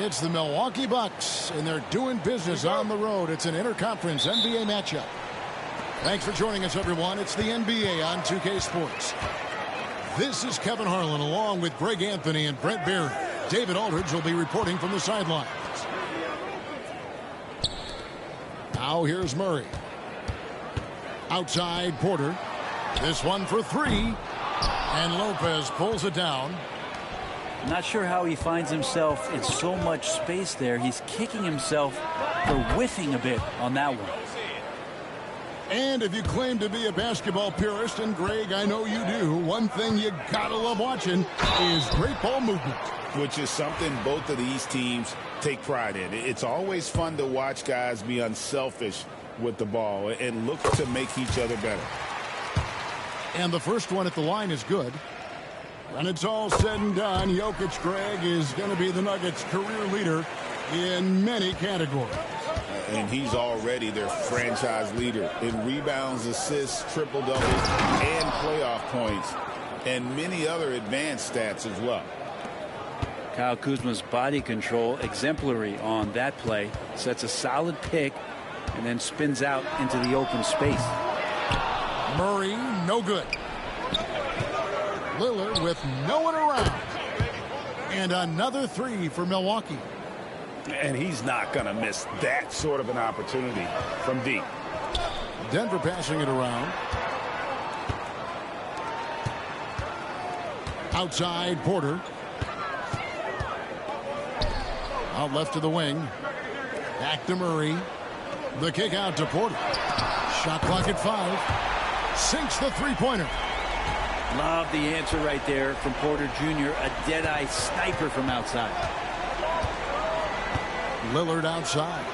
It's the Milwaukee Bucks, and they're doing business on the road. It's an interconference NBA matchup. Thanks for joining us, everyone. It's the NBA on 2K Sports. This is Kevin Harlan along with Greg Anthony and Brent Barry. David Aldridge will be reporting from the sidelines. Now here's Murray. Outside Porter. This one for three. And Lopez pulls it down. Not sure how he finds himself in so much space there. He's kicking himself for whiffing a bit on that one. And if you claim to be a basketball purist, and Greg, I know you do, one thing you gotta love watching is great ball movement. Which is something both of these teams take pride in. It's always fun to watch guys be unselfish with the ball and look to make each other better. And the first one at the line is good. When it's all said and done, Jokic, Greg, is going to be the Nuggets' career leader in many categories. And he's already their franchise leader in rebounds, assists, triple-doubles, and playoff points, and many other advanced stats as well. Kyle Kuzma's body control exemplary on that play. Sets a solid pick and then spins out into the open space. Murray, no good. Lillard with no one around. And another three for Milwaukee. And he's not going to miss that sort of an opportunity from deep. Denver passing it around. Outside Porter. Out left to the wing. Back to Murray. The kick out to Porter. Shot clock at 5. Sinks the three-pointer. Love the answer right there from Porter Jr. A dead-eye sniper from outside. Lillard outside.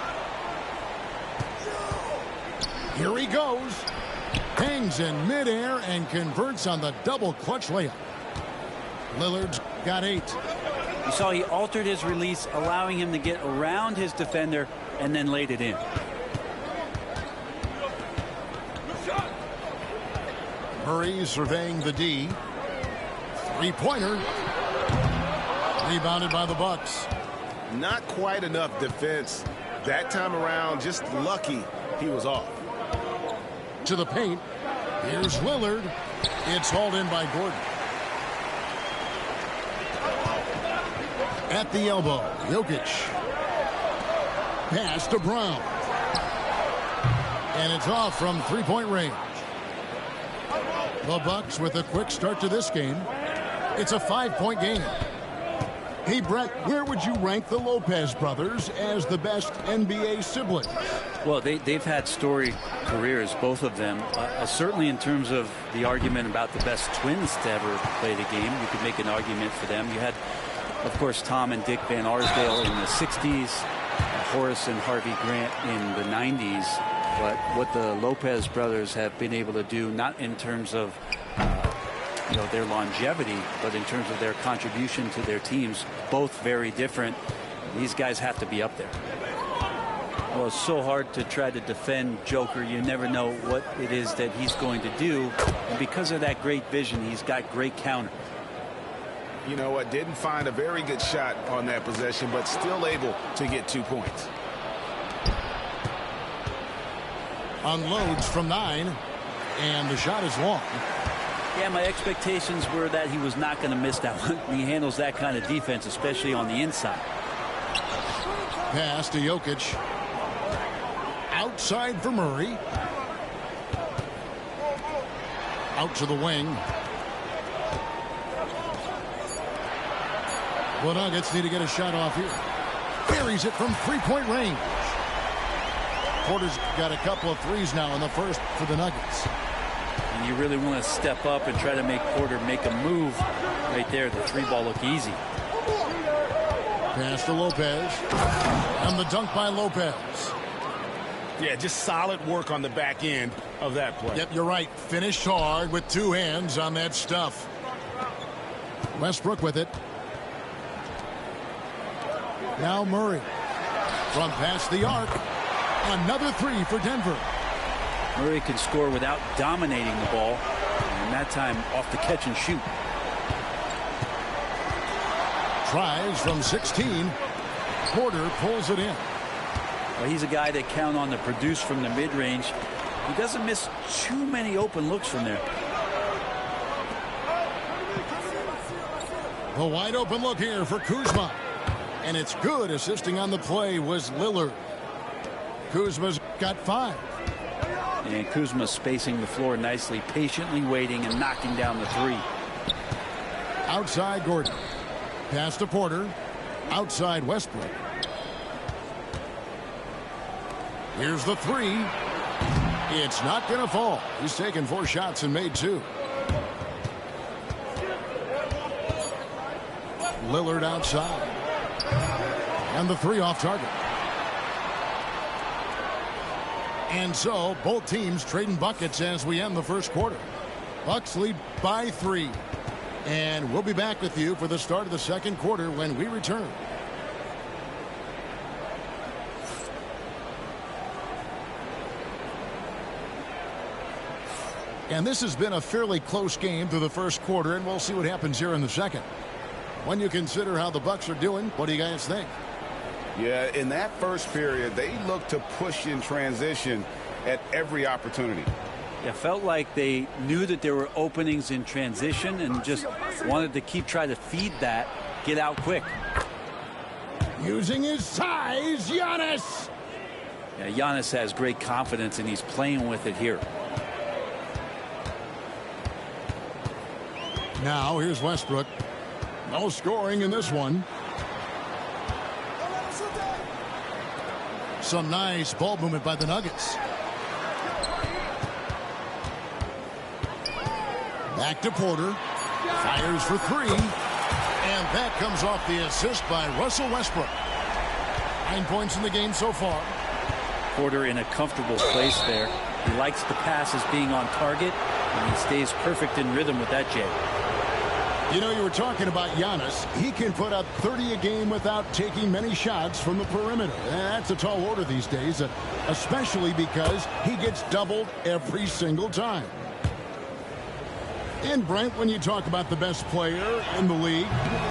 Here he goes. Hangs in midair and converts on the double clutch layup. Lillard's got 8. You saw he altered his release, allowing him to get around his defender and then laid it in. Murray surveying the D. Three-pointer. Rebounded by the Bucks. Not quite enough defense that time around. Just lucky he was off. To the paint. Here's Lillard. It's hauled in by Gordon. At the elbow, Jokic. Pass to Brown. And it's off from three-point range. The Bucks with a quick start to this game. It's a 5-point game. Hey, Brett, where would you rank the Lopez brothers as the best NBA siblings? Well, they've had storied careers, both of them. Certainly in terms of the argument about the best twins to ever play the game, you could make an argument for them. You had, of course, Tom and Dick Van Arsdale in the 60s, Horace and Harvey Grant in the 90s. But what the Lopez brothers have been able to do, not in terms of their longevity, but in terms of their contribution to their teams, both very different. These guys have to be up there. Well, it's so hard to try to defend Joker. You never know what it is that he's going to do. And because of that great vision, he's got great counter. You know what? Didn't find a very good shot on that possession, but still able to get 2 points. Unloads from 9, and the shot is long. Yeah, my expectations were that he was not going to miss that one. He handles that kind of defense, especially on the inside. Pass to Jokic. Outside for Murray. Out to the wing. The Nuggets need to get a shot off here. Buries it from three-point range. Porter's got a couple of threes now in the first for the Nuggets. And you really want to step up and try to make Porter make a move right there. The three ball look easy. Pass to Lopez. And the dunk by Lopez. Yeah, just solid work on the back end of that play. Yep, you're right. Finished hard with 2 hands on that stuff. Westbrook with it. Now Murray. From past the arc. Another 3 for Denver. Murray can score without dominating the ball. And that time off the catch and shoot. Tries from 16. Porter pulls it in. Well, he's a guy that count on to produce from the mid-range. He doesn't miss too many open looks from there. A wide open look here for Kuzma. And it's good. Assisting on the play was Lillard. Kuzma's got 5. And Kuzma spacing the floor nicely, patiently waiting and knocking down the 3. Outside Gordon. Pass to Porter. Outside Westbrook. Here's the 3. It's not going to fall. He's taken 4 shots and made 2. Lillard outside. And the 3 off target. And so both teams trading buckets as we end the first quarter. Bucks lead by 3. And we'll be back with you for the start of the second quarter when we return. And this has been a fairly close game through the first quarter, and we'll see what happens here in the second. When you consider how the Bucks are doing, what do you guys think? Yeah, in that first period, they looked to push in transition at every opportunity. It felt like they knew that there were openings in transition and just wanted to keep trying to feed that, get out quick. Using his size, Giannis. Yeah, Giannis has great confidence, and he's playing with it here. Now here's Westbrook. No scoring in this one. Some nice ball movement by the Nuggets. Back to Porter. Fires for 3. And that comes off the assist by Russell Westbrook. 9 points in the game so far. Porter in a comfortable place there. He likes the passes being on target, and he stays perfect in rhythm with that jab. You know, you were talking about Giannis. He can put up 30 a game without taking many shots from the perimeter. That's a tall order these days, especially because he gets doubled every single time. And Brent, when you talk about the best player in the league,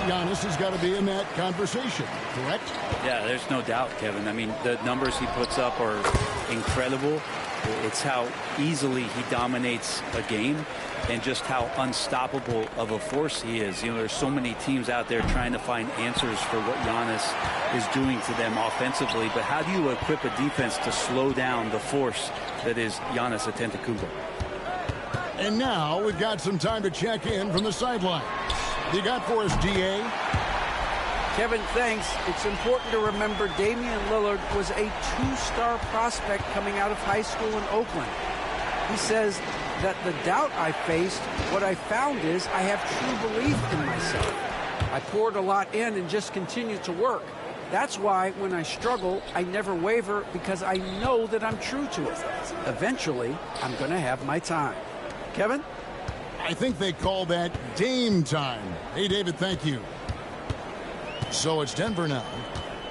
Giannis has got to be in that conversation, correct? Yeah, there's no doubt, Kevin. I mean, the numbers he puts up are incredible. It's how easily he dominates a game and just how unstoppable of a force he is. You know, there's so many teams out there trying to find answers for what Giannis is doing to them offensively. But how do you equip a defense to slow down the force that is Giannis Antetokounmpo? And now we've got some time to check in from the sideline. You got for us, DA? Kevin, thanks. It's important to remember Damian Lillard was a 2-star prospect coming out of high school in Oakland. He says that the doubt I faced, what I found is I have true belief in myself. I poured a lot in and just continued to work. That's why when I struggle, I never waver because I know that I'm true to it. Eventually, I'm going to have my time. Kevin? I think they call that Dame time. Hey, David, thank you. So it's Denver now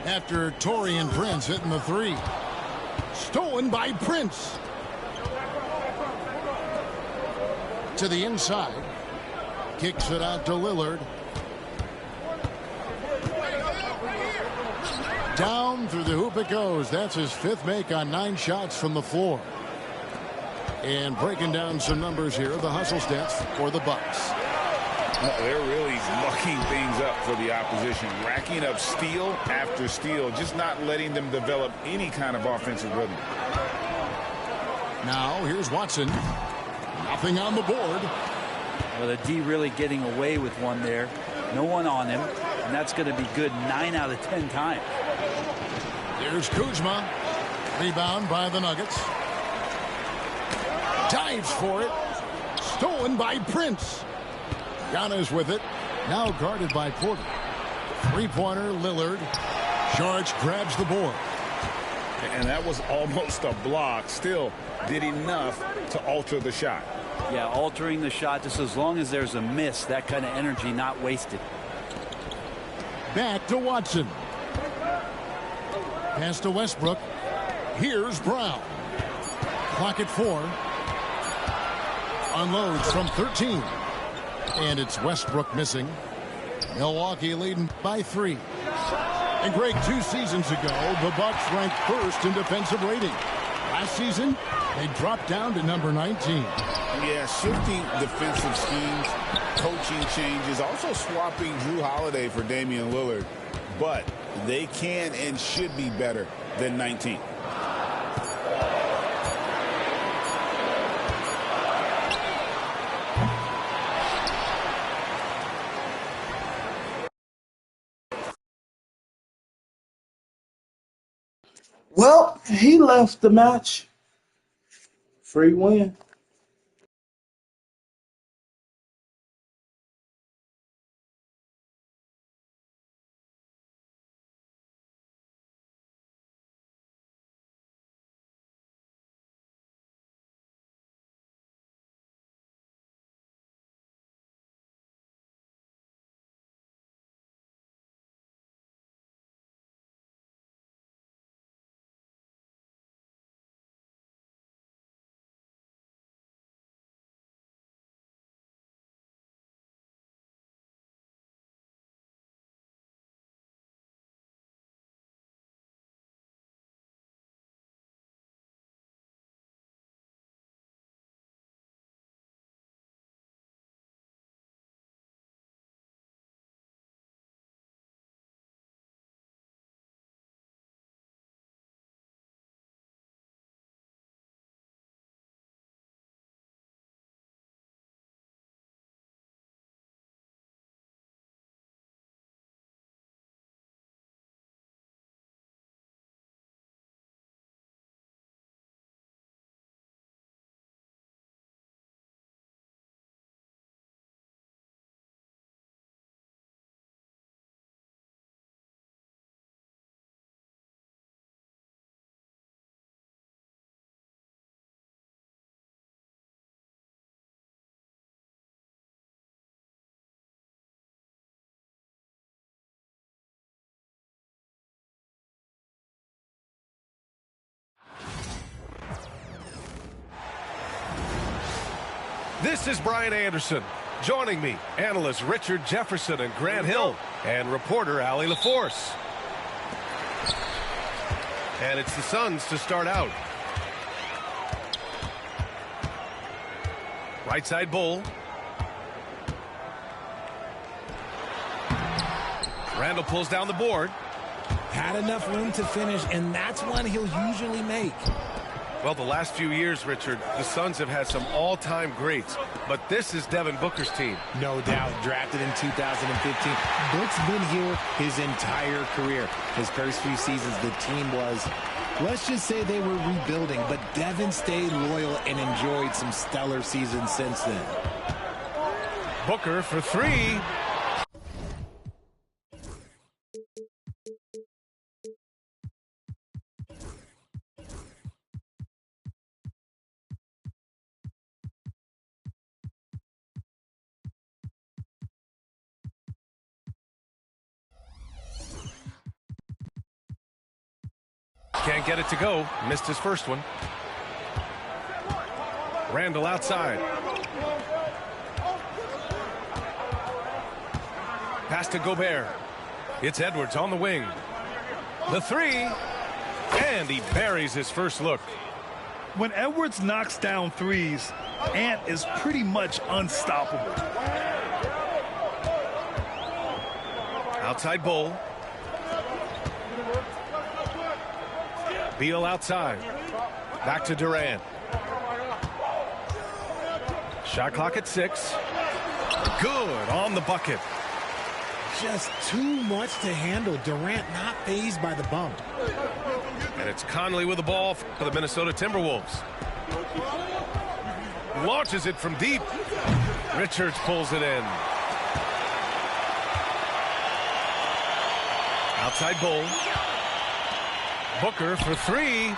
after Taurean Prince hitting the 3. Stolen by Prince. To the inside. Kicks it out to Lillard. Down through the hoop it goes. That's his 5th make on 9 shots from the floor. And breaking down some numbers here, the hustle stats for the Bucks. They're really mucking things up for the opposition, racking up steal after steal, just not letting them develop any kind of offensive rhythm. Now here's Watson. Nothing on the board. Well, the D really getting away with one there. No one on him, and that's going to be good 9 out of 10 times. Here's Kuzma. Rebound by the Nuggets. Dives for it. Stolen by Prince. Giannis with it. Now guarded by Porter. 3-pointer, Lillard. George grabs the board. And that was almost a block. Still did enough to alter the shot. Yeah, altering the shot just as long as there's a miss, that kind of energy not wasted. Back to Watson. Pass to Westbrook. Here's Brown. Clock at 4. Unloads from 13. And it's Westbrook missing. Milwaukee leading by 3. And Greg, 2 seasons ago, the Bucks ranked first in defensive rating. Last season, they dropped down to number 19. Yeah, shifting defensive schemes, coaching changes, also swapping Drew Holiday for Damian Lillard. But they can and should be better than 19. Well, he left the match. Free win. This is Brian Anderson. Joining me, analysts Richard Jefferson and Grant Hill, and reporter Allie LaForce. And it's the Suns to start out. Right side Bull. Randall pulls down the board. Had enough room to finish, and that's one he'll usually make. Well, the last few years, Richard, the Suns have had some all-time greats, but this is Devin Booker's team. No doubt, drafted in 2015. Book's been here his entire career. His first few seasons, the team was, let's just say they were rebuilding, but Devin stayed loyal and enjoyed some stellar seasons since then. Booker for three. Can't get it to go. Missed his first one. Randall outside. Pass to Gobert. It's Edwards on the wing. The three. And he buries his first look. When Edwards knocks down threes, Ant is pretty much unstoppable. Outside Bull. Beal outside. Back to Durant. Shot clock at 6. Good on the bucket. Just too much to handle. Durant not fazed by the bump. And it's Conley with the ball for the Minnesota Timberwolves. Launches it from deep. Richards pulls it in. Outside Bull. Booker for three.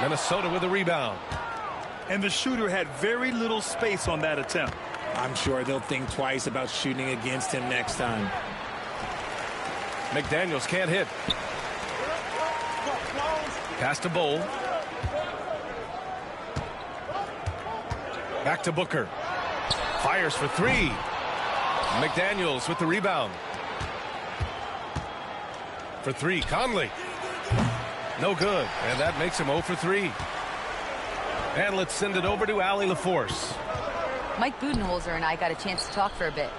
Minnesota with a rebound. And the shooter had very little space on that attempt. I'm sure they'll think twice about shooting against him next time. McDaniels can't hit. Pass to Bull. Back to Booker. Fires for three. McDaniels with the rebound. For three, Conley. No good, and that makes him 0 for 3. And let's send it over to Allie LaForce. Mike Budenholzer and I got a chance to talk for a bit.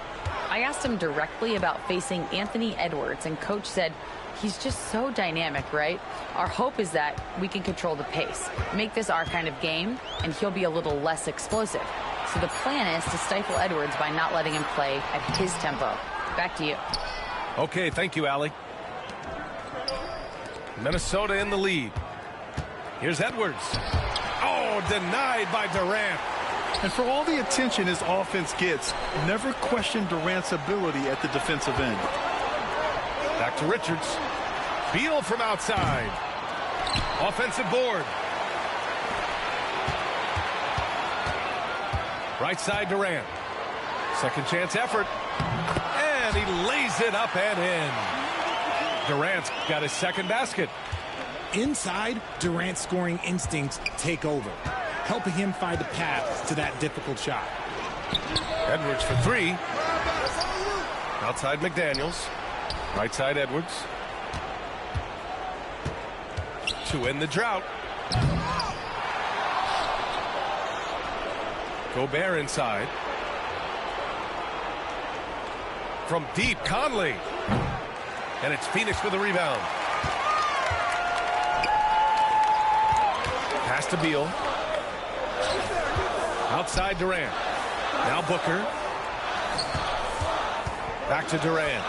I asked him directly about facing Anthony Edwards, and Coach said he's just so dynamic, right? Our hope is that we can control the pace, make this our kind of game, and he'll be a little less explosive. So the plan is to stifle Edwards by not letting him play at his tempo. Back to you. Okay, thank you, Allie. Minnesota in the lead. Here's Edwards. Oh, denied by Durant. And for all the attention his offense gets, never question Durant's ability at the defensive end. Back to Richards. Beal from outside. Offensive board. Right side Durant. Second chance effort. And he lays it up and in. Durant's got his second basket. Inside, Durant's scoring instincts take over, helping him find the path to that difficult shot. Edwards for three. Outside McDaniels. Right side Edwards. To end the drought. Gobert inside. From deep, Conley. And it's Phoenix with a rebound. Pass to Beal. Outside Durant. Now Booker. Back to Durant.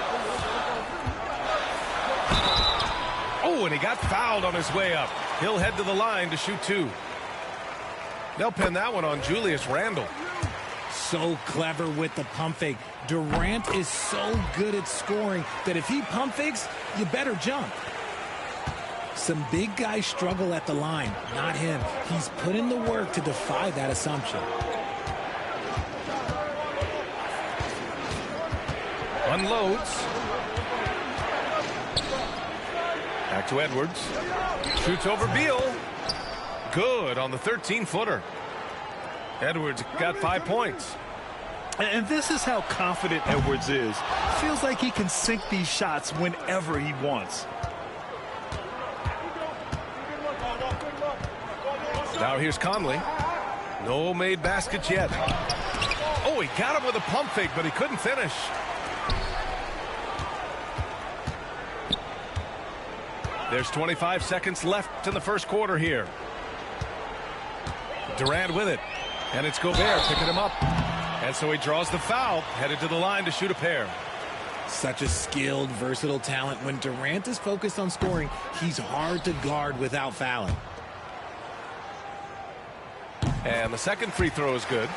Oh, and he got fouled on his way up. He'll head to the line to shoot two. They'll pin that one on Julius Randle. So clever with the pump fake. Durant is so good at scoring that if he pump fakes, you better jump. Some big guys struggle at the line, not him. He's put in the work to defy that assumption. Unloads. Back to Edwards. Shoots over Beal. Good on the 13-footer. Edwards got 5 points. And this is how confident Edwards is. Feels like he can sink these shots whenever he wants. Now here's Conley. No made baskets yet. Oh, he got him with a pump fake, but he couldn't finish. There's 25 seconds left in the first quarter here. Durant with it. And it's Gobert picking him up. And so he draws the foul, headed to the line to shoot a pair. Such a skilled, versatile talent. When Durant is focused on scoring, he's hard to guard without fouling. And the second free throw is good.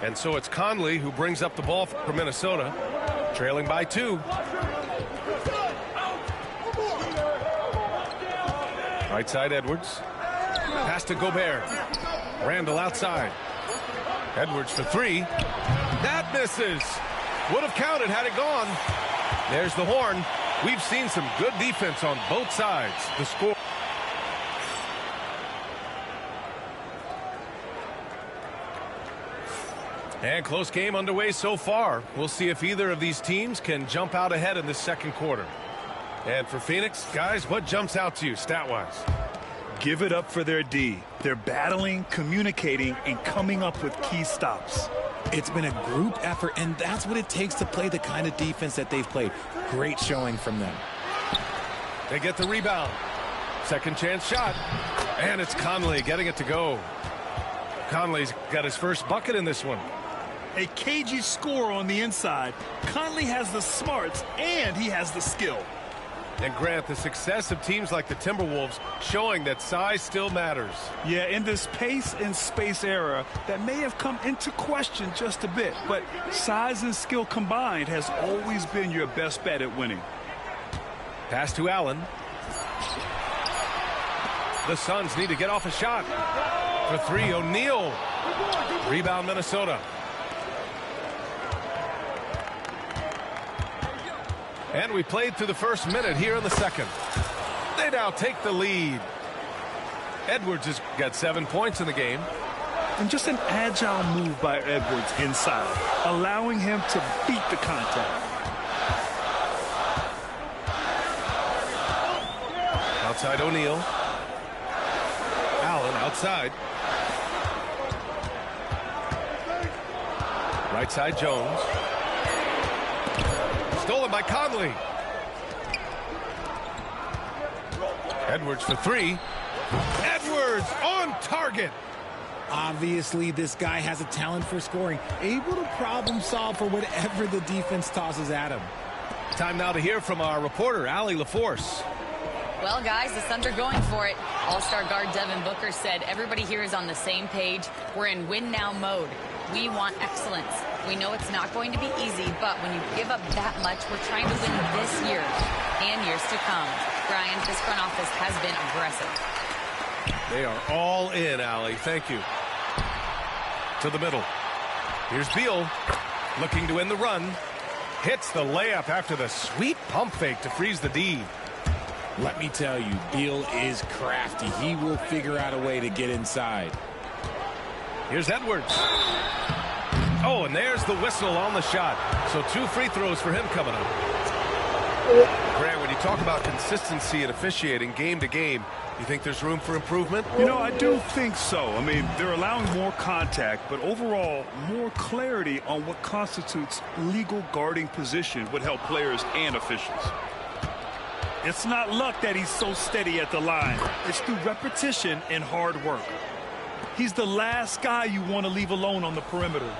And so it's Conley who brings up the ball for Minnesota, trailing by 2. Right side Edwards. Pass to Gobert. Randle outside. Edwards for 3. That misses. Would have counted had it gone. There's the horn. We've seen some good defense on both sides. The score. And close game underway so far. We'll see if either of these teams can jump out ahead in this second quarter. And for Phoenix, guys, what jumps out to you stat-wise? Give it up for their D. They're battling, communicating, and coming up with key stops. It's been a group effort, and that's what it takes to play the kind of defense that they've played. Great showing from them. They get the rebound. Second chance shot. And it's Conley getting it to go. Conley's got his first bucket in this one. A cagey score on the inside. Conley has the smarts, and he has the skill. And Grant, the success of teams like the Timberwolves showing that size still matters. Yeah, in this pace and space era, that may have come into question just a bit, but size and skill combined has always been your best bet at winning. Pass to Allen. The Suns need to get off a shot. For 3, O'Neal. Rebound, Minnesota. And we played through the first minute here in the second. They now take the lead. Edwards has got 7 points in the game. And just an agile move by Edwards inside, allowing him to beat the contact. Outside O'Neal. Allen outside. Right side Jones. Stolen by Conley. Edwards for three. Edwards on target. Obviously, this guy has a talent for scoring, able to problem solve for whatever the defense tosses at him. Time now to hear from our reporter, Allie LaForce. Well, guys, the Suns are going for it. All-star guard Devin Booker said everybody here is on the same page. We're in win-now mode. We want excellence. We know it's not going to be easy, but when you give up that much, we're trying to win this year and years to come. Brian, this front office has been aggressive. They are all in, Allie. Thank you. To the middle. Here's Beal looking to end the run. Hits the layup after the sweet pump fake to freeze the D. Let me tell you, Beal is crafty. He will figure out a way to get inside. Here's Edwards. Oh, and there's the whistle on the shot. So 2 free throws for him coming up. Grant, when you talk about consistency and officiating game to game, you think there's room for improvement? You know, I do think so. I mean, they're allowing more contact, but overall, more clarity on what constitutes legal guarding position would help players and officials. It's not luck that he's so steady at the line. It's through repetition and hard work. He's the last guy you want to leave alone on the perimeter.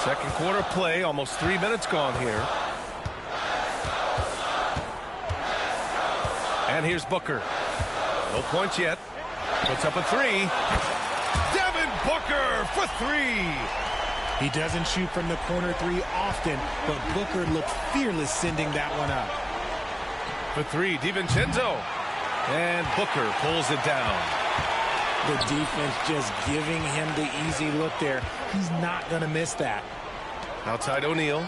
Second quarter play, almost 3 minutes gone here. And here's Booker. No points yet. Puts up a three. Devin Booker for three. He doesn't shoot from the corner three often, but Booker looked fearless sending that one up. For three, DiVincenzo. And Booker pulls it down. The defense just giving him the easy look there. He's not going to miss that. Outside O'Neal.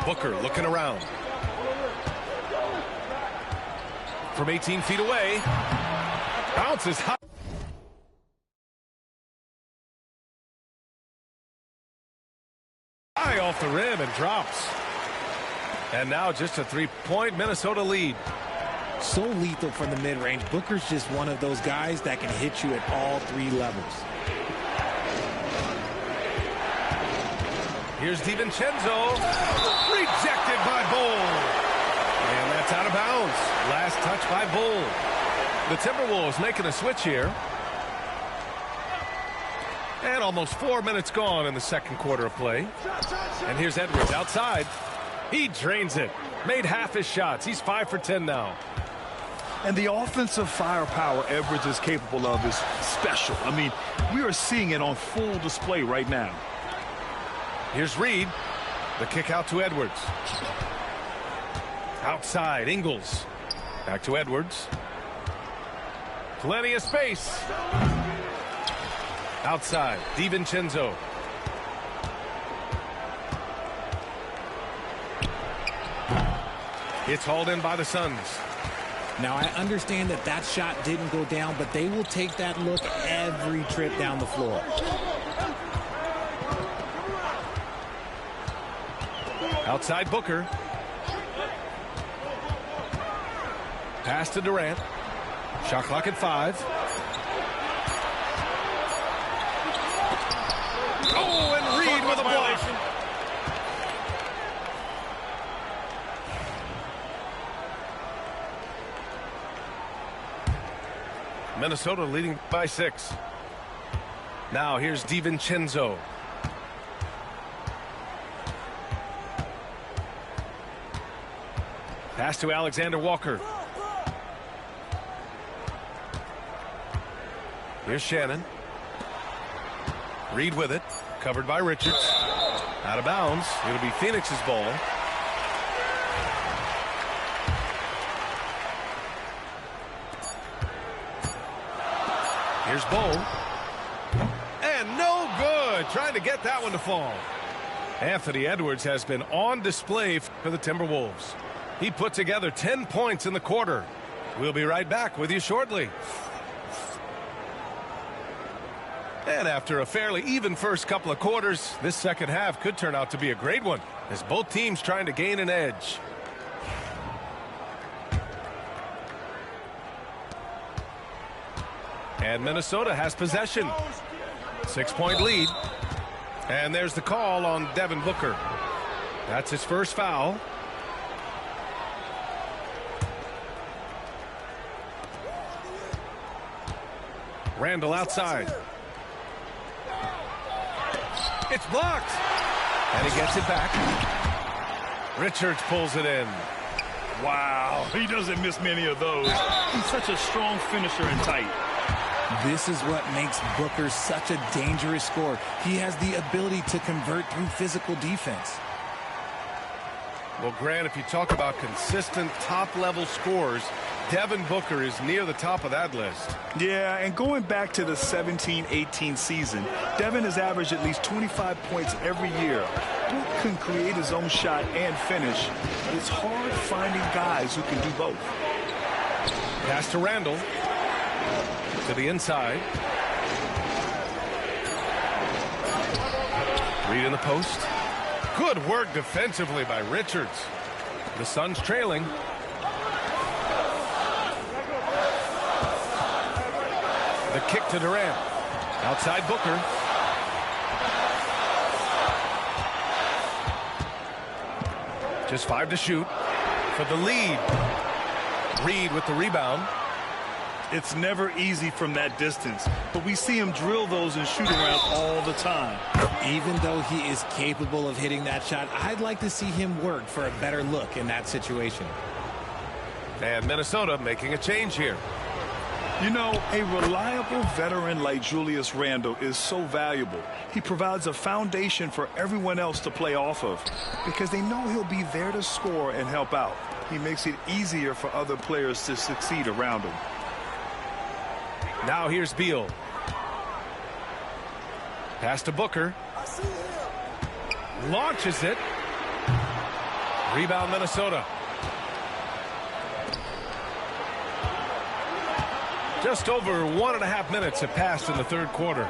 Booker looking around. From 18 feet away. Bounces high. High off the rim and drops. And now just a three-point Minnesota lead. So lethal from the mid-range. Booker's just one of those guys that can hit you at all 3 levels. Here's DiVincenzo. Rejected by Bull. And that's out of bounds. Last touch by Bull. The Timberwolves making a switch here. And almost 4 minutes gone in the second quarter of play. And here's Edwards outside. He drains it. Made half his shots. He's 5 for 10 now. And the offensive firepower Edwards is capable of is special. I mean, we are seeing it on full display right now. Here's Reed. The kick out to Edwards. Outside, Ingles. Back to Edwards. Plenty of space. Outside, DiVincenzo. It's hauled in by the Suns. Now, I understand that that shot didn't go down, but they will take that look every trip down the floor. Outside Booker. Pass to Durant. Shot clock at 5. Oh, and Reed with a block. Minnesota leading by 6. Now here's DiVincenzo. Pass to Alexander Walker. Here's Shannon. Reed with it. Covered by Richards. Out of bounds. It'll be Phoenix's ball. Here's Bull. And no good. Trying to get that one to fall. Anthony Edwards has been on display for the Timberwolves. He put together 10 points in the quarter. We'll be right back with you shortly. And after a fairly even first couple of quarters, this second half could turn out to be a great one, as both teams trying to gain an edge. And Minnesota has possession. 6-point lead. And there's the call on Devin Booker. That's his first foul. Randall outside. It's blocked. And he gets it back. Richards pulls it in. Wow, he doesn't miss many of those. He's such a strong finisher and tight. This is what makes Booker such a dangerous scorer. He has the ability to convert through physical defense. Well, Grant, if you talk about consistent top-level scores, Devin Booker is near the top of that list. Yeah, and going back to the 17-18 season, Devin has averaged at least 25 points every year. Book can create his own shot and finish. It's hard finding guys who can do both. Pass to Randall. To the inside. Reed in the post. Good work defensively by Richards. The Suns trailing. The kick to Durant. Outside Booker. Just 5 to shoot for the lead. Reed with the rebound. It's never easy from that distance, but we see him drill those and shoot around all the time. Even though he is capable of hitting that shot, I'd like to see him work for a better look in that situation. And Minnesota making a change here. You know, a reliable veteran like Julius Randle is so valuable. He provides a foundation for everyone else to play off of because they know he'll be there to score and help out. He makes it easier for other players to succeed around him. Now here's Beal. Pass to Booker. Launches it. Rebound Minnesota. Just over 1.5 minutes have passed in the third quarter.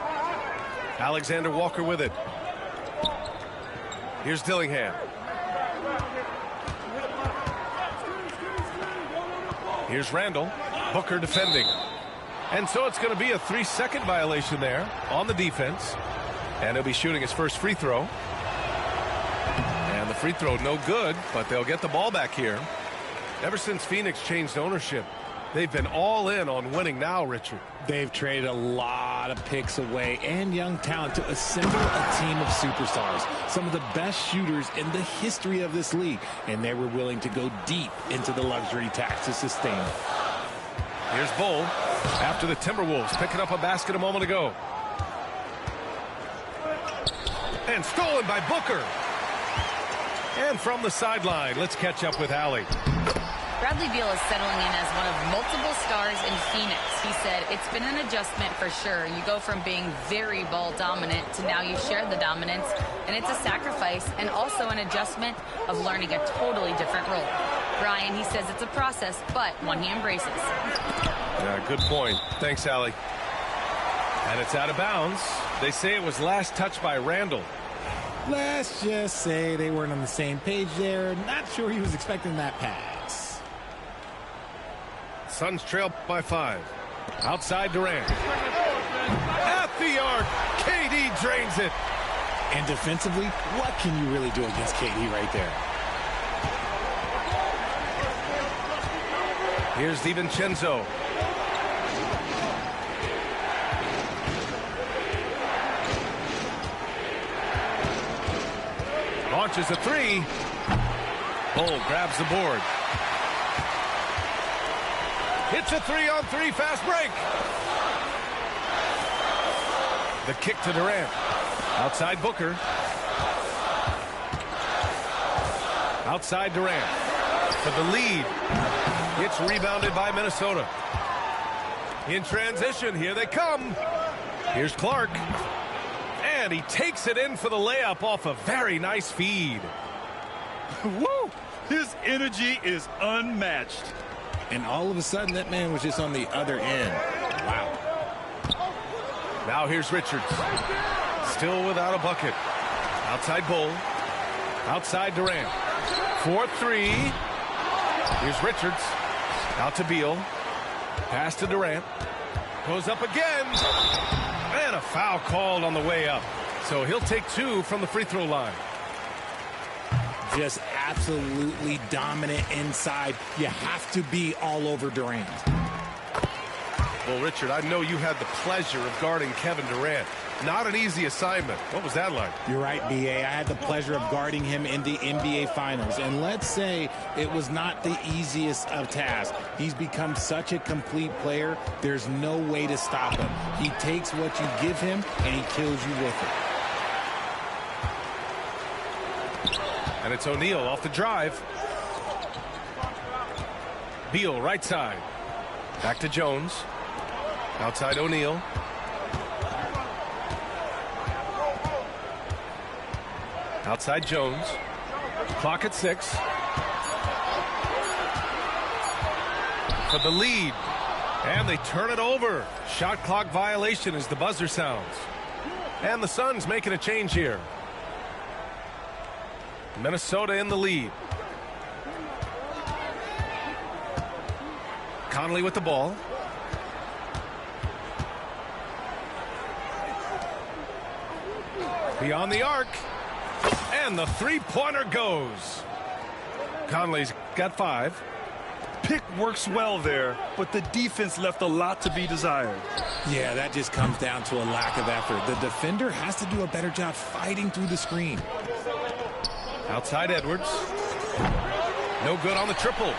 Alexander Walker with it. Here's Dillingham. Here's Randall. Booker defending. And so it's going to be a 3-second violation there on the defense. And he'll be shooting his first free throw. And the free throw no good, but they'll get the ball back here. Ever since Phoenix changed ownership, they've been all in on winning now, Richard. They've traded a lot of picks away and young talent to assemble a team of superstars. Some of the best shooters in the history of this league. And they were willing to go deep into the luxury tax to sustain it. Here's Bull after the Timberwolves picking up a basket a moment ago. And stolen by Booker. And from the sideline, let's catch up with Allie. Bradley Beal is settling in as one of multiple stars in Phoenix. He said it's been an adjustment for sure. You go from being very ball dominant to now you share the dominance, and it's a sacrifice and also an adjustment of learning a totally different role. Brian, he says it's a process, but one he embraces. Yeah, good point. Thanks, Allie. And it's out of bounds. They say it was last touched by Randall. Let's just say they weren't on the same page there. Not sure he was expecting that pass. Suns trail by 5. Outside Durant. At the arc. KD drains it. And defensively, what can you really do against KD right there? Here's DiVincenzo. Launches a 3. Bull grabs the board. Hits a 3-on-3 fast break. The kick to Durant. Outside Booker. Outside Durant. For the lead. It's rebounded by Minnesota. In transition, here they come. Here's Clark. And he takes it in for the layup off a very nice feed. Woo! His energy is unmatched. And all of a sudden, that man was just on the other end. Wow. Now here's Richards. Still without a bucket. Outside Bull. Outside Durant. 4-3. Here's Richards. Out to Beal. Pass to Durant. Goes up again. And a foul called on the way up. So he'll take 2 from the free throw line. Just absolutely dominant inside. You have to be all over Durant. Well, Richard, I know you had the pleasure of guarding Kevin Durant. Not an easy assignment. What was that like? You're right, B.A. I had the pleasure of guarding him in the NBA Finals. And let's say it was not the easiest of tasks. He's become such a complete player, there's no way to stop him. He takes what you give him, and he kills you with it. And it's O'Neal off the drive. Beal right side. Back to Jones. Outside O'Neal. Outside Jones. Clock at 6. For the lead. And they turn it over. Shot clock violation as the buzzer sounds. And the Suns making a change here. Minnesota in the lead. Conley with the ball. Beyond the arc. And the three-pointer goes. Conley's got 5. Pick works well there, but the defense left a lot to be desired. Yeah, that just comes down to a lack of effort. The defender has to do a better job fighting through the screen. Outside Edwards. No good on the triple.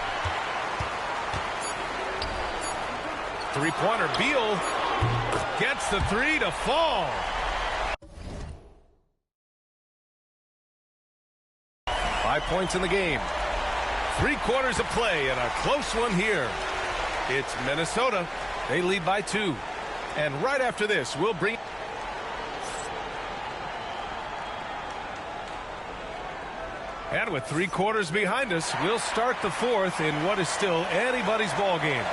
Three-pointer. Beal gets the 3 to fall. 5 points in the game. 3 quarters of play and a close one here. It's Minnesota. They lead by 2. And right after this, we'll bring... And with 3 quarters behind us, we'll start the 4th in what is still anybody's ball game.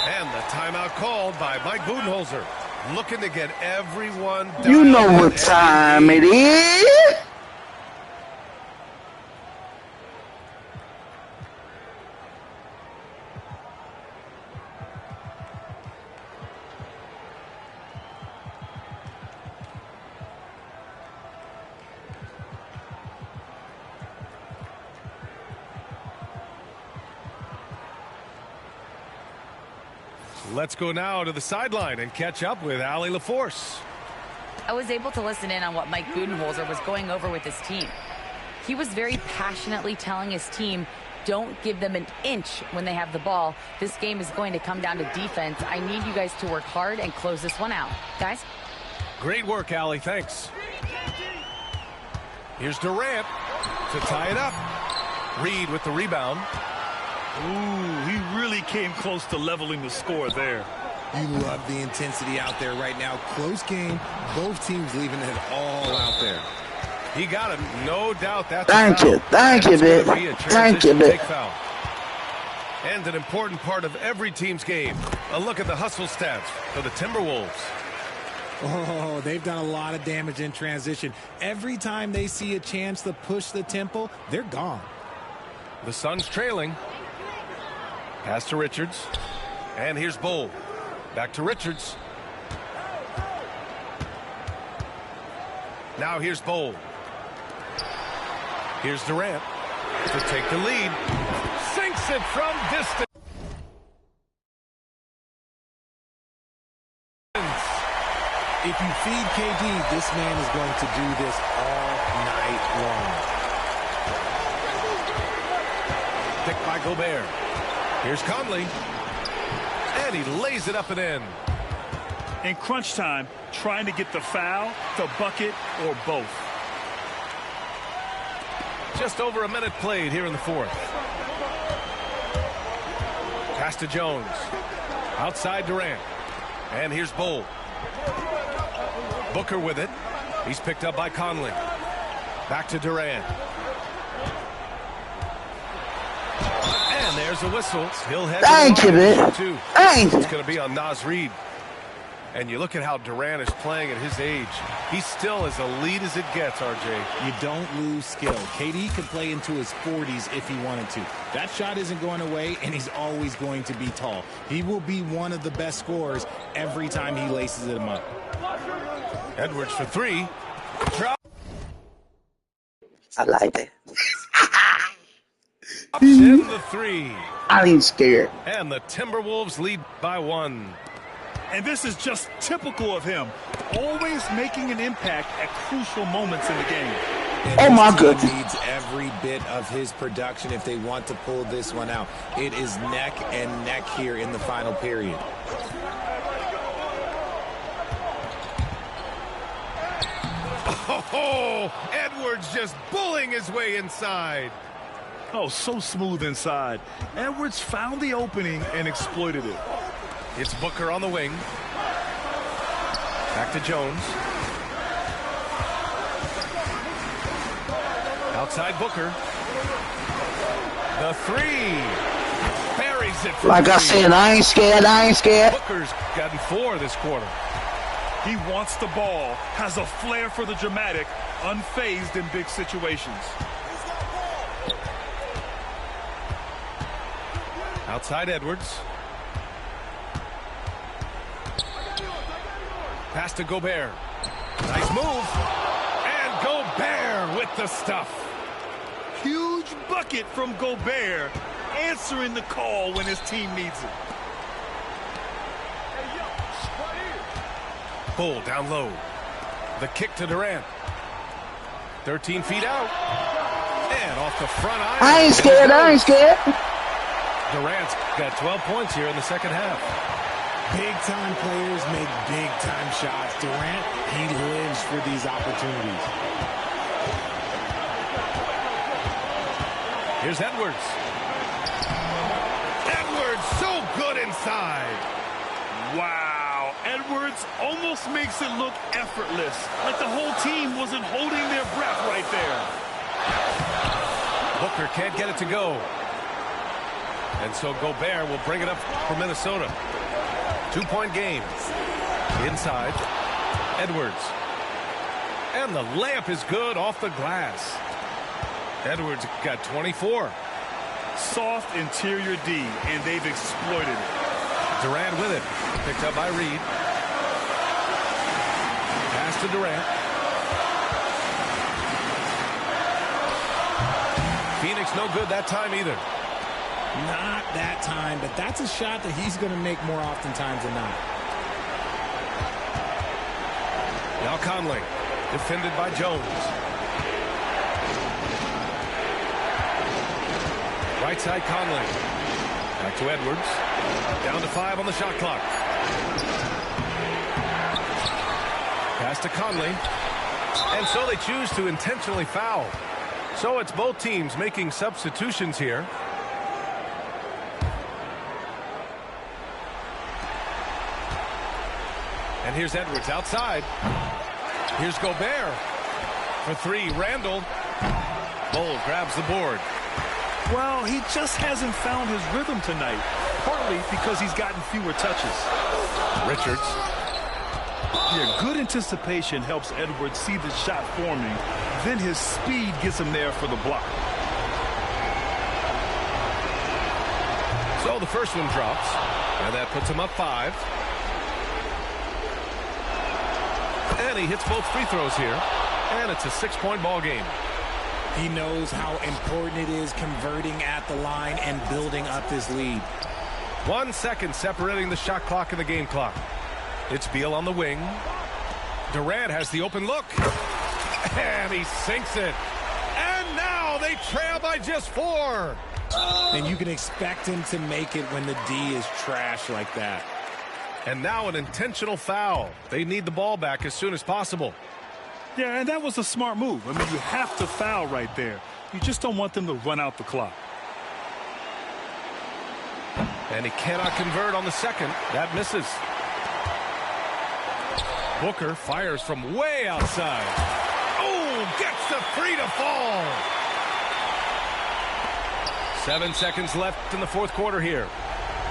And the timeout called by Mike Budenholzer. Looking to get everyone down. You know what time it is. Let's go now to the sideline and catch up with Allie LaForce. I was able to listen in on what Mike Budenholzer was going over with his team. He was very passionately telling his team, don't give them an inch when they have the ball. This game is going to come down to defense. I need you guys to work hard and close this one out. Guys? Great work, Allie. Thanks. Here's Durant to tie it up. Reed with the rebound. Ooh, he really came close to leveling the score there. You love the intensity out there right now. Close game. Both teams leaving it all out there. He got him. No doubt that's Thank you, Vic. Thank you, Vic. And an important part of every team's game. A look at the hustle stats for the Timberwolves. Oh, they've done a lot of damage in transition. Every time they see a chance to push the tempo, they're gone. The Suns trailing. Pass to Richards. And here's Bull. Back to Richards. Now here's Bull. Here's Durant to take the lead. Sinks it from distance. If you feed KD, this man is going to do this all night long. Picked by Gobert. Here's Conley. And he lays it up and in. In crunch time, trying to get the foul, the bucket, or both. Just over a minute played here in the 4th. Pass to Jones. Outside Durant. And here's Bull. Booker with it. He's picked up by Conley. Back to Durant. And there's a whistle. He'll head Thank you, man. Thank you. It's going to be on Naz Reid. And you look at how Durant is playing at his age. He's still as elite as it gets, RJ. You don't lose skill. KD could play into his 40s if he wanted to. That shot isn't going away, and he's always going to be tall. He will be one of the best scorers every time he laces them up. Edwards for three. I like that. In the three. I ain't scared. And the Timberwolves lead by 1. And this is just typical of him, always making an impact at crucial moments in the game. And oh my goodness. Needs every bit of his production if they want to pull this one out. It is neck and neck here in the final period. Oh, Edwards just bullying his way inside. Oh, so smooth inside. Edwards found the opening and exploited it. It's Booker on the wing. Back to Jones. Outside Booker. The three. Buries it. Like I said, I ain't scared. I ain't scared. Booker's gotten 4 this quarter. He wants the ball, has a flair for the dramatic, unfazed in big situations. Outside Edwards. Pass to Gobert. Nice move. And Gobert with the stuff. Huge bucket from Gobert, answering the call when his team needs it. Bull down low. The kick to Durant. 13 feet out. And off the front iron. I ain't scared. I ain't scared. Durant's got 12 points here in the second half. Big-time players make big-time shots. Durant, he lives for these opportunities. Here's Edwards. Edwards so good inside. Wow. Edwards almost makes it look effortless, like the whole team wasn't holding their breath right there. Booker can't get it to go. And so Gobert will bring it up for Minnesota. 2-point game. Inside. Edwards. And the layup is good off the glass. Edwards got 24. Soft interior D, and they've exploited it. Durant with it. Picked up by Reed. Pass to Durant. Phoenix no good that time either. Not that time, but that's a shot that he's going to make more oftentimes than not. Now Conley, defended by Jones. Right side Conley. Back to Edwards. Down to 5 on the shot clock. Pass to Conley. And so they choose to intentionally foul. So it's both teams making substitutions here. And here's Edwards outside. Here's Gobert. For 3, Randall. Bull grabs the board. Well, he just hasn't found his rhythm tonight, partly because he's gotten fewer touches. Richards. Yeah, good anticipation helps Edwards see the shot forming. Then his speed gets him there for the block. So the first one drops, and that puts him up 5. And he hits both free throws here, and it's a 6-point ball game. He knows how important it is converting at the line and building up this lead. 1 second separating the shot clock and the game clock. It's Beal on the wing. Durant has the open look. And he sinks it. And now they trail by just 4. And you can expect him to make it when the D is trash like that. And now an intentional foul. They need the ball back as soon as possible. Yeah, and that was a smart move. I mean, you have to foul right there. You just don't want them to run out the clock. And he cannot convert on the second. That misses. Booker fires from way outside. Oh, gets the three to fall. 7 seconds left in the fourth quarter here.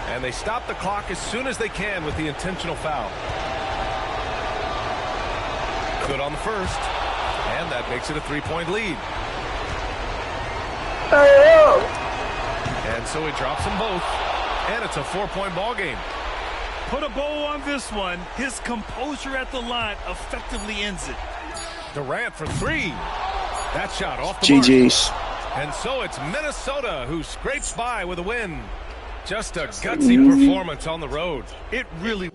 And they stop the clock as soon as they can with the intentional foul. Good on the first. And that makes it a 3-point lead. And so he drops them both. And it's a 4-point ball game. Put a bow on this one. His composure at the line effectively ends it. Durant for three. That shot off the GG's. mark. And so it's Minnesota who scrapes by with a win. Just a gutsy performance on the road. It really...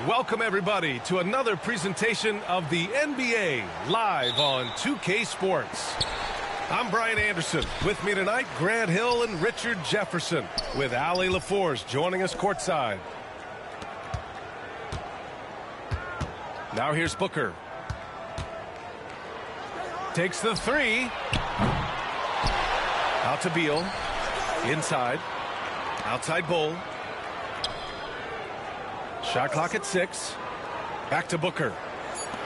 Welcome, everybody, to another presentation of the NBA live on 2K Sports. I'm Brian Anderson. With me tonight, Grant Hill and Richard Jefferson, with Allie LaForce joining us courtside. Now here's Booker. Takes the three. Out to Beal. Inside. Outside Bull. Shot clock at 6. Back to Booker.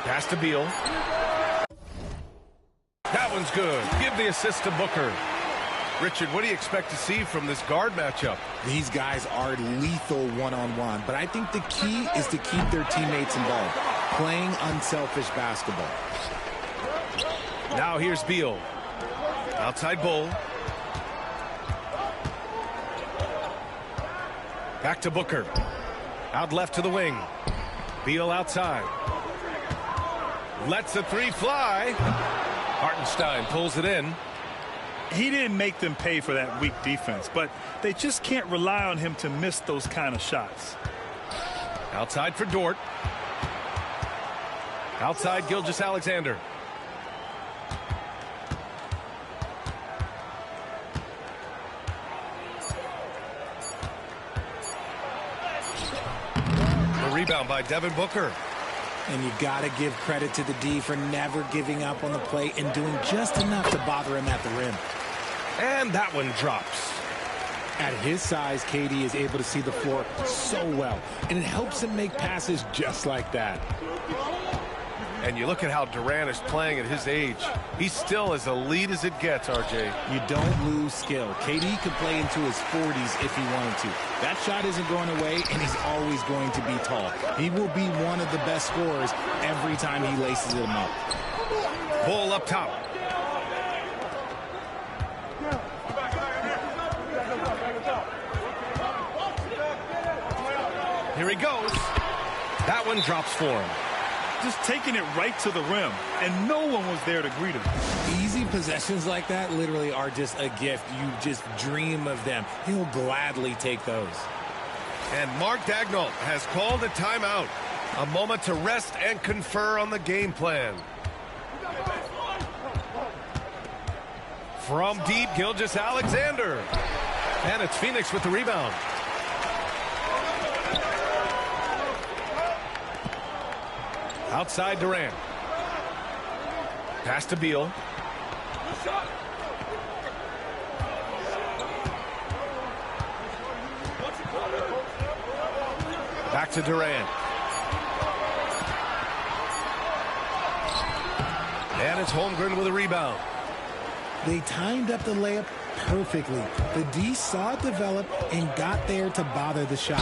Pass to Beal. That one's good. Give the assist to Booker. Richard, what do you expect to see from this guard matchup? These guys are lethal one-on-one, but I think the key is to keep their teammates involved, playing unselfish basketball. Now here's Beal. Outside Bull. Back to Booker. Out left to the wing. Beal outside. Lets the three fly. Hartenstein pulls it in. He didn't make them pay for that weak defense, but they just can't rely on him to miss those kind of shots. Outside for Dort. Outside Gilgeous-Alexander. Rebound by Devin Booker. And you got to give credit to the D for never giving up on the play and doing just enough to bother him at the rim. And that one drops. At his size, KD is able to see the floor so well, and it helps him make passes just like that. And you look at how Durant is playing at his age. He's still as elite as it gets, RJ. You don't lose skill. KD could play into his 40s if he wanted to. That shot isn't going away, and he's always going to be tall. He will be one of the best scorers every time he laces them up. Bull up top. Here he goes. That one drops for him. Just taking it right to the rim, and no one was there to greet him. Easy possessions like that literally are just a gift. You just dream of them. He'll gladly take those. And Mark Daigneault has called a timeout. A moment to rest and confer on the game plan. From deep, Gilgeous-Alexander. And it's Phoenix with the rebound. Outside Durant. Pass to Beal. Back to Durant. it's Holmgren with a rebound. They timed up the layup perfectly. The D saw it develop and got there to bother the shot.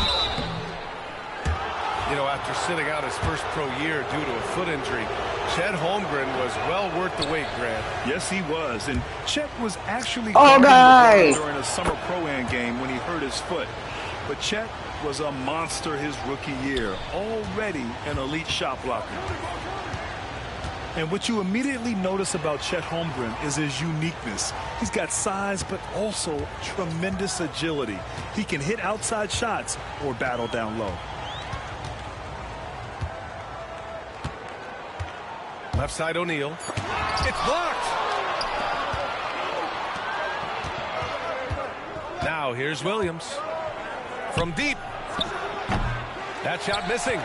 You know, after sitting out his first pro year due to a foot injury, Chet Holmgren was well worth the wait, Grant. Yes, he was. And Chet was actually during a summer pro-am game when he hurt his foot. But Chet was a monster his rookie year, already an elite shot blocker. And what you immediately notice about Chet Holmgren is his uniqueness. He's got size, but also tremendous agility. He can hit outside shots or battle down low. Left side O'Neal. It's blocked. Now here's Williams. From deep. That shot missing.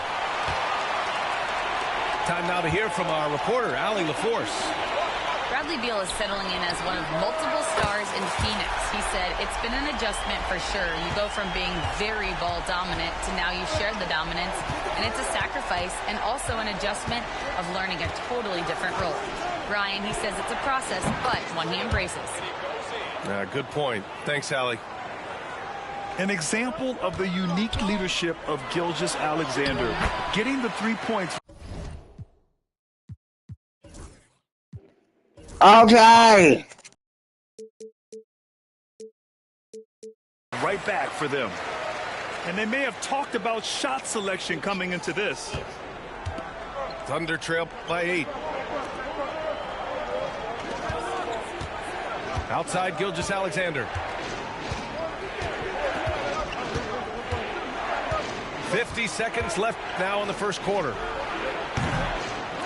Time now to hear from our reporter, Allie LaForce. Bradley Beal is settling in as one of multiple stars in Phoenix. He said it's been an adjustment for sure. You go from being very ball dominant to now you've shared the dominance, and it's a sacrifice and also an adjustment of learning a totally different role. Brian, he says it's a process, but one he embraces. Good point. Thanks, Allie. An example of the unique leadership of Gilgeous-Alexander, getting the 3 points. Okay. Right back for them. And they may have talked about shot selection coming into this. Thunder trail by 8. Outside Gilgeous-Alexander. 50 seconds left now in the first quarter.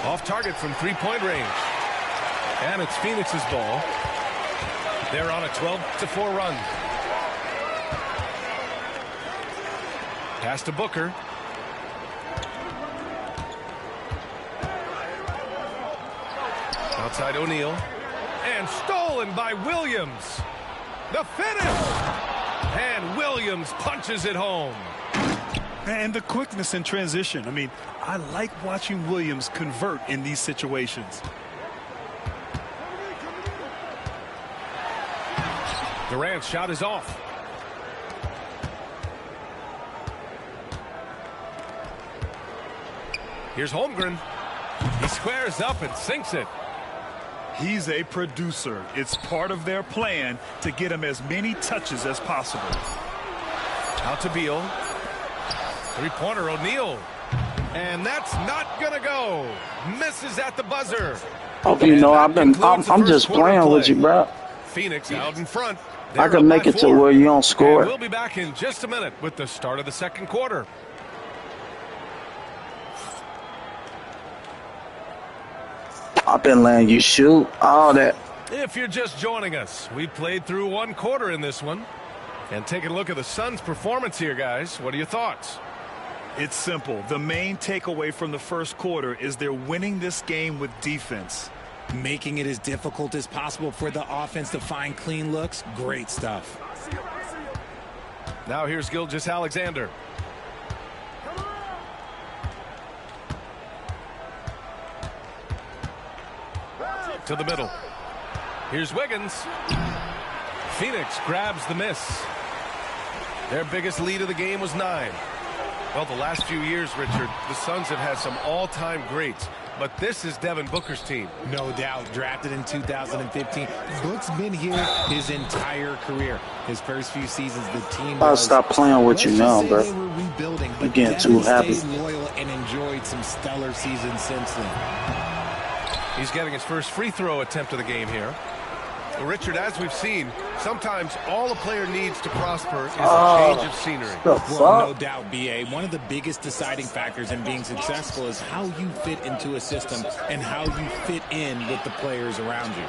Off target from three-point range. And it's Phoenix's ball. They're on a 12-4 run. Pass to Booker. Outside O'Neal. And stolen by Williams. The finish! And Williams punches it home. And the quickness in transition. I mean, I like watching Williams convert in these situations. Durant's shot is off. Here's Holmgren. He squares up and sinks it. He's a producer. It's part of their plan to get him as many touches as possible. Out to Beal. Three-pointer O'Neal. And that's not going to go. Misses at the buzzer. Hope you know I'm just playing with you, bro. Phoenix out in front. I can make it to where you don't score. And we'll be back in just a minute with the start of the second quarter. I've been letting you shoot all that. If you're just joining us, we played through one quarter in this one. And taking a look at the Suns' performance here, guys. What are your thoughts? It's simple. The main takeaway from the first quarter is they're winning this game with defense. Making it as difficult as possible for the offense to find clean looks. Great stuff. Now here's Gilgeous-Alexander. To the middle. Here's Wiggins. Phoenix grabs the miss. Their biggest lead of the game was 9. Well, the last few years, Richard, the Suns have had some all-time greats. But this is Devin Booker's team. No doubt. Drafted in 2015. Book's been here his entire career. His first few seasons, the team I'll stop playing with you now, bro. They were rebuilding, but I'm getting too happy. Stayed loyal and enjoyed some stellar seasons since then. He's getting his first free throw attempt of the game here. Well, Richard, as we've seen, sometimes all a player needs to prosper is a change of scenery. Well, no doubt, B.A. One of the biggest deciding factors in being successful is how you fit into a system and how you fit in with the players around you.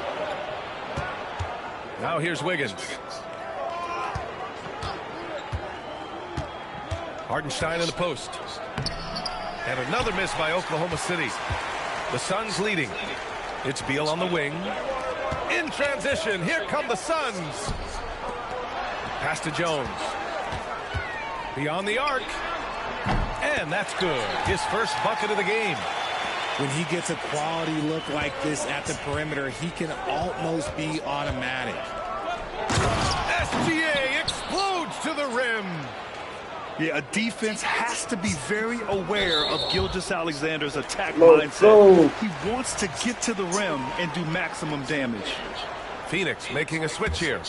Now here's Wiggins. Hartenstein in the post. And another miss by Oklahoma City. The Suns leading. It's Beal on the wing. In transition, here come the Suns. Pass to Jones. Beyond the arc. And that's good. His first bucket of the game. When he gets a quality look like this at the perimeter, he can almost be automatic. SGA explodes to the rim. Yeah, a defense has to be very aware of Gilgeous-Alexander's attack mindset. He wants to get to the rim and do maximum damage. Phoenix making a switch here.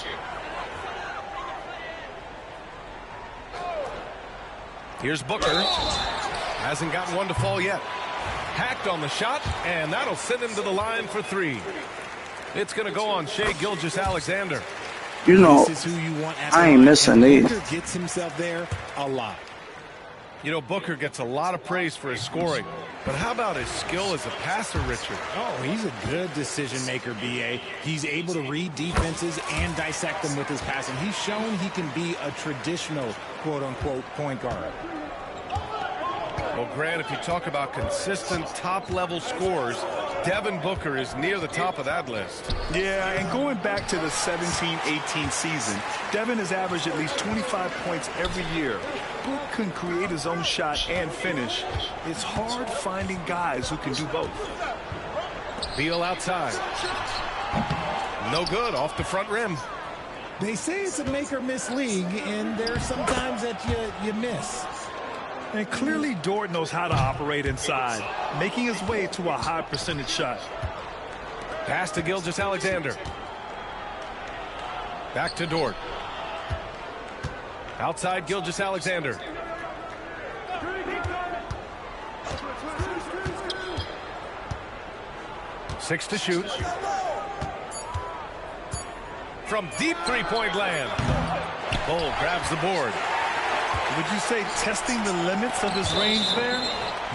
Here's Booker. Hasn't gotten one to fall yet. Hacked on the shot, and that'll send him to the line for three. It's going to go on Shai Gilgeous-Alexander. You know, this is who you want at I ain't missing these. Booker gets himself there a lot. You know, Booker gets a lot of praise for his scoring, but how about his skill as a passer, Richard? Oh, he's a good decision maker, B.A. He's able to read defenses and dissect them with his passing. He's shown he can be a traditional, quote-unquote, point guard. Well, Grant, if you talk about consistent top-level scores, Devin Booker is near the top of that list. Yeah, and going back to the 17-18 season, Devin has averaged at least 25 points every year. Book can create his own shot and finish. It's hard finding guys who can do both. Beal outside. No good, off the front rim. They say it's a make-or-miss league, and there's sometimes that you miss. And clearly Dort knows how to operate inside, making his way to a high percentage shot. Pass to Gilgeous-Alexander. Back to Dort. Outside Gilgeous-Alexander. Six to shoot. From deep three-point land. Bull grabs the board. Would you say testing the limits of his range there?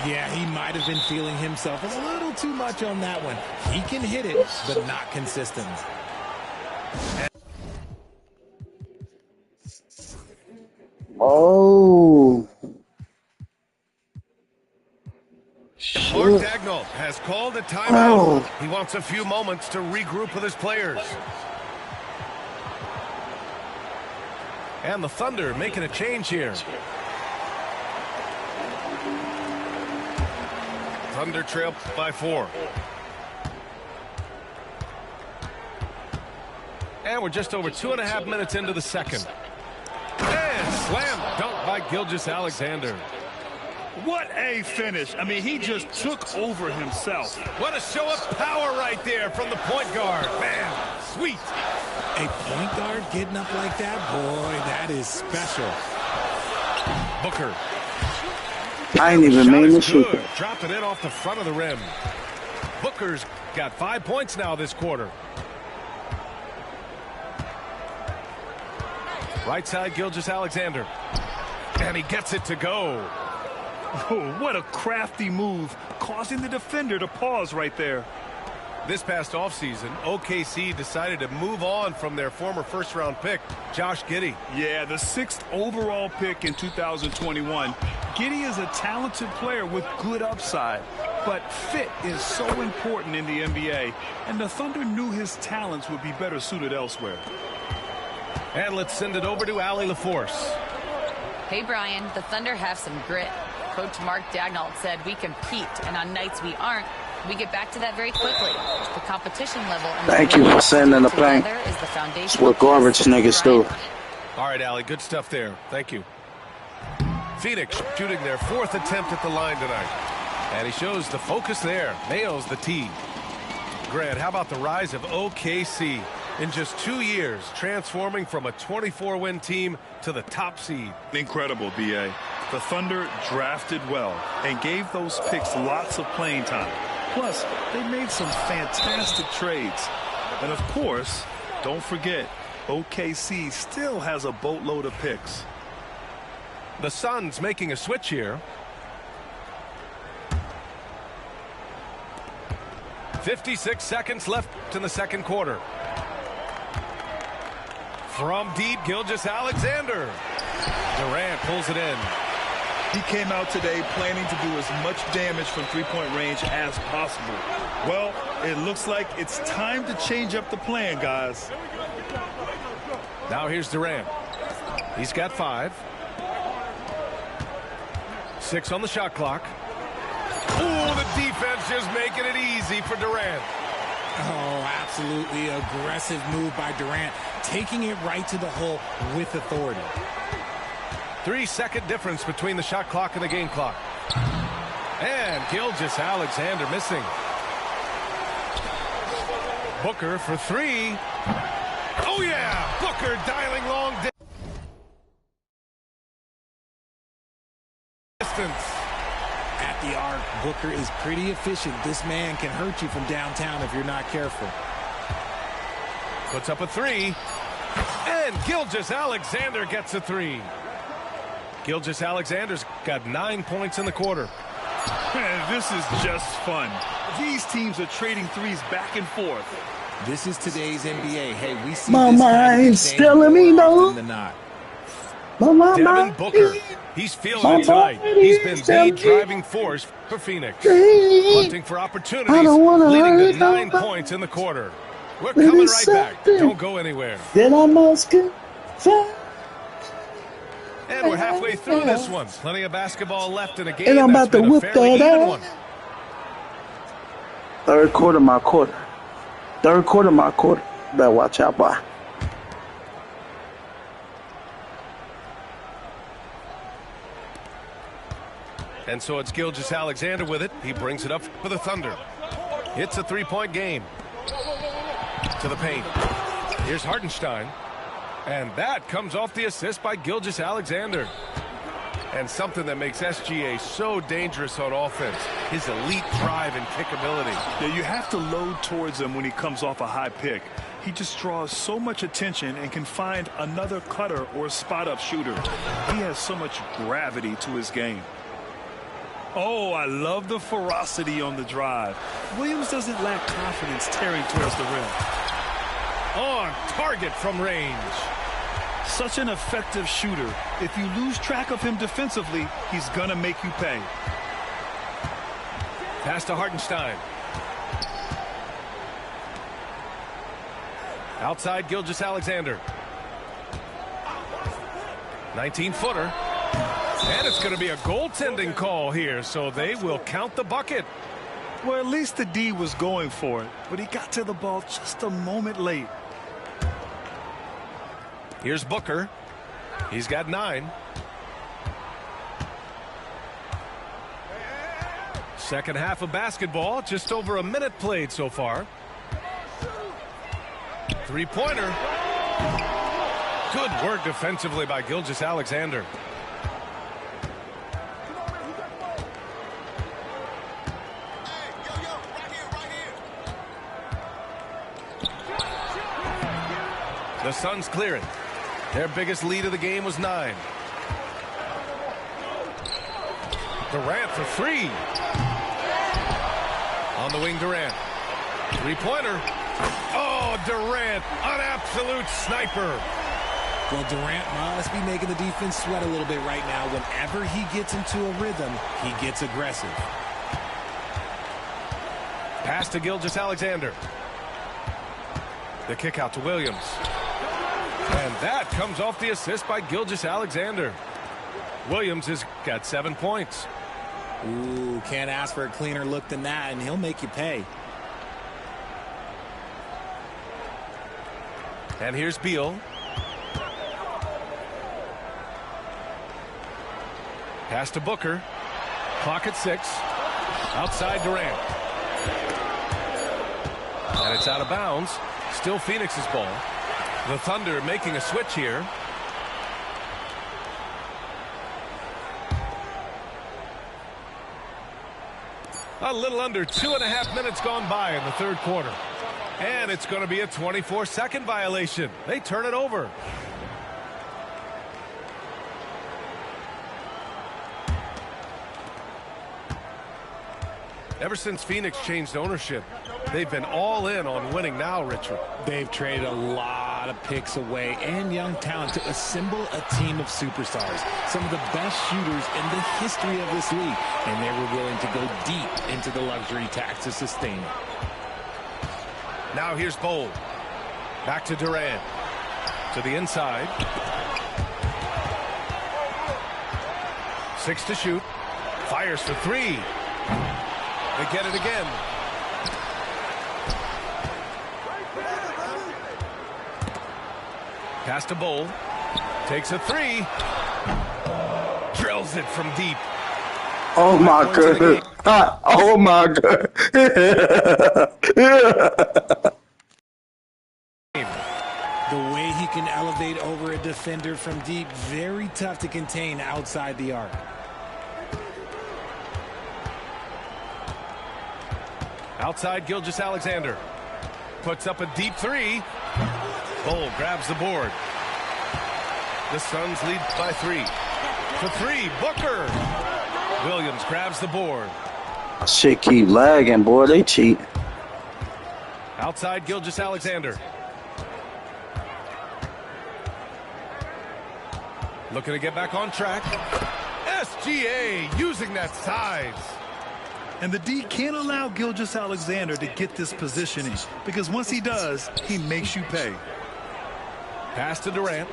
Yeah, he might have been feeling himself a little too much on that one. He can hit it, but not consistently. Oh. Mark Daigneault has called a timeout. He wants a few moments to regroup with his players. And the Thunder making a change here. Thunder trail by 4. And we're just over 2.5 minutes into the second. And slam dunk by Gilgeous-Alexander. What a finish. I mean, he just took over himself. What a show of power right there from the point guard. Man, sweet. A point guard getting up like that, boy, that is special. Booker. I ain't even made the shoot. Dropped it in off the front of the rim. Booker's got 5 points now this quarter. Right side, Gilgeous-Alexander. And he gets it to go. Oh, what a crafty move, causing the defender to pause right there. This past offseason, OKC decided to move on from their former first-round pick, Josh Giddey. Yeah, the 6th overall pick in 2021. Giddey is a talented player with good upside, but fit is so important in the NBA, and the Thunder knew his talents would be better suited elsewhere. And let's send it over to Allie LaForce. Hey, Brian, the Thunder have some grit. Coach Mark Daigneault said we compete, and on nights we aren't, we get back to that very quickly. The competition level. And thank you for sending the plane. Is the foundation. It's what garbage niggas do. All right, Allie, good stuff there. Thank you. Phoenix shooting their 4th attempt at the line tonight. And he shows the focus there. Nails the tee. Grant, how about the rise of OKC in just 2 years, transforming from a 24-win team to the top seed? Incredible, B.A. The Thunder drafted well and gave those picks lots of playing time. Plus, they made some fantastic trades. And of course, don't forget, OKC still has a boatload of picks. The Suns making a switch here. 56 seconds left in the second quarter. From deep, Gilgeous-Alexander. Durant pulls it in. He came out today planning to do as much damage from three-point range as possible. Well, it looks like it's time to change up the plan, guys. Now here's Durant. He's got 5. 6 on the shot clock. Ooh, the defense just making it easy for Durant. Oh, absolutely aggressive move by Durant, taking it right to the hole with authority. 3-second difference between the shot clock and the game clock. And Gilgeous-Alexander missing. Booker for three. Oh, yeah! Booker dialing long distance. At the arc, Booker is pretty efficient. This man can hurt you from downtown if you're not careful. Puts up a three. And Gilgeous-Alexander gets a three. Gilgeous-Alexander's got 9 points in the quarter. Man, this is just fun. These teams are trading threes back and forth. This is today's NBA. Hey, we see My this mind's kind of telling me more no. often than not. Devin Booker. He's feeling it tonight. He's been the driving force for Phoenix. Hunting for opportunities, leading to 9 points in the quarter. We're coming right back. Don't go anywhere. Then I must confess. And we're halfway through this one. Plenty of basketball left in a game. And I'm about to whip that ass. Third quarter, my quarter. Third quarter, my quarter. Better watch out, boy. And so it's Gilgeous-Alexander with it. He brings it up for the Thunder. It's a three-point game. To the paint. Here's Hartenstein. And that comes off the assist by Gilgeous-Alexander. And something that makes SGA so dangerous on offense, his elite drive and kick ability. Yeah, you have to load towards him when he comes off a high pick. He just draws so much attention and can find another cutter or spot-up shooter. He has so much gravity to his game. Oh, I love the ferocity on the drive. Williams doesn't lack confidence tearing towards the rim. On target from range. Such an effective shooter. If you lose track of him defensively, he's going to make you pay. Pass to Hartenstein. Outside Gilgeous-Alexander. 19-footer. And it's going to be a goaltending call here, so they will count the bucket. Well, at least the D was going for it, but he got to the ball just a moment late. Here's Booker. He's got 9. Second half of basketball, just over a minute played so far. Three-pointer. Good work defensively by Gilgeous-Alexander. The Suns clear it. Their biggest lead of the game was 9. Durant for three. On the wing, Durant. Three-pointer. Oh, Durant, an absolute sniper. Well, Durant must be making the defense sweat a little bit right now. Whenever he gets into a rhythm, he gets aggressive. Pass to Gilgeous-Alexander. The kick out to Williams. And that comes off the assist by Gilgeous-Alexander. Williams has got 7 points. Ooh, can't ask for a cleaner look than that, and he'll make you pay. And here's Beal. Pass to Booker. Clock at 6. Outside Durant. And it's out of bounds. Still Phoenix's ball. The Thunder making a switch here. A little under 2.5 minutes gone by in the third quarter. And it's going to be a 24-second violation. They turn it over. Ever since Phoenix changed ownership, they've been all in on winning now, Richard. They've traded a lot of picks away and young talent to assemble a team of superstars. Some of the best shooters in the history of this league. And they were willing to go deep into the luxury tax to sustain it. Now here's Bowl. Back to Durant. To the inside. 6 to shoot. Fires for 3. They get it again. Pass to Bowl. Takes a three. Drills it from deep. Oh my God. Oh my God. The way he can elevate over a defender from deep, very tough to contain outside the arc. Outside Gilgeous-Alexander. Puts up a deep three. Bowl grabs the board. The Suns lead by 3. For 3, Booker. Williams grabs the board. Shit keep lagging, boy. They cheat. Outside Gilgeous-Alexander. Looking to get back on track. SGA using that size. And the D can't allow Gilgeous-Alexander to get this positioning, because once he does, he makes you pay. Pass to Durant.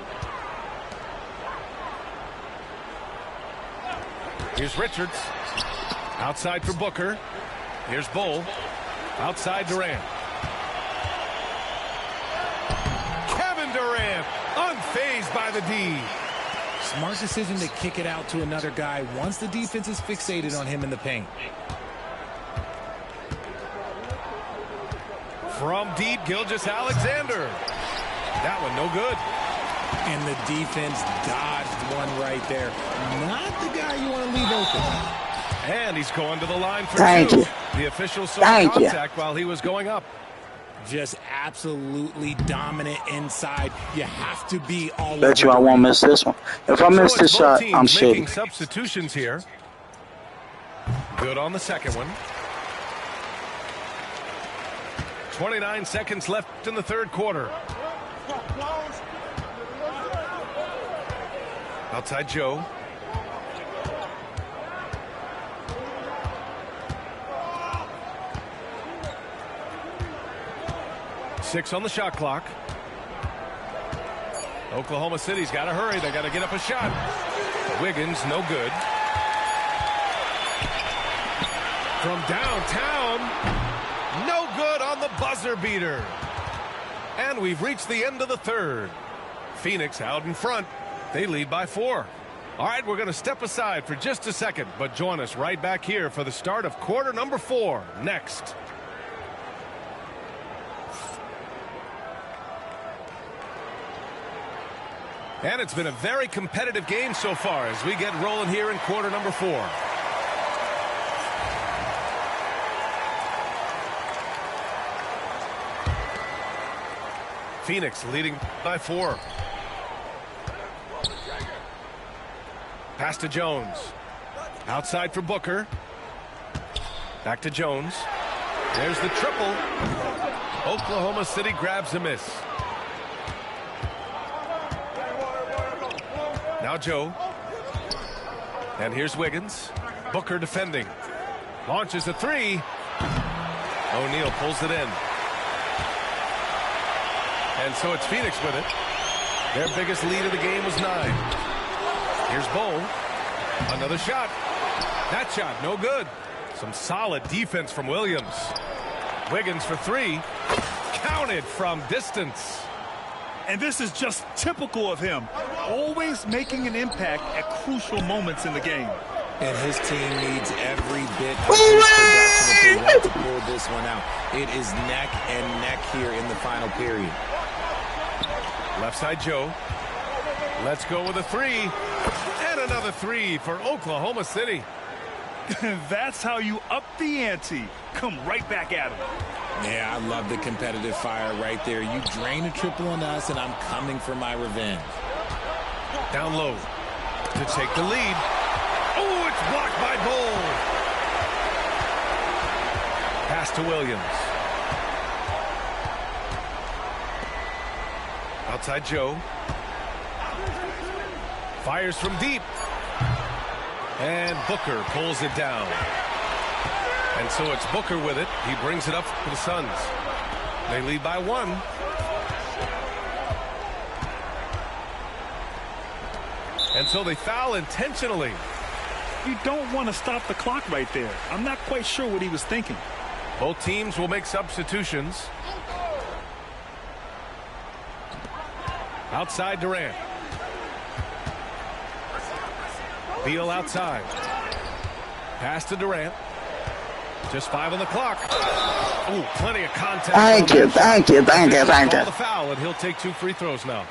Here's Richards. Outside for Booker. Here's Bowl. Outside Durant. Kevin Durant, unfazed by the D. Smart decision to kick it out to another guy once the defense is fixated on him in the paint. From deep, Gilgeous-Alexander. That one no good. And the defense dodged one right there. Not the guy you want to leave open. And he's going to the line for Thank 2. you. The official saw Thank you. contact while he was going up. Just absolutely dominant inside. You have to be all Bet over. you I won't miss this one. If I miss So this it's both shot, teams I'm making shitty. substitutions here. Good on the second one. 29 seconds left in the third quarter. Outside Joe. Six on the shot clock. Oklahoma City's got to hurry. They got to get up a shot. Wiggins, no good. From downtown, no good on the buzzer beater. And we've reached the end of the third. Phoenix out in front. They lead by 4. All right, we're going to step aside for just a second, but join us right back here for the start of quarter number 4 next. And it's been a very competitive game so far as we get rolling here in quarter number 4. Phoenix leading by 4. Pass to Jones. Outside for Booker. Back to Jones. There's the triple. Oklahoma City grabs a miss. Now Joe. And here's Wiggins. Booker defending. Launches a 3. O'Neal pulls it in. And so it's Phoenix with it. Their biggest lead of the game was 9. Here's Bowl. Another shot. That shot, no good. Some solid defense from Williams. Wiggins for 3. Counted from distance. And this is just typical of him. Always making an impact at crucial moments in the game. And his team needs every bit of his production if they want to pull this one out. It is neck and neck here in the final period. Left side Joe. Let's go with a 3. And another 3 for Oklahoma City. That's how you up the ante. Come right back at him. Yeah, I love the competitive fire right there. You drain a triple on us, and I'm coming for my revenge. Down low to take the lead. Oh, it's blocked by Bowl. Pass to Williams. Outside Joe. Fires from deep. And Booker pulls it down. And so it's Booker with it. He brings it up for the Suns. They lead by 1. And so they foul intentionally. You don't want to stop the clock right there. I'm not quite sure what he was thinking. Both teams will make substitutions. Outside Durant. Beal outside. Pass to Durant. Just 5 on the clock. Ooh, plenty of contact. Thank you. Call the foul, and he'll take 2 free throws now.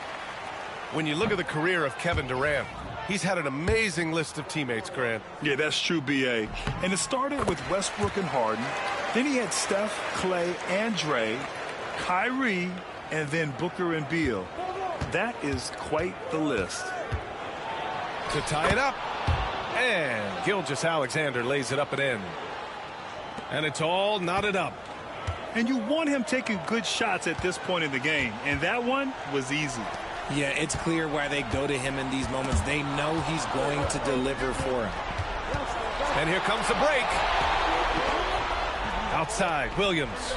When you look at the career of Kevin Durant, he's had an amazing list of teammates, Grant. Yeah, that's true, B.A. And it started with Westbrook and Harden. Then he had Steph, Clay, and Dre, Kyrie, and then Booker and Beal. That is quite the list. To tie it up. And Gilgeous-Alexander lays it up and in. And it's all knotted up. And you want him taking good shots at this point in the game. And that one was easy. Yeah, it's clear why they go to him in these moments. They know he's going to deliver for him. And here comes the break. Outside, Williams.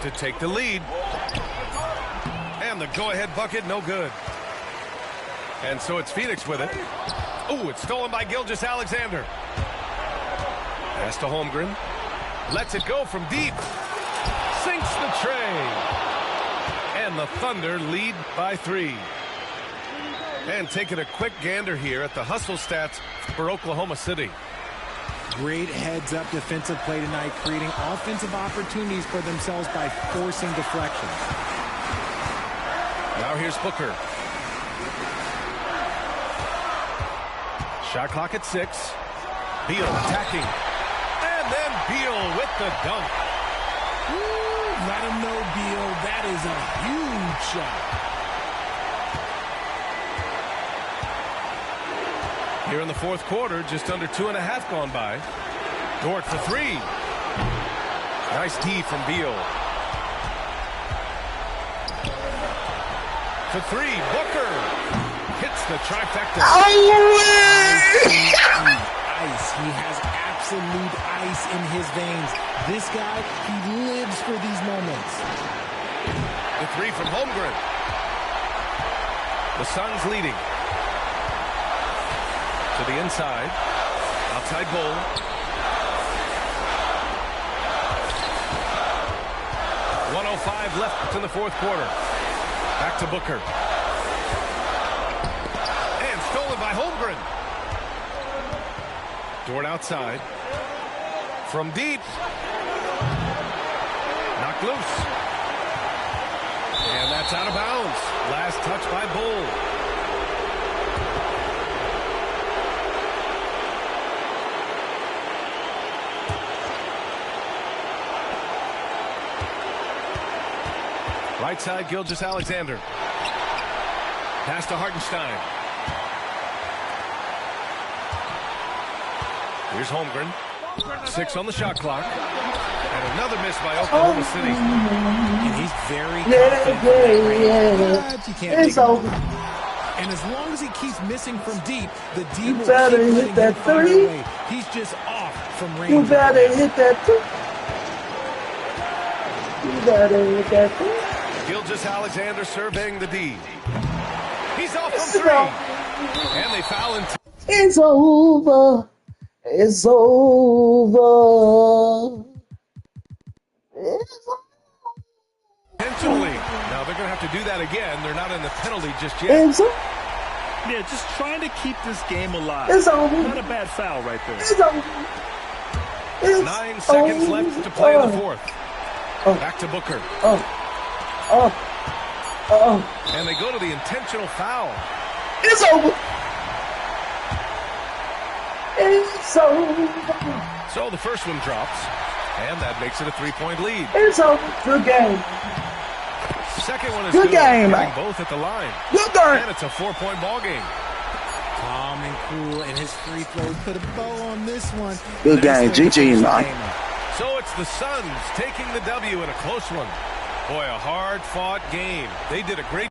To take the lead. And the go-ahead bucket, no good. And so it's Phoenix with it. Oh, it's stolen by Gilgeous-Alexander. Pass to Holmgren. Lets it go from deep. Sinks the tray. And the Thunder lead by 3. And taking a quick gander here at the hustle stats for Oklahoma City. Great heads-up defensive play tonight, creating offensive opportunities for themselves by forcing deflections. Now here's Booker. Shot clock at 6. Beal attacking. And then Beal with the dunk. Woo, let him know, Beal. That is a huge shot. Here in the fourth quarter, just under 2.5 gone by. Dort for 3. Nice D from Beal. To 3, Booker. Hits the trifecta. Ice. He has absolute ice in his veins. This guy, he lives for these moments. The 3 from Holmgren. The Suns leading. To the inside. Outside goal. .105 left in the fourth quarter. Back to Booker. And stolen by Holmgren. Dort outside. From deep. Knocked loose. And that's out of bounds. Last touch by Bull. Right side, Gilgeous-Alexander. Pass to Hartenstein. Here's Holmgren. 6 on the shot clock. And another miss by Oklahoma City. And he's very confident. But you can't It's over. And as long as he keeps missing from deep, the D will keep better letting hit that him find a three. way. He's just off from range. You better hit that three. You better hit that three. Gilgeous-Alexander surveying the D. He's off from 3. And they foul in. It's over. It's over. It's over. Intentionally. Now they're going to have to do that again. They're not in the penalty just yet. It's over. Yeah, just trying to keep this game alive. It's over. Not a bad foul right there. It's over. It's 9 seconds over. left to play in the fourth. Back to Booker. And they go to the intentional foul. It's over. It's over. So the first one drops. And that makes it a 3-point lead. It's over. Good game. Second one is Good game, getting man. both at the line. Good game. And it's a 4-point ball game. Calm and cool, and his free throw put a bow on this one. Good game. GG, man. So it's the Suns taking the W in a close one. Boy, a hard-fought game. They did a great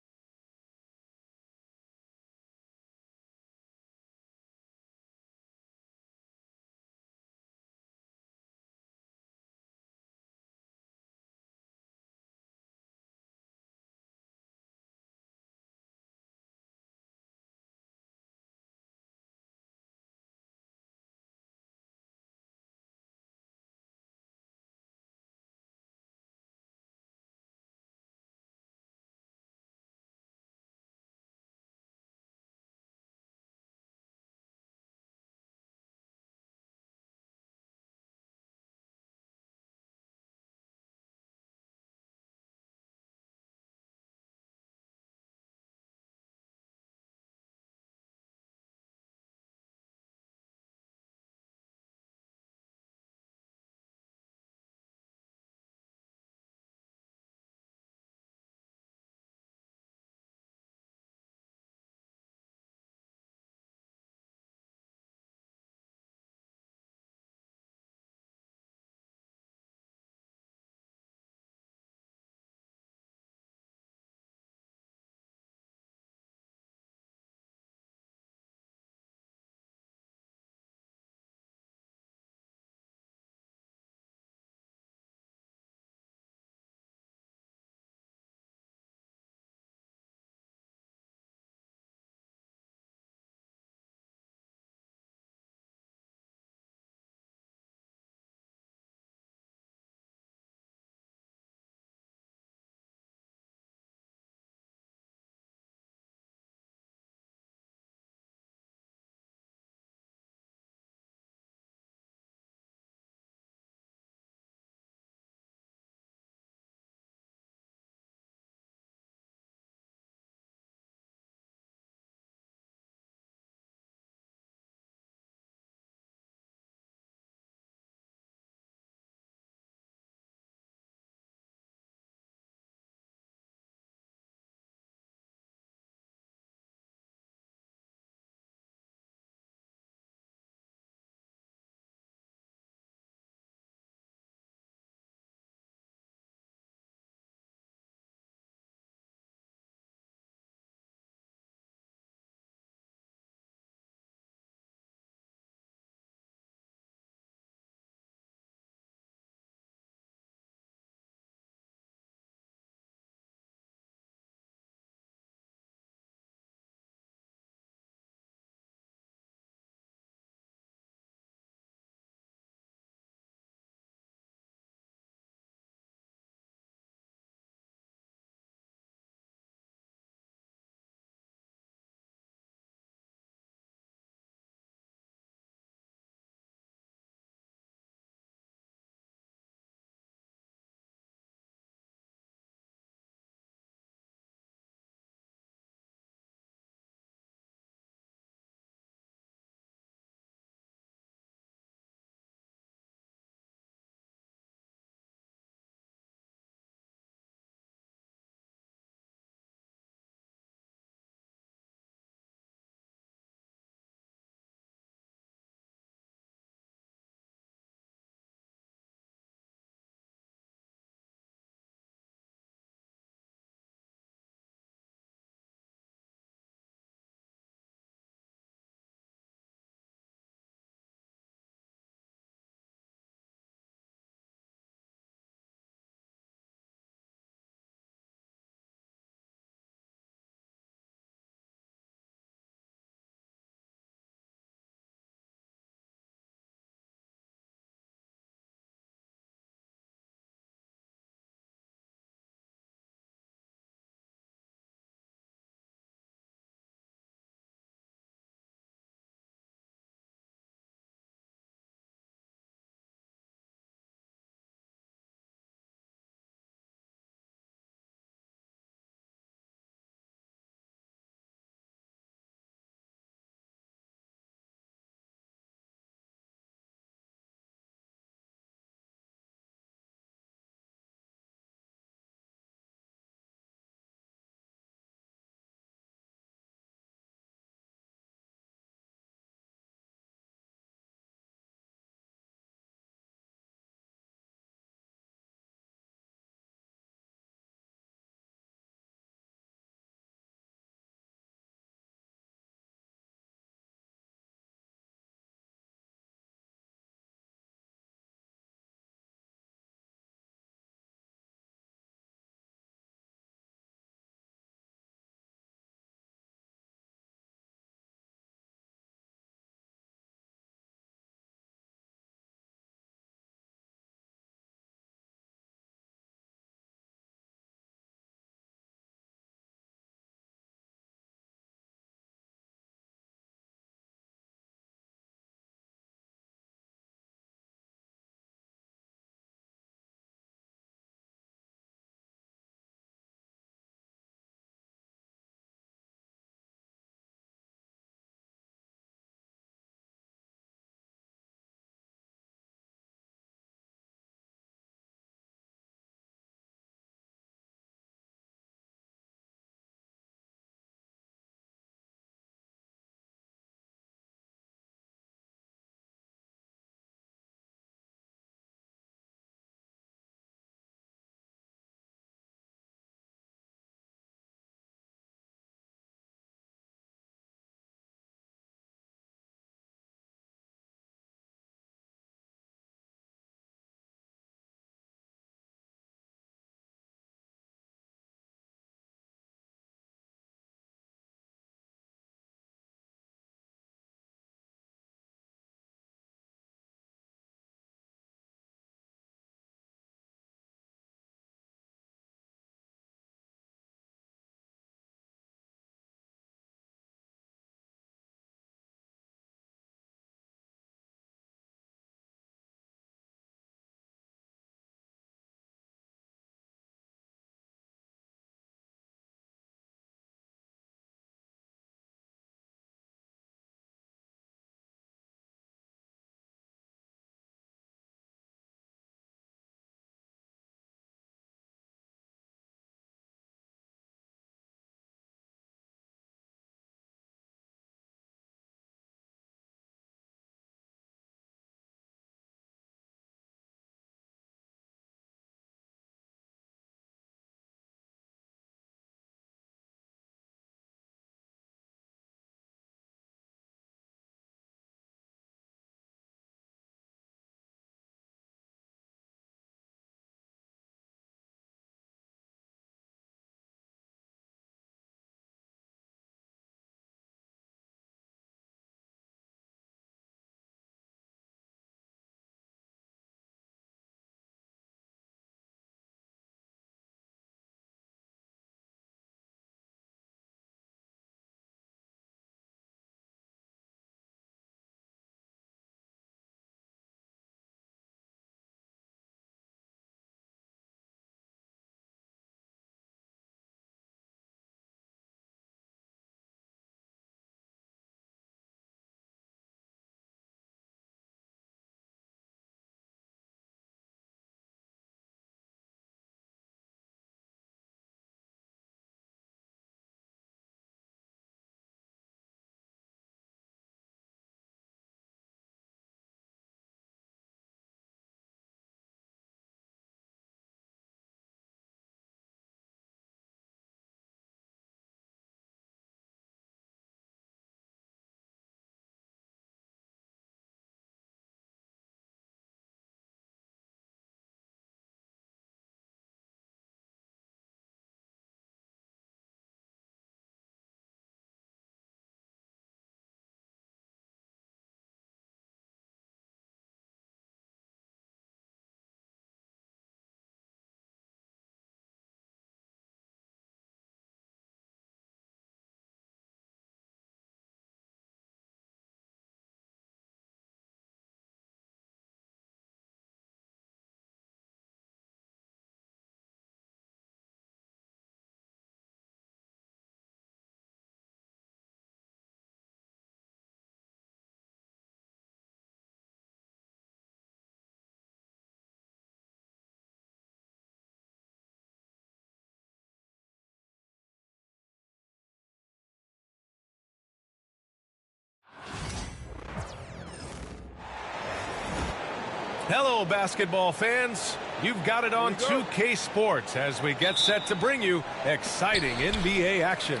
Hello, basketball fans. You've got it on 2K Sports as we get set to bring you exciting NBA action.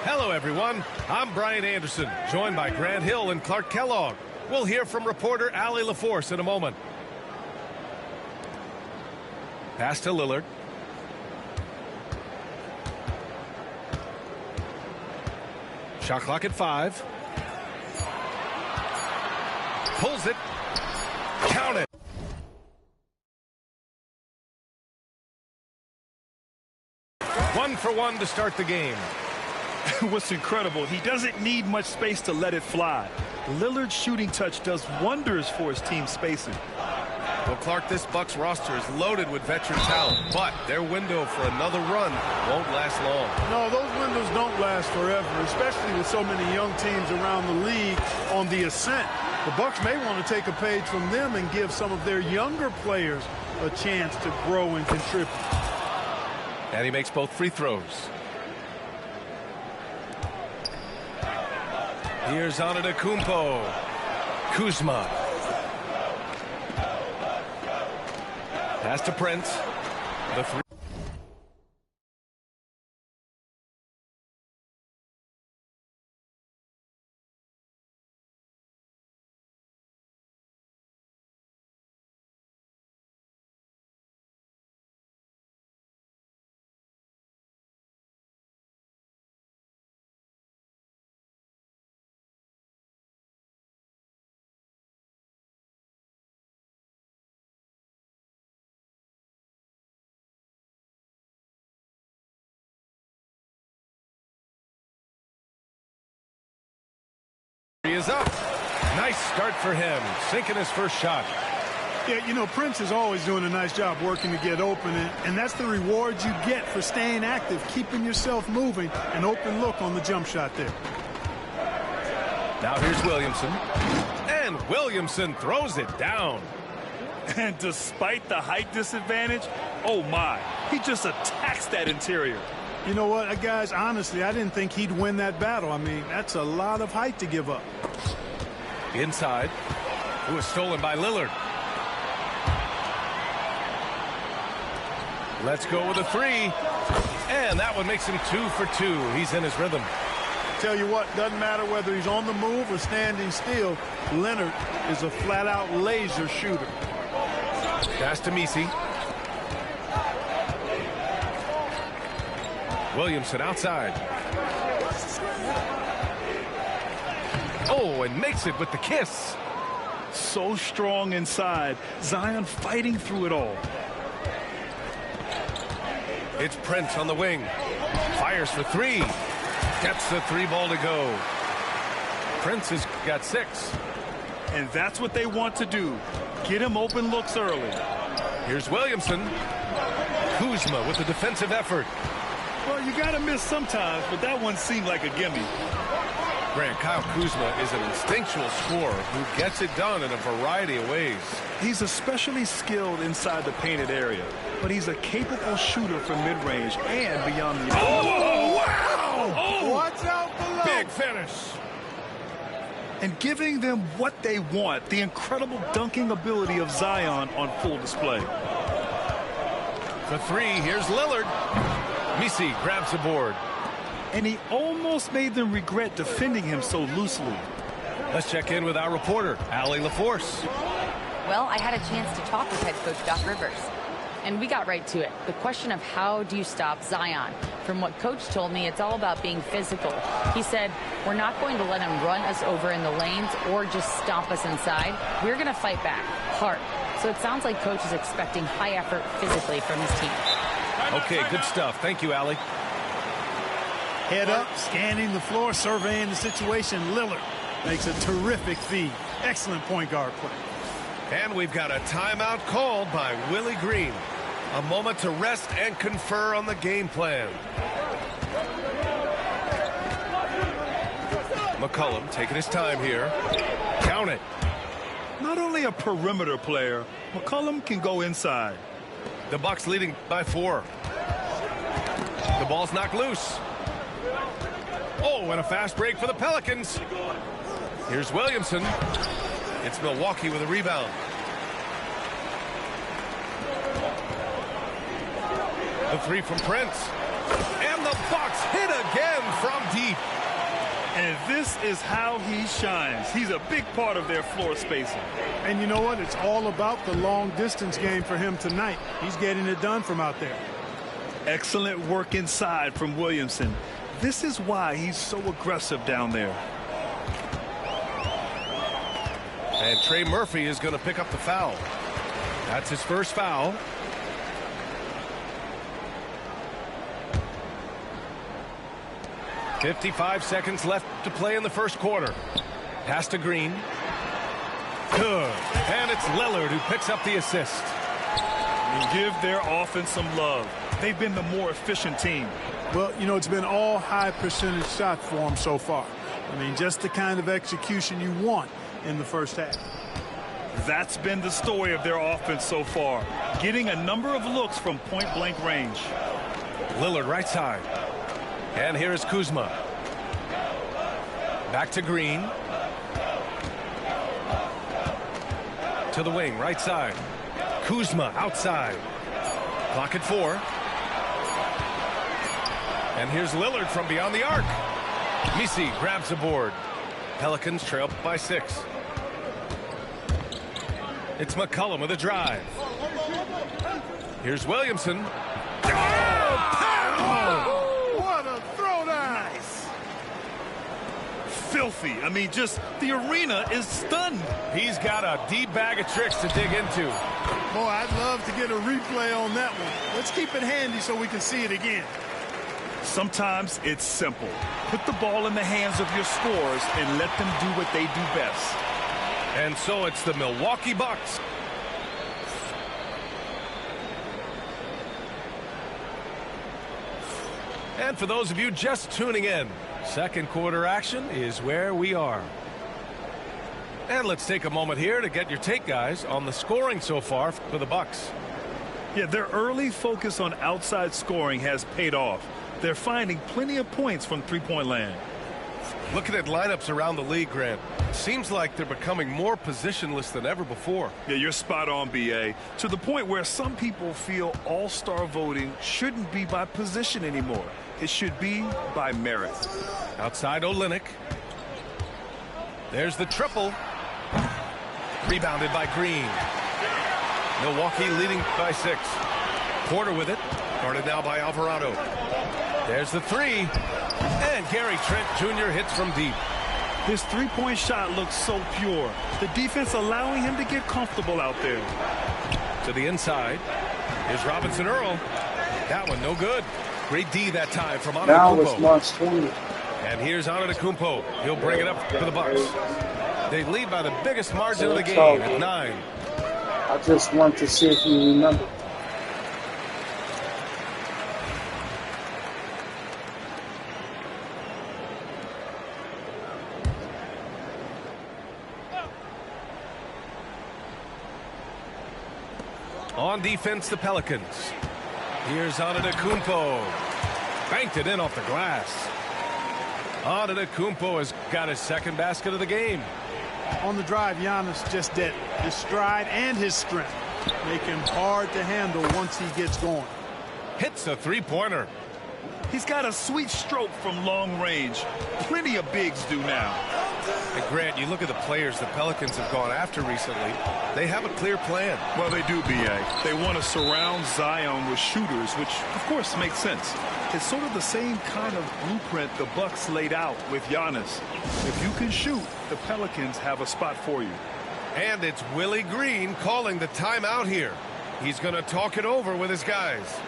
Hello, everyone. I'm Brian Anderson, joined by Grant Hill and Clark Kellogg. We'll hear from reporter Allie LaForce in a moment. Pass to Lillard. Shot clock at 5. Pulls it. Count it. One for one to start the game. What's incredible, he doesn't need much space to let it fly. Lillard's shooting touch does wonders for his team spacing. Well, Clark, this Bucks roster is loaded with veteran talent, but their window for another run won't last long. No, those windows don't last forever, especially with so many young teams around the league on the ascent. The Bucks may want to take a page from them and give some of their younger players a chance to grow and contribute. And he makes both free throws. Here's Antetokounmpo. Kuzma. Pass to Prince. The three. He is up. Nice start for him, sinking his first shot. Yeah, you know, Prince is always doing a nice job working to get open, and that's the reward you get for staying active, keeping yourself moving, an open look on the jump shot there. Now here's Williamson. And Williamson throws it down. And despite the height disadvantage, oh my, he just attacks that interior. You know what, guys, honestly, I didn't think he'd win that battle. I mean, that's a lot of height to give up. Inside. It was stolen by Lillard. Let's go with a three. And that one makes him 2 for 2. He's in his rhythm. Tell you what, doesn't matter whether he's on the move or standing still, Leonard is a flat-out laser shooter. Pass to Messi. Williamson outside. Oh, and makes it with the kiss. So strong inside. Zion fighting through it all. It's Prince on the wing. Fires for 3. Gets the 3 ball to go. Prince has got 6. And that's what they want to do. Get him open looks early. Here's Williamson. Kuzma with the defensive effort. Well, you got to miss sometimes, but that one seemed like a gimme. Grant, Kyle Kuzma is an instinctual scorer who gets it done in a variety of ways. He's especially skilled inside the painted area, but he's a capable shooter from mid-range and beyond the... Oh, wow! Oh, watch out below! Big finish. And giving them what they want, the incredible dunking ability of Zion on full display. For 3, here's Lillard. Messi grabs the board. And he almost made them regret defending him so loosely. Let's check in with our reporter, Allie LaForce. Well, I had a chance to talk with head coach Doc Rivers, and we got right to it. The question of how do you stop Zion? From what coach told me, it's all about being physical. He said, we're not going to let him run us over in the lanes or just stomp us inside. We're going to fight back hard. So it sounds like coach is expecting high effort physically from his team. Okay, good stuff. Thank you, Allie. Head up, scanning the floor, surveying the situation. Lillard makes a terrific feed. Excellent point guard play. And we've got a timeout called by Willie Green. A moment to rest and confer on the game plan. McCollum taking his time here. Count it. Not only a perimeter player, McCollum can go inside. The Bucks leading by 4. The ball's knocked loose. Oh, and a fast break for the Pelicans. Here's Williamson. It's Milwaukee with a rebound. The three from Prince. And the Bucks hit again from deep. And this is how he shines. He's a big part of their floor spacing. And you know what? It's all about the long distance game for him tonight. He's getting it done from out there. Excellent work inside from Williamson. This is why he's so aggressive down there. And Trey Murphy is going to pick up the foul. That's his first foul. "55 seconds left to play in the first quarter. Pass to Green. Good. And it's Lillard who picks up the assist. Give their offense some love. They've been the more efficient team. Well, you know, it's been all high percentage shots for them so far. I mean, just the kind of execution you want in the first half. That's been the story of their offense so far. Getting a number of looks from point-blank range. Lillard right side. And here's Kuzma. Back to Green. To the wing, right side. Kuzma outside. Clock at 4. And here's Lillard from beyond the arc. Misi grabs the board. Pelicans trail by 6. It's McCollum with a drive. Here's Williamson. What a throwdown! Filthy. I mean, just the arena is stunned. He's got a deep bag of tricks to dig into. Boy, I'd love to get a replay on that one. Let's keep it handy so we can see it again. Sometimes it's simple. Put the ball in the hands of your scorers and let them do what they do best. And so it's the Milwaukee Bucks. And for those of you just tuning in, second quarter action is where we are. And let's take a moment here to get your take, guys, on the scoring so far for the Bucks. Yeah, their early focus on outside scoring has paid off. They're finding plenty of points from three-point land. Looking at lineups around the league, Grant, seems like they're becoming more positionless than ever before. Yeah, you're spot on, B.A. To the point where some people feel all-star voting shouldn't be by position anymore. It should be by merit. Outside Olynyk. There's the triple. Rebounded by Green. Milwaukee leading by 6. Porter with it. Guarded now by Alvarado. There's the 3. And Gary Trent Jr. hits from deep. His three-point shot looks so pure. The defense allowing him to get comfortable out there. To the inside. Here's Robinson Earl. That one no good. Great D that time from Antetokounmpo. Now it's March 20th. And here's Antetokounmpo. He'll bring it up for the Bucks. They lead by the biggest margin of the game at 9. I just want to see if you remember. On defense, the Pelicans. Here's Antetokounmpo. Banked it in off the glass. Antetokounmpo has got his second basket of the game. On the drive, Giannis just did. His stride and his strength make him hard to handle once he gets going. Hits a three-pointer. He's got a sweet stroke from long range. Plenty of bigs do now. And Grant, you look at the players the Pelicans have gone after recently. They have a clear plan. Well, they do, B.A. They want to surround Zion with shooters, which, of course, makes sense. It's sort of the same kind of blueprint the Bucks laid out with Giannis. If you can shoot, the Pelicans have a spot for you. And it's Willie Green calling the timeout here. He's going to talk it over with his guys.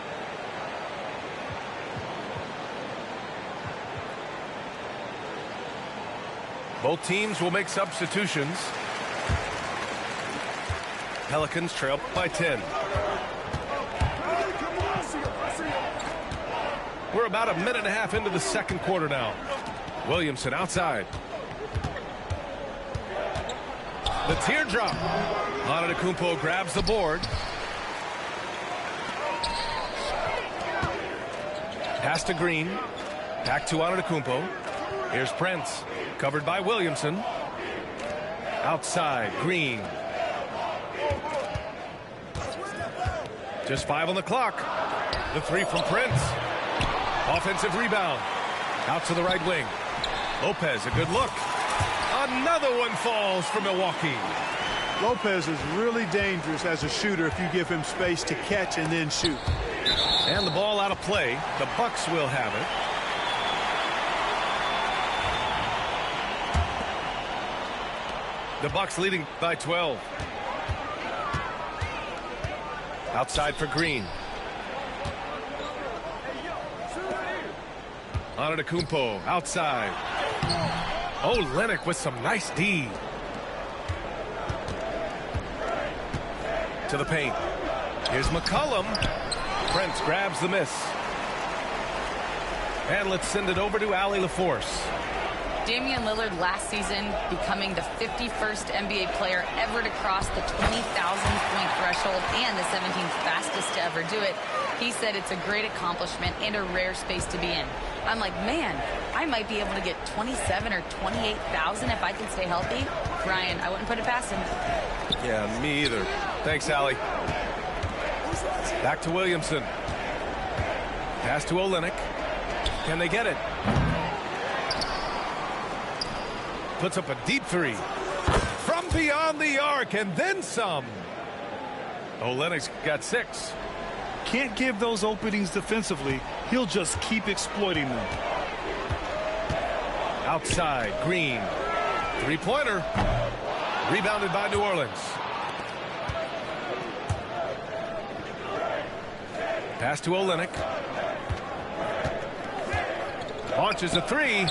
Both teams will make substitutions. Pelicans trail by 10. We're about a minute and a half into the second quarter now. Williamson outside. The teardrop. Antetokounmpo grabs the board. Pass to Green. Back to Antetokounmpo. Here's Prince. Covered by Williamson. Outside, Green. Just 5 on the clock. The three from Prince. Offensive rebound. Out to the right wing. Lopez, a good look. Another one falls for Milwaukee. Lopez is really dangerous as a shooter if you give him space to catch and then shoot. And the ball out of play. The Bucks will have it. The Bucks leading by 12. Outside for Green. Antetokounmpo outside. Oh, Lennox with some nice D. To the paint. Here's McCollum. Prince grabs the miss. And let's send it over to Allie LaForce. Damian Lillard last season becoming the 51st NBA player ever to cross the 20,000-point threshold and the 17th fastest to ever do it. He said it's a great accomplishment and a rare space to be in. I'm like, man, I might be able to get 27 or 28,000 if I can stay healthy. Ryan, I wouldn't put it past him. Yeah, me either. Thanks, Allie. Back to Williamson. Pass to Olynyk. Can they get it? Puts up a deep three. From beyond the arc and then some. Olynyk's got 6. Can't give those openings defensively. He'll just keep exploiting them. Outside, Green. Three-pointer. Rebounded by New Orleans. Pass to Olynyk. Launches a three.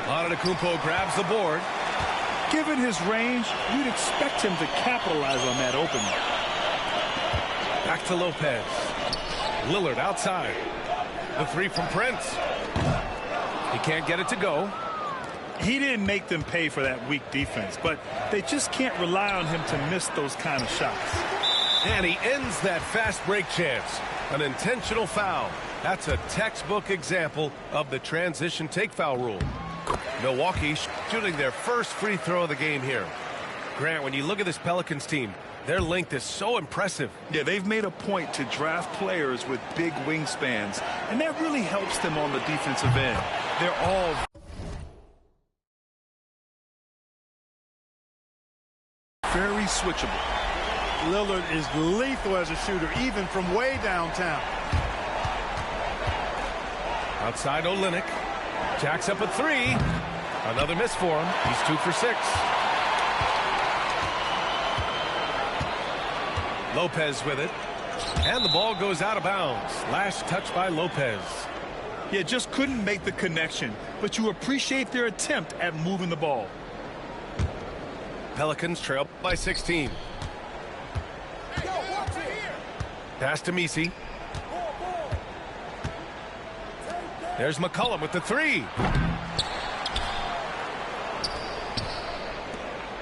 Antetokounmpo grabs the board. Given his range, you'd expect him to capitalize on that opening. Back to Lopez. Lillard outside. The three from Prince. He can't get it to go. He didn't make them pay for that weak defense, but they just can't rely on him to miss those kind of shots. And he ends that fast break chance. An intentional foul. That's a textbook example of the transition take foul rule. Milwaukee shooting their first free throw of the game here. Grant, when you look at this Pelicans team, their length is so impressive. Yeah, they've made a point to draft players with big wingspans, and that really helps them on the defensive end. They're all very switchable. Lillard is lethal as a shooter, even from way downtown. Outside Olynyk. Jacks up a three. Another miss for him. He's 2 for 6. Lopez with it. And the ball goes out of bounds. Last touch by Lopez. Yeah, just couldn't make the connection, but you appreciate their attempt at moving the ball. Pelicans trail by 16. Pass to Messi. There's McCollum with the three.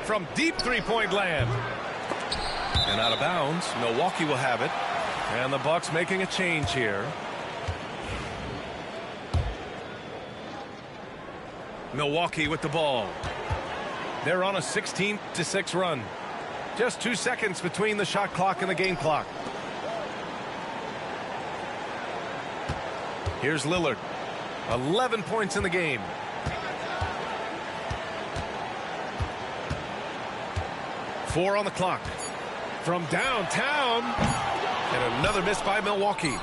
From deep three-point land. And out of bounds. Milwaukee will have it. And the Bucks making a change here. Milwaukee with the ball. They're on a 16-6 run. Just 2 seconds between the shot clock and the game clock. Here's Lillard. 11 points in the game. Four on the clock. From downtown. And another miss by Milwaukee.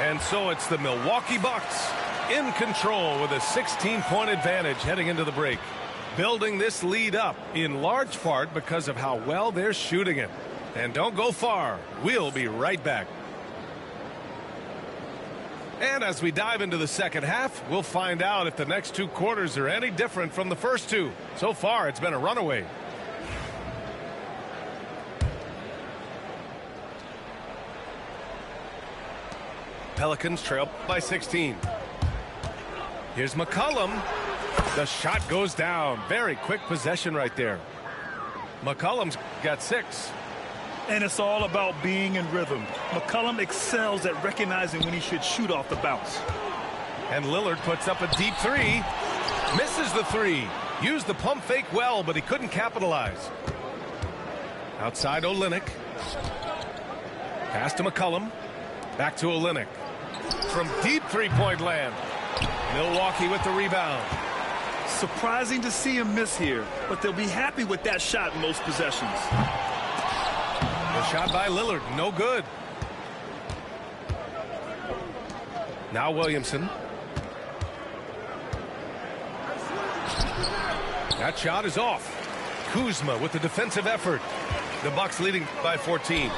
And so it's the Milwaukee Bucks in control with a 16-point advantage heading into the break. Building this lead up in large part because of how well they're shooting it. And don't go far. We'll be right back. And as we dive into the second half, we'll find out if the next 2 quarters are any different from the first 2. So far, it's been a runaway. Pelicans trail by 16. Here's McCollum. The shot goes down. Very quick possession right there. McCollum's got 6. And it's all about being in rhythm. McCollum excels at recognizing when he should shoot off the bounce. And Lillard puts up a deep three. Misses the three. Used the pump fake well, but he couldn't capitalize. Outside Olynyk. Pass to McCollum. Back to Olynyk. From deep three-point land. Milwaukee with the rebound. Surprising to see him miss here, but they'll be happy with that shot in most possessions. The shot by Lillard, no good. Now Williamson. That shot is off. Kuzma with the defensive effort. The Bucks leading by 14.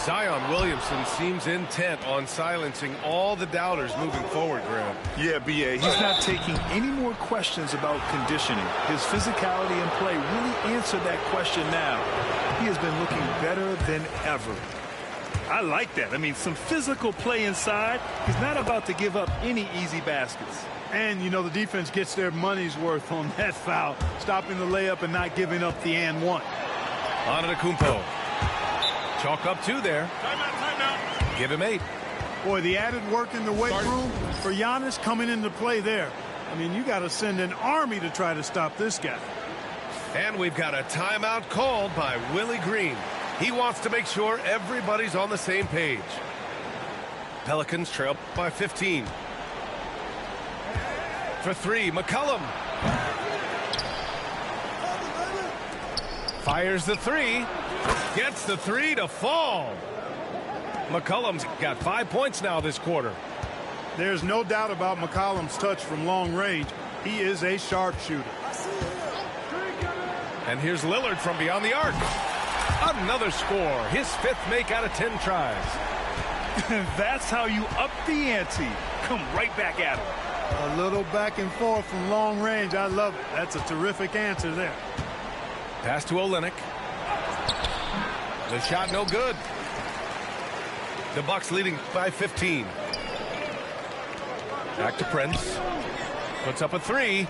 Zion Williamson seems intent on silencing all the doubters moving forward, Graham. Yeah, B.A. He's not taking any more questions about conditioning. His physicality and play really answered that question now. He has been looking better than ever. I like that. I mean, some physical play inside. He's not about to give up any easy baskets. And, you know, the defense gets their money's worth on that foul, stopping the layup and not giving up the and one. Antetokounmpo. Chalk up 2 there. Timeout. Give him 8. Boy, the added work in the weight room for Giannis coming into play there. I mean, you got to send an army to try to stop this guy. And we've got a timeout called by Willie Green. He wants to make sure everybody's on the same page. Pelicans trail by 15. For 3, McCollum. Fires the 3. Gets the 3 to fall. McCollum's got 5 points now this quarter. There's no doubt about McCollum's touch from long range. He is a sharpshooter. And here's Lillard from beyond the arc. Another score. His 5th make out of 10 tries. That's how you up the ante. Come right back at him. A little back and forth from long range. I love it. That's a terrific answer there. Pass to Olynyk. The shot no good. The Bucks leading by 15. Back to Prince. Puts up a 3.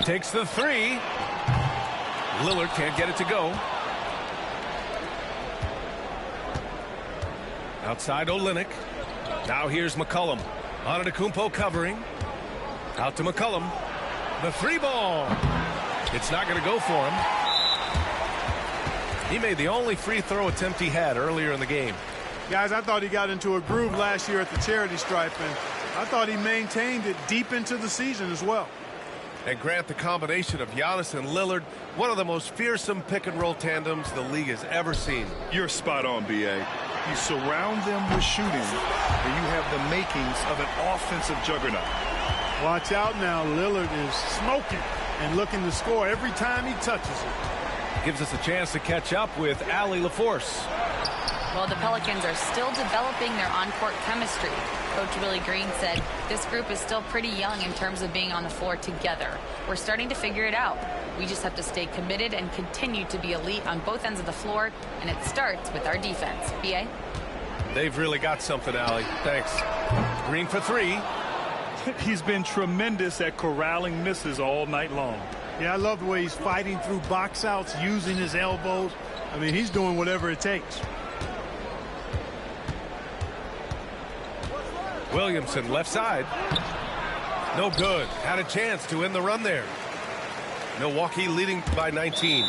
Takes the 3. Lillard can't get it to go. Outside Olynyk. Now here's McCollum. Antetokounmpo covering. Out to McCollum. The 3 ball. It's not going to go for him. He made the only free throw attempt he had earlier in the game. Guys, I thought he got into a groove last year at the charity stripe, and I thought he maintained it deep into the season as well. And Grant, the combination of Giannis and Lillard, one of the most fearsome pick-and-roll tandems the league has ever seen. You're spot on, B.A. You surround them with shooting, and you have the makings of an offensive juggernaut. Watch out now. Lillard is smoking and looking to score every time he touches it. Gives us a chance to catch up with Allie LaForce. Well, the Pelicans are still developing their on-court chemistry. Coach Willie Green said this group is still pretty young in terms of being on the floor together. We're starting to figure it out. We just have to stay committed and continue to be elite on both ends of the floor, and it starts with our defense. B.A.? They've really got something, Allie. Thanks. Green for 3. He's been tremendous at corralling misses all night long. Yeah, I love the way he's fighting through box outs, using his elbows. I mean, he's doing whatever it takes. Williamson left side. No good. Had a chance to end the run there. Milwaukee leading by 19.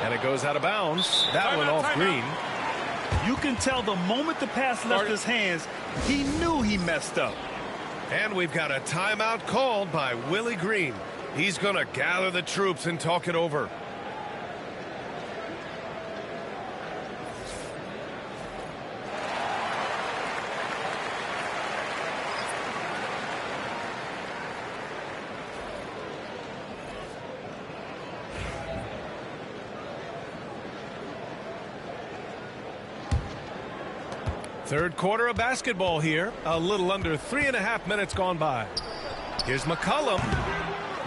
And it goes out of bounds. That one off Green. You can tell the moment the pass left his hands, he knew he messed up. And we've got a timeout called by Willie Green. He's going to gather the troops and talk it over. Third quarter of basketball here. A little under 3.5 minutes gone by. Here's McCollum.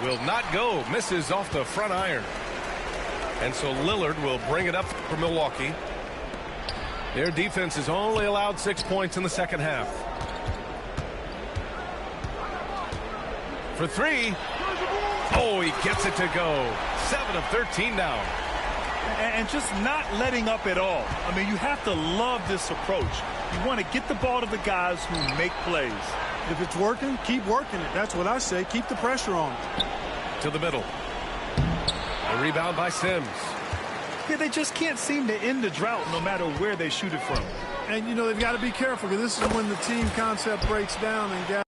Will not go. Misses off the front iron. And so Lillard will bring it up for Milwaukee. Their defense has only allowed 6 points in the second half. For 3. Oh, he gets it to go. 7 of 13 now. And just not letting up at all. I mean, you have to love this approach. You want to get the ball to the guys who make plays. If it's working, keep working it. That's what I say. Keep the pressure on. To the middle. A rebound by Sims. Yeah, they just can't seem to end the drought no matter where they shoot it from. And, you know, they've got to be careful because this is when the team concept breaks down and guys.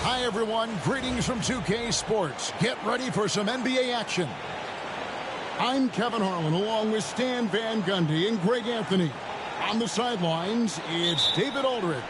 Hi, everyone. Greetings from 2K Sports. Get ready for some NBA action. I'm Kevin Harlan, along with Stan Van Gundy and Greg Anthony. On the sidelines, it's David Aldridge.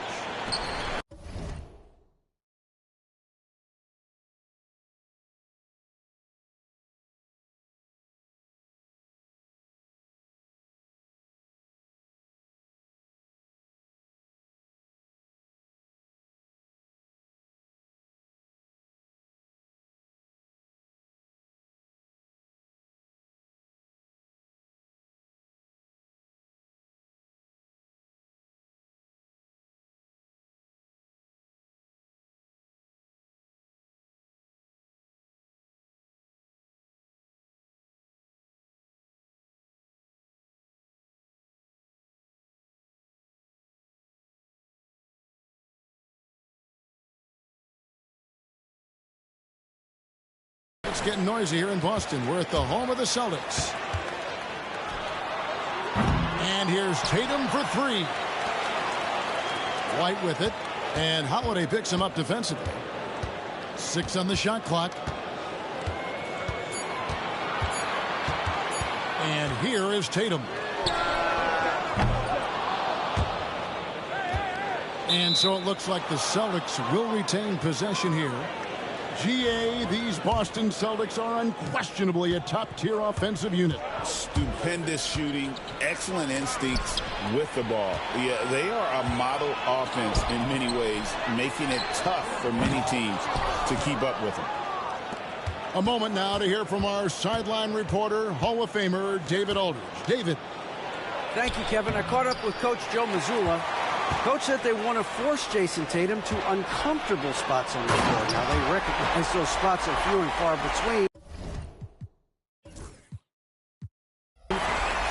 It's getting noisy here in Boston. We're at the home of the Celtics. And here's Tatum for three. White with it. And Holiday picks him up defensively. 6 on the shot clock. And here is Tatum. And so it looks like the Celtics will retain possession here. GA, these Boston Celtics are unquestionably a top-tier offensive unit. Stupendous shooting, excellent instincts with the ball. Yeah, they are a model offense in many ways, making it tough for many teams to keep up with them. A moment now to hear from our sideline reporter, Hall of Famer David Aldridge. David. Thank you, Kevin. I caught up with Coach Joe Mazzulla. Coach said they want to force Jason Tatum to uncomfortable spots on the floor. Now, they recognize those spots are few and far between.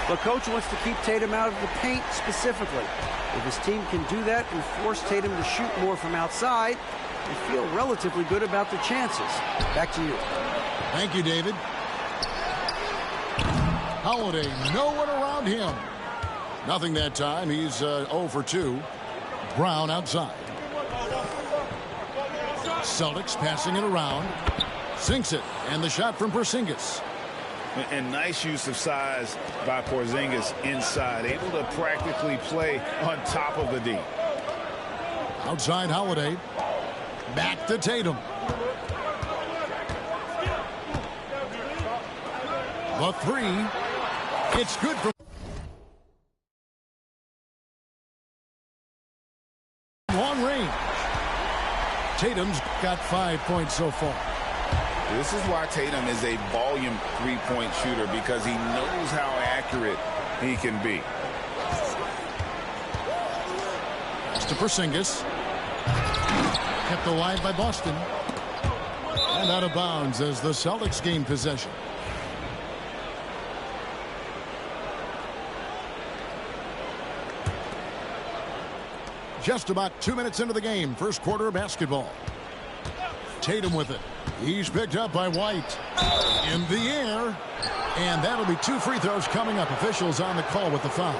But Coach wants to keep Tatum out of the paint specifically. If his team can do that and force Tatum to shoot more from outside, they feel relatively good about the chances. Back to you. Thank you, David. Holiday, no one around him. Nothing that time. He's 0 for 2. Brown outside. Celtics passing it around. Sinks it. And the shot from Porzingis. And nice use of size by Porzingis inside. Able to practically play on top of the D. Outside Holiday. Back to Tatum. The three. It's good from long range. Tatum's got 5 points so far. This is why Tatum is a volume three-point shooter, because he knows how accurate he can be. Pass to Porzingis. Kept alive by Boston. And out of bounds as the Celtics gain possession. Just about 2 minutes into the game. First quarter of basketball. Tatum with it. He's picked up by White. In the air. And that'll be 2 free throws coming up. Officials on the call with the foul.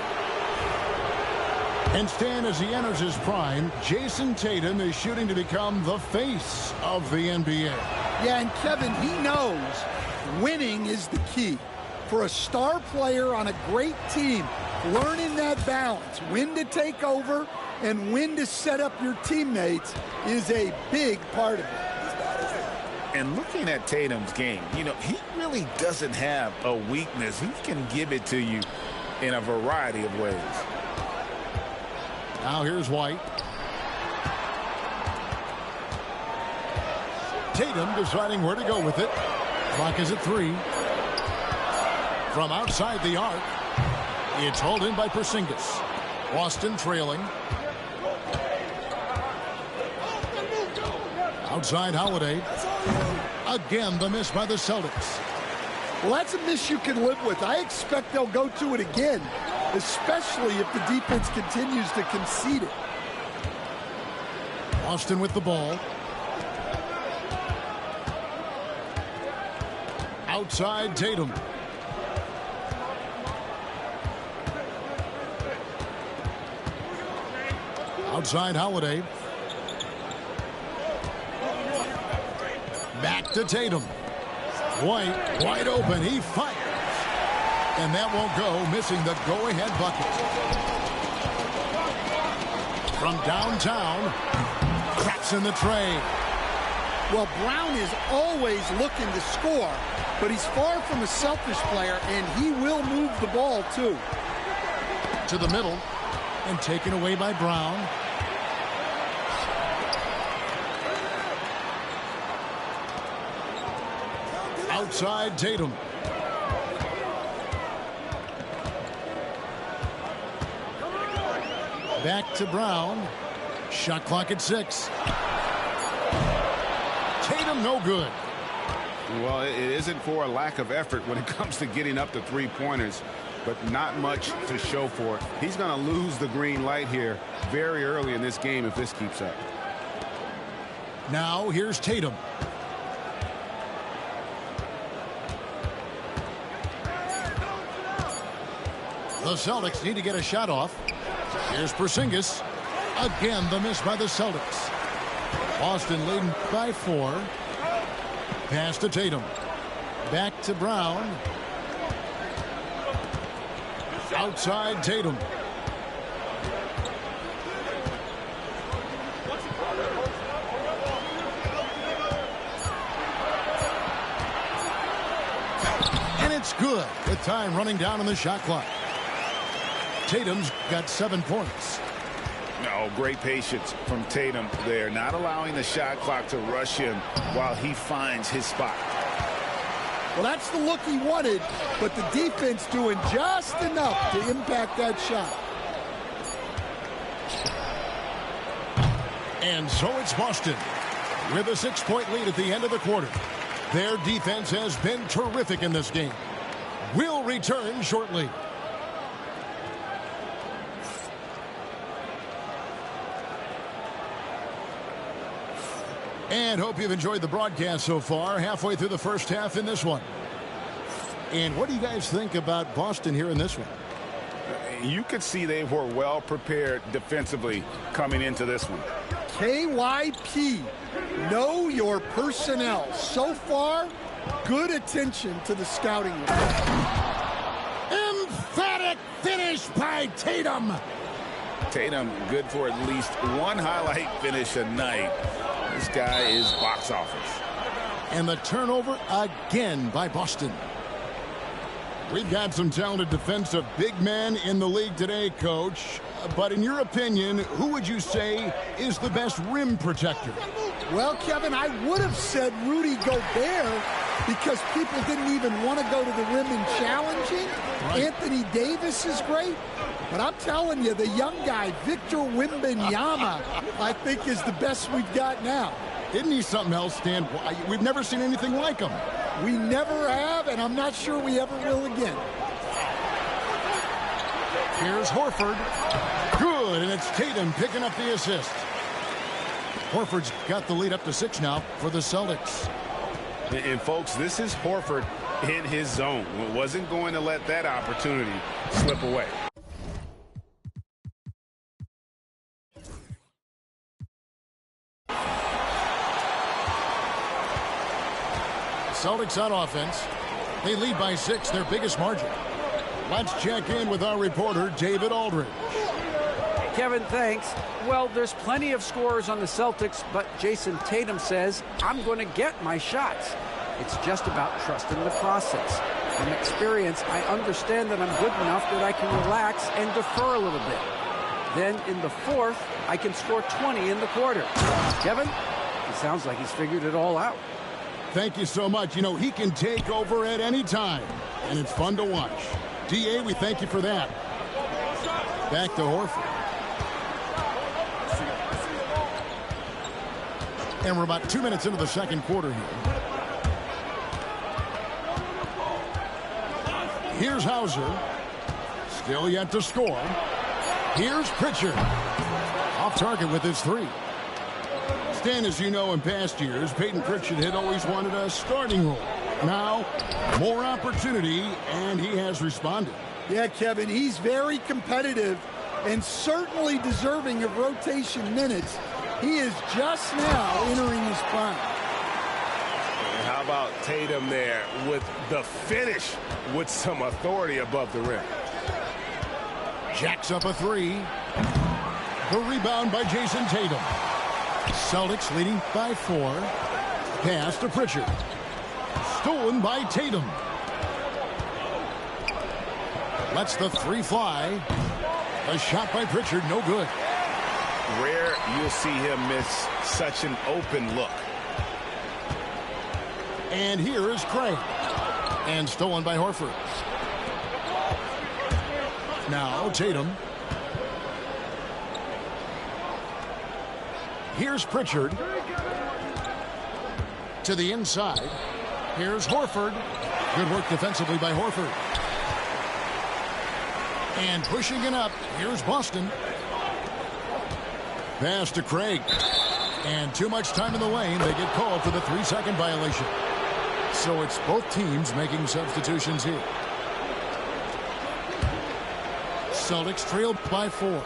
And Stan, as he enters his prime, Jason Tatum is shooting to become the face of the NBA. Yeah, and Kevin, he knows winning is the key. For a star player on a great team, learning that balance, when to take over and when to set up your teammates, is a big part of it. And looking at Tatum's game, he really doesn't have a weakness. He can give it to you in a variety of ways. Now here's White. Tatum deciding where to go with it. Clock is at 3. From outside the arc, it's hauled in by Porzingis. Boston trailing. Outside Holiday. Again, the miss by the Celtics. Well, that's a miss you can live with. I expect they'll go to it again, especially if the defense continues to concede it. Boston with the ball. Outside Tatum. Outside Holiday. Back to Tatum. White wide open. He fires. And that won't go, missing the go-ahead bucket. From downtown, cracks in the tray. Well, Brown is always looking to score, but he's far from a selfish player, and he will move the ball, too. To the middle, and taken away by Brown. Outside Tatum. Back to Brown. Shot clock at 6. Tatum no good. Well, it isn't for a lack of effort when it comes to getting up to three-pointers, but not much to show for it. He's going to lose the green light here very early in this game if this keeps up. Now here's Tatum. The Celtics need to get a shot off. Here's Porzingis. Again, the miss by the Celtics. Boston leading by 4. Pass to Tatum. Back to Brown. Outside Tatum. And it's good with time running down on the shot clock. Tatum's got 7 points. No, great patience from Tatum there, not allowing the shot clock to rush him while he finds his spot. Well, that's the look he wanted, but the defense doing just enough to impact that shot. And so it's Boston with a 6-point lead at the end of the quarter. Their defense has been terrific in this game. We'll return shortly. And hope you've enjoyed the broadcast so far. Halfway through the first half in this one. And what do you guys think about Boston here in this one? You could see they were well prepared defensively coming into this one. KYP, know your personnel. So far, good attention to the scouting. Emphatic finish by Tatum. Tatum good for at least one highlight finish a night. This guy is box office. And the turnover again by Boston. We've got some talented defensive big men in the league today, Coach. But in your opinion, who would you say is the best rim protector? Well, Kevin, I would have said Rudy Gobert because people didn't even want to go to the rim and challenge him. Right. Anthony Davis is great. But I'm telling you, the young guy, Victor Wembanyama, I think is the best we've got now. Isn't he something else, Stan? We've never seen anything like him. We never have, and I'm not sure we ever will again. Here's Horford. Good, and it's Tatum picking up the assist. Horford's got the lead up to 6 now for the Celtics. And folks, this is Horford in his zone. Wasn't going to let that opportunity slip away. Celtics on offense. They lead by 6, their biggest margin. Let's check in with our reporter, David Aldridge. Kevin, thanks. Well, there's plenty of scorers on the Celtics, but Jason Tatum says, I'm going to get my shots. It's just about trusting the process. From experience, I understand that I'm good enough that I can relax and defer a little bit. Then in the fourth, I can score 20 in the quarter. Kevin, it sounds like he's figured it all out. Thank you so much. You know, he can take over at any time, and it's fun to watch. D.A., we thank you for that. Back to Horford. And we're about 2 minutes into the second quarter here. Here's Hauser. Still yet to score. Here's Pritchard. Off target with his 3. Stan, as you know, in past years, Peyton Pritchard had always wanted a starting role. Now, more opportunity, and he has responded. Yeah, Kevin, he's very competitive and certainly deserving of rotation minutes. He is just now entering his prime. And how about Tatum there with the finish with some authority above the rim? Jacks up a 3. The rebound by Jason Tatum. Celtics leading by 4. Pass to Pritchard. Stolen by Tatum. Lets the 3 fly. A shot by Pritchard, no good. Rare you'll see him miss such an open look. And here is Craig. And stolen by Horford. Now Tatum. Here's Pritchard. To the inside. Here's Horford. Good work defensively by Horford. And pushing it up. Here's Boston. Pass to Craig. And too much time in the lane. They get called for the 3-second violation. So it's both teams making substitutions here. Celtics trailed by 4.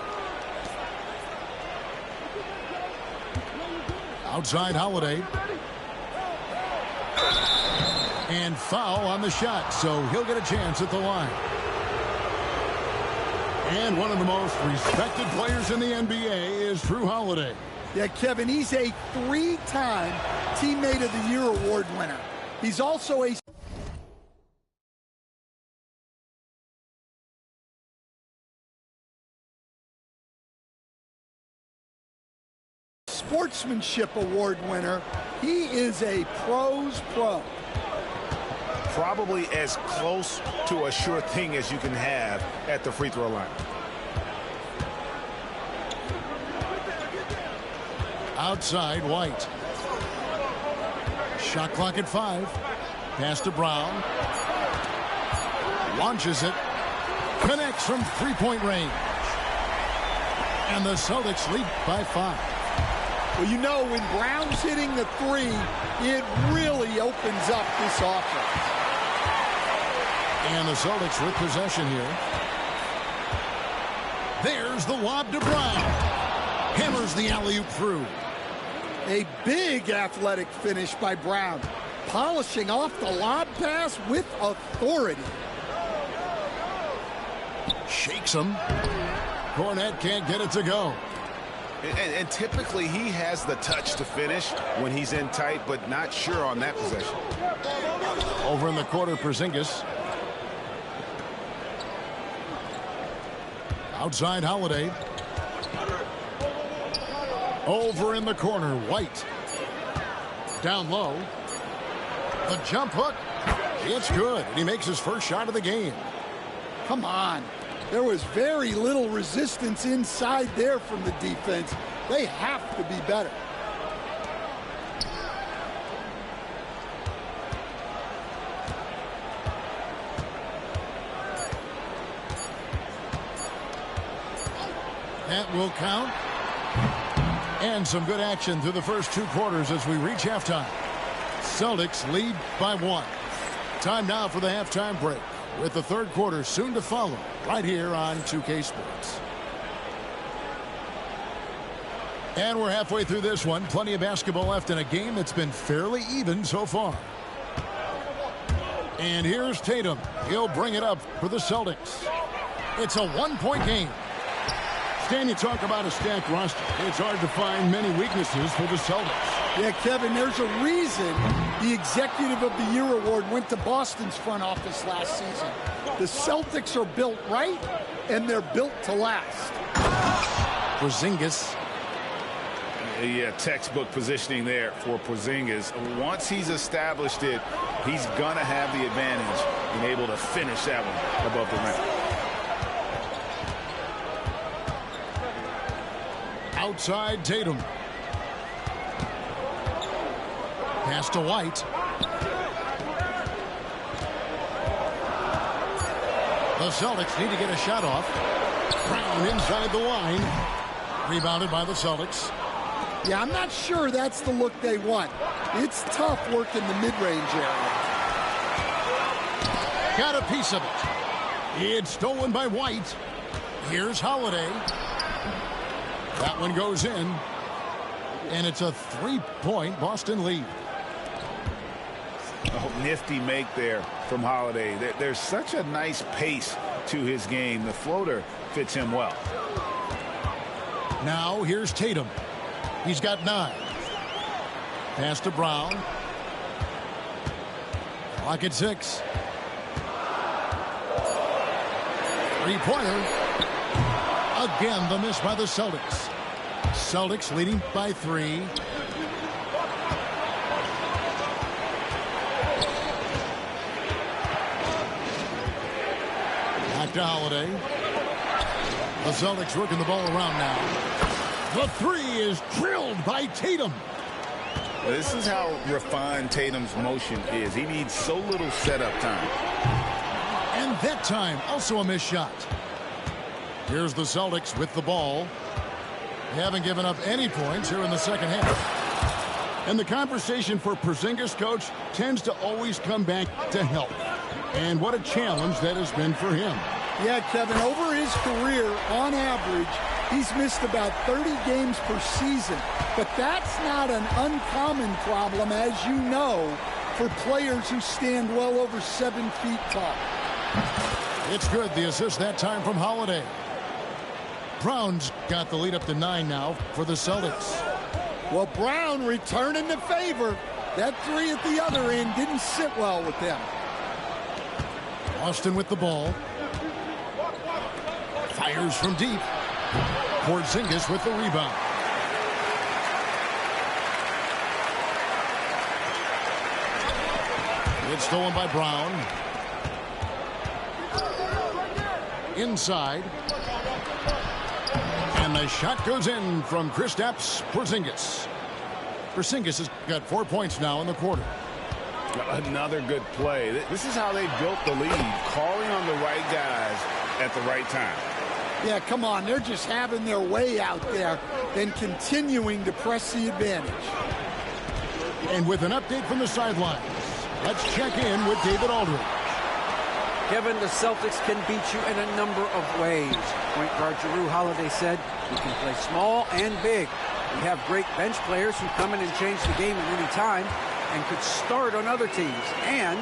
Outside Holiday. And foul on the shot, so he'll get a chance at the line. And one of the most respected players in the NBA is Drew Holiday. Yeah, Kevin, he's a 3-time Teammate of the Year award winner. He's also a Sportsmanship Award winner. He is a pro's pro. Probably as close to a sure thing as you can have at the free throw line. Outside White. Shot clock at 5. Pass to Brown. Launches it. Connects from 3-point range. And the Celtics lead by 5. Well, you know, when Brown's hitting the 3, it really opens up this offense. And the Celtics with possession here. There's the lob to Brown. Hammers the alley-oop through. A big athletic finish by Brown. Polishing off the lob pass with authority. Shakes him. Cornette can't get it to go. And typically he has the touch to finish when he's in tight, but not sure on that possession. Over in the corner, Porzingis. Outside Holiday. Over in the corner, White. Down low. The jump hook. It's good. And he makes his first shot of the game. Come on. There was very little resistance inside there from the defense. They have to be better. That will count. And some good action through the first 2 quarters as we reach halftime. Celtics lead by 1. Time now for the halftime break, with the third quarter soon to follow right here on 2K Sports. And we're halfway through this one. Plenty of basketball left in a game that's been fairly even so far. And here's Tatum. He'll bring it up for the Celtics. It's a 1-point game. Stan, you talk about a stacked roster. It's hard to find many weaknesses for the Celtics. Yeah, Kevin, there's a reason the Executive of the Year award went to Boston's front office last season. The Celtics are built right, and they're built to last. Porzingis. Yeah, textbook positioning there for Porzingis. Once he's established it, he's going to have the advantage and able to finish that one above the rim. Outside Tatum. Pass to White. The Celtics need to get a shot off. Brown inside the line. Rebounded by the Celtics. Yeah, I'm not sure that's the look they want. It's tough working the mid-range area. Got a piece of it. It's stolen by White. Here's Holiday. That one goes in. And it's a 3-point Boston lead. Oh, nifty make there from Holiday. There's such a nice pace to his game. The floater fits him well. Now here's Tatum. He's got 9. Pass to Brown. Clock at 6. 3-pointer. Again, the miss by the Celtics. Celtics leading by 3. Back to Holiday. The Celtics working the ball around now. The 3 is drilled by Tatum. Well, this is how refined Tatum's motion is. He needs so little setup time. And that time, also a missed shot. Here's the Celtics with the ball. They haven't given up any points here in the second half. And the conversation for Porzingis, coach, tends to always come back to health. And what a challenge that has been for him. Yeah, Kevin, over his career, on average, he's missed about 30 games per season. But that's not an uncommon problem, as you know, for players who stand well over 7 feet tall. It's good, the assist that time from Holiday. Brown's got the lead up to 9 now for the Celtics. Well, Brown returning the favor. That 3 at the other end didn't sit well with them. Austin with the ball. Fires from deep. Porzingis with the rebound. It's stolen by Brown. Inside. And the shot goes in from Kristaps Porzingis. Porzingis has got 4 points now in the quarter. Another good play. This is how they built the lead, calling on the right guys at the right time. Yeah, come on. They're just having their way out there and continuing to press the advantage. And with an update from the sidelines, let's check in with David Aldridge. Kevin, the Celtics can beat you in a number of ways. Point guard Jrue Holiday said, "We can play small and big. We have great bench players who come in and change the game at any time and could start on other teams. And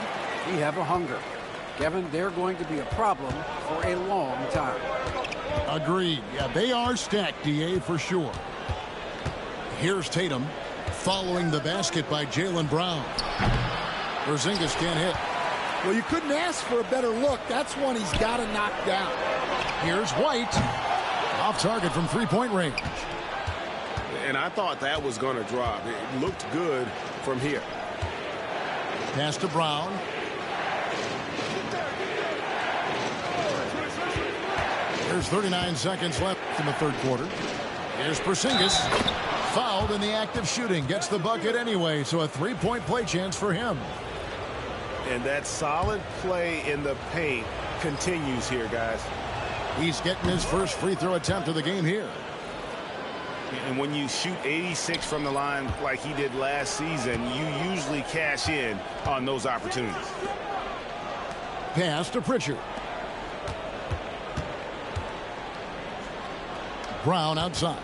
we have a hunger." Kevin, they're going to be a problem for a long time. Agreed. Yeah, they are stacked, DA, for sure. Here's Tatum following the basket by Jaylen Brown. Porzingis can't hit. Well, you couldn't ask for a better look. That's one he's got to knock down. Here's White. Off target from three-point range. And I thought that was going to drop. It looked good from here. Pass to Brown. There's 39 seconds left in the third quarter. Here's Porzingis. Fouled in the act of shooting. Gets the bucket anyway, so a three-point play chance for him. And that solid play in the paint continues here, guys. He's getting his first free throw attempt of the game here. And when you shoot 86 from the line like he did last season, you usually cash in on those opportunities. Pass to Pritchard. Brown outside.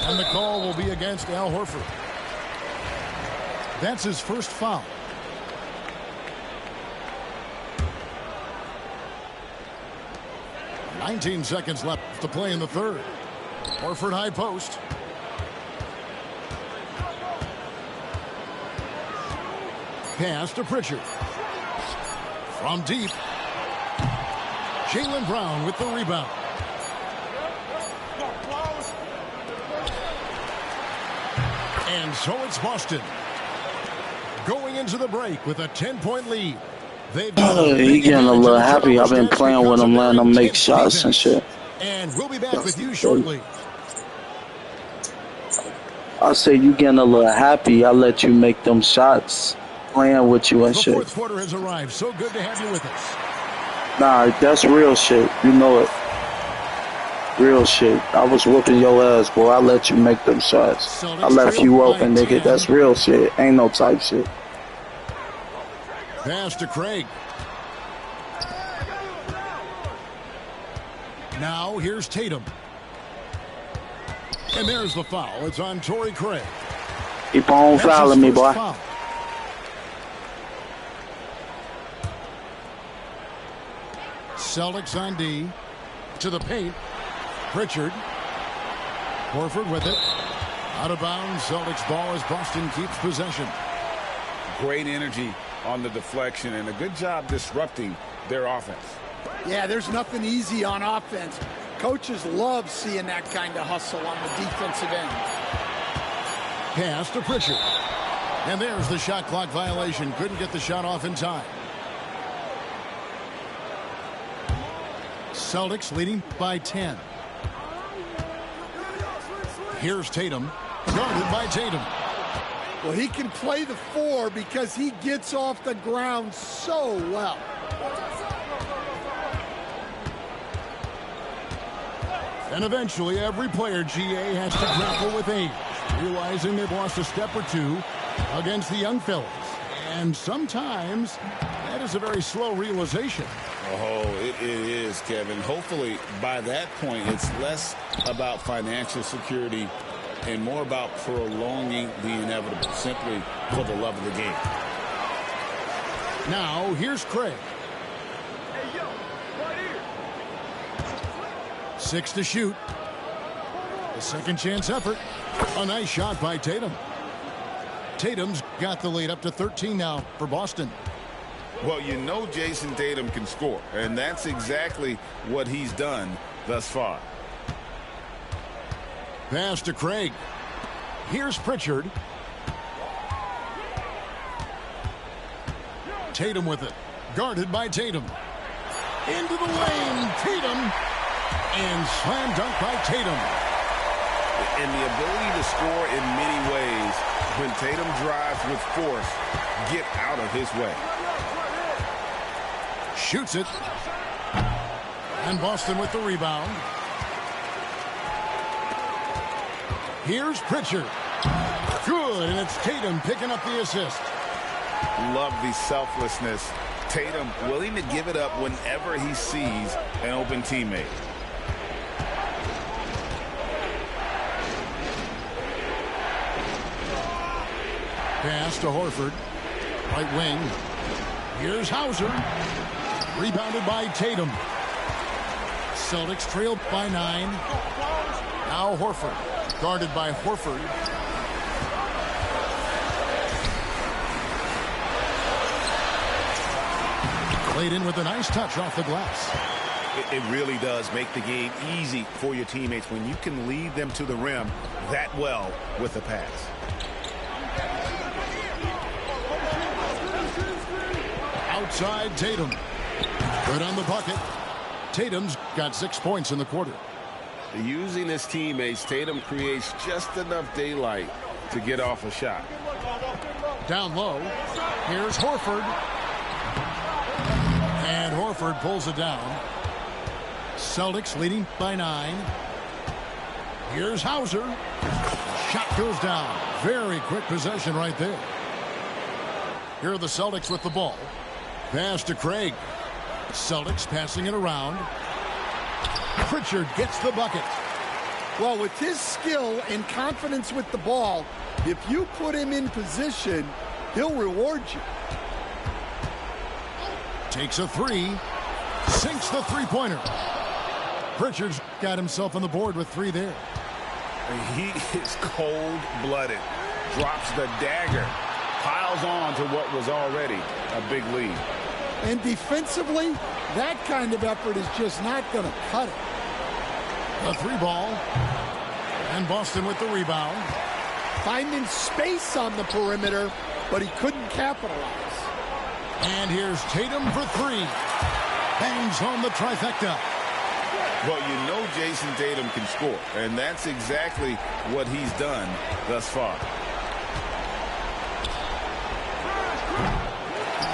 And the call will be against Al Horford. That's his first foul. "19 seconds left to play in the third. Horford high post. Pass to Pritchard. From deep. Jaylen Brown with the rebound. And so it's Boston going into the break with a 10-point lead. He getting a little happy. I've been playing with him, letting him make shots and shit. And we'll be back with you shortly. I say you getting a little happy. I let you make them shots, playing with you and The shit. fourth quarter has arrived. So good to have you with us. Nah, that's real shit. You know it. Real shit. I was whooping your ass, boy. I let you make them shots. I left you open, nigga. That's real shit. Ain't no type shit. Pass to Craig. Now here's Tatum. And there's the foul. It's on Torrey Craig. Keep on fouling me, boy. Foul. Celtics on D. To the paint. Pritchard. Horford with it. Out of bounds. Celtics ball as Boston keeps possession. Great energy on the deflection and a good job disrupting their offense. Yeah, there's nothing easy on offense. Coaches love seeing that kind of hustle on the defensive end. Pass to Pritchard. And there's the shot clock violation. Couldn't get the shot off in time. Celtics leading by 10. Here's Tatum. Guarded by Tatum. Well, he can play the four because he gets off the ground so well. And eventually every player, GA, has to grapple with age, realizing they've lost a step or two against the young fellas. And sometimes that is a very slow realization. Oh, it is, Kevin. Hopefully by that point it's less about financial security and more about prolonging the inevitable, simply for the love of the game. Now here's Craig. 6 to shoot. The second chance effort. A nice shot by Tatum. Tatum's got the lead up to 13 now for Boston. Well, you know Jason Tatum can score, and that's exactly what he's done thus far. Pass to Craig. Here's Pritchard. Tatum with it. Guarded by Tatum. Into the lane. Tatum. And slam dunk by Tatum. And the ability to score in many ways. When Tatum drives with force, get out of his way. Shoots it. And Boston with the rebound. Here's Pritchard. Good, and it's Tatum picking up the assist. Love the selflessness. Tatum willing to give it up whenever he sees an open teammate. Pass to Horford. Right wing. Here's Hauser. Rebounded by Tatum. Celtics trailed by 9. Now Horford. Guarded by Horford. Played in with a nice touch off the glass. It really does make the game easy for your teammates when you can lead them to the rim that well with a pass. Outside Tatum. Good on the bucket. Tatum's got 6 points in the quarter. Using his teammates, Tatum creates just enough daylight to get off a shot. Down low. Here's Horford. And Horford pulls it down. Celtics leading by 9. Here's Hauser. Shot goes down. Very quick possession right there. Here are the Celtics with the ball. Pass to Craig. Celtics passing it around. Pritchard gets the bucket. Well, with his skill and confidence with the ball, if you put him in position, he'll reward you. Takes a 3. Sinks the three-pointer. Pritchard's got himself on the board with 3 there. He is cold-blooded. Drops the dagger. Piles on to what was already a big lead. And defensively, that kind of effort is just not going to cut it. The 3-ball. And Boston with the rebound. Finding space on the perimeter, but he couldn't capitalize. And here's Tatum for 3. Bangs home the trifecta. Well, you know Jason Tatum can score, and that's exactly what he's done thus far.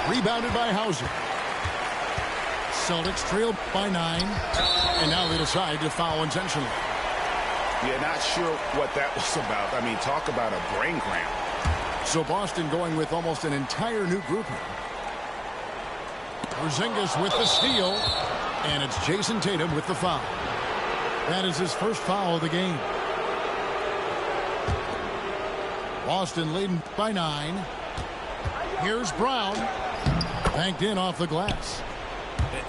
Rebounded by Hauser. Celtics trail by 9. And now they decide to foul intentionally. Yeah, not sure what that was about. I mean, talk about a brain cramp. So Boston going with almost an entire new group here. Porzingis with the steal. And it's Jason Tatum with the foul. That is his first foul of the game. Boston leading by 9. Here's Brown. Banked in off the glass.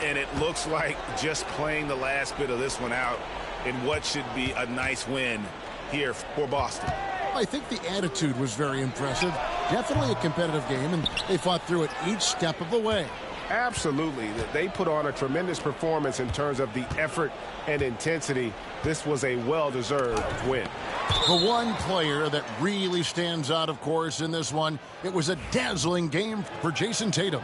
And it looks like just playing the last bit of this one out in what should be a nice win here for Boston. I think the attitude was very impressive. Definitely a competitive game, and they fought through it each step of the way. Absolutely. They put on a tremendous performance in terms of the effort and intensity. This was a well-deserved win. The one player that really stands out, of course, in this one, it was a dazzling game for Jason Tatum.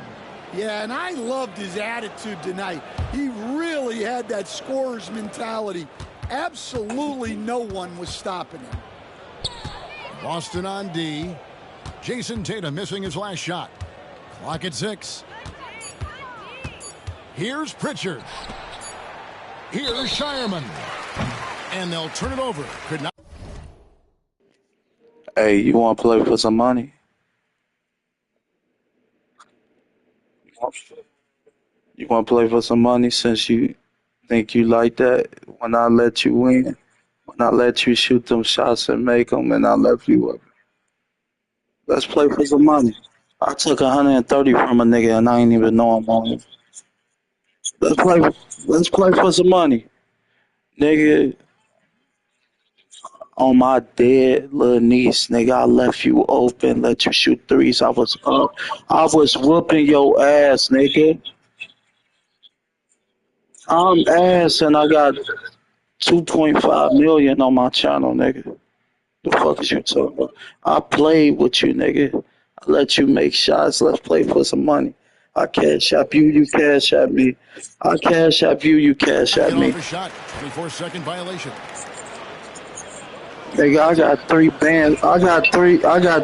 Yeah, and I loved his attitude tonight. He really had that scorer's mentality. Absolutely no one was stopping him. Boston on D. Jason Tatum missing his last shot. Clock at 6. Here's Pritchard. Here's Shireman. And they'll turn it over. Could not. Hey, you want to play for some money? You want to play for some money since you think you like that? When I let you win, when I let you shoot them shots and make them, and I left you up. Let's play for some money. I took 130 from a nigga and I ain't even know I'm on it. Let's play for some money. Nigga, on my dead little niece, nigga, I left you open, let you shoot threes. I was up. I was whooping your ass, nigga. I'm ass and I got 2.5 million on my channel, nigga. The fuck is you talking about? I played with you, nigga. I let you make shots. Let's play for some money. I cash app you, you cash app me. I cash app you, you cash app me. Shot, 24-second violation. Nigga, I got 3 bands. I got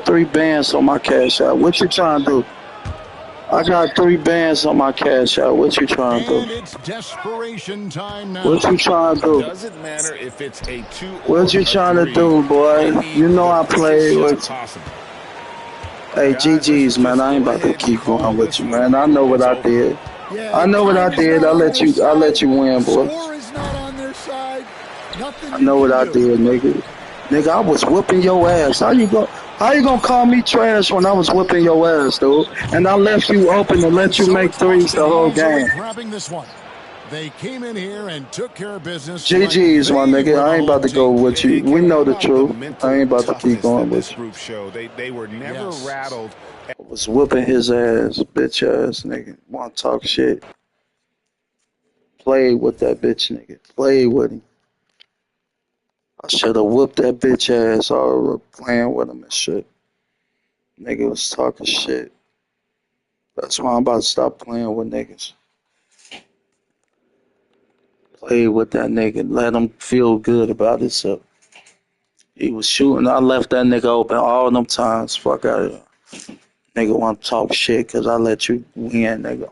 three bands on my cash app. What you trying to do? I got 3 bands on my cash app. What you trying to do? And it's desperation time now. What you trying to do? Doesn't matter if it's a 2 or What you trying to do, boy? You know I play with. Hey, GG's, man. I ain't about to keep going with you, man. I know what I did. I know what I did. I let you win, boy. I know what I did, nigga. Nigga, I was whooping your ass. How you gonna call me trash when I was whooping your ass, dude? And I left you open and let you make threes the whole game. Grabbing this one. They came in here and took care of business. GG's, my nigga. I ain't about to go with you. We know the truth. I ain't about to keep going with you. They were never rattled. I was whooping his ass, bitch ass nigga. Want to talk shit? played with that bitch nigga. Played with him. I should have whooped that bitch ass all playing with him and shit. Nigga was talking shit. That's why I'm about to stop playing with niggas. Play with that nigga. Let him feel good about himself. He was shooting. I left that nigga open all them times. Fuck out of here. Nigga want to talk shit because I let you win, nigga.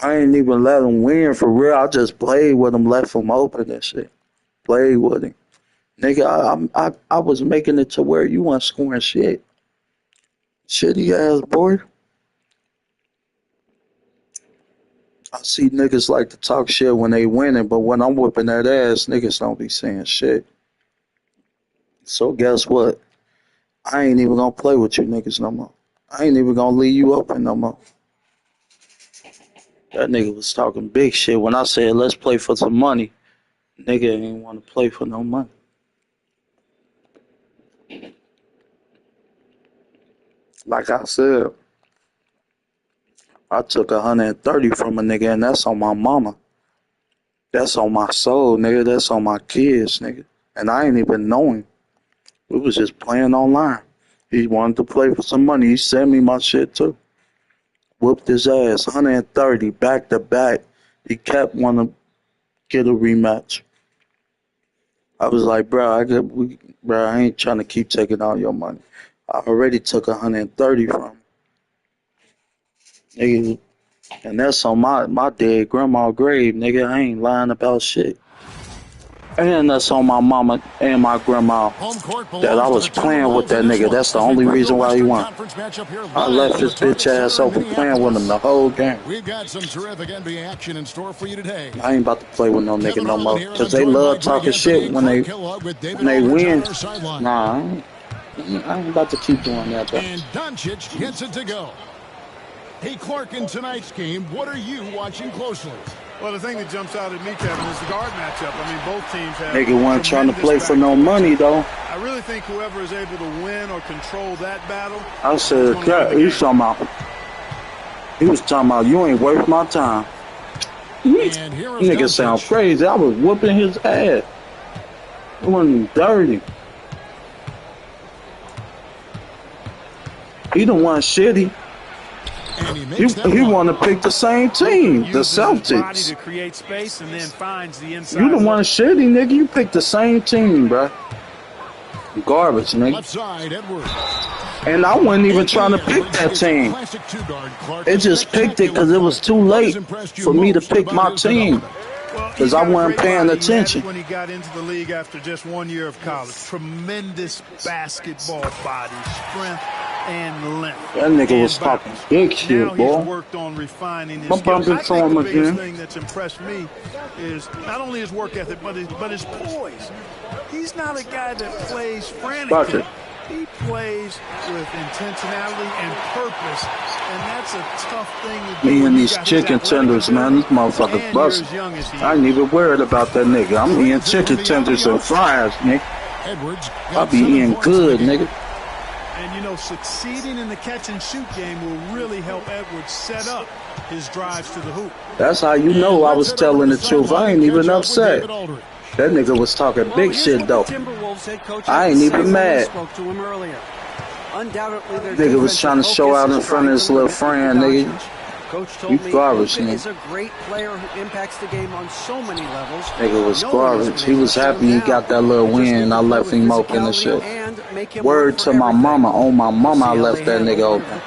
I ain't even let him win for real. I just played with him, left him open and shit. Played with him. Nigga, I was making it to where you weren't scoring shit. Shitty ass boy. I see niggas like to talk shit when they winning, but when I'm whooping that ass, niggas don't be saying shit. So guess what? I ain't even gonna play with you niggas no more. I ain't even gonna leave you open no more. That nigga was talking big shit when I said let's play for some money. Nigga ain't want to play for no money. Like I said, I took 130 from a nigga, and that's on my mama. That's on my soul, nigga. That's on my kids, nigga. And I ain't even know him. We was just playing online. He wanted to play for some money. He sent me my shit too. Whooped his ass, 130 back to back. He kept wanting to get a rematch. I was like, bro, I ain't trying to keep taking all your money. I already took 130 from him. Nigga, and that's on my dead grandma's grave, nigga. I ain't lying about shit. And that's on my mama and my grandma that I was playing with that nigga. That's the only reason why he won. I left his bitch ass open playing with him the whole game. We've got some terrific NBA action in store for you today. I ain't about to play with no nigga no more. Because they love talking shit when they win. Nah, I ain't about to keep doing that, though. And Doncic gets it to go. Hey, Clark, in tonight's game, what are you watching closely? Well, the thing that jumps out at me, Kevin, is the guard matchup. I mean, both teams have... Nigga wasn't trying to play for no money, though. I really think whoever is able to win or control that battle... I said, he was talking about, you ain't worth my time. Nigga sound crazy. I was whooping his ass. It wasn't dirty. He the one shitty. He want to pick the same team, the Celtics. To create space and then finds the inside. You the one shitty, nigga. You picked the same team, bro. Garbage, nigga. Left side, Edwards. And I wasn't even trying to pick that team. It just picked it because it was too late for me to pick my team. Because I wasn't paying attention. When he got into the league after just 1 year of college, tremendous basketball body, strength, and length. That nigga was talking big shit, boy. He's worked on refining his skills. I think the biggest thing that's impressed me is not only his work ethic, but his poise. He's not a guy that plays frantically. He plays with intentionality and purpose, and that's a tough thing to do. Me and these chicken tenders, man, these motherfuckers busting. I ain't even worried about that nigga. I'm eating chicken tenders and fries, nigga. I be eating good, nigga. And, you know, succeeding in the catch-and-shoot game will really help Edwards set up his drives to the hoop. That's how you know I was telling the truth. I ain't even upset. That nigga was talking big shit, though. I ain't even mad. Nigga was trying to show out in front of his little friend, nigga. Coach told me garbage, Luka is a great player who impacts the game on so many levels. Nigga was garbage. He was happy he got that little win and I left him open and shit. Word to my mama. On my mama, I left that nigga open.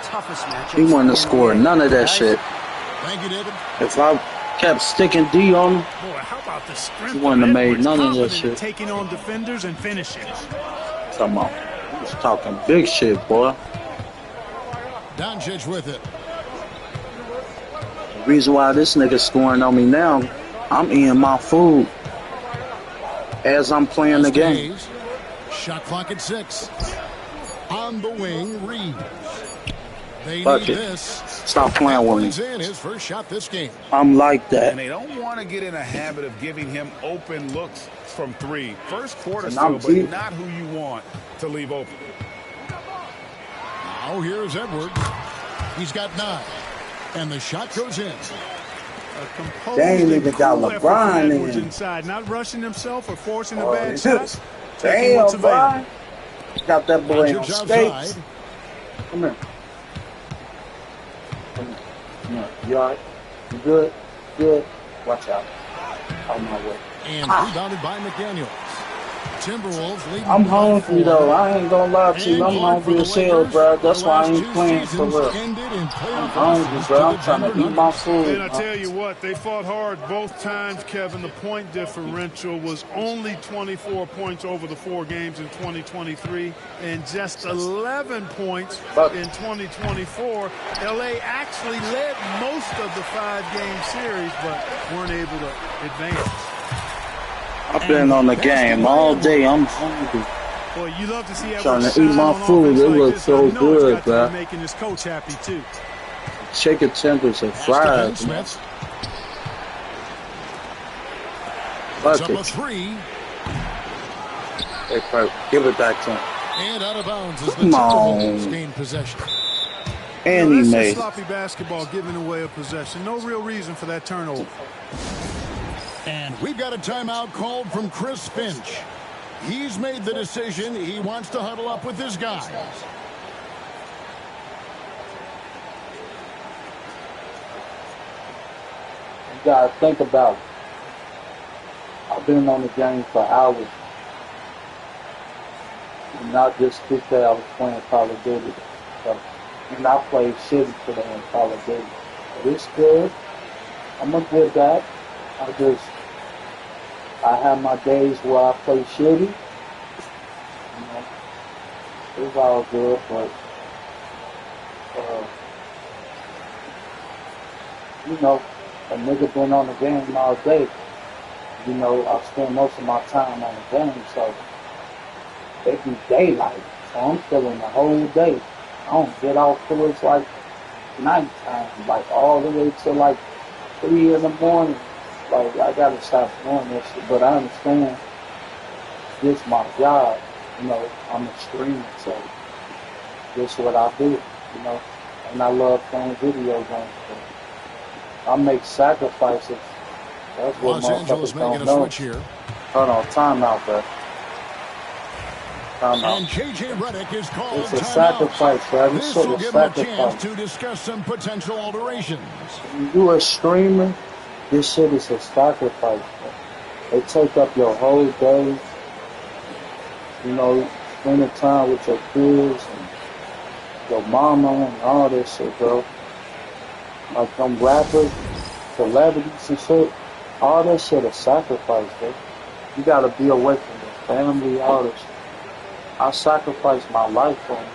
He wouldn't have scored none of that shit. If I kept sticking D on him, he wouldn't have made none of that shit. Taking on defenders and finishing. Come on. He was talking big shit, boy. Doncic with it. The reason why this nigga scoring on me now, I'm eating my food as I'm playing the game. Shot clock at 6. On the wing, Reeves. They Fuck need it. this. Stop playing with me. In his first shot this game. I'm like that. And they don't want to get in a habit of giving him open looks from 3. First quarter and still, but not who you want to leave open. Now here's Edwards. He's got 9. And the shot goes in. composed They ain't and even got cool effort from LeBron Edwards in. inside, not rushing himself or forcing a bad shot. Taking Damn, what's available. Brian. Got that boy on skates. Come here. Come here. Come here. You all right? You good? Good. Watch out. On my way. And rebounded by McDaniels. Timberwolves leading. I'm hungry though. I ain't gonna lie to you. I'm hungry as hell, bro. That's why I ain't playing for real. I'm hungry, bro. I'm trying to eat my food. And I tell you what, they fought hard both times, Kevin. The point differential was only 24 points over the 4 games in 2023 and just 11 points in 2024. LA actually led most of the 5-game series, but weren't able to advance. I've been on the game all day. I'm hungry. Boy, you love to see trying to eat my food. It looks so good, bro. Making his coach happy too. Chicken tenders and fries, man. Up 3. Hey, give it back to him. And out of bounds as the Come Timberwolves on. gain possession. And he that's made. just sloppy basketball, giving away a possession. No real reason for that turnover. And we've got a timeout called from Chris Finch. He's made the decision. He wants to huddle up with his guys. You gotta think about it. I've been on the game for hours. And not just because I was playing Call of Duty. So, and I played shitty today in Call of Duty. But it's good. I'm a good guy. I have my days where I play shitty. You know, it's all good, but you know, a nigga been on the game all day. You know, I spend most of my time on the game, so it be daylight. So I'm feeling the whole day. I don't get off till it's like nighttime, like all the way till like 3 in the morning. Like, I gotta stop doing this shit, but I understand this is my job. You know, I'm a streamer, so this is what I do, you know. And I love playing video games. So I make sacrifices. That's what Los Angeles motherfuckers making don't a know. switch here. Hold on, timeout, bro. Timeout. And J.J. Redick is called It's a timeout. sacrifice, bro. This will give him a chance to discuss some potential alterations. You a streamer, this shit is a sacrifice, bro. They take up your whole day. You know, spending time with your kids and your mama and all this shit, bro. Like them rappers, celebrities and shit, all that shit is sacrifice, bro. You gotta be away from your family, all this shit. I sacrificed my life for them.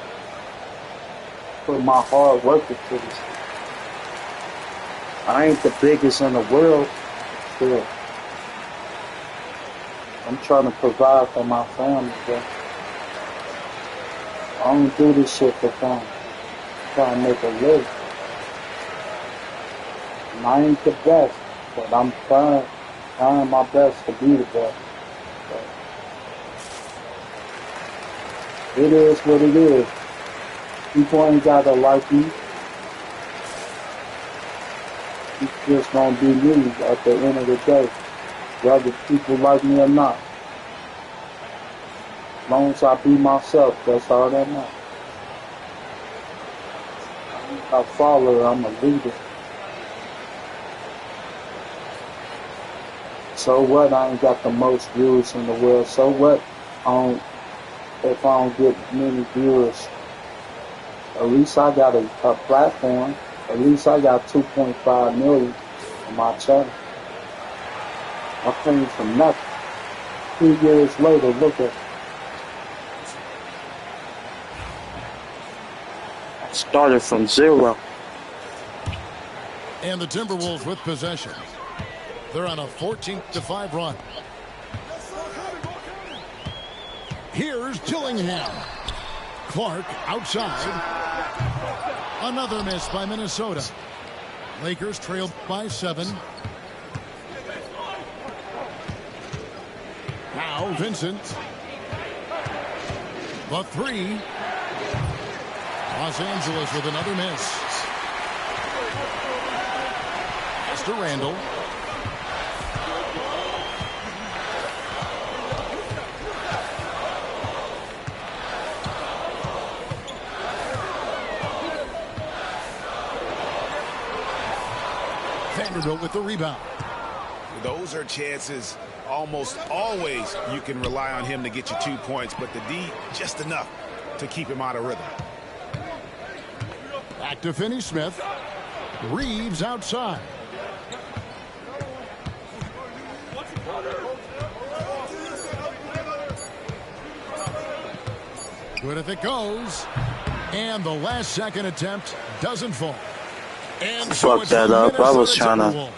Put my hard work into this. I ain't the biggest in the world, still. I'm trying to provide for my family, bro. I don't do this shit for fun. I'm trying to make a living. And I ain't the best, but I'm trying my best to be the best. It is what it is. People ain't gotta like me. It's just gonna be me at the end of the day, whether people like me or not. As long as I be myself, that's all that matters. I'm a follower, I'm a leader. So what? I ain't got the most views in the world. So what? If I don't get many viewers, at least I got a platform. At least I got 2.5 million on my channel. I came from nothing. 2 years later, look at it. I started from zero. And the Timberwolves with possession. They're on a 14-5 run. Here's Dillingham. Clark outside. Another miss by Minnesota. Lakers trailed by 7. Now Vincent. The 3. Los Angeles with another miss. to Randall. Vanderbilt with the rebound. Those are chances almost always you can rely on him to get you 2 points, but the D just enough to keep him out of rhythm. Back to Finney-Smith. Reeves outside. Good if it goes. And the last second attempt doesn't fall. And so fuck that up. I was trying to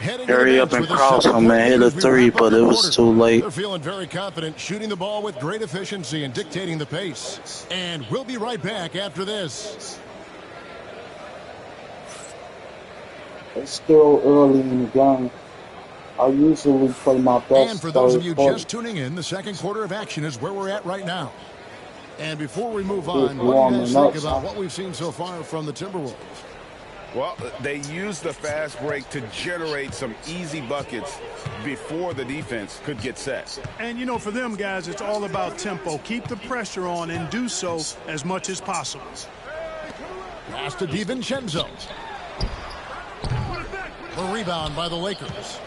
hurry up and cross him and hit a three, but it was too late. They're feeling very confident, shooting the ball with great efficiency and dictating the pace. And we'll be right back after this. It's still early in the game. I usually play my best. And for those of you just tuning in, the second quarter of action is where we're at right now. And before we move on, what do you guys think about what we've seen so far from the Timberwolves? Well, they used the fast break to generate some easy buckets before the defense could get set. And, you know, for them guys, it's all about tempo. Keep the pressure on and do so as much as possible. Pass to DiVincenzo. The rebound by the Lakers.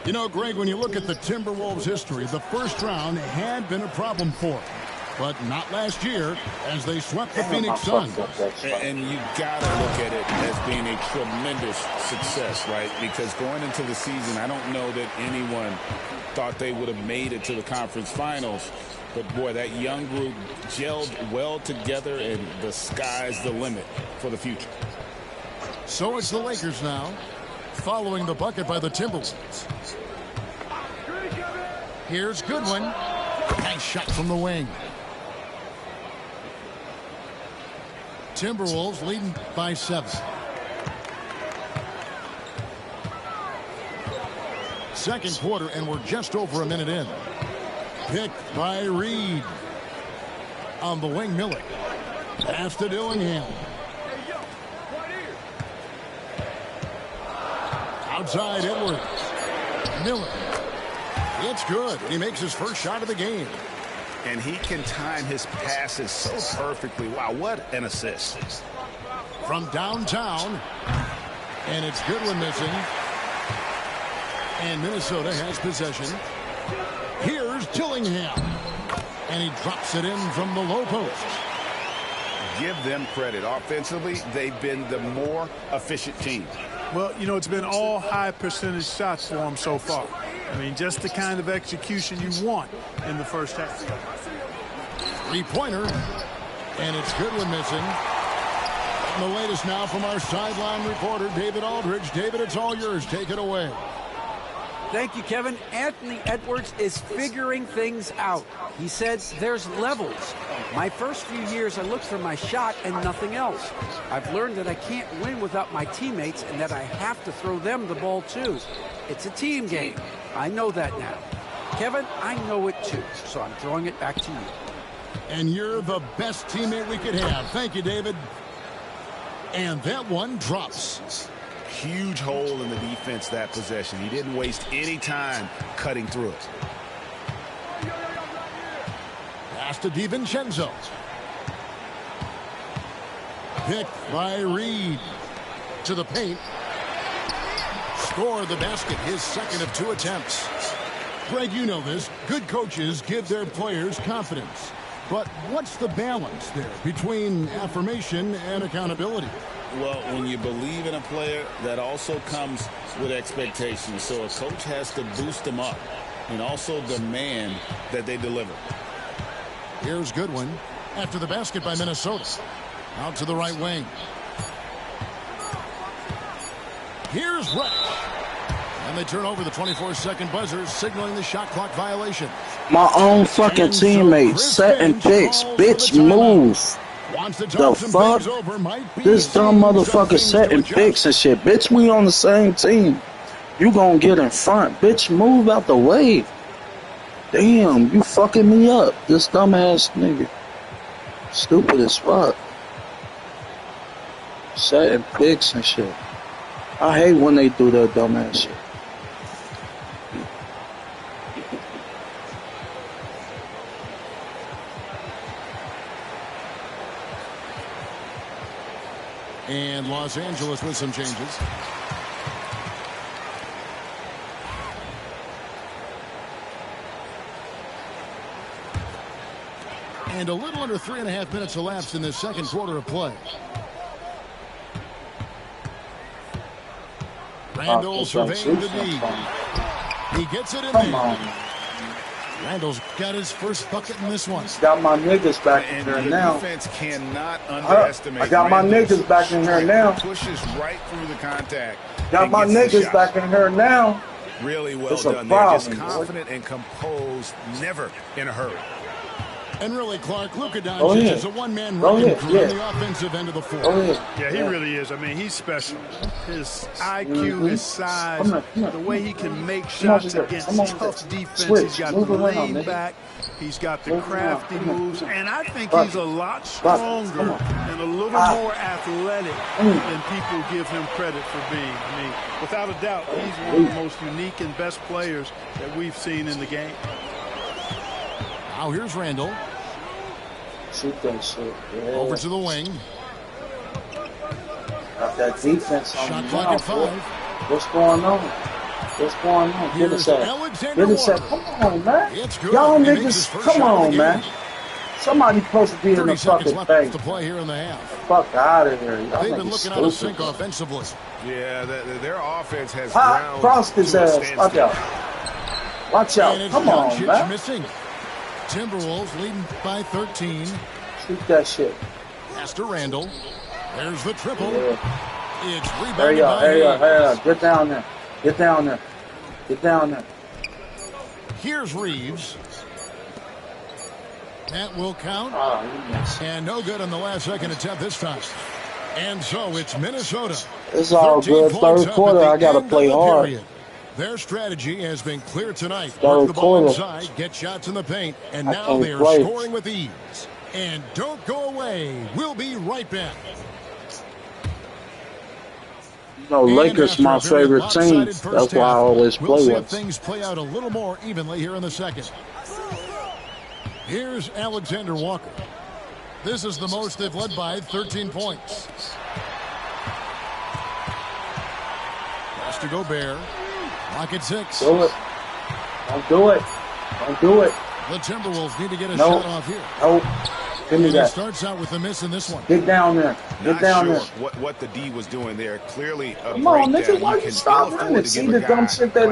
You know, Greg, when you look at the Timberwolves' history, the first round had been a problem for them. But not last year as they swept the Phoenix Suns. And you got to look at it as being a tremendous success, right? Because going into the season, I don't know that anyone thought they would have made it to the conference finals. But, boy, that young group gelled well together, and the sky's the limit for the future. So it's the Lakers now, following the bucket by the Timberwolves. Here's Goodwin. Nice shot from the wing. Timberwolves leading by 7. Second quarter, and we're just over a minute in. Picked by Reed. On the wing, Miller. Pass to Dillingham. Outside, Edwards. Miller. It's good. He makes his first shot of the game. And he can time his passes so perfectly. Wow, what an assist. From downtown. And it's Goodwin missing. And Minnesota has possession. Here's Dillingham. And he drops it in from the low post. Give them credit. Offensively, they've been the more efficient team. Well, you know, it's been all high percentage shots for them so far. I mean, just the kind of execution you want in the first half. Three-pointer, and it's Goodwin missing. And the latest now from our sideline reporter, David Aldridge. David, it's all yours. Take it away. Thank you, Kevin. Anthony Edwards is figuring things out. He said there's levels. My first few years, I looked for my shot and nothing else. I've learned that I can't win without my teammates and that I have to throw them the ball too. It's a team game. I know that now. Kevin, I know it too, so I'm throwing it back to you. And you're the best teammate we could have. Thank you, David. And that one drops. Huge hole in the defense that possession. He didn't waste any time cutting through it. Pass to DiVincenzo. Picked by Reed. To the paint. Score the basket, his second of 2 attempts. Greg, you know this. Good coaches give their players confidence. But what's the balance there between affirmation and accountability? Well, when you believe in a player, that also comes with expectations. So a coach has to boost them up and also demand that they deliver. Here's Goodwin after the basket by Minnesota. Out to the right wing. Here's Reddish. And they turn over the 24-second buzzer, signaling the shot clock violation. My own fucking teammate setting picks. Bitch, move. The fuck? This dumb motherfucker setting picks and shit. Bitch, we on the same team. You gonna get in front. Bitch, move out the way. Damn, you fucking me up. This dumbass nigga. Stupid as fuck. Setting picks and shit. I hate when they do that dumbass shit. And Los Angeles with some changes. And a little under 3.5 minutes elapsed in the second quarter of play. Randall surveying the D. He gets it in there. Randall's got his first bucket in this one. Got my niggas back in here now. Defense cannot underestimate. I got my niggas back in here now. Pushes right through the contact. Got my niggas back in here now. Really well done there. Just confident and composed, never in a hurry. And really, Clark, Luka Doncic is a one-man wrecking crew on the offensive end of the floor. Yeah, he really is. I mean, he's special. His IQ, his size, the way he can make shots against tough defense. He's got the lean back. He's got the crafty moves. And I think he's a lot stronger and a little more athletic than people give him credit for being. I mean, without a doubt, he's one of the most unique and best players that we've seen in the game. Now here's Randall. Shoot that shit. Yeah. Over to the wing. Got that defense on. Shot clock at 5. What's going on? What's going on? Get us that. Get us that. Come on, man. Y'all niggas, come on, man. Somebody's supposed to be in the fucking thing. To play here in the half. Fuck out of here. They've been looking out of sync offensively. Yeah, their offense has ground crossed his ass. Watch out. Watch out. Come on, man. Missing. Timberwolves leading by 13. Shoot that shit. Pass to Randall. There's the triple. Yeah. It's rebounded by Hayes. Get down there. Get down there. Get down there. Here's Reeves. That will count. And no good on the last second attempt this time. And so it's Minnesota. It's all good. Third quarter, I got to play hard. Period. Their strategy has been clear tonight. Third Work the ball quarter. inside, get shots in the paint, and now they are scoring with ease. And don't go away. We'll be right back. You know, Lakers my favorite team. That's why I always play with. We'll see if things play out a little more evenly here in the second. Here's Alexander Walker. This is the most they've led by, 13 points. Pass to Gobert. Lock at 6. Do it. Don't do it. Don't do it. The Timberwolves need to get a shot off here. Nope. Give me that. Starts out with a miss in this one. Get down there. Get down there. What the D was doing there. Clearly a Come on, nigga. Why you stop running? See the dumb shit that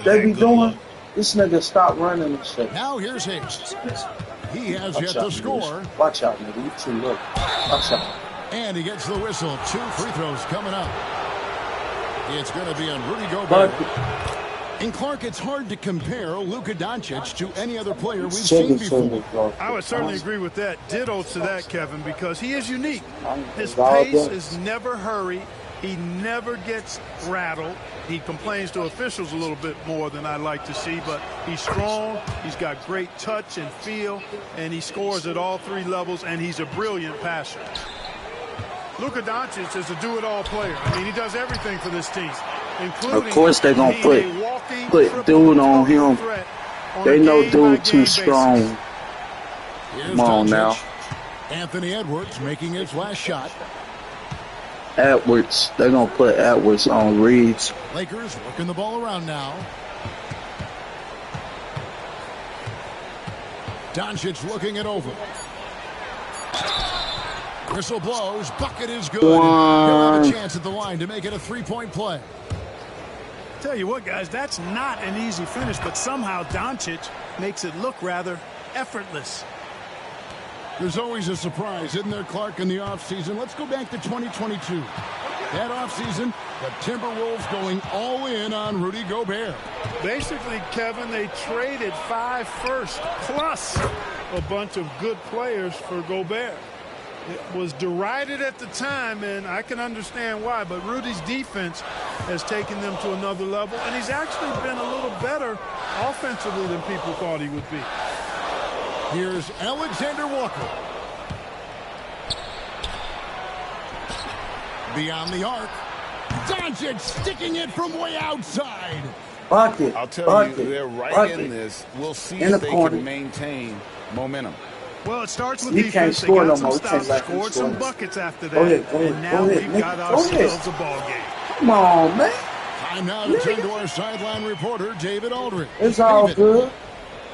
they be doing? This nigga stop running and shit. Now here's Hicks. He has yet to score. Watch out, nigga. You too look. Watch out. And he gets the whistle. 2 free throws coming up. It's going to be on Rudy Gobert. And Clark, it's hard to compare Luka Doncic to any other player we've seen before. I would certainly agree with that. Ditto to that, Kevin, because he is unique. His pace is never hurried. He never gets rattled. He complains to officials a little bit more than I'd like to see, but he's strong. He's got great touch and feel, and he scores at all 3 levels, and he's a brilliant passer. Luka Doncic is a do-it-all player. I mean, he does everything for this team, including. Of course, they're gonna put dude on him. They know dude too strong. Come on now. Anthony Edwards making his last shot. Edwards, they're gonna put Edwards on Reeves. Lakers working the ball around now. Doncic looking it over. Whistle blows. Bucket is good. He'll have a chance at the line to make it a 3-point play. Tell you what, guys, that's not an easy finish, but somehow Doncic makes it look rather effortless. There's always a surprise, isn't there, Clark, in the offseason? Let's go back to 2022. That offseason, the Timberwolves going all in on Rudy Gobert. Basically, Kevin, they traded 5 firsts plus a bunch of good players for Gobert. It was derided at the time, and I can understand why, but Rudy's defense has taken them to another level, and he's actually been a little better offensively than people thought he would be. Here's Alexander Walker. Beyond the arc. Doncic sticking it from way outside. Bucket. I'll tell bucket, you, they're right bucket. in this. We'll see In if the they corner. can maintain momentum. Well, it starts with He defense. can't They score got no some more. We can't stops, let him scored score. some buckets after that. Go ahead, And now go ahead, we've nigga. got Go ahead. ourselves a ball game. Come on, man. Time now to turn to our sideline reporter, David Aldridge. It's all David. good.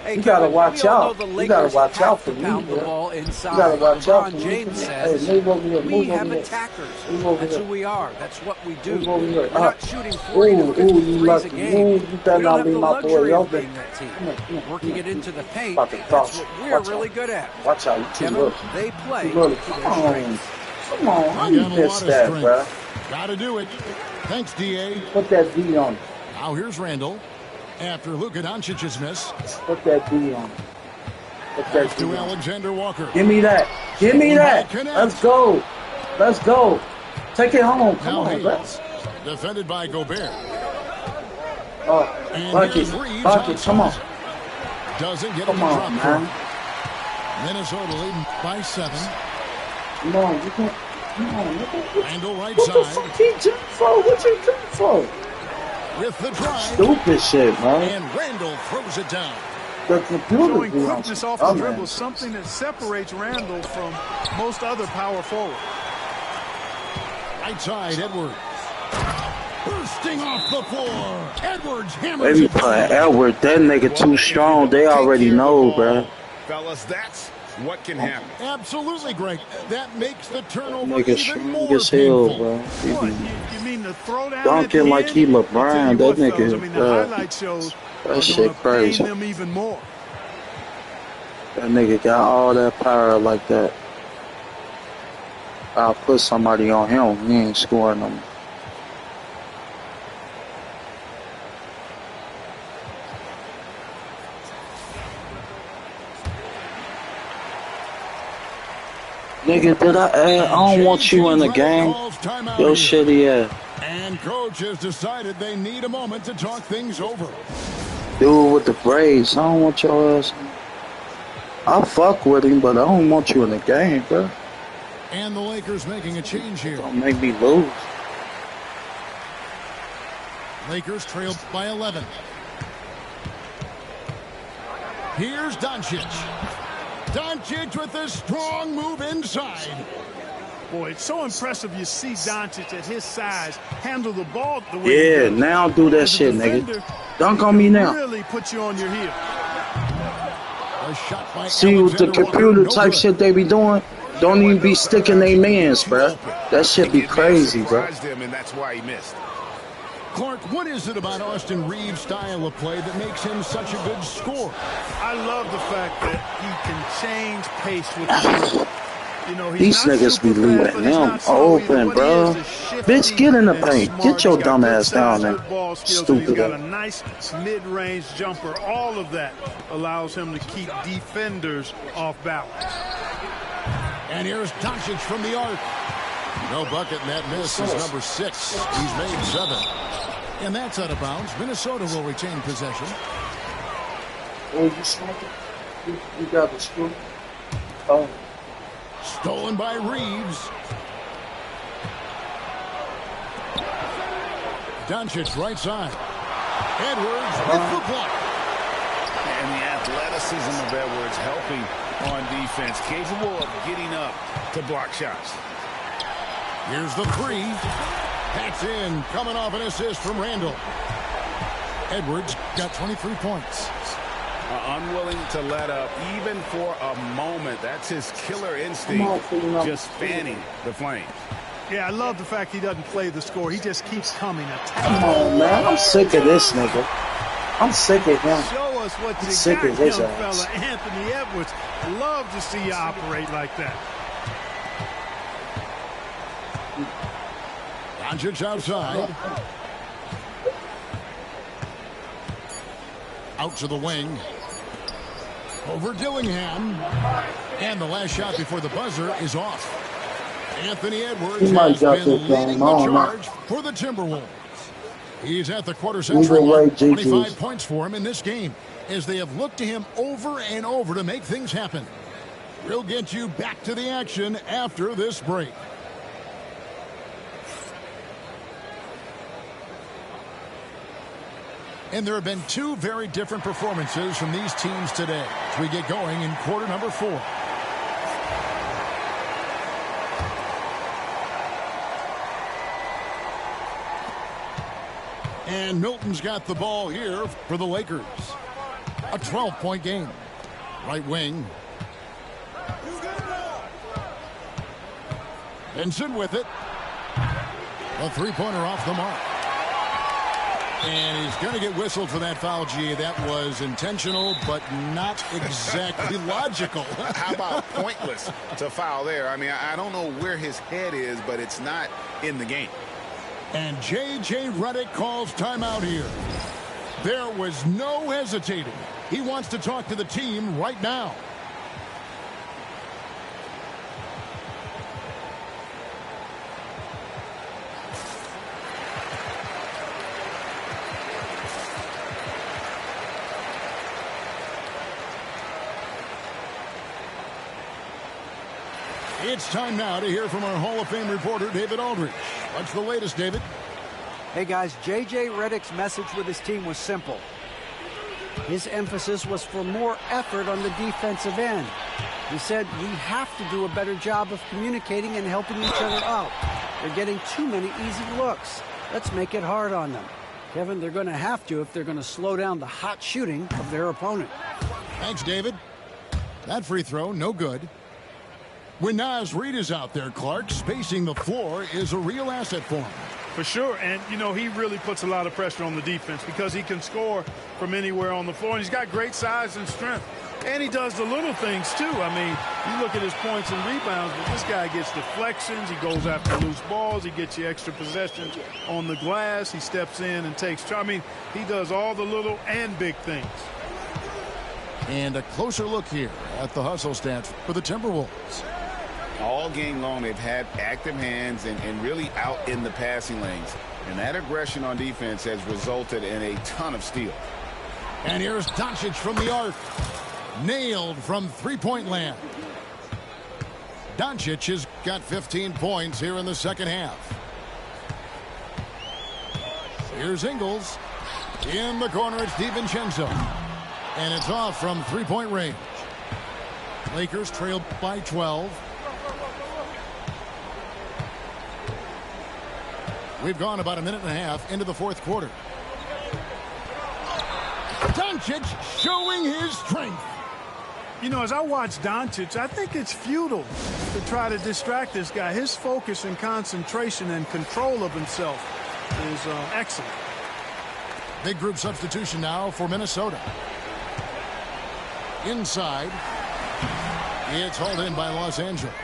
Hey, You gotta Kevin, watch we all out. know the You gotta Lakers watch out have for to me, pound the bro. ball You inside. gotta watch out for LeBron me. James Hey, says move over here. we Move over have here. attackers. Move over That's here. who we are. That's what we do. Move over here. We're not shooting 40 to Ooh, 50 you threes a lucky. game. Ooh, you We better don't not have leave the my boy luxury of open. being that team. Come here, Working it into the paint, About to that's cross. what we're Watch really out. good at. Watch out. You too Kevin, little. they play Too little. to Come their on. strengths. Come on. How They you got a missed lot of that, strength. bro? Got to do it. Thanks, D.A. Put that D on. Now here's Randall. After Luka Doncic's miss. Put that D on. Put Pass that to D on. Alexander Walker. Give me that. Give me that. Let's go. Let's go. Take it home. Come Now on, bro. Hayes. Defended by Gobert. Oh, And bucket. here's Reeves Bucket. Come on. outside. Doesn't get Come it to on, drop man. through. Minnesota leading by 7. Come on. You can't. Come on. Nigga. Randall right What the side. fuck he jump for? What you jump for? With the drive. Stupid shit, man. And Randall throws it down. The computer Showing be on quickness some off the dumb dribble, ass. something that separates Randall from most other power forwards. Right side, Edwards. Bursting off the floor. Edwards hammers Maybe it put down. Edward. That nigga too strong. They already know, bro. Fellas, that's what can happen. Absolutely great. That makes the turnover Nigga even strong more as hell, painful. bro. He What, be you mean the throwdown dunking at the like end? he I tell LeBron. you That what, fellas, nigga, I mean, the highlight shows that are shit going to pain crazy. them even more. That nigga got all that power like that. I'll put somebody on him. He ain't scoring them. Nigga, did I don't want you in the game. Yo, shitty ass. And coach has decided they need a moment to talk things over. Dude with the braids, I don't want your ass. I fuck with him, but I don't want you in the game, bro. And the Lakers making a change here. Don't make me lose. Lakers trailed by 11. Here's Doncic. Doncic with a strong move inside. Boy, it's so impressive you see Doncic at his size handle the ball the way he Yeah, does. now do that As a shit, defender, nigga. Dunk on me now. really put you on your heel. A shot by See with the Alexander computer Walker, no type good. shit they be doing, don't even be sticking they mans, bruh. That shit be crazy, bruh. Surprised him, and that's why he missed. Clark, what is it about Austin Reeves' style of play that makes him such a good scorer? I love the fact that he can change pace with the dribble. You know, These niggas be leaving him open, bruh. Bitch, get in the paint. Get your dumb ass down there. Stupid He's got a ass. nice mid-range jumper. All of that allows him to keep defenders off balance. And here's Doncic from the arc. No bucket, and that miss is number 6. He's made 7. And that's out of bounds. Minnesota will retain possession. Oh, you smoking? You got the screw? Oh. Stolen by Reeves. Doncic right side. Edwards with the block. And the athleticism of Edwards helping on defense, capable of getting up to block shots. Here's the 3. That's in, coming off an assist from Randall. Edwards got 23 points. Unwilling to let up even for a moment. That's his killer instinct, just fanning the flames. Yeah, I love the fact he doesn't play the score. He just keeps coming. Come on, man. I'm sick of this nigga. I'm sick of him. Show us what I'm you sick got, of his young ass. fella. Anthony Edwards. Love to see you operate like that. Doncic outside. Out to the wing. Over Dillingham. And the last shot before the buzzer is off. Anthony Edwards He might has got been this leading game. the I don't know. charge for the Timberwolves. He's at the quarter century Either way, mark. 25 GG's. points for him in this game as they have looked to him over and over to make things happen. We'll get you back to the action after this break. And there have been two very different performances from these teams today as we get going in quarter number 4. And Milton's got the ball here for the Lakers. A 12-point game. Right wing. Benson with it. A three-pointer off the mark. And he's going to get whistled for that foul, G. That was intentional, but not exactly logical. How about pointless to foul there? I mean, I don't know where his head is, but it's not in the game. And J.J. Redick calls timeout here. There was no hesitating. He wants to talk to the team right now. It's time now to hear from our Hall of Fame reporter, David Aldridge. What's the latest, David? Hey, guys, J.J. Redick's message with his team was simple. His emphasis was for more effort on the defensive end. He said, we have to do a better job of communicating and helping each other out. They're getting too many easy looks. Let's make it hard on them. Kevin, they're going to have to if they're going to slow down the hot shooting of their opponent. Thanks, David. That free throw, no good. When Naz Reid is out there, Clark, spacing the floor is a real asset for him. For sure, and, you know, he really puts a lot of pressure on the defense because he can score from anywhere on the floor, and he's got great size and strength. And he does the little things, too. I mean, you look at his points and rebounds, but this guy gets deflections. He goes after loose balls. He gets you extra possessions on the glass. He steps in and takes charge. I mean, he does all the little and big things. And a closer look here at the hustle stats for the Timberwolves. All game long, they've had active hands and really out in the passing lanes. And that aggression on defense has resulted in a ton of steals. And here's Doncic from the arc. Nailed from three-point land. Doncic has got 15 points here in the second half. Here's Ingles. In the corner, it's DiVincenzo. And it's off from three-point range. Lakers trail by 12. We've gone about a minute and a half into the fourth quarter. Doncic showing his strength. You know, as I watch Doncic, I think it's futile to try to distract this guy. His focus and concentration and control of himself is excellent. Big group substitution now for Minnesota. Inside. It's hauled in by Los Angeles.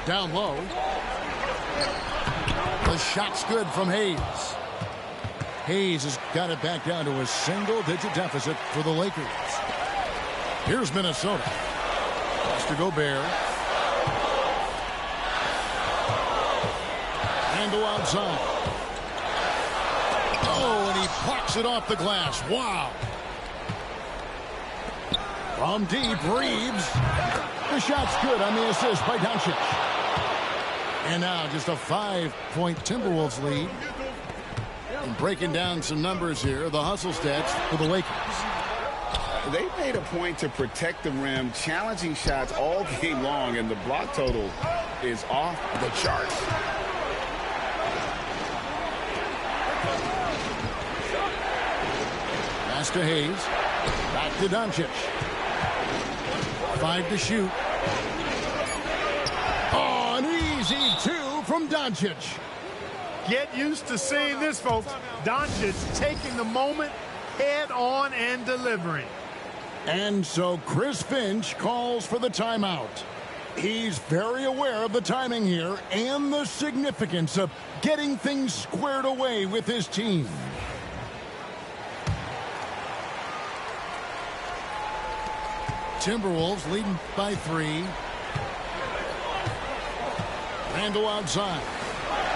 Down low. The shot's good from Hayes. Hayes has got it back down to a single-digit deficit for the Lakers. Here's Minnesota. Pass to Gobert. Handle outside. Oh, and he plucks it off the glass. Wow. From deep, Reeves. The shot's good on the assist by Doncic. And now just a 5-point Timberwolves lead. And breaking down some numbers here, the hustle stats for the Lakers. They made a point to protect the rim, challenging shots all game long, and the block total is off the charts. Pass to Hayes. Back to Doncic. 5 to shoot. Oh, an easy 2 from Doncic. Get used to seeing this, folks. Doncic taking the moment head on and delivering. And so Chris Finch calls for the timeout. He's very aware of the timing here and the significance of getting things squared away with his team. Timberwolves leading by 3. Randle outside.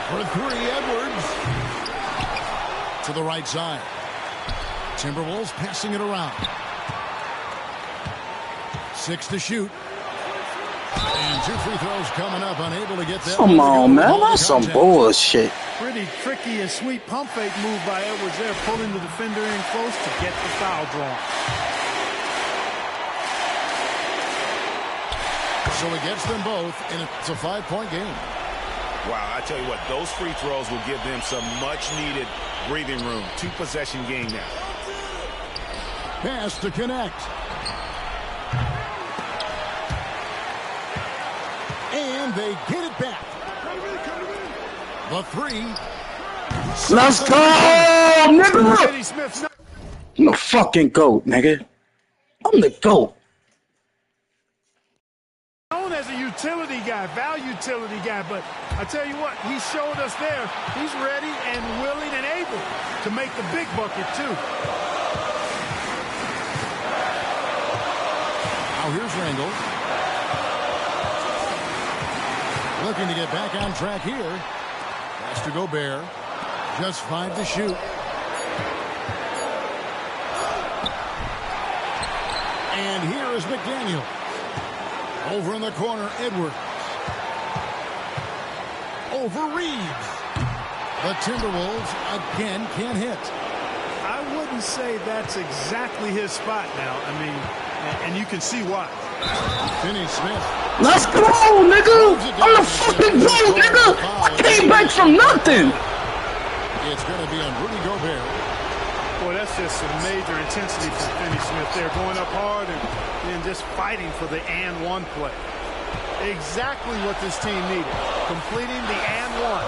For 3, Edwards. To the right side. Timberwolves passing it around. 6 to shoot. And 2 free throws coming up, unable to get that. Come on, man. That's some bullshit. Pretty tricky and sweet pump fake move by Edwards there, pulling the defender in close to get the foul drawn. So he gets them both, and it's a 5-point game. Wow, I tell you what, those free throws will give them some much-needed breathing room. 2-possession game now. Pass to connect. And they get it back. The 3. Let's go, nigga! I'm the fucking GOAT, nigga. I'm the GOAT. Known as a utility guy, value utility guy, but I tell you what, he showed us there. He's ready and willing and able to make the big bucket, too. Now here's Randall. Looking to get back on track here. Pass to Gobert. Just 5 to shoot. And here is McDaniel. Over in the corner, Edwards. Over Reeves. The Timberwolves again can't hit. I wouldn't say that's exactly his spot now. I mean, and you can see why. Finney Smith. Let's go, nigga! I'm the fucking GOAT, nigga! I came back from nothing! It's going to be on Rudy Gobert. Boy, that's just some major intensity from Finney Smith there, going up hard and then just fighting for the and one play. Exactly what this team needed, completing the and one.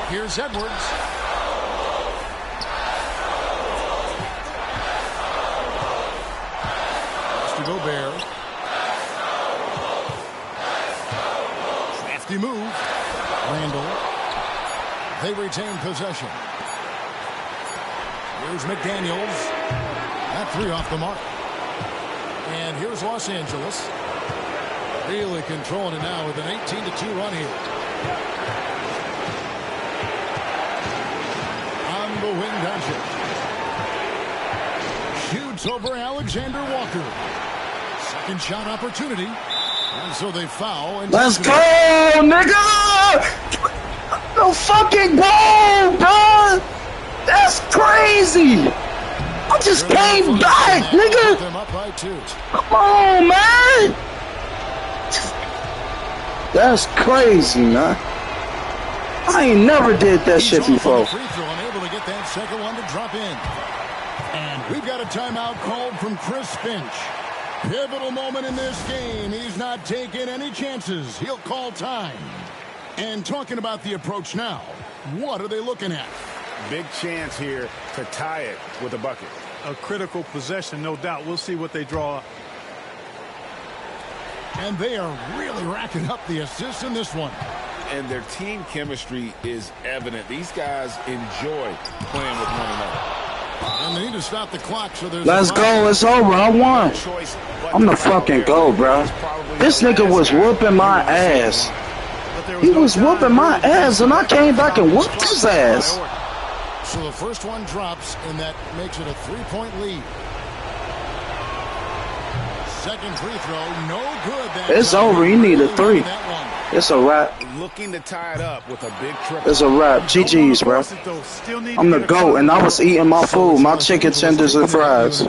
Here's Edwards. To Gobert. Crafty move. Randall. They retain possession. Here's McDaniels. That 3 off the mark. And here's Los Angeles. Really controlling it now with an 18-2 run here. On the wing, Doncic. Shoots over Alexander Walker. Second shot opportunity. And so they foul. And let's go, nigga! No fucking goal, bro! That's crazy! I just came back, nigga! Them up by 2. Come on, man! That's crazy, man. I ain't never did that shit before. Free throw, unable to get that second one to drop in. And we've got a timeout called from Chris Finch. Pivotal moment in this game. He's not taking any chances. He'll call time. And talking about the approach now, what are they looking at? Big chance here to tie it with a bucket. A critical possession, no doubt. We'll see what they draw up. And they are really racking up the assists in this one. And their team chemistry is evident. These guys enjoy playing with one another. And they need to stop the clock, so there's let's go, it's over, I won. I'm the fucking GOAT, bro. This nigga was whooping my ass. He was whooping my ass, and I came back and whooped his ass. So the first one drops, and that makes it a 3-point lead. Second free throw, no good. It's over. He need a 3. It's a wrap. Looking to tie it up with a big triple. It's a wrap. GG's, bro. I'm the GOAT, and I was eating my food, my chicken tenders and fries.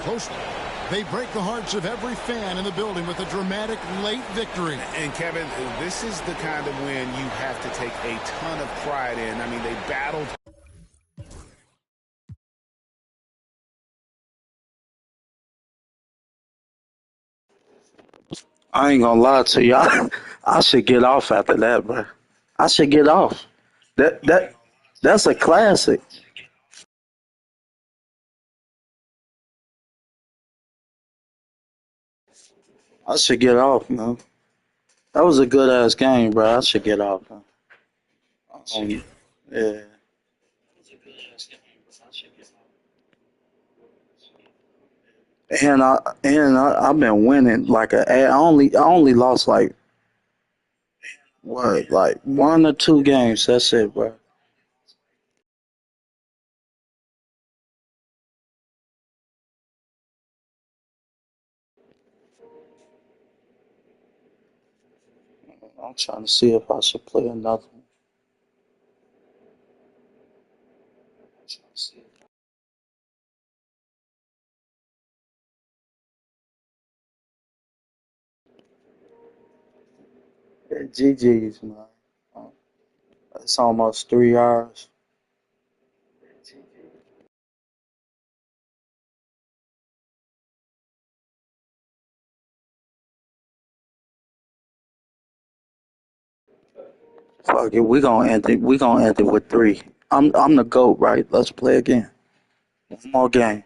They break the hearts of every fan in the building with a dramatic late victory. And Kevin, this is the kind of win you have to take a ton of pride in. I mean, they battled. I ain't gonna lie to y'all. I should get off after that, bro. I should get off. That's a classic. I should get off, man. That was a good ass game, bro. I should get off, man. Yeah. And I've been winning like I only lost like 1 or 2 games. That's it, bro. I'm trying to see if I should play another one. Yeah, GG's, man. It's almost 3 hours. Fuck it, we gonna end it. We gonna end it with 3. I'm the GOAT, right? Let's play again. One more game.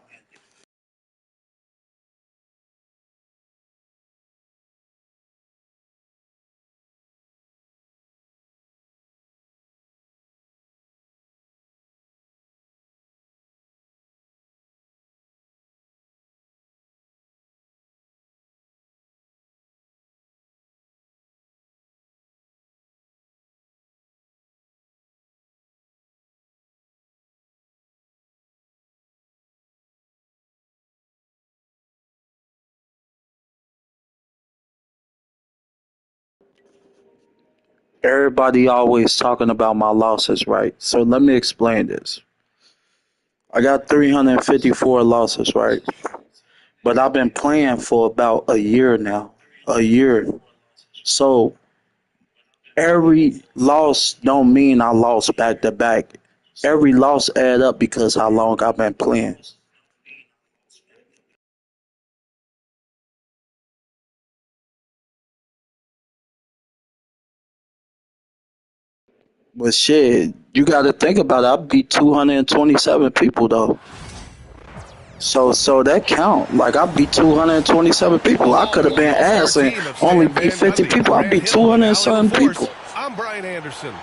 Everybody always talking about my losses, right? So let me explain this. I got 354 losses, right? But I've been playing for about a year now. A year. So every loss don't mean I lost back to back. Every loss add up because how long I've been playing. But shit, you got to think about it. I beat 227 people though. So that count. Like I beat 227 people. I could have been ass and only beat 50 people. I beat 207 people. I'm Brian Anderson.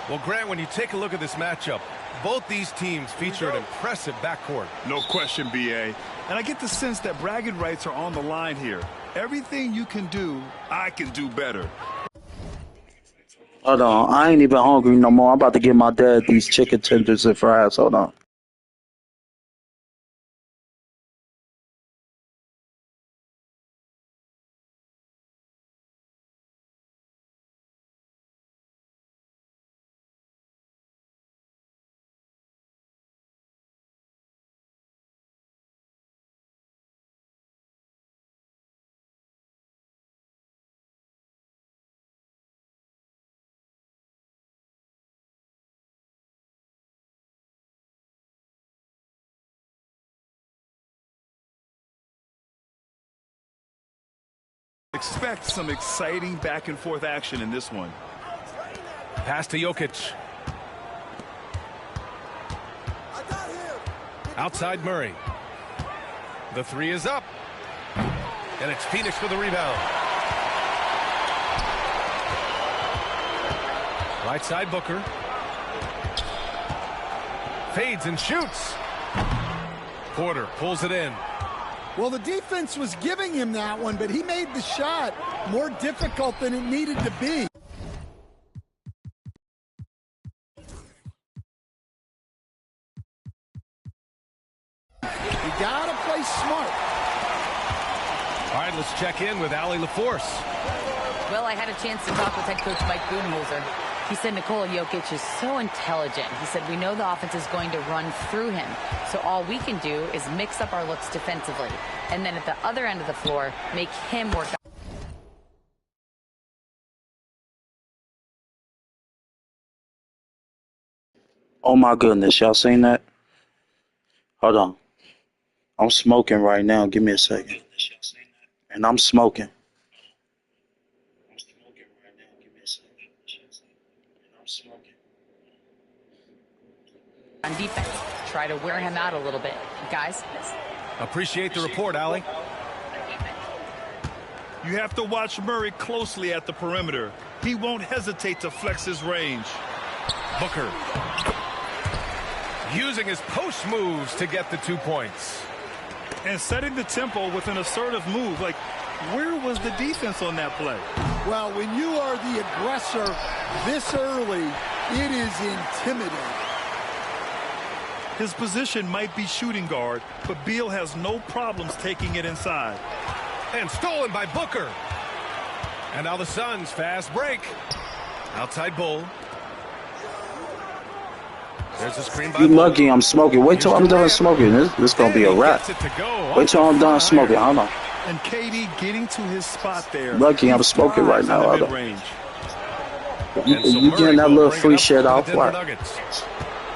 Well, Grant, when you take a look at this matchup, both these teams feature an impressive backcourt. No question, BA. And I get the sense that bragging rights are on the line here. Everything you can do, I can do better. Hold on, I ain't even hungry no more. I'm about to give my dad these chicken tenders and fries. Hold on. Expect some exciting back-and-forth action in this one. Pass to Jokic. Outside Murray. The 3 is up. And it's Phoenix with the rebound. Right side Booker. Fades and shoots. Porter pulls it in. Well, the defense was giving him that one, but he made the shot more difficult than it needed to be. You gotta play smart. All right, let's check in with Allie LaForce. Well, I had a chance to talk with head coach Mike Budenholzer. He said Nikola Jokic is so intelligent. He said we know the offense is going to run through him. So all we can do is mix up our looks defensively. And then at the other end of the floor, make him work. Oh my goodness, y'all seen that? Hold on. I'm smoking right now. Give me a second. And I'm smoking. On defense, try to wear him out a little bit. Guys? Appreciate the report, Allie. You have to watch Murray closely at the perimeter. He won't hesitate to flex his range. Booker. Using his post moves to get the 2 points. And setting the tempo with an assertive move. Like, where was the defense on that play? Well, when you are the aggressor this early, it is intimidating. His position might be shooting guard, but Beal has no problems taking it inside. And stolen by Booker. And now the Suns fast break. Outside Bull. There's a screen by You Bull. lucky I'm smoking. Wait till I'm done smoking. This gonna be a wrap. Wait till I'm done smoking. Hold on. And KD getting to his spot there. Lucky I'm smoking right now. Hold on. You getting that little free shit off? What?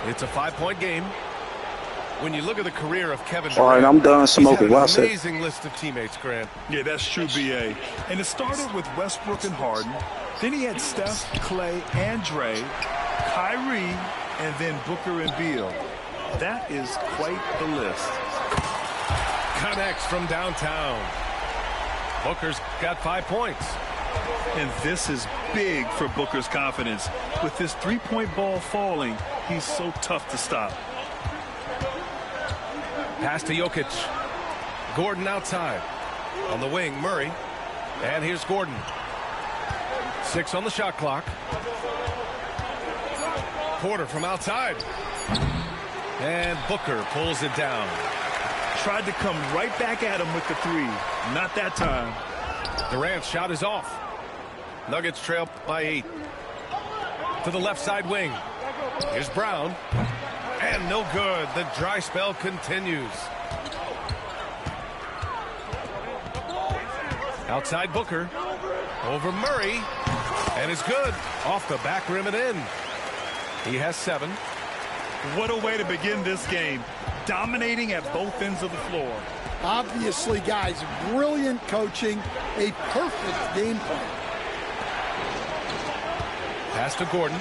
It's a 5-point game. When you look at the career of Kevin All right, I'm done smoking. Watch it. Amazing list of teammates, Grant. Yeah, that's true, BA. And it started with Westbrook and Harden. Then he had Steph, Clay, and Dre, Kyrie, and then Booker and Beal. That is quite the list. Connects from downtown. Booker's got 5 points. And this is big for Booker's confidence. With this three-point ball falling, he's so tough to stop. Pass to Jokic. Gordon outside. On the wing, Murray. And here's Gordon. 6 on the shot clock. Porter from outside. And Booker pulls it down. Tried to come right back at him with the three. Not that time. Durant's shot is off. Nuggets trail by 8. To the left side wing. Here's Brown. And no good. The dry spell continues. Outside Booker. Over Murray. And it's good. Off the back rim and in. He has 7. What a way to begin this game. Dominating at both ends of the floor. Obviously, guys, brilliant coaching. A perfect game plan. Pass to Gordon.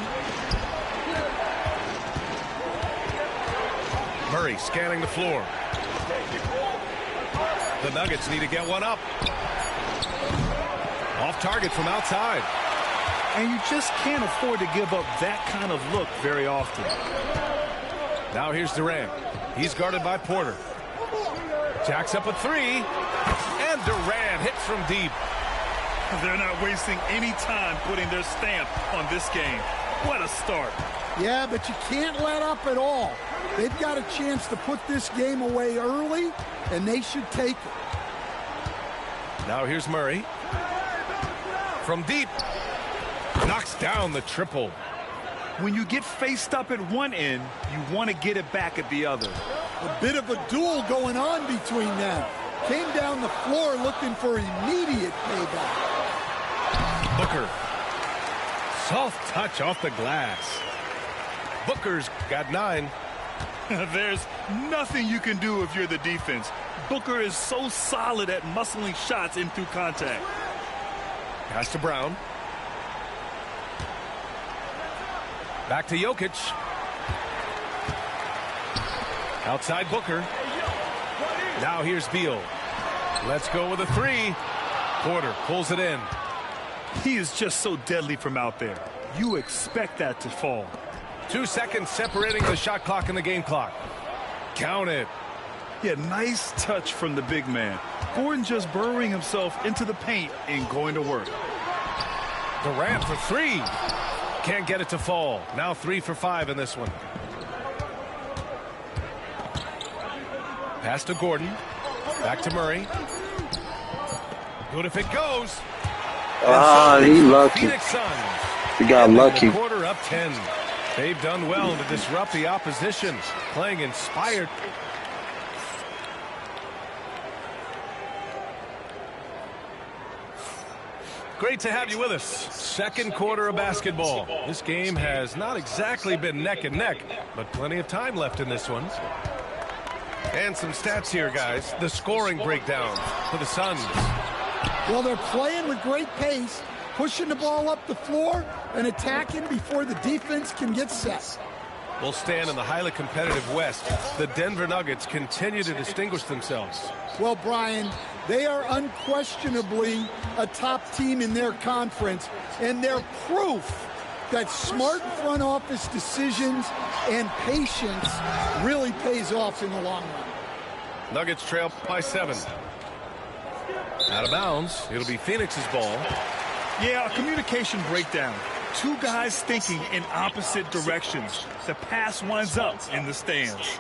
Murray scanning the floor. The Nuggets need to get one up. Off target from outside. And you just can't afford to give up that kind of look very often. Now here's Durant. He's guarded by Porter. Jacks up a 3. And Durant hits from deep. They're not wasting any time putting their stamp on this game. What a start. Yeah, but you can't let up at all. They've got a chance to put this game away early, and they should take it. Now here's Murray. From deep. Knocks down the triple. When you get faced up at one end, you want to get it back at the other. A bit of a duel going on between them. Came down the floor looking for immediate payback. Booker. Soft touch off the glass. Booker's got 9. There's nothing you can do if you're the defense. Booker is so solid at muscling shots in through contact. Pass to Brown. Back to Jokic. Outside Booker. Now here's Beal. Let's go with a 3. Porter pulls it in. He is just so deadly from out there. You expect that to fall. 2 seconds separating the shot clock and the game clock. Count it. Yeah, nice touch from the big man. Gordon just burrowing himself into the paint and going to work. Durant for 3. Can't get it to fall. Now 3 for 5 in this one. Pass to Gordon. Back to Murray. Good if it goes. He lucky. Phoenix Suns. He got lucky. Quarter up 10. They've done well to disrupt the opposition. Playing inspired. Great to have you with us. Second quarter of basketball. This game has not exactly been neck and neck, but plenty of time left in this one. And some stats here, guys. The scoring breakdown for the Suns. Well, they're playing with great pace, pushing the ball up the floor and attacking before the defense can get set. Will stand in the highly competitive West. The Denver Nuggets continue to distinguish themselves. Well, Brian, they are unquestionably a top team in their conference, and they're proof that smart front office decisions and patience really pays off in the long run. Nuggets trail by 7. Out of bounds. It'll be Phoenix's ball. Yeah, a communication breakdown. Two guys thinking in opposite directions. The pass winds up in the stands.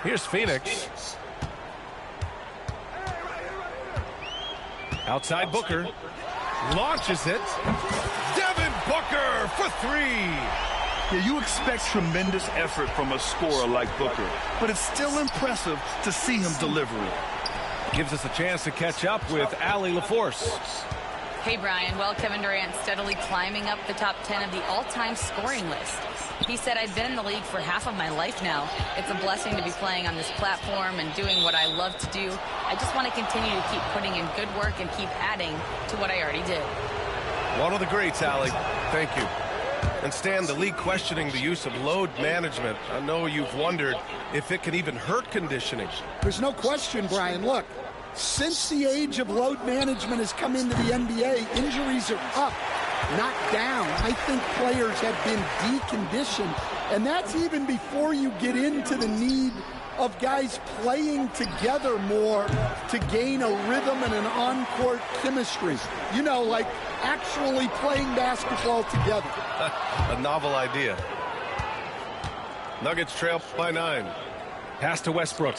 Here's Phoenix. Outside Booker. Launches it. Devin Booker for three. Yeah, you expect tremendous effort from a scorer like Booker, but it's still impressive to see him delivering. Gives us a chance to catch up with Allie LaForce. Hey, Brian. Well, Kevin Durant steadily climbing up the top 10 of the all-time scoring list. He said, I've been in the league for half of my life now. It's a blessing to be playing on this platform and doing what I love to do. I just want to continue to keep putting in good work and keep adding to what I already did. One of the greats, Allie. Thank you. And Stan, the league questioning the use of load management. I know you've wondered if it can even hurt conditioning. There's no question, Brian. Look, since the age of load management has come into the NBA, injuries are up, not down. I think players have been deconditioned, and that's even before you get into the need of guys playing together more to gain a rhythm and an on-court chemistry. You know, like actually playing basketball together. A novel idea. Nuggets trail by 9. Pass to Westbrook.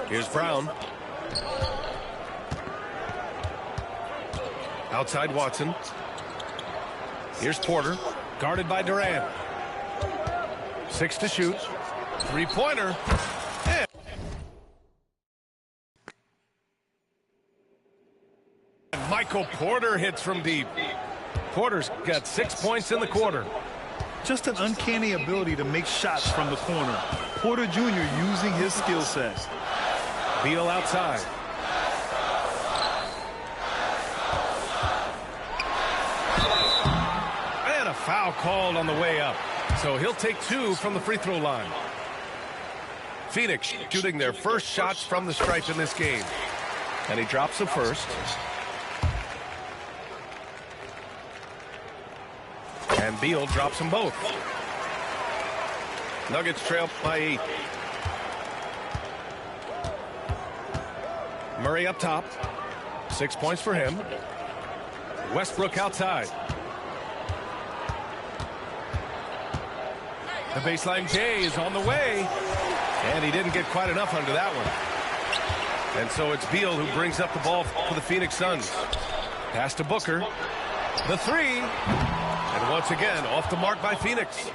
Here's Brown. Outside Watson. Here's Porter. Guarded by Durant. 6 to shoot. Three-pointer. And Michael Porter hits from deep. Porter's got 6 points in the quarter. Just an uncanny ability to make shots from the corner. Porter Jr. using his skill set. Beal outside. And a foul called on the way up. So he'll take 2 from the free throw line. Phoenix shooting their first shots from the stripe in this game. And he drops the first. And Beal drops them both. Nuggets trail by 8. Murray up top. 6 points for him. Westbrook outside. The baseline J is on the way. And he didn't get quite enough under that one. And so it's Beal who brings up the ball for the Phoenix Suns. Pass to Booker. The three. And once again, off the mark by Phoenix.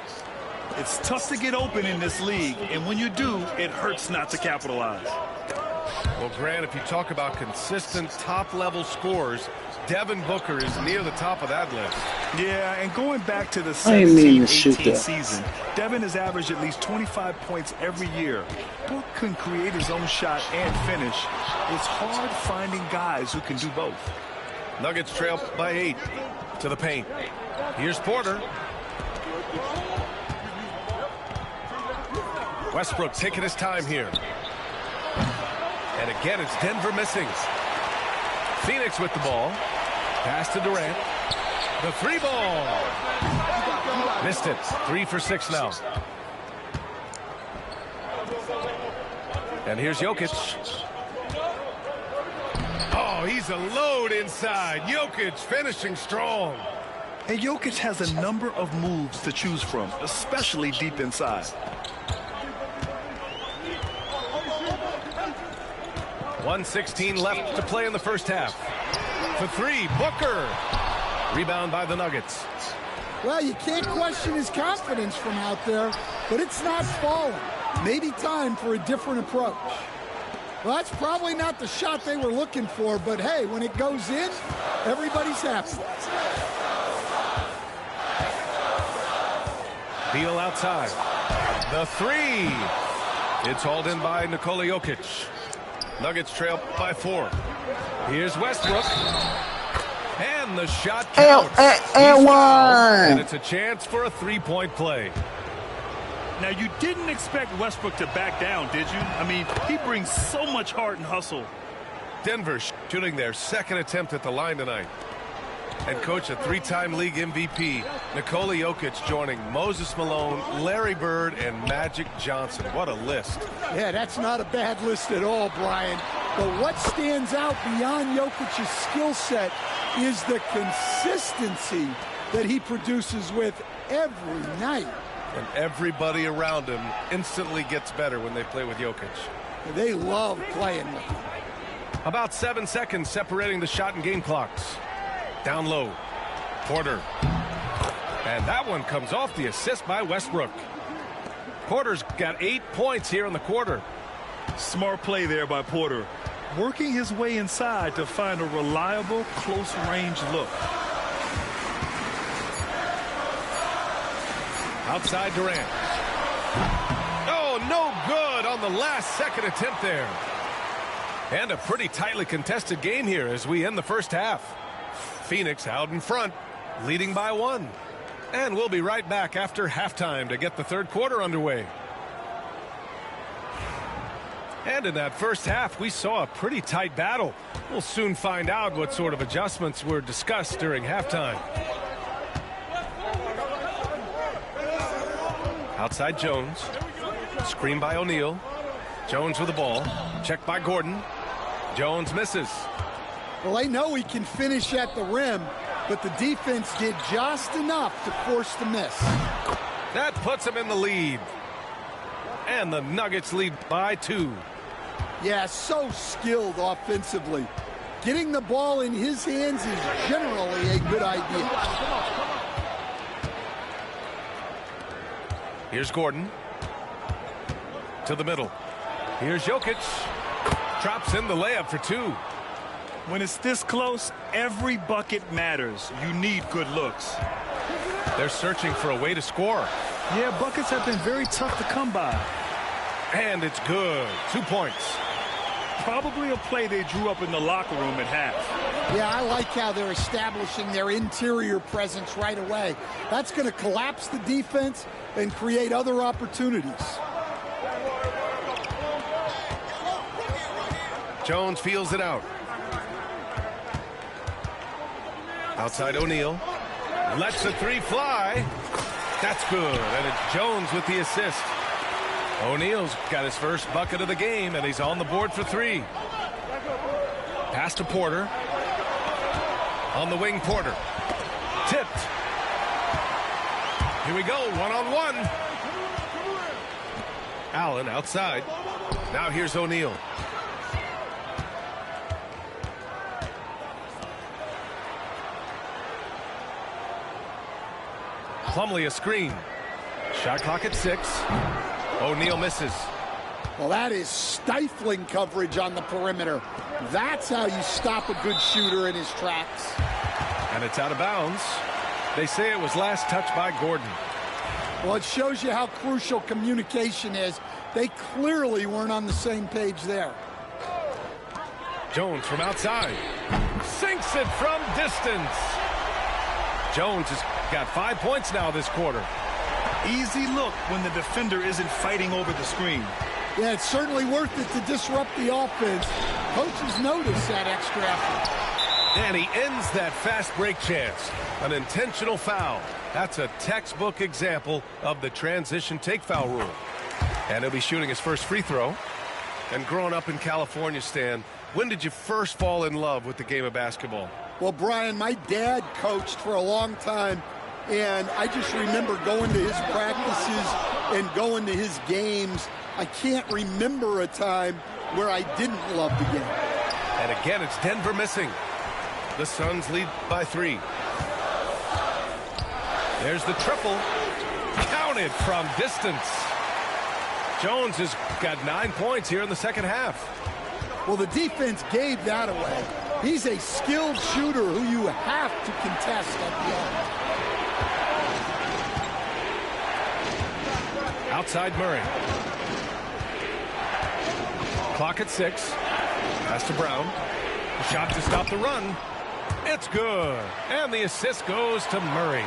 It's tough to get open in this league, and when you do, it hurts not to capitalize. Well, Grant, if you talk about consistent top-level scores, Devin Booker is near the top of that list. Yeah, and going back to the 17-18 season, Devin has averaged at least 25 points every year. Book can create his own shot and finish. It's hard finding guys who can do both. Nuggets trail by 8 to the paint. Here's Porter. Westbrook taking his time here. And again, it's Denver missing. Phoenix with the ball. Pass to Durant. The three ball. Missed it. 3 for 6 now. And here's Jokic. Oh, he's a load inside. Jokic finishing strong. And Jokic has a number of moves to choose from, especially deep inside. .116 left to play in the first half. For 3, Booker. Rebound by the Nuggets. Well, you can't question his confidence from out there, but it's not falling. Maybe time for a different approach. Well, that's probably not the shot they were looking for, but hey, when it goes in, everybody's happy. Beal outside. The 3. It's hauled in by Nikola Jokic. Nuggets trail by 4. Here's Westbrook. And the shot counts. And one. And it's a chance for a 3-point play. Now, you didn't expect Westbrook to back down, did you? I mean, he brings so much heart and hustle. Denver shooting their second attempt at the line tonight. And coach, a 3-time league MVP, Nikola Jokic joining Moses Malone, Larry Bird, and Magic Johnson. What a list. Yeah, that's not a bad list at all, Brian. But what stands out beyond Jokic's skill set is the consistency that he produces with every night. And everybody around him instantly gets better when they play with Jokic. They love playing with him. About 7 seconds separating the shot and game clocks. Down low. Porter. And that one comes off the assist by Westbrook. Porter's got 8 points here in the quarter. Smart play there by Porter. Working his way inside to find a reliable, close-range look. Outside Durant. Oh, no good on the last second attempt there. And a pretty tightly contested game here as we end the first half. Phoenix out in front, leading by 1. And we'll be right back after halftime to get the third quarter underway. And in that first half, we saw a pretty tight battle. We'll soon find out what sort of adjustments were discussed during halftime. Outside Jones. Screen by O'Neal. Jones with the ball. Checked by Gordon. Jones misses. Well, they know he can finish at the rim, but the defense did just enough to force the miss. That puts him in the lead. And the Nuggets lead by 2. Yeah, so skilled offensively. Getting the ball in his hands is generally a good idea. Here's Gordon. To the middle. Here's Jokic. Drops in the layup for 2. When it's this close, every bucket matters. You need good looks. They're searching for a way to score. Yeah, buckets have been very tough to come by. And it's good. 2 points. Probably a play they drew up in the locker room at half. Yeah, I like how they're establishing their interior presence right away. That's going to collapse the defense and create other opportunities. Jones feels it out. Outside O'Neal. Lets the 3 fly. That's good. And it's Jones with the assist. O'Neal's got his first bucket of the game, and he's on the board for 3. Pass to Porter. On the wing, Porter. Tipped. Here we go, one-on-one. Allen outside. Now here's O'Neal. Plumlee a screen. Shot clock at 6. O'Neal misses. Well, that is stifling coverage on the perimeter. That's how you stop a good shooter in his tracks. And it's out of bounds. They say it was last touched by Gordon. Well, it shows you how crucial communication is. They clearly weren't on the same page there. Jones from outside. Sinks it from distance. Jones has got 5 points now this quarter. Easy look when the defender isn't fighting over the screen. Yeah, it's certainly worth it to disrupt the offense. Coaches notice that extra effort. And he ends that fast break chance. An intentional foul. That's a textbook example of the transition take foul rule. And he'll be shooting his first free throw. And growing up in California, Stan, when did you first fall in love with the game of basketball? Well, Brian, my dad coached for a long time. And I just remember going to his practices and going to his games. I can't remember a time where I didn't love the game. And again, it's Denver missing. The Suns lead by 3. There's the triple. Counted from distance. Jones has got 9 points here in the second half. Well, the defense gave that away. He's a skilled shooter who you have to contest at the arc. Outside Murray. Clock at 6. Pass to Brown. The shot to stop the run. It's good. And the assist goes to Murray.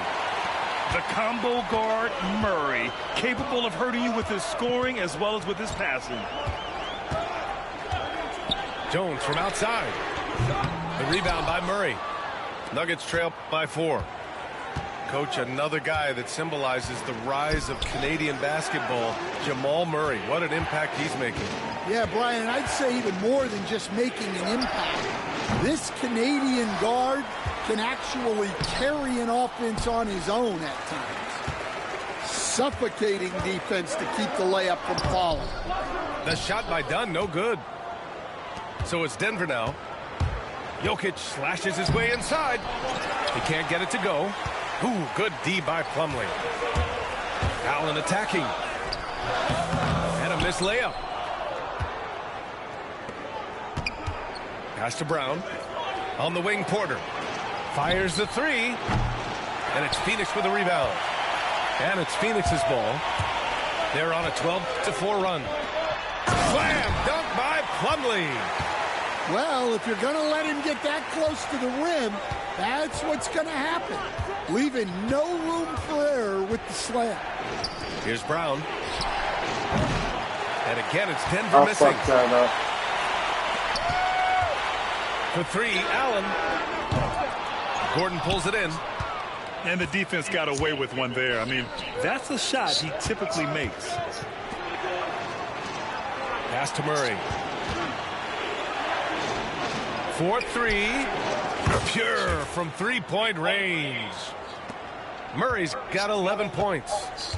The combo guard, Murray, capable of hurting you with his scoring as well as with his passing. Jones from outside. The rebound by Murray. Nuggets trail by 4. Coach, another guy that symbolizes the rise of Canadian basketball, Jamal Murray. What an impact he's making. Yeah, Brian, and I'd say even more than just making an impact. This Canadian guard can actually carry an offense on his own at times. Suffocating defense to keep the layup from falling. The shot by Dunn, no good. So it's Denver now. Jokic slashes his way inside. He can't get it to go. Ooh, good D by Plumlee. Allen attacking. And a missed layup. Pass to Brown. On the wing, Porter. Fires the three. And it's Phoenix with a rebound. And it's Phoenix's ball. They're on a 12-4 run. Slam dunk by Plumlee. Well, if you're going to let him get that close to the rim, that's what's going to happen. Leaving no room for error with the slam. Here's Brown. And again, it's Denver missing. Fuck that up. For three, Allen. Gordon pulls it in. And the defense got away with one there. I mean, that's a shot he typically makes. Pass to Murray. 4-3. Pure from three-point range. Murray's got 11 points.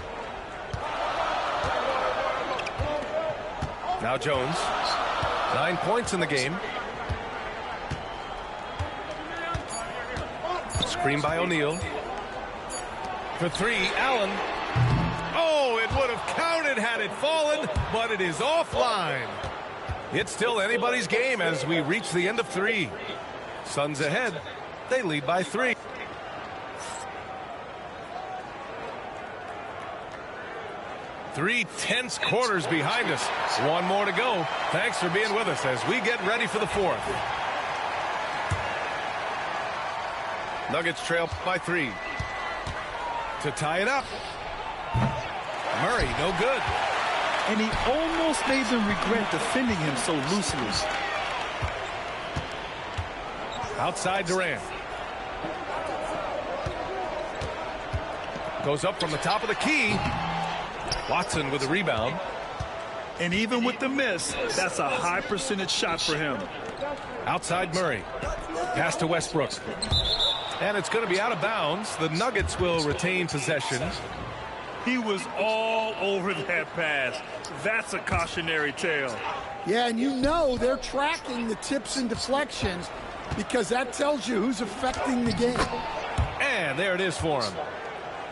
Now Jones. 9 points in the game. Screen by O'Neal. For three, Allen. Oh, it would have counted had it fallen, but it is offline. It's still anybody's game as we reach the end of three. Suns ahead. They lead by 3. Three tense quarters behind us. One more to go. Thanks for being with us as we get ready for the fourth. Nuggets trail by 3. To tie it up. Murray, no good. And he almost made them regret defending him so loosely. Outside Durant. Goes up from the top of the key. Watson with the rebound. And even with the miss, that's a high percentage shot for him. Outside Murray. Pass to Westbrook. And it's going to be out of bounds. The Nuggets will retain possession. He was all over that pass. That's a cautionary tale. Yeah, and you know they're tracking the tips and deflections because that tells you who's affecting the game. And there it is for him.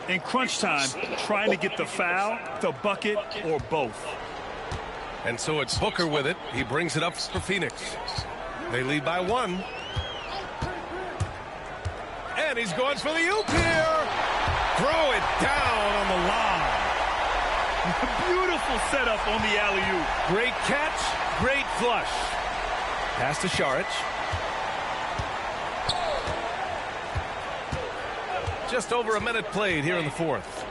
In crunch time, trying to get the foul, the bucket, or both. And so it's Booker with it. He brings it up for Phoenix. They lead by 1. And he's going for the oop here. Throw it down on the line. Beautiful setup on the alley-oop. Great catch, great flush. Pass to Saric. Just over a minute played here in the fourth.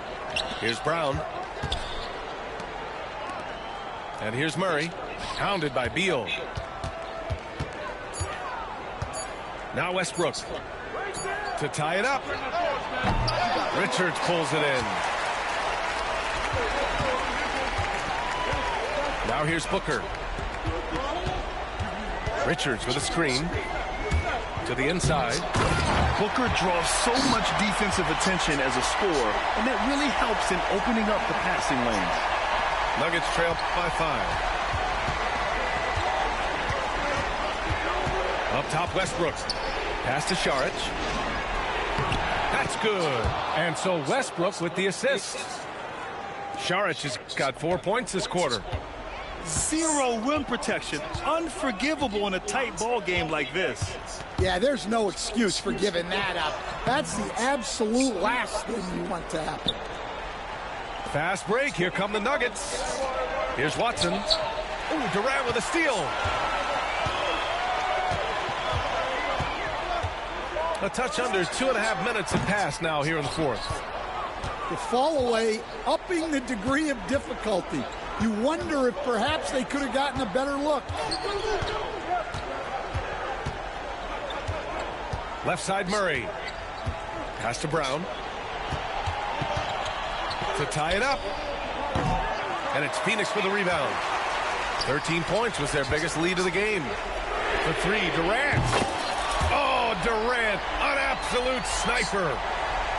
Here's Brown. And here's Murray. Pounded by Beal. Now Westbrook. To tie it up. Richards pulls it in. Now here's Booker. Richards with a screen. To the inside. Booker draws so much defensive attention as a scorer, and that really helps in opening up the passing lanes. Nuggets trail by 5. Up top, Westbrook. Pass to Saric. That's good. And so Westbrook with the assist. Saric has got 4 points this quarter. Zero rim protection. Unforgivable in a tight ball game like this. Yeah, there's no excuse for giving that up. That's the absolute last thing you want to happen. Fast break. Here come the Nuggets. Here's Watson. Ooh, Durant with a steal. A touch under 2.5 minutes have passed now here in the fourth. The fall away, upping the degree of difficulty. You wonder if perhaps they could have gotten a better look. Left side Murray. Pass to Brown. to tie it up. And it's Phoenix for the rebound. 13 points was their biggest lead of the game. For three, Durant. Oh, Durant, an absolute sniper.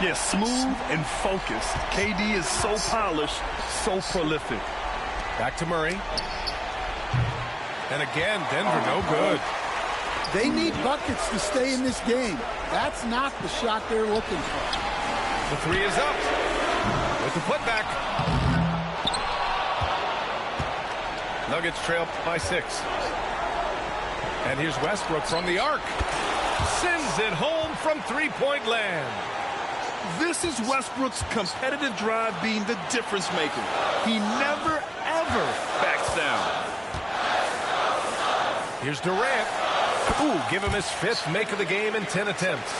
Yeah, smooth and focused. KD is so polished, so prolific. Back to Murray. And again, Denver no good. They need buckets to stay in this game. That's not the shot they're looking for. The three is up with the putback. Nuggets trail by 6. And here's Westbrook from the arc. Sends it home from three-point land. This is Westbrook's competitive drive being the difference maker. He never, ever backs down. Here's Durant. Ooh, give him his 5th make of the game in 10 attempts.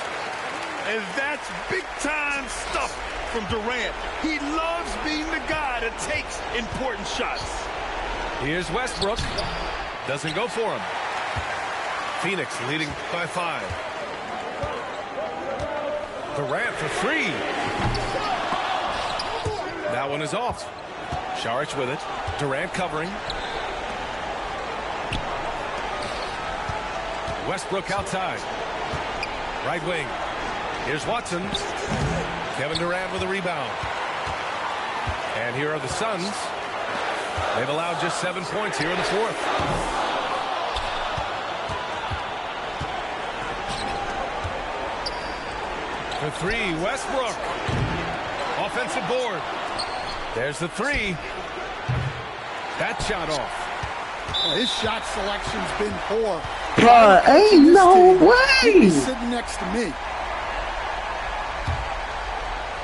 And that's big-time stuff from Durant. He loves being the guy that takes important shots. Here's Westbrook. Doesn't go for him. Phoenix leading by 5. Durant for 3. That one is off. Šarić with it. Durant covering. Westbrook outside. Right wing. Here's Watson. Kevin Durant with a rebound. And here are the Suns. They've allowed just 7 points here in the 4th. For 3, Westbrook. Offensive board. There's the 3. That shot off. Well, his shot selection's been poor. Bruh, ain't no way. He's sitting next to me.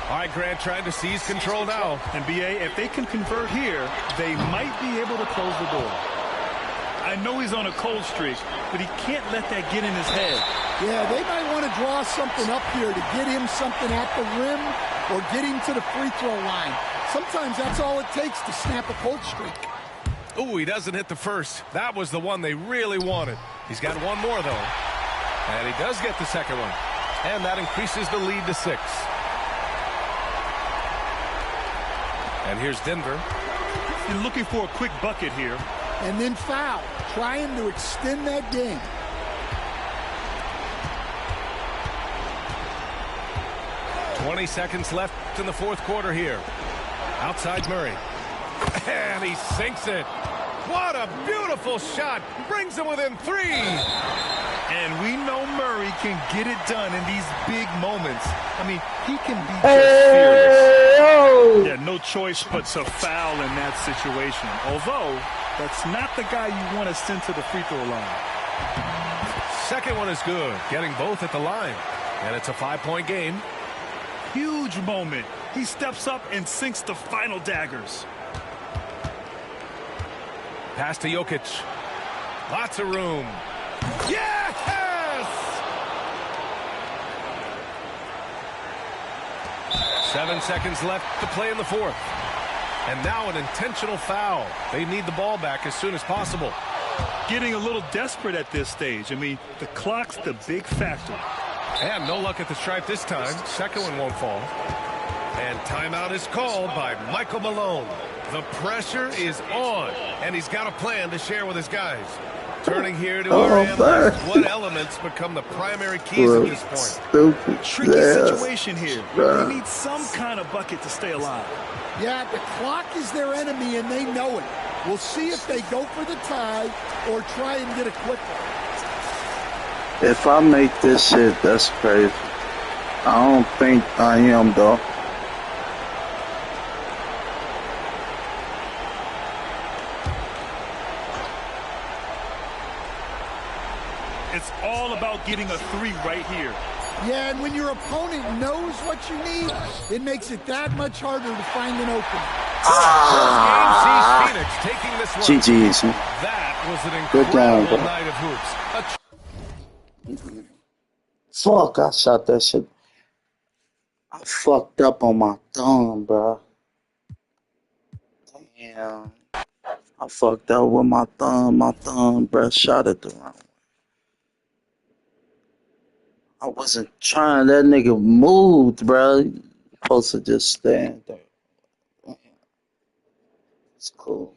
All right, Grant trying to seize control now. And BA, if they can convert here, they might be able to close the door. I know he's on a cold streak, but he can't let that get in his head. Yeah, they might want to draw something up here to get him something at the rim or get him to the free throw line. Sometimes that's all it takes to snap a cold streak. Ooh, he doesn't hit the first. That was the one they really wanted. He's got one more, though. And he does get the second one. And that increases the lead to 6. And here's Denver. You're looking for a quick bucket here. And then foul, trying to extend that game. .20 seconds left in the 4th quarter here. Outside Murray. And he sinks it. What a beautiful shot. Brings him within 3. And we know Murray can get it done in these big moments. I mean, he can be just fearless. Yeah, no choice but to foul in that situation. Although, that's not the guy you want to send to the free throw line. Second one is good. Getting both at the line. And it's a 5-point game. Huge moment. He steps up and sinks the final daggers. Pass to Jokic. Lots of room. Yes! 7 seconds left to play in the 4th. And now an intentional foul. They need the ball back as soon as possible. Getting a little desperate at this stage. I mean, the clock's the big factor. And no luck at the stripe this time. Second one won't fall. And timeout is called by Michael Malone. The pressure is on, and he's got a plan to share with his guys. Turning here to our analyst, what elements become the primary keys at this point? Tricky situation here. They need some kind of bucket to stay alive. Yeah, the clock is their enemy, and they know it. We'll see if they go for the tie or try and get a quick one. If I make this shit, that's crazy. I don't think I am, though. It's all about getting a 3 right here. Yeah, and when your opponent knows what you need, it makes it that much harder to find an opening. Phoenix taking this one. GG's. That was an incredible night of hoops. Fuck, I shot that shit. I fucked up on my thumb, bro. Damn. I fucked up with my thumb. My thumb, bro, shot it the wrong way. I wasn't trying. That nigga moved, bro. Supposed to just stand there. It's cool.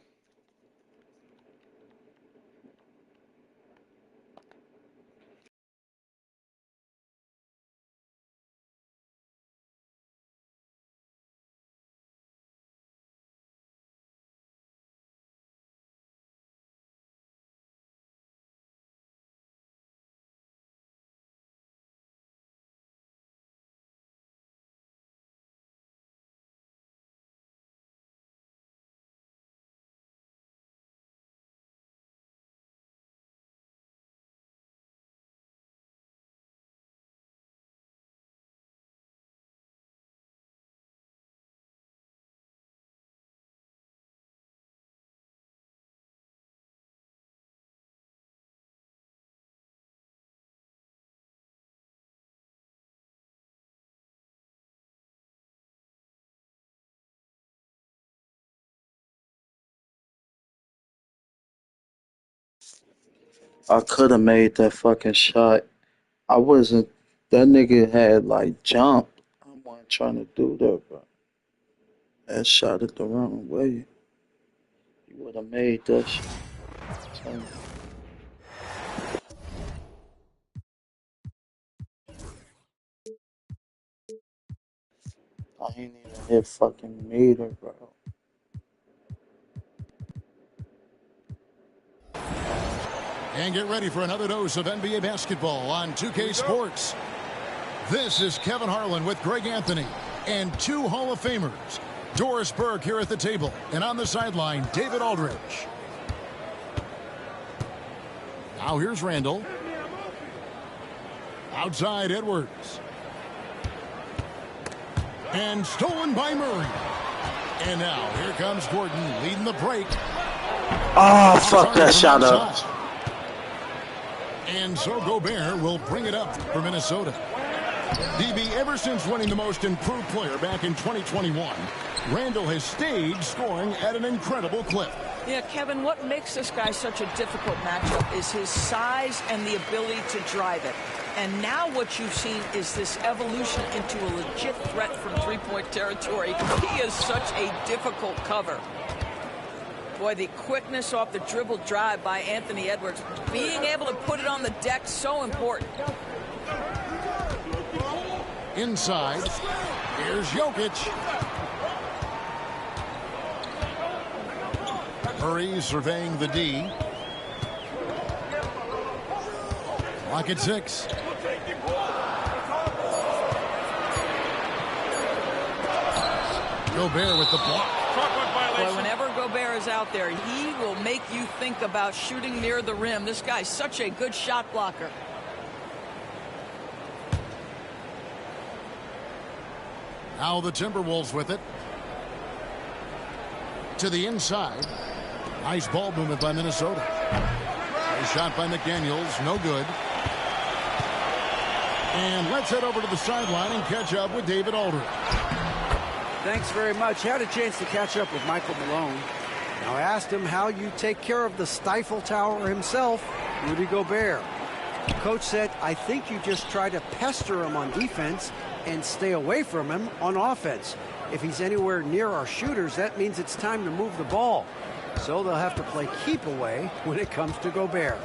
I could have made that fucking shot. I wasn't. That nigga had like jumped. I wasn't trying to do that, bro. That shot it the wrong way. You would have made that shit. I ain't even hit fucking meter, bro. And get ready for another dose of NBA basketball on 2K Sports. This is Kevin Harlan with Greg Anthony and two Hall of Famers. Doris Burke here at the table, and on the sideline, David Aldridge. Now here's Randall. Outside Edwards. And stolen by Murray. And now here comes Gordon leading the break. Oh, fuck that shot up. And so Gobert will bring it up for Minnesota. DB, ever since winning the most improved player back in 2021, Randall has stayed scoring at an incredible clip. Yeah, Kevin, what makes this guy such a difficult matchup is his size and the ability to drive it. And now what you've seen is this evolution into a legit threat from three-point territory. He is such a difficult cover. Boy, the quickness off the dribble drive by Anthony Edwards. Being able to put it on the deck, so important. Inside, here's Jokic. Murray surveying the D. Clock at 6. Gobert with the block. Boy, whenever Gobert is out there, he will make you think about shooting near the rim. This guy's such a good shot blocker. Now the Timberwolves with it. To the inside. Nice ball movement by Minnesota. A shot by McDaniels. No good. And let's head over to the sideline and catch up with David Aldridge. Thanks very much. Had a chance to catch up with Michael Malone. Now I asked him how you take care of the Stifle Tower himself, Rudy Gobert. Coach said, I think you just try to pester him on defense and stay away from him on offense. If he's anywhere near our shooters, that means it's time to move the ball. So they'll have to play keep away when it comes to Gobert.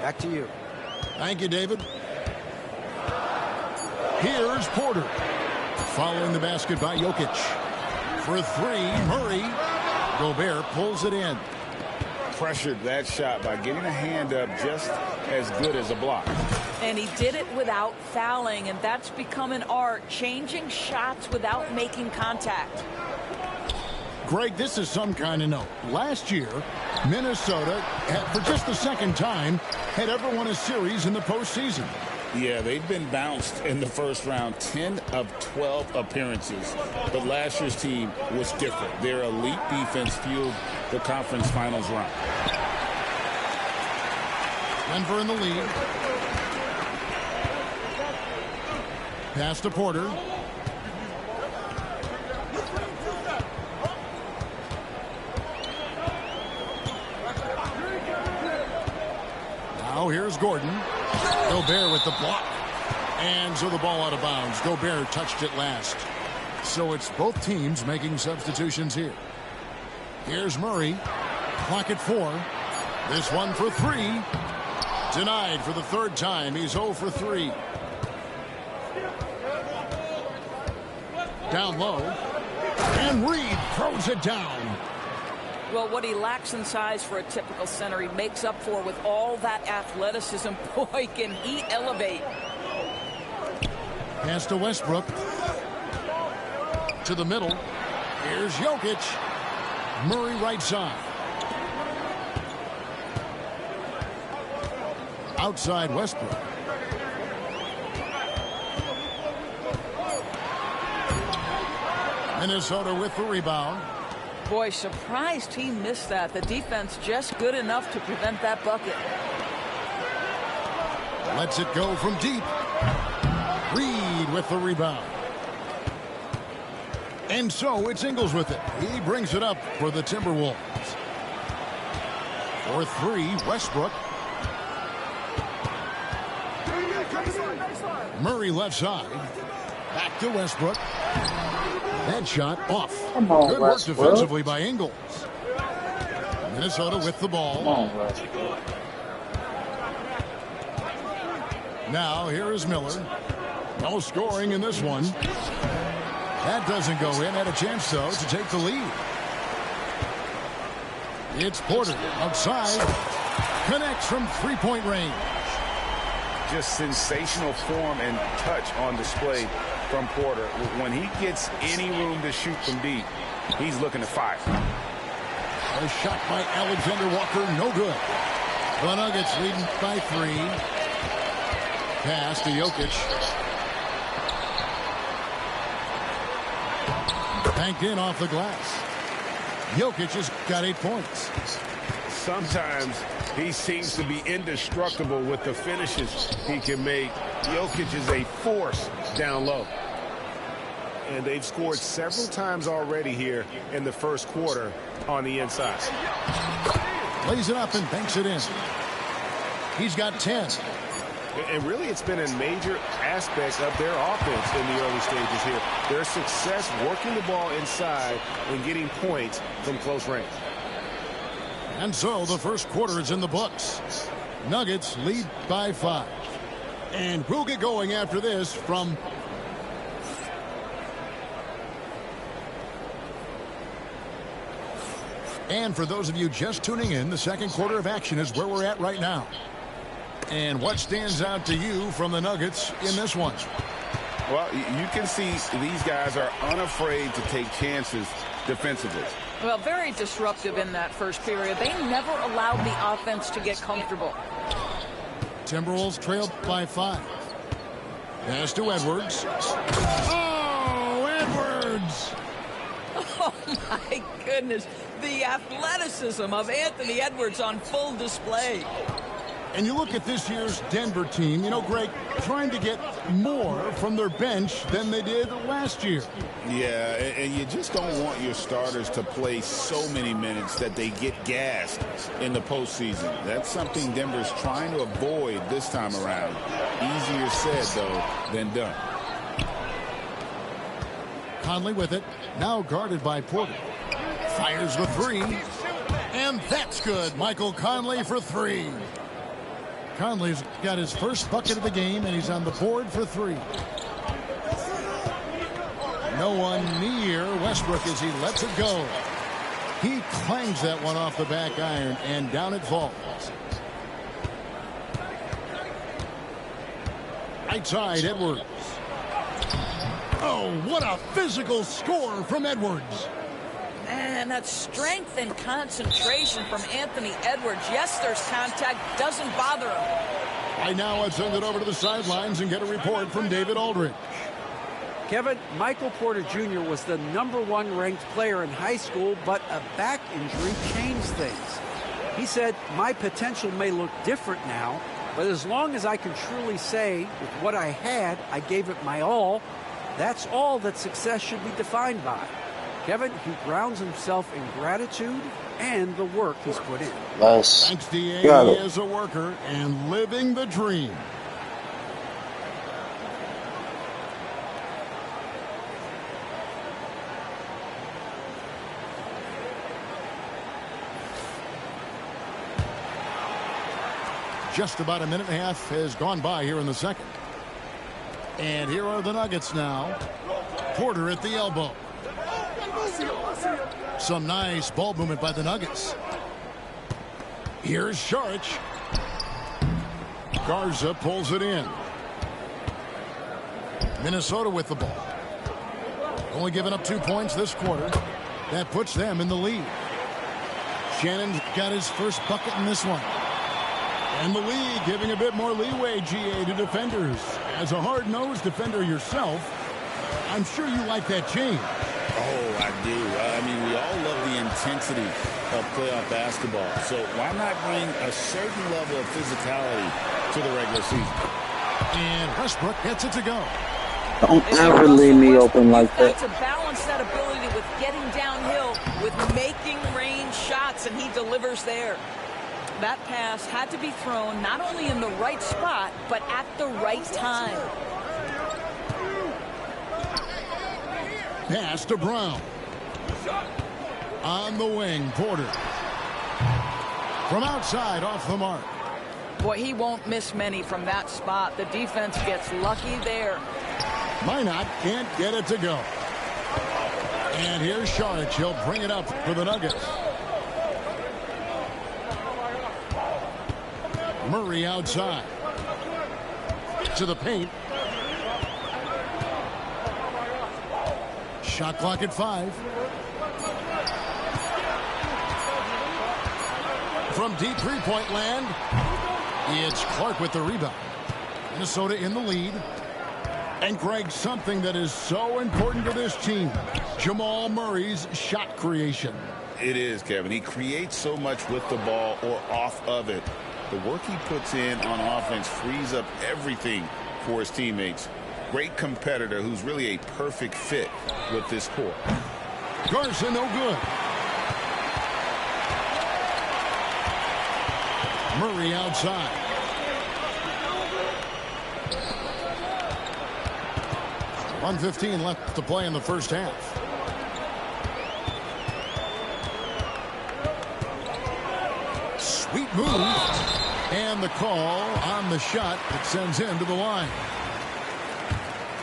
Back to you. Thank you, David. Here's Porter. Following the basket by Jokic. For three, Murray. Gobert pulls it in. Pressured that shot by getting a hand up just as good as a block. And he did it without fouling, and that's become an art, changing shots without making contact. Greg, this is some kind of note. Last year, Minnesota, for just the second time, had ever won a series in the postseason. Yeah, they've been bounced in the first round, 10 of 12 appearances. But last year's team was different. Their elite defense fueled the conference finals run. Denver in the lead. Pass to Porter. Now here's Gordon. Gobert with the block. And so the ball out of bounds. Gobert touched it last. So it's both teams making substitutions here. Here's Murray. Clock at 4. This one for 3. Denied for the third time. He's 0 for 3. Down low. And Reed throws it down. Well, what he lacks in size for a typical center, he makes up for with all that athleticism. Boy, can he elevate. Pass to Westbrook. To the middle. Here's Jokic. Murray right side. Outside Westbrook. Minnesota with the rebound. Boy, surprised he missed that. The defense just good enough to prevent that bucket. Lets it go from deep. Reed with the rebound. And so it's Ingles with it. He brings it up for the Timberwolves. For 3, Westbrook. Murray left side. Back to Westbrook. That shot off. Come on, good work Westbrook. defensively by Ingles. Minnesota with the ball. Come on, Westbrook. Now here is Miller. No scoring in this one. That doesn't go in. Had a chance, though, to take the lead. It's Porter outside. Connects from three-point range. Just sensational form and touch on display from Porter. When he gets any room to shoot from deep, he's looking to fire. A shot by Alexander Walker, no good. The Nuggets leading by 3. Pass to Jokic. Banked in off the glass. Jokic has got 8 points. Sometimes he seems to be indestructible with the finishes he can make. Jokic is a force down low. And they've scored several times already here in the first quarter on the inside. Lays it up and banks it in. He's got 10. And really, it's been a major aspect of their offense in the early stages here. Their success working the ball inside and getting points from close range. And so the first quarter is in the books. Nuggets lead by 5. And we'll get going after this from... And for those of you just tuning in, the second quarter of action is where we're at right now. And what stands out to you from the Nuggets in this one? Well, you can see these guys are unafraid to take chances defensively. Well, very disruptive in that first period. They never allowed the offense to get comfortable. Timberwolves trailed by 5. Pass to Edwards. Oh, Edwards! Oh, my goodness. The athleticism of Anthony Edwards on full display. And you look at this year's Denver team, you know, Greg, trying to get more from their bench than they did last year. Yeah, and you just don't want your starters to play so many minutes that they get gassed in the postseason. That's something Denver's trying to avoid this time around. Easier said, though, than done. Conley with it, now guarded by Porter. Fires the 3, and that's good. Michael Conley for 3. Conley's got his first bucket of the game, and he's on the board for 3. No one near Westbrook as he lets it go. He clangs that one off the back iron, and down it falls. Right side, Edwards. Oh, what a physical score from Edwards. Man, that strength and concentration from Anthony Edwards. Yes, there's contact. Doesn't bother him. Right now, let's send it over to the sidelines and get a report from David Aldridge. Kevin, Michael Porter Jr. was the #1 ranked player in high school, but a back injury changed things. He said, "My potential may look different now, but as long as I can truly say with what I had, I gave it my all, that's all that success should be defined by." Kevin, he grounds himself in gratitude and the work he's put in. Thanks, D.A. He is a worker and living the dream. Just about a minute and a half has gone by here in the second. And here are the Nuggets now. Porter at the elbow. Some nice ball movement by the Nuggets. Here's Saric. Garza pulls it in. Minnesota with the ball. Only giving up 2 points this quarter. That puts them in the lead. Shannon's got his first bucket in this one. And the league giving a bit more leeway, GA, to defenders. As a hard-nosed defender yourself, I'm sure you like that change. Oh, I do. I mean, we all love the intensity of playoff basketball. So why not bring a certain level of physicality to the regular season? And Westbrook gets it to go. Don't ever leave me open like that. To balance that ability with getting downhill, with making range shots, and he delivers there. That pass had to be thrown not only in the right spot, but at the right time. Pass to Brown. On the wing, Porter. From outside, off the mark. Boy, he won't miss many from that spot. The defense gets lucky there. Minot can't get it to go. And here's Saric. He'll bring it up for the Nuggets. Murray outside. To the paint. Shot clock at 5. From deep three-point land, it's Clark with the rebound. Minnesota in the lead. And Greg, something that is so important to this team, Jamal Murray's shot creation. It is, Kevin. He creates so much with the ball or off of it. The work he puts in on offense frees up everything for his teammates. Great competitor who's really a perfect fit with this core. Garza, no good. Murray outside. .115 left to play in the first half. Sweet move. And the call on the shot that sends him to the line.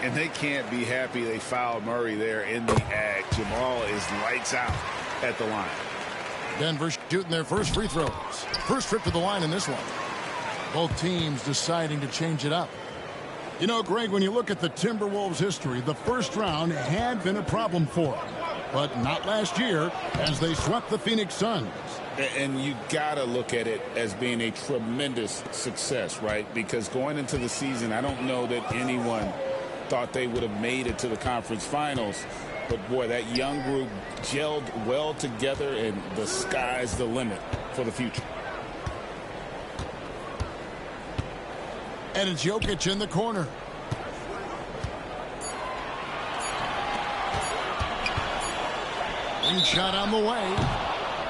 And they can't be happy they fouled Murray there in the act. Jamal is lights out at the line. Denver shooting their first free throws. First trip to the line in this one. Both teams deciding to change it up. You know, Greg, when you look at the Timberwolves' history, the first round had been a problem for them. But not last year as they swept the Phoenix Suns. And you got to look at it as being a tremendous success, right? Because going into the season, I don't know that anyone thought they would have made it to the conference finals. But, boy, that young group gelled well together, and the sky's the limit for the future. And it's Jokic in the corner. Wing shot on the way.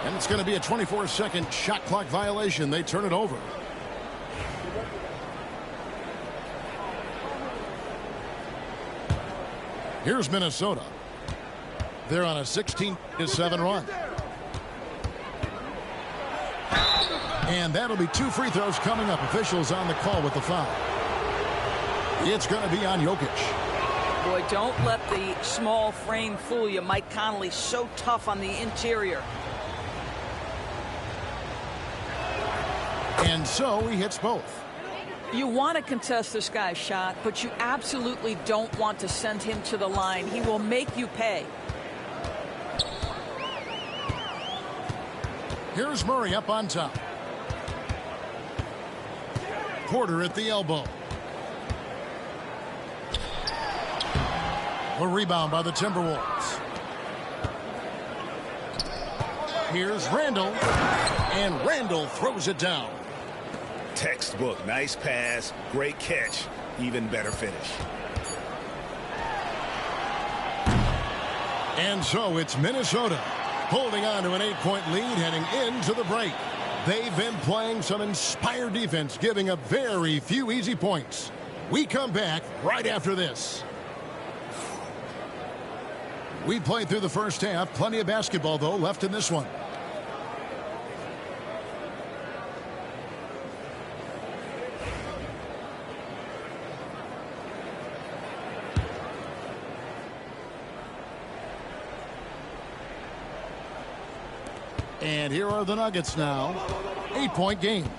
And it's going to be a 24-second shot clock violation. They turn it over. Here's Minnesota. They're on a 16-7 run. And that'll be 2 free throws coming up. Officials on the call with the foul. It's going to be on Jokic. Boy, don't let the small frame fool you. Mike Conley's so tough on the interior. And so he hits both. You want to contest this guy's shot, but you absolutely don't want to send him to the line. He will make you pay. Here's Murray up on top. Porter at the elbow. A rebound by the Timberwolves. Here's Randall. And Randall throws it down. Textbook. Nice pass. Great catch. Even better finish. And so it's Minnesota holding on to an 8-point lead heading into the break. They've been playing some inspired defense, giving up very few easy points. We come back right after this. We played through the first half. Plenty of basketball, though, left in this one. And here are the Nuggets now. 8-point game.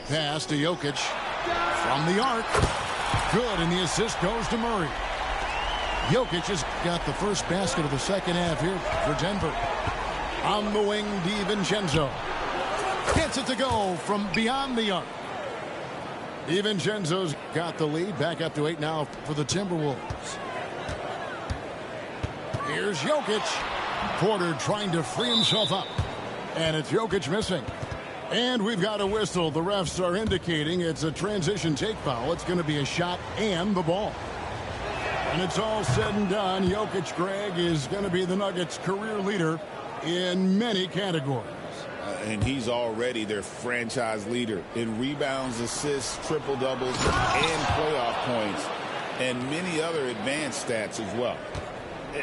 Pass to Jokic from the arc. Good, and the assist goes to Murray. Jokic has got the first basket of the second half here for Denver. On the wing, DiVincenzo gets it to go from beyond the arc. DiVincenzo's got the lead, back up to 8 now for the Timberwolves. Here's Jokic. Porter trying to free himself up, and it's Jokic missing. And we've got a whistle. The refs are indicating it's a transition take foul. It's going to be a shot and the ball. And it's all said and done. Jokic, Greg, is going to be the Nuggets' career leader in many categories. And he's already their franchise leader in rebounds, assists, triple-doubles, and playoff points, and many other advanced stats as well.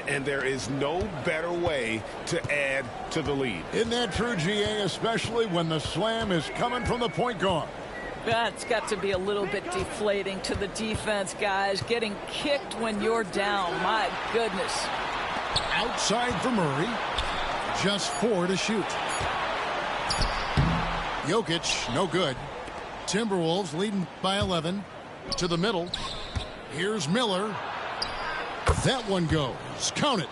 And there is no better way to add to the lead. Isn't that true, GA, especially when the slam is coming from the point guard? That's got to be a little bit deflating to the defense, guys. Getting kicked when you're down. My goodness. Outside for Murray. Just 4 to shoot. Jokic, no good. Timberwolves leading by 11. To the middle. Here's Miller. That one goes. Count it.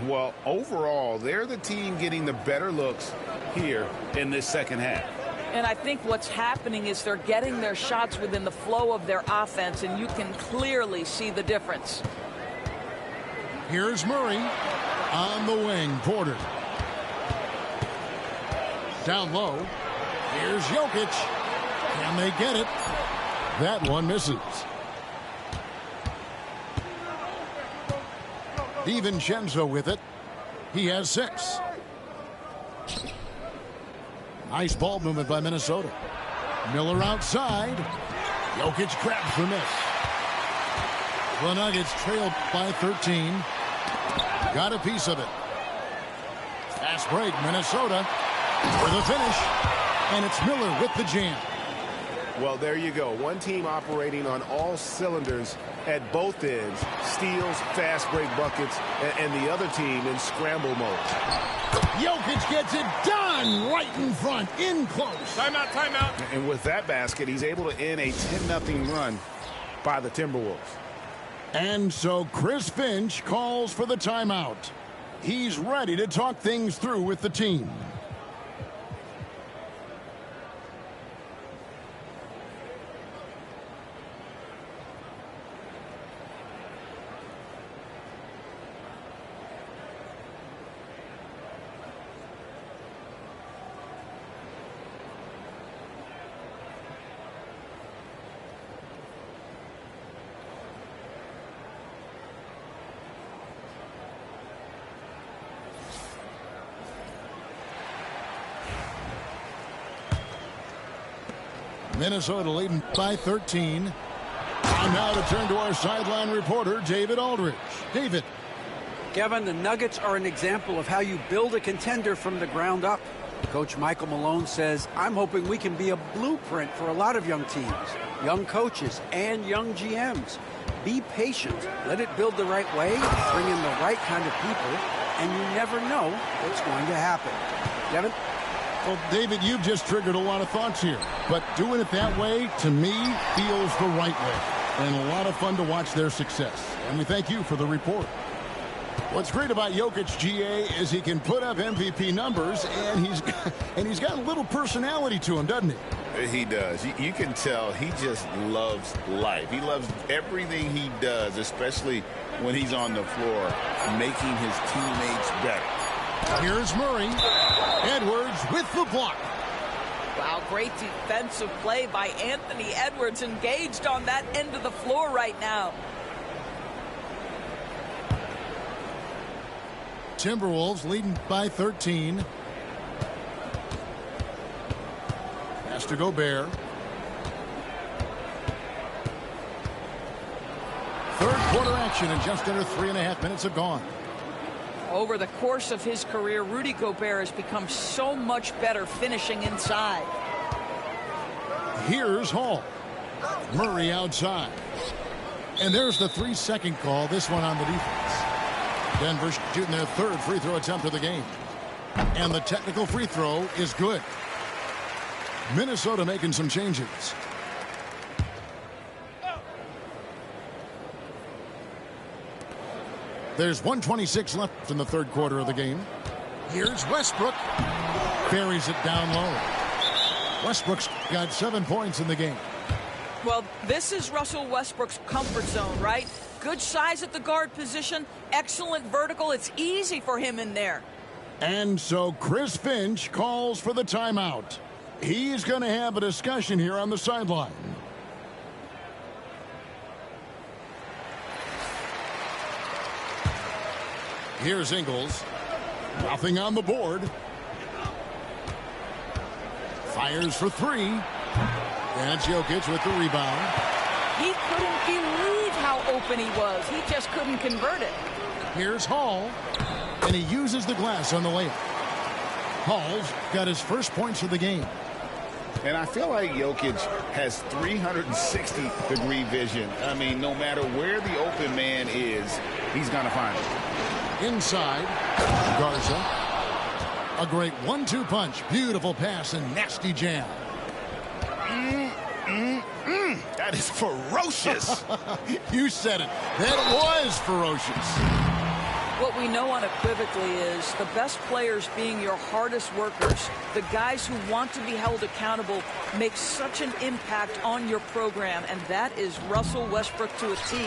Well, overall, they're the team getting the better looks here in this second half. And I think what's happening is they're getting their shots within the flow of their offense, and you can clearly see the difference. Here's Murray on the wing. Porter. Down low. Here's Jokic. Can they get it? That one misses. DiVincenzo with it. He has 6. Nice ball movement by Minnesota. Miller outside. Jokic grabs the miss. The Nuggets trailed by 13. Got a piece of it. Fast break, Minnesota for the finish. And it's Miller with the jam. Well, there you go. One team operating on all cylinders at both ends. Steals, fast break buckets, and the other team in scramble mode. Jokic gets it done right in front, in close. Timeout, timeout. And with that basket, he's able to end a 10-0 run by the Timberwolves. And so Chris Finch calls for the timeout. He's ready to talk things through with the team. Minnesota leading by 13. And now to turn to our sideline reporter, David Aldridge. David. Kevin, the Nuggets are an example of how you build a contender from the ground up. Coach Michael Malone says, I'm hoping we can be a blueprint for a lot of young teams, young coaches, and young GMs. Be patient. Let it build the right way, bring in the right kind of people, and you never know what's going to happen. Kevin? Well, David, you've just triggered a lot of thoughts here. But doing it that way, to me, feels the right way. And a lot of fun to watch their success. And we thank you for the report. What's great about Jokic, GA, is he can put up MVP numbers, and he's got a little personality to him, doesn't he? He does. You can tell he just loves life. He loves everything he does, especially when he's on the floor, making his teammates better. Here's Murray. Edwards with the block. Wow, great defensive play by Anthony Edwards, engaged on that end of the floor right now. Timberwolves leading by 13. Pass to Gobert. Third quarter action, and just under 3.5 minutes have gone. Over the course of his career, Rudy Gobert has become so much better finishing inside. Here's Hall. Murray outside. And there's the 3-second call, this one on the defense. Denver shooting their third free throw attempt of the game. And the technical free throw is good. Minnesota making some changes. There's 1:26 left in the third quarter of the game. Here's Westbrook. Buries it down low. Westbrook's got 7 points in the game. Well, this is Russell Westbrook's comfort zone, right? Good size at the guard position, excellent vertical. It's easy for him in there. And so Chris Finch calls for the timeout. He's going to have a discussion here on the sideline. Here's Ingles. Nothing on the board. Fires for three. And Jokic with the rebound. He couldn't believe how open he was. He just couldn't convert it. Here's Hall. And he uses the glass on the layup. Hall's got his first points of the game. And I feel like Jokic has 360-degree vision. I mean, no matter where the open man is, he's going to find it. Inside, Garza. A great 1-2 punch. Beautiful pass and nasty jam. That is ferocious. You said it. That was ferocious. What we know unequivocally is the best players being your hardest workers, the guys who want to be held accountable, make such an impact on your program, and that is Russell Westbrook to a T.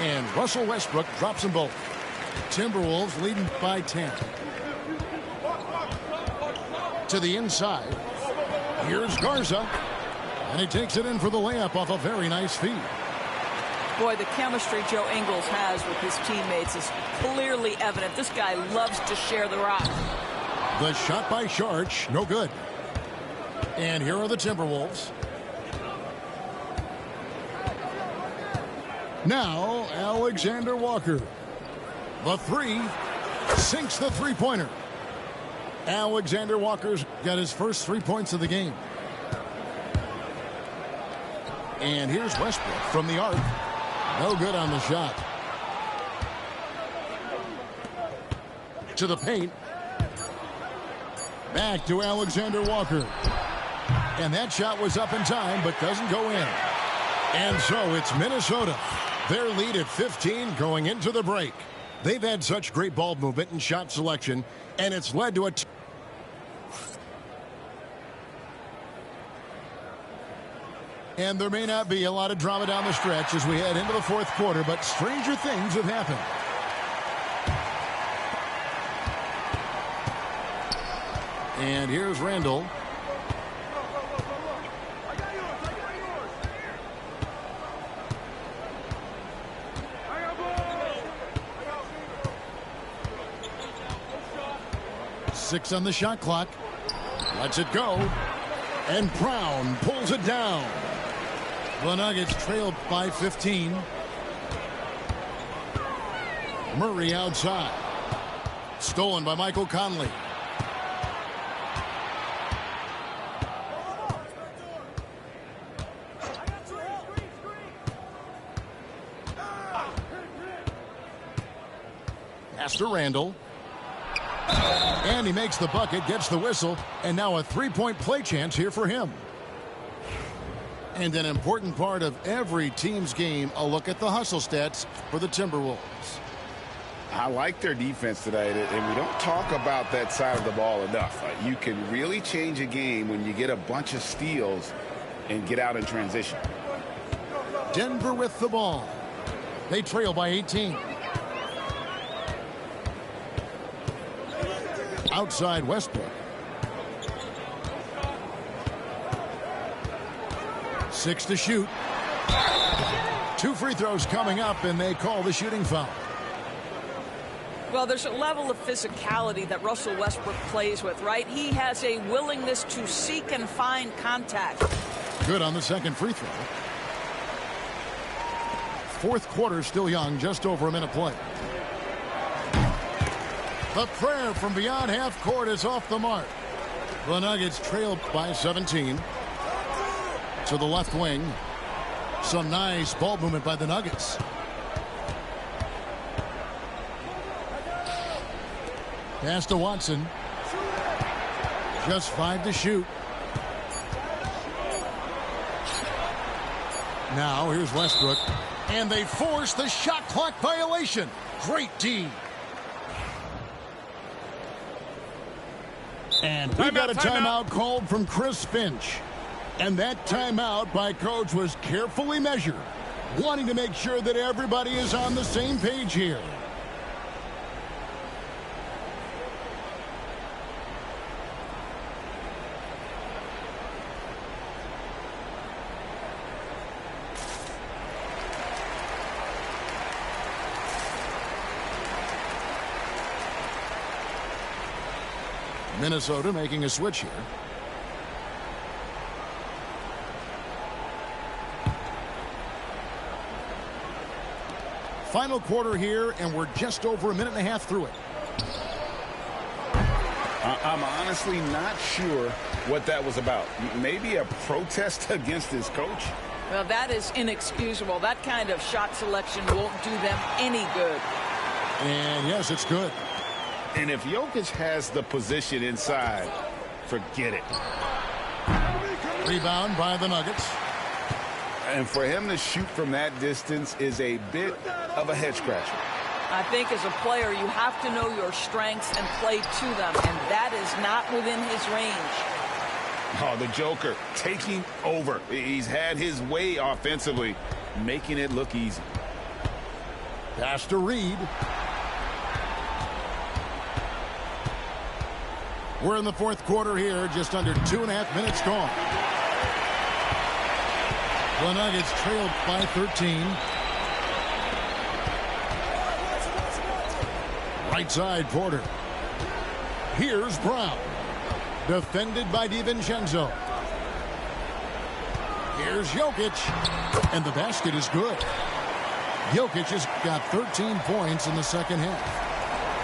And Russell Westbrook drops them both. Timberwolves leading by 10. To the inside. Here's Garza. And he takes it in for the layup off a very nice feed. Boy, the chemistry Joe Ingles has with his teammates is clearly evident. This guy loves to share the rock. The shot by Sharch, no good. And here are the Timberwolves. Now, Alexander Walker. The three sinks the three-pointer. Alexander Walker's got his first 3 points of the game. And here's Westbrook from the arc. No good on the shot. To the paint. Back to Alexander Walker. And that shot was up in time, but doesn't go in. And so it's Minnesota. Their lead at 15 going into the break. They've had such great ball movement and shot selection, and it's led to a... And there may not be a lot of drama down the stretch as we head into the fourth quarter, but stranger things have happened. And here's Randall. Six on the shot clock. Lets it go. And Brown pulls it down. The Nuggets trailed by 15. Murray outside. Stolen by Michael Conley. Pass to Randall. And he makes the bucket, gets the whistle, and now a three-point play chance here for him. And an important part of every team's game, a look at the hustle stats for the Timberwolves. I like their defense today, and we don't talk about that side of the ball enough. You can really change a game when you get a bunch of steals and get out in transition. Denver with the ball. They trail by 18. Outside Westbrook. 6 to shoot. 2 free throws coming up, and they call the shooting foul. Well, there's a level of physicality that Russell Westbrook plays with, right? He has a willingness to seek and find contact. Good on the second free throw. Fourth quarter still young, just over a minute play. The prayer from beyond half court is off the mark. The Nuggets trailed by 17. To the left wing. Some nice ball movement by the Nuggets. Pass to Watson. Just 5 to shoot. Now here's Westbrook. And they force the shot clock violation. Great D. And we got a timeout called from Chris Finch. And that timeout by coach was carefully measured, wanting to make sure that everybody is on the same page here. Minnesota making a switch here. Final quarter here, and we're just over a minute and a half through it. I'm honestly not sure what that was about. Maybe a protest against his coach? Well, that is inexcusable. That kind of shot selection won't do them any good. And yes, it's good. And if Jokic has the position inside, forget it. Rebound by the Nuggets. And for him to shoot from that distance is a bit of a head scratcher. I think as a player, you have to know your strengths and play to them, and that is not within his range. Oh, the Joker taking over. He's had his way offensively, making it look easy. Pass to Reed. We're in the fourth quarter here, just under 2.5 minutes gone. The Nuggets trailed by 13. Right side, Porter. Here's Brown. Defended by DiVincenzo. Here's Jokic. And the basket is good. Jokic has got 13 points in the second half.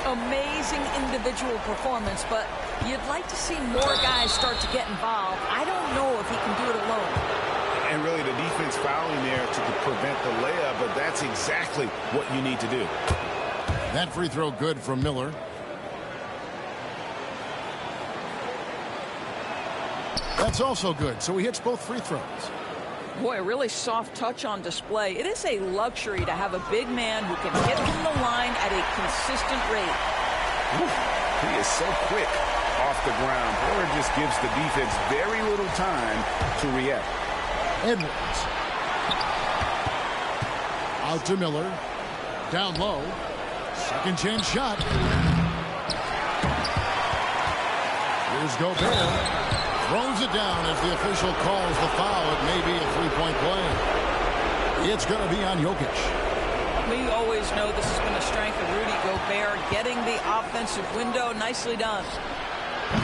Amazing individual performance, but you'd like to see more guys start to get involved. I don't know if he can do it alone. And really the defense fouling there to prevent the layup, but that's exactly what you need to do. That free throw good from Miller. That's also good, so he hits both free throws. Boy, a really soft touch on display. It is a luxury to have a big man who can hit from the line at a consistent rate. He is so quick off the ground. Porter just gives the defense very little time to react. Edwards. Out to Miller. Down low. Second chance shot. Here's Gobert. Throws it down as the official calls the foul. It may be a three-point play. It's going to be on Jokic. We always know this has been a strength of Rudy Gobert, getting the offensive window. Nicely done.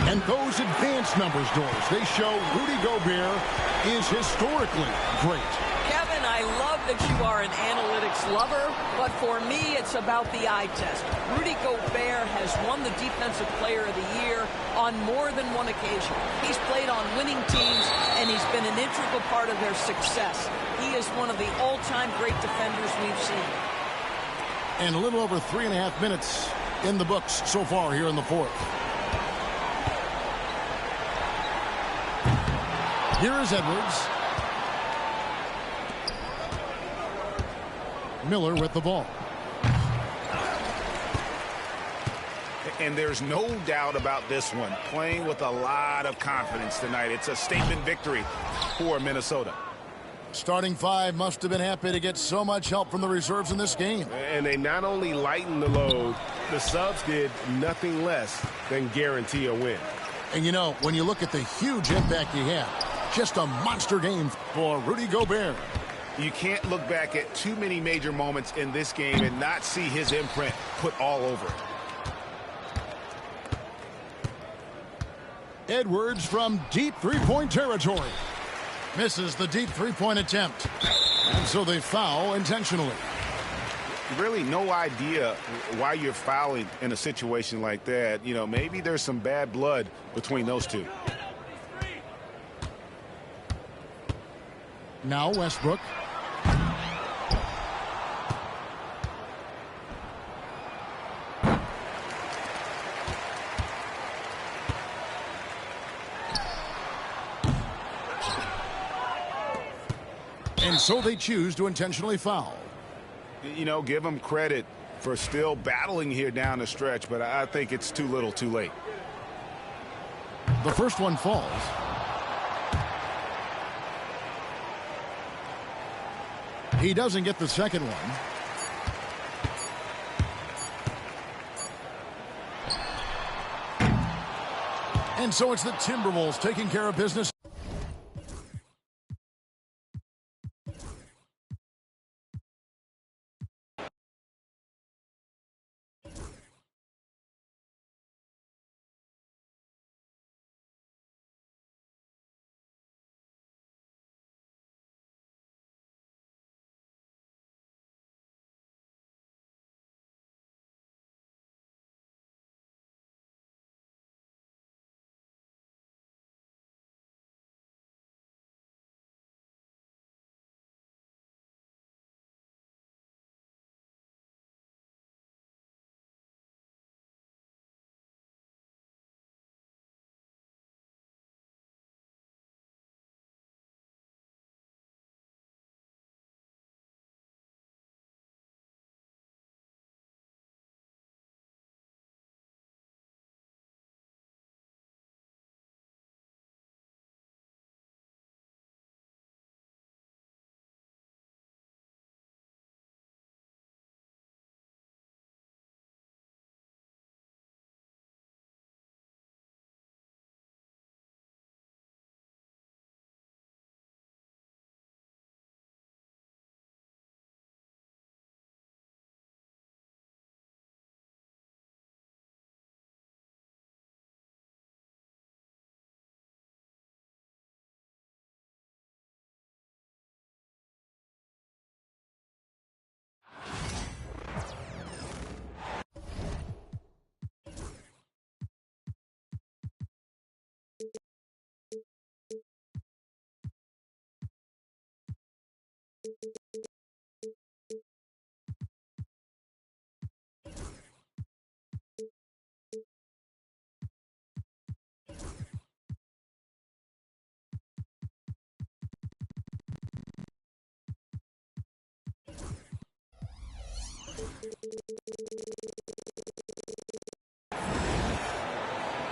And those advanced numbers, Doris, they show Rudy Gobert is historically great. Kevin, I love that you are an analytics lover, but for me, it's about the eye test. Rudy Gobert has won the Defensive Player of the Year on more than one occasion. He's played on winning teams, and he's been an integral part of their success. He is one of the all-time great defenders we've seen. And a little over 3.5 minutes in the books so far here in the fourth. Here is Edwards. Miller with the ball. And there's no doubt about this one. Playing with a lot of confidence tonight. It's a statement victory for Minnesota. Starting five must have been happy to get so much help from the reserves in this game. And they not only lightened the load, the subs did nothing less than guarantee a win. And you know, when you look at the huge impact he had, just a monster game for Rudy Gobert. You can't look back at too many major moments in this game and not see his imprint put all over it. Edwards from deep three-point territory. Misses the deep three-point attempt. And so they foul intentionally. Really no idea why you're fouling in a situation like that. You know, maybe there's some bad blood between those two. Now Westbrook. And so they choose to intentionally foul. You know, give them credit for still battling here down the stretch, but I think it's too little too late. The first one falls. He doesn't get the second one. And so it's the Timberwolves taking care of business.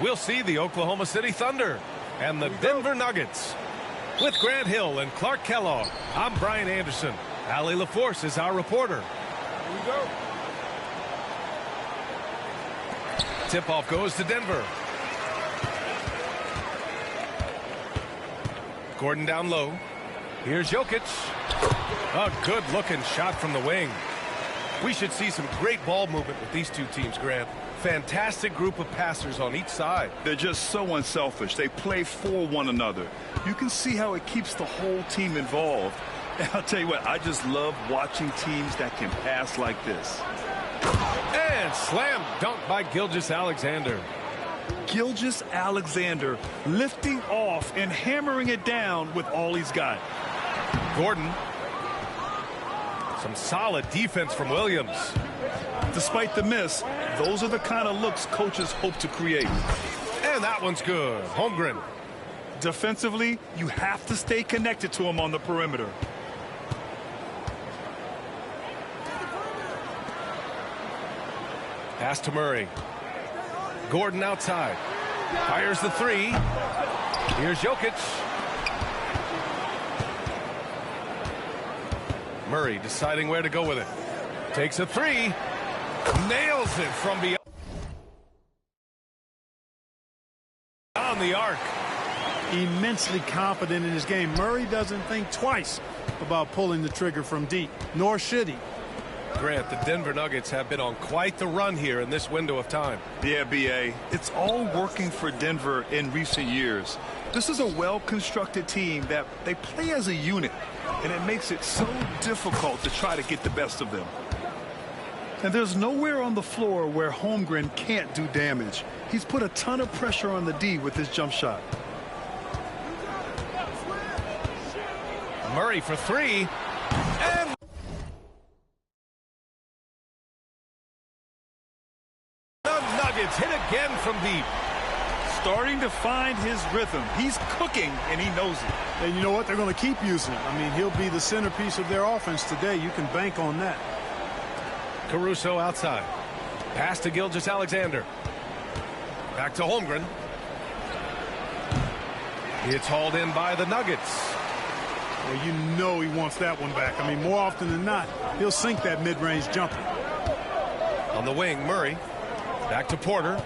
We'll see the Oklahoma City Thunder and the Denver Nuggets. With Grant Hill and Clark Kellogg, I'm Brian Anderson. Allie LaForce is our reporter. Here we go. Tip-off goes to Denver. Gordon down low. Here's Jokic. A good-looking shot from the wing. We should see some great ball movement with these two teams, Grant. Fantastic group of passers on each side. They're just so unselfish. They play for one another. You can see how it keeps the whole team involved. And I'll tell you what, I just love watching teams that can pass like this. And slam dunk by Gilgeous-Alexander. Gilgeous-Alexander lifting off and hammering it down with all he's got. Gordon. Some solid defense from Williams. Despite the miss, those are the kind of looks coaches hope to create. And that one's good. Holmgren. Defensively, you have to stay connected to him on the perimeter. Pass to Murray. Gordon outside. Fires the three. Here's Jokic. Murray deciding where to go with it. Takes a three. Nails it from beyond the arc. Immensely confident in his game. Murray doesn't think twice about pulling the trigger from deep, nor should he. Grant, the Denver Nuggets have been on quite the run here in this window of time. Yeah, B.A. It's all working for Denver in recent years. This is a well-constructed team that they play as a unit, and it makes it so difficult to try to get the best of them. And there's nowhere on the floor where Holmgren can't do damage. He's put a ton of pressure on the D with his jump shot. Murray for three. And the Nuggets hit again from deep. starting to find his rhythm. He's cooking, and he knows it. And you know what? They're going to keep using him. I mean, he'll be the centerpiece of their offense today. You can bank on that. Caruso outside. Pass to Gilgeous-Alexander. Back to Holmgren. It's hauled in by the Nuggets. Well, you know he wants that one back. I mean, more often than not, he'll sink that mid-range jumper. On the wing, Murray. Back to Porter.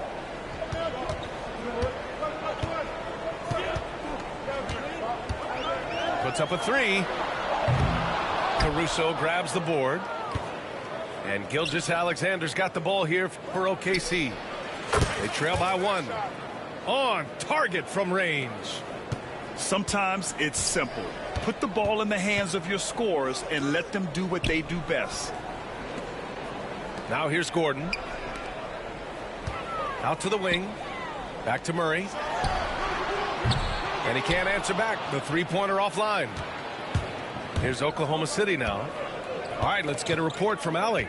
Puts up a three. Caruso grabs the board. And Gilgeous-Alexander's got the ball here for OKC. They trail by one. On target from range. Sometimes it's simple. Put the ball in the hands of your scorers and let them do what they do best. Now here's Gordon. Out to the wing. Back to Murray. And he can't answer back. The three-pointer offline. Here's Oklahoma City now. All right, let's get a report from Allie.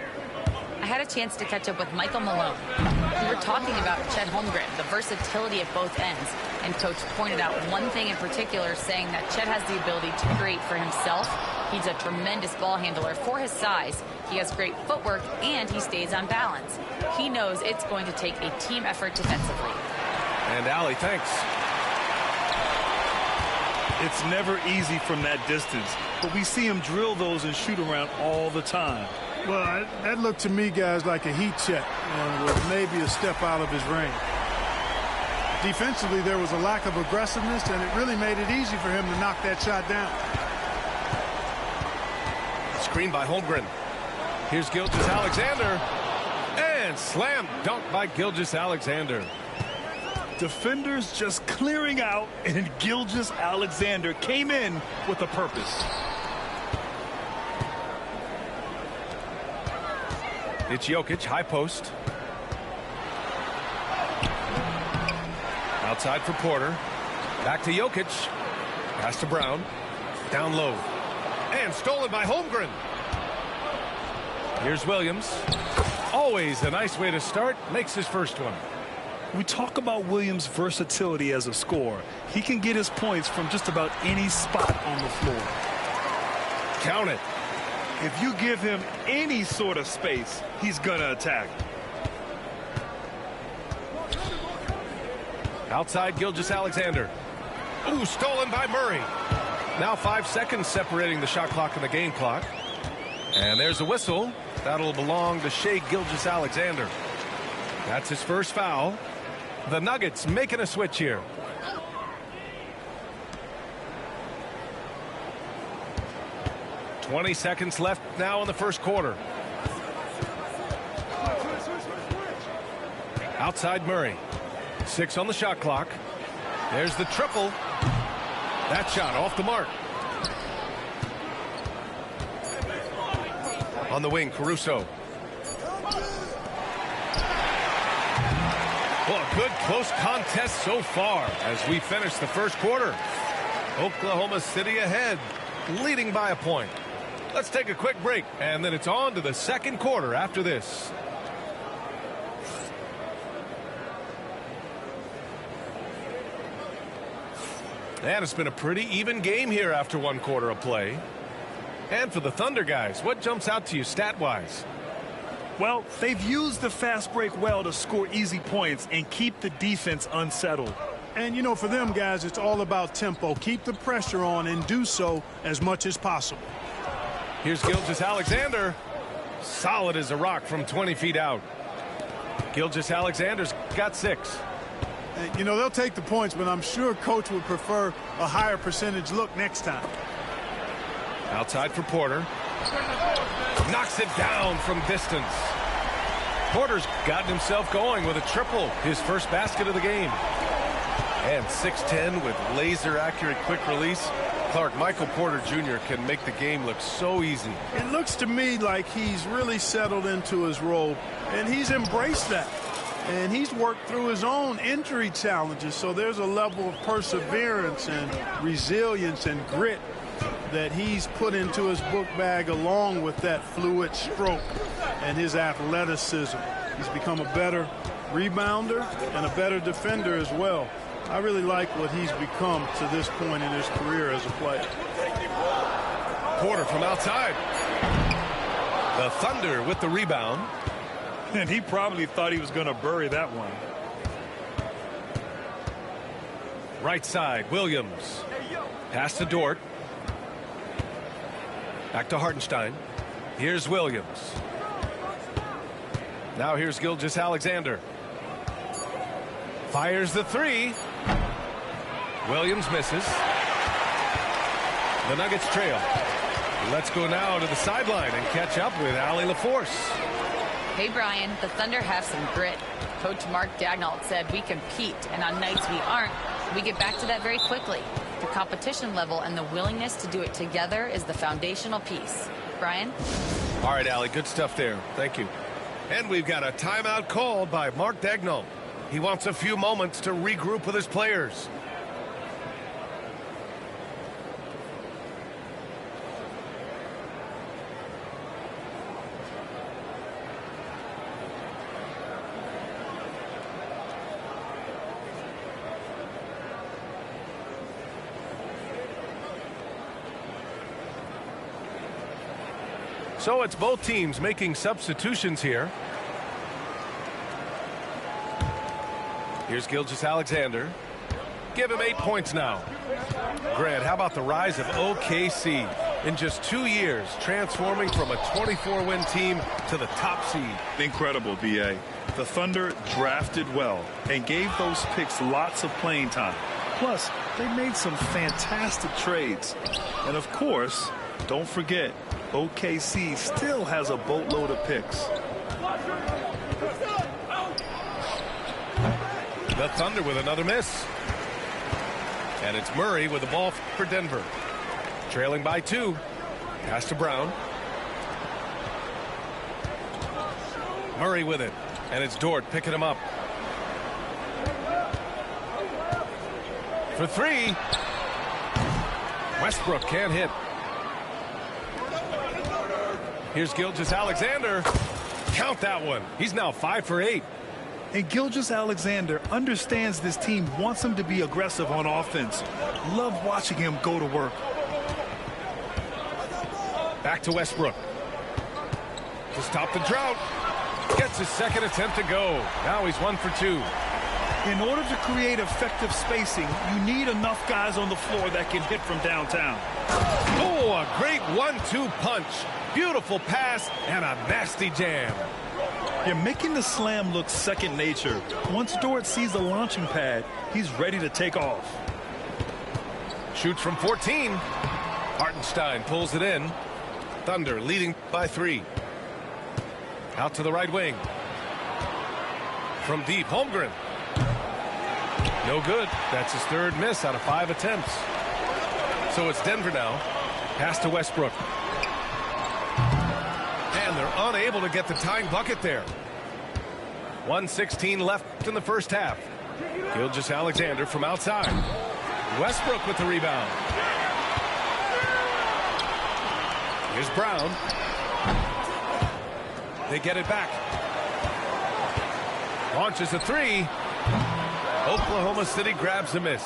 I had a chance to catch up with Michael Malone. We were talking about Chet Holmgren, the versatility at both ends. And Coach pointed out one thing in particular, saying that Chet has the ability to create for himself. He's a tremendous ball handler for his size. He has great footwork, and he stays on balance. He knows it's going to take a team effort defensively. And Allie, thanks. It's never easy from that distance, but we see him drill those and shoot around all the time. Well, that looked to me, guys, like a heat check, and was maybe a step out of his range. Defensively, there was a lack of aggressiveness, and it really made it easy for him to knock that shot down. Screen by Holmgren. Here's Gilgeous-Alexander. And slam dunk by Gilgeous-Alexander. Defenders just clearing out, and Gilgeous-Alexander came in with a purpose. It's Jokic, high post. Outside for Porter. Back to Jokic. Pass to Brown. Down low. And stolen by Holmgren. Here's Williams. Always a nice way to start. Makes his first one. We talk about Williams' versatility as a scorer. He can get his points from just about any spot on the floor. Count it. If you give him any sort of space, he's gonna attack. Outside Gilgeous-Alexander. Ooh, stolen by Murray. Now 5 seconds separating the shot clock and the game clock. And there's a whistle. That'll belong to Shai Gilgeous-Alexander. That's his first foul. The Nuggets making a switch here. "20 seconds left now in the first quarter. Outside Murray. 6 on the shot clock. There's the triple. That shot off the mark. On the wing, Caruso. Well, a good close contest so far as we finish the first quarter. Oklahoma City ahead, leading by a point. Let's take a quick break, and then it's on to the second quarter after this. And it's been a pretty even game here after one quarter of play. And for the Thunder guys, what jumps out to you stat-wise? Well, they've used the fast break well to score easy points and keep the defense unsettled. And, you know, for them guys, it's all about tempo. Keep the pressure on and do so as much as possible. Here's Gilgeous-Alexander. Solid as a rock from 20 feet out. Gilgeous-Alexander's got 6. You know, they'll take the points, but I'm sure Coach would prefer a higher percentage look next time. Outside for Porter. Knocks it down from distance. Porter's gotten himself going with a triple, his first basket of the game. And 6'10" with laser-accurate quick release. Clark, Michael Porter Jr. can make the game look so easy. It looks to me like he's really settled into his role, and he's embraced that. And he's worked through his own injury challenges, so there's a level of perseverance and resilience and grit that he's put into his book bag, along with that fluid stroke and his athleticism. He's become a better rebounder and a better defender as well. I really like what he's become to this point in his career as a player. Porter from outside. The Thunder with the rebound. And he probably thought he was going to bury that one. Right side, Williams. Pass to Dort. Back to Hartenstein. Here's Williams. Now here's Gilgeous-Alexander. Fires the three. Williams misses. The Nuggets trail. Let's go now to the sideline and catch up with Allie LaForce. Hey, Brian, the Thunder have some grit. Coach Mark Daigneault said we compete, and on nights we aren't, we get back to that very quickly. The competition level and the willingness to do it together is the foundational piece. Brian? All right, Allie, good stuff there. Thank you. And we've got a timeout called by Mark Daigneault. He wants a few moments to regroup with his players. So it's both teams making substitutions here. Here's Gilgeous-Alexander. Give him 8 points now. Grant, how about the rise of OKC? In just 2 years, transforming from a 24-win team to the top seed. Incredible, B.A. The Thunder drafted well and gave those picks lots of playing time. Plus, they made some fantastic trades. And of course, don't forget, OKC still has a boatload of picks. The Thunder with another miss. And it's Murray with the ball for Denver. Trailing by 2. Pass to Brown. Murray with it. And it's Dort picking him up. For 3. Westbrook can't hit. Here's Gilgeous-Alexander. Count that one. He's now 5 for 8. And Gilgeous-Alexander understands this team wants him to be aggressive on offense. Love watching him go to work. Back to Westbrook. To stop the drought. Gets his second attempt to go. Now he's 1 for 2. In order to create effective spacing, you need enough guys on the floor that can hit from downtown. Oh, a great 1-2 punch. Beautiful pass and a nasty jam. You're making the slam look second nature. Once Dort sees the launching pad, he's ready to take off. Shoots from 14. Hartenstein pulls it in. Thunder leading by 3. Out to the right wing. From deep, Holmgren. No good. That's his 3rd miss out of 5 attempts. So it's Denver now. Pass to Westbrook. And they're unable to get the tying bucket there. 1:16 left in the first half. Gilgeous-Alexander from outside. Westbrook with the rebound. Here's Brown. They get it back. Launches a 3. Oklahoma City grabs a miss.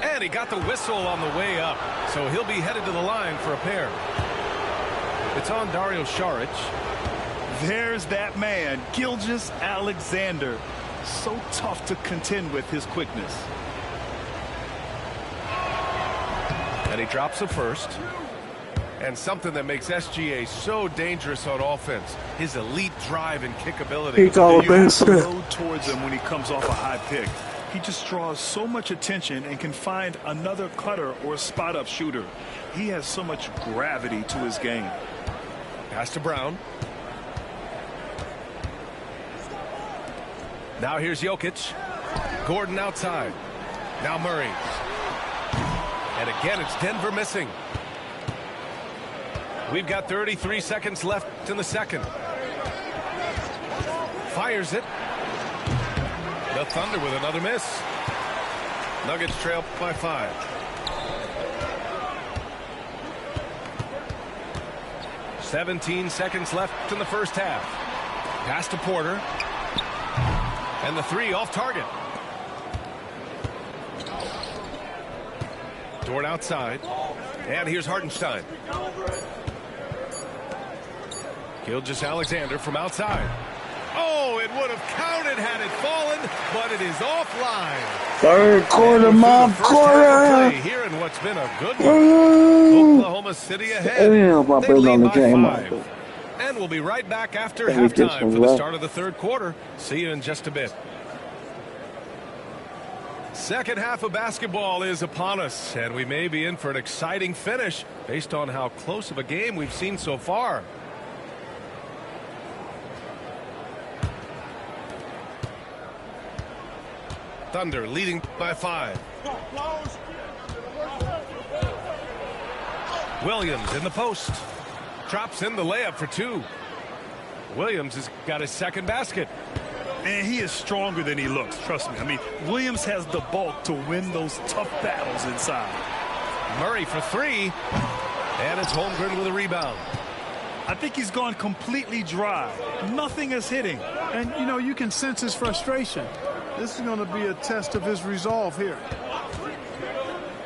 And he got the whistle on the way up. So he'll be headed to the line for a pair. It's on Dario Saric. There's that man, Gilgeous-Alexander. So tough to contend with his quickness. And he drops the first. And something that makes SGA so dangerous on offense, his elite drive and kick ability. He's all You have to load towards him when he comes off a high pick. He just draws so much attention and can find another cutter or a spot-up shooter. He has so much gravity to his game. Pass to Brown. Now here's Jokic. Gordon outside. Now Murray. And again, it's Denver missing. We've got 33 seconds left in the second. Fires it. The Thunder with another miss. Nuggets trail by 5. 17 seconds left in the first half. Pass to Porter. And the three off target. Dort outside. And here's Hartenstein. Gilgeous-Alexander from outside. Oh, it would have counted had it fallen, but it is offline. Third quarter, my quarter. Here in what's been a good one. Oklahoma City ahead. They lead by 5. And we'll be right back after halftime for the start of the third quarter. See you in just a bit. Second half of basketball is upon us, and we may be in for an exciting finish based on how close of a game we've seen so far. Thunder leading by 5. Williams in the post. Drops in the layup for 2. Williams has got his second basket. Man, he is stronger than he looks. Trust me. I mean, Williams has the bulk to win those tough battles inside. Murray for 3. And it's Holmgren with a rebound. I think he's gone completely dry. Nothing is hitting. And, you know, you can sense his frustration. This is going to be a test of his resolve here.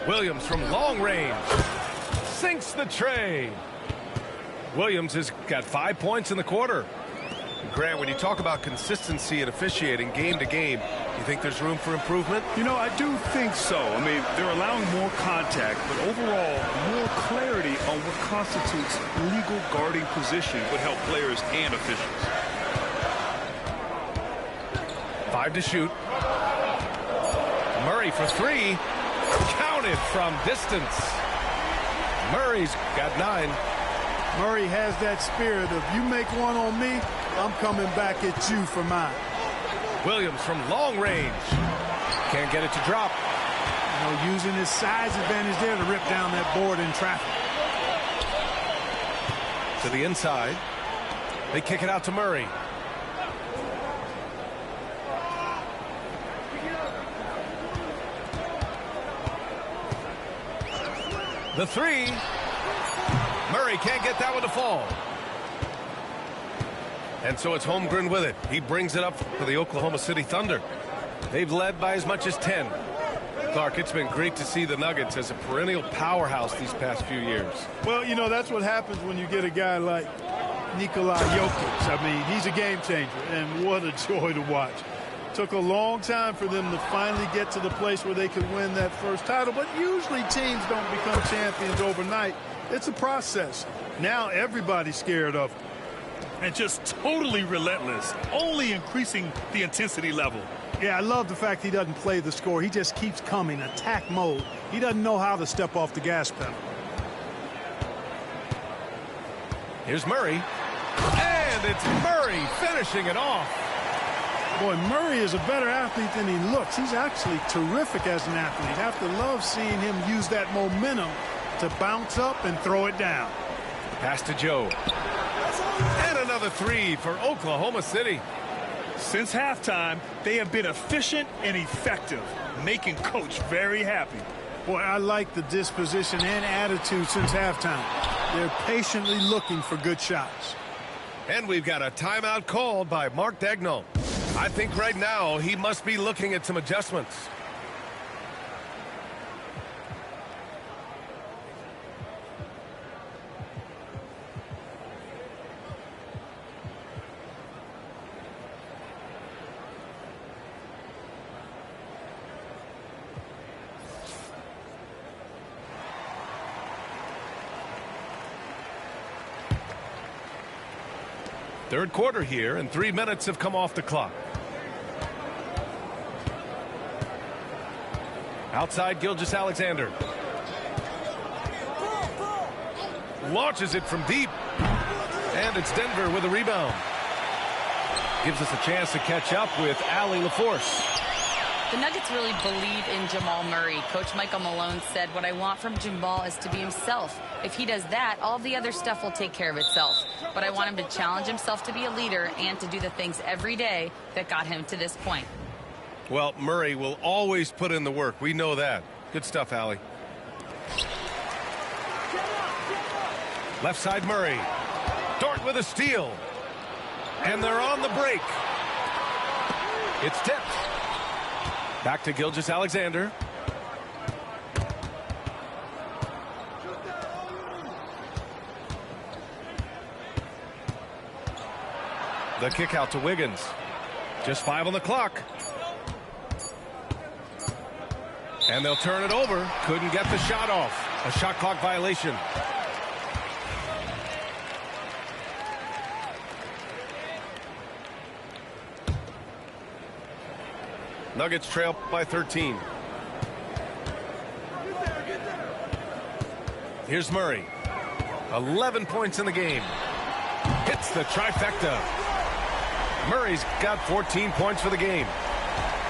Williams from long range. Sinks the tray. Williams has got 5 points in the quarter. Grant, when you talk about consistency and officiating game to game, you think there's room for improvement? You know, I do think so. I mean, they're allowing more contact, but overall, more clarity on what constitutes legal guarding position would help players and officials. 5 to shoot. Murray for 3. Counted from distance. Murray's got 9. Murray has that spirit of you make one on me, I'm coming back at you for mine. Williams from long range. Can't get it to drop. You know, using his size advantage there to rip down that board in traffic. To the inside. They kick it out to Murray. The 3. Murray can't get that one to fall. And so it's Holmgren with it. He brings it up for the Oklahoma City Thunder. They've led by as much as 10. Clark, it's been great to see the Nuggets as a perennial powerhouse these past few years. Well, you know, that's what happens when you get a guy like Nikola Jokic. I mean, he's a game changer, and what a joy to watch. Took a long time for them to finally get to the place where they could win that first title, but usually teams don't become champions overnight. It's a process. Now everybody's scared of him. And just totally relentless, only increasing the intensity level. Yeah, I love the fact he doesn't play the score. He just keeps coming, attack mode. He doesn't know how to step off the gas pedal. Here's Murray. And it's Murray finishing it off. Boy, Murray is a better athlete than he looks. He's actually terrific as an athlete. You have to love seeing him use that momentum to bounce up and throw it down. Pass to Joe. And another 3 for Oklahoma City. Since halftime, they have been efficient and effective, making Coach very happy. Boy, I like the disposition and attitude since halftime. They're patiently looking for good shots. And we've got a timeout called by Mark Daigneault. I think right now he must be looking at some adjustments. Third quarter here, and 3 minutes have come off the clock. Outside, Gilgeous-Alexander. Launches it from deep. And it's Denver with a rebound. Gives us a chance to catch up with Allie LaForce. The Nuggets really believe in Jamal Murray. Coach Michael Malone said, what I want from Jamal is to be himself. If he does that, all the other stuff will take care of itself. But I want him to challenge himself to be a leader and to do the things every day that got him to this point. Well, Murray will always put in the work. We know that. Good stuff, Allie. Left side, Murray. Dort with a steal. And they're on the break. It's tipped. Back to Gilgeous-Alexander. The kick out to Wiggins. Just 5 on the clock. And they'll turn it over. Couldn't get the shot off. A shot clock violation. Nuggets trail by 13. Here's Murray. 11 points in the game. Hits the trifecta. Murray's got 14 points for the game.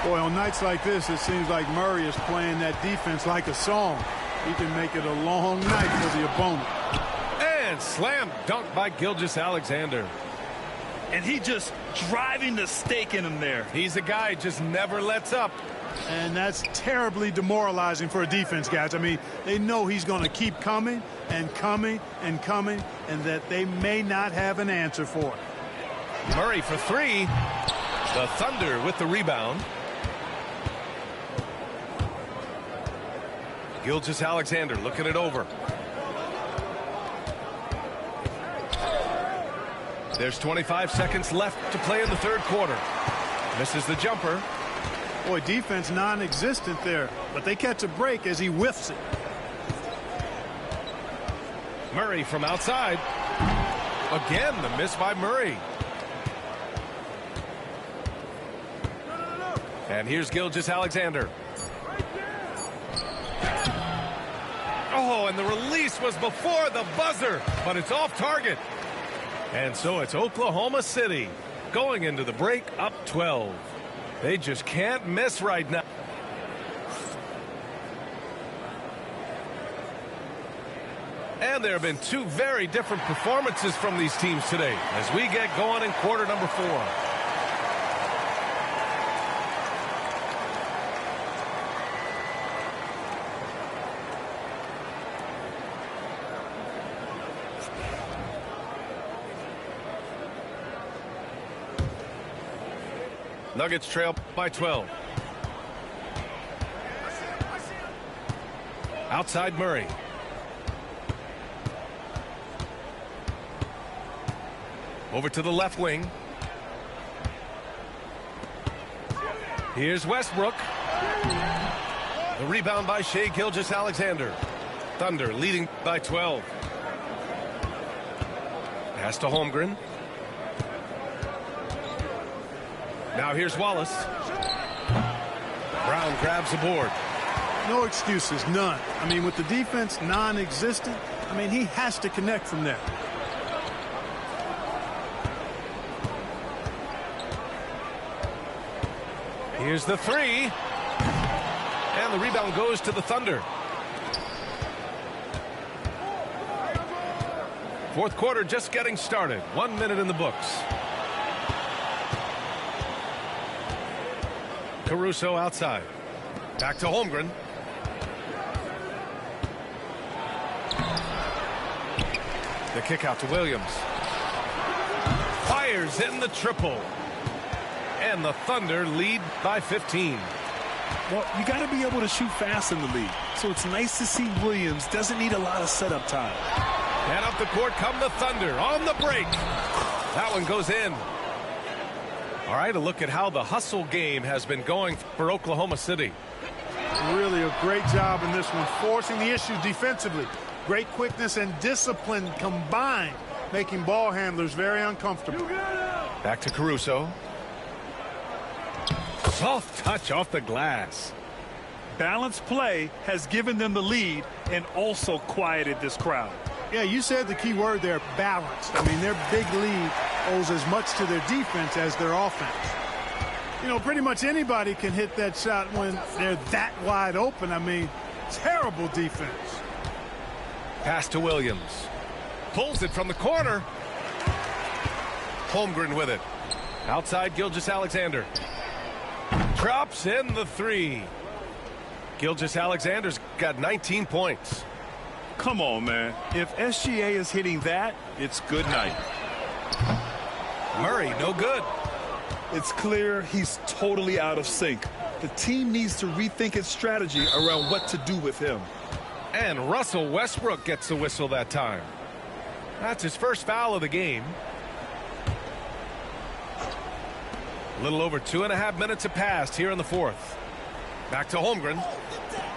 Boy, on nights like this, it seems like Murray is playing that defense like a song. He can make it a long night for the opponent. And slam dunk by Gilgeous-Alexander. And he just driving the stake in him there. He's a guy who just never lets up. And that's terribly demoralizing for a defense, guys. I mean, they know he's going to keep coming and coming and coming, and that they may not have an answer for it. Murray for 3. The Thunder with the rebound. Gilgeous-Alexander looking it over. There's 25 seconds left to play in the third quarter. Misses the jumper. Boy, defense non-existent there, but they catch a break as he whiffs it. Murray from outside. Again, the miss by Murray. And here's Gilgeous-Alexander. Oh, and the release was before the buzzer, but it's off target. And so it's Oklahoma City going into the break up 12. They just can't miss right now. And there have been 2 very different performances from these teams today as we get going in quarter number 4. Nuggets trail by 12. Outside Murray. Over to the left wing. Here's Westbrook. The rebound by Shai Gilgeous-Alexander. Thunder leading by 12. Pass to Holmgren. Now here's Wallace. Brown grabs the board. No excuses, none. I mean, with the defense non-existent, I mean, he has to connect from there. Here's the 3. And the rebound goes to the Thunder. Fourth quarter just getting started. 1 minute in the books. Caruso outside. Back to Holmgren. The kick out to Williams. Fires in the triple. And the Thunder lead by 15. Well, you got to be able to shoot fast in the league. So it's nice to see Williams doesn't need a lot of setup time. And up the court come the Thunder on the break. That one goes in. All right, a look at how the hustle game has been going for Oklahoma City. Really a great job in this one, forcing the issues defensively. Great quickness and discipline combined, making ball handlers very uncomfortable. Back to Caruso. Soft touch off the glass. Balanced play has given them the lead and also quieted this crowd. Yeah, you said the key word there, balanced. I mean, their big lead owes as much to their defense as their offense. You know, pretty much anybody can hit that shot when they're that wide open. I mean, terrible defense. Pass to Williams. Pulls it from the corner. Holmgren with it. Outside Gilgeous-Alexander. Drops in the 3. Gilgeous-Alexander's got 19 points. Come on, man. If SGA is hitting that, it's good night. Murray, no good. It's clear he's totally out of sync. The team needs to rethink its strategy around what to do with him. And Russell Westbrook gets the whistle that time. That's his first foul of the game. A little over 2.5 minutes have passed here in the fourth. Back to Holmgren.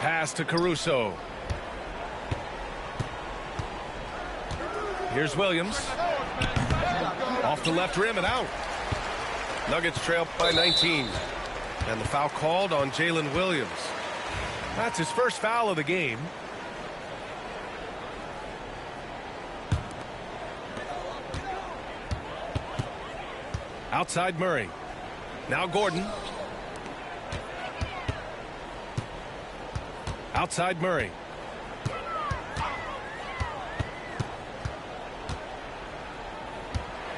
Pass to Caruso. Here's Williams. Off the left rim and out. Nuggets trail by 19. And the foul called on Jalen Williams. That's his first foul of the game. Outside Murray. Now Gordon. Outside Murray.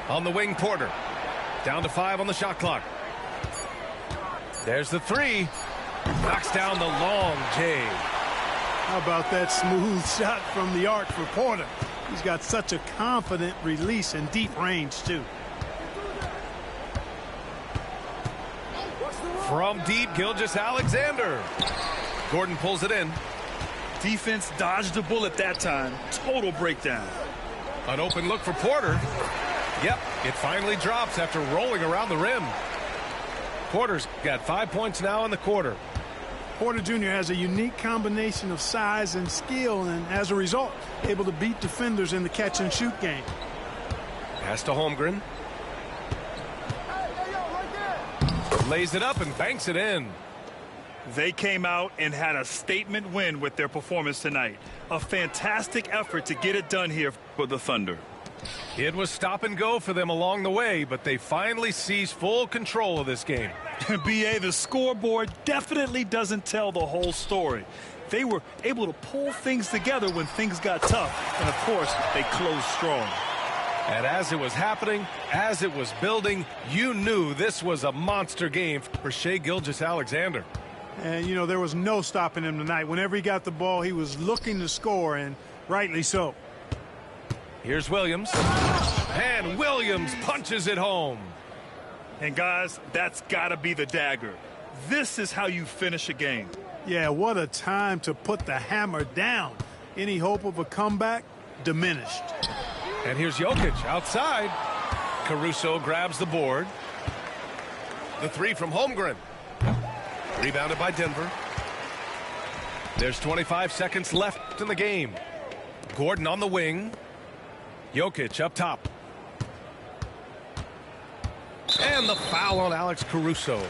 On the wing, Porter. Down to 5 on the shot clock. There's the three. Knocks down the long J. How about that smooth shot from the arc for Porter? He's got such a confident release and deep range, too. From deep, Gilgeous-Alexander. Gordon pulls it in. Defense dodged the bullet that time. Total breakdown. An open look for Porter. Yep, it finally drops after rolling around the rim. Porter's got 5 points now in the quarter. Porter Jr. has a unique combination of size and skill, and as a result, able to beat defenders in the catch-and-shoot game. Pass to Holmgren. Lays it up and banks it in. They came out and had a statement win with their performance tonight. A fantastic effort to get it done here for the Thunder. It was stop and go for them along the way, but they finally seized full control of this game. B.A., the scoreboard definitely doesn't tell the whole story. They were able to pull things together when things got tough, and of course, they closed strong. And as it was happening, as it was building, you knew this was a monster game for Shai Gilgeous-Alexander. And, you know, there was no stopping him tonight. Whenever he got the ball, he was looking to score, and rightly so. Here's Williams. And Williams punches it home. And, guys, that's got to be the dagger. This is how you finish a game. Yeah, what a time to put the hammer down. Any hope of a comeback? Diminished. And here's Jokic outside. Caruso grabs the board. The three from Holmgren. Rebounded by Denver. There's 25 seconds left in the game. Gordon on the wing. Jokic up top. And the foul on Alex Caruso.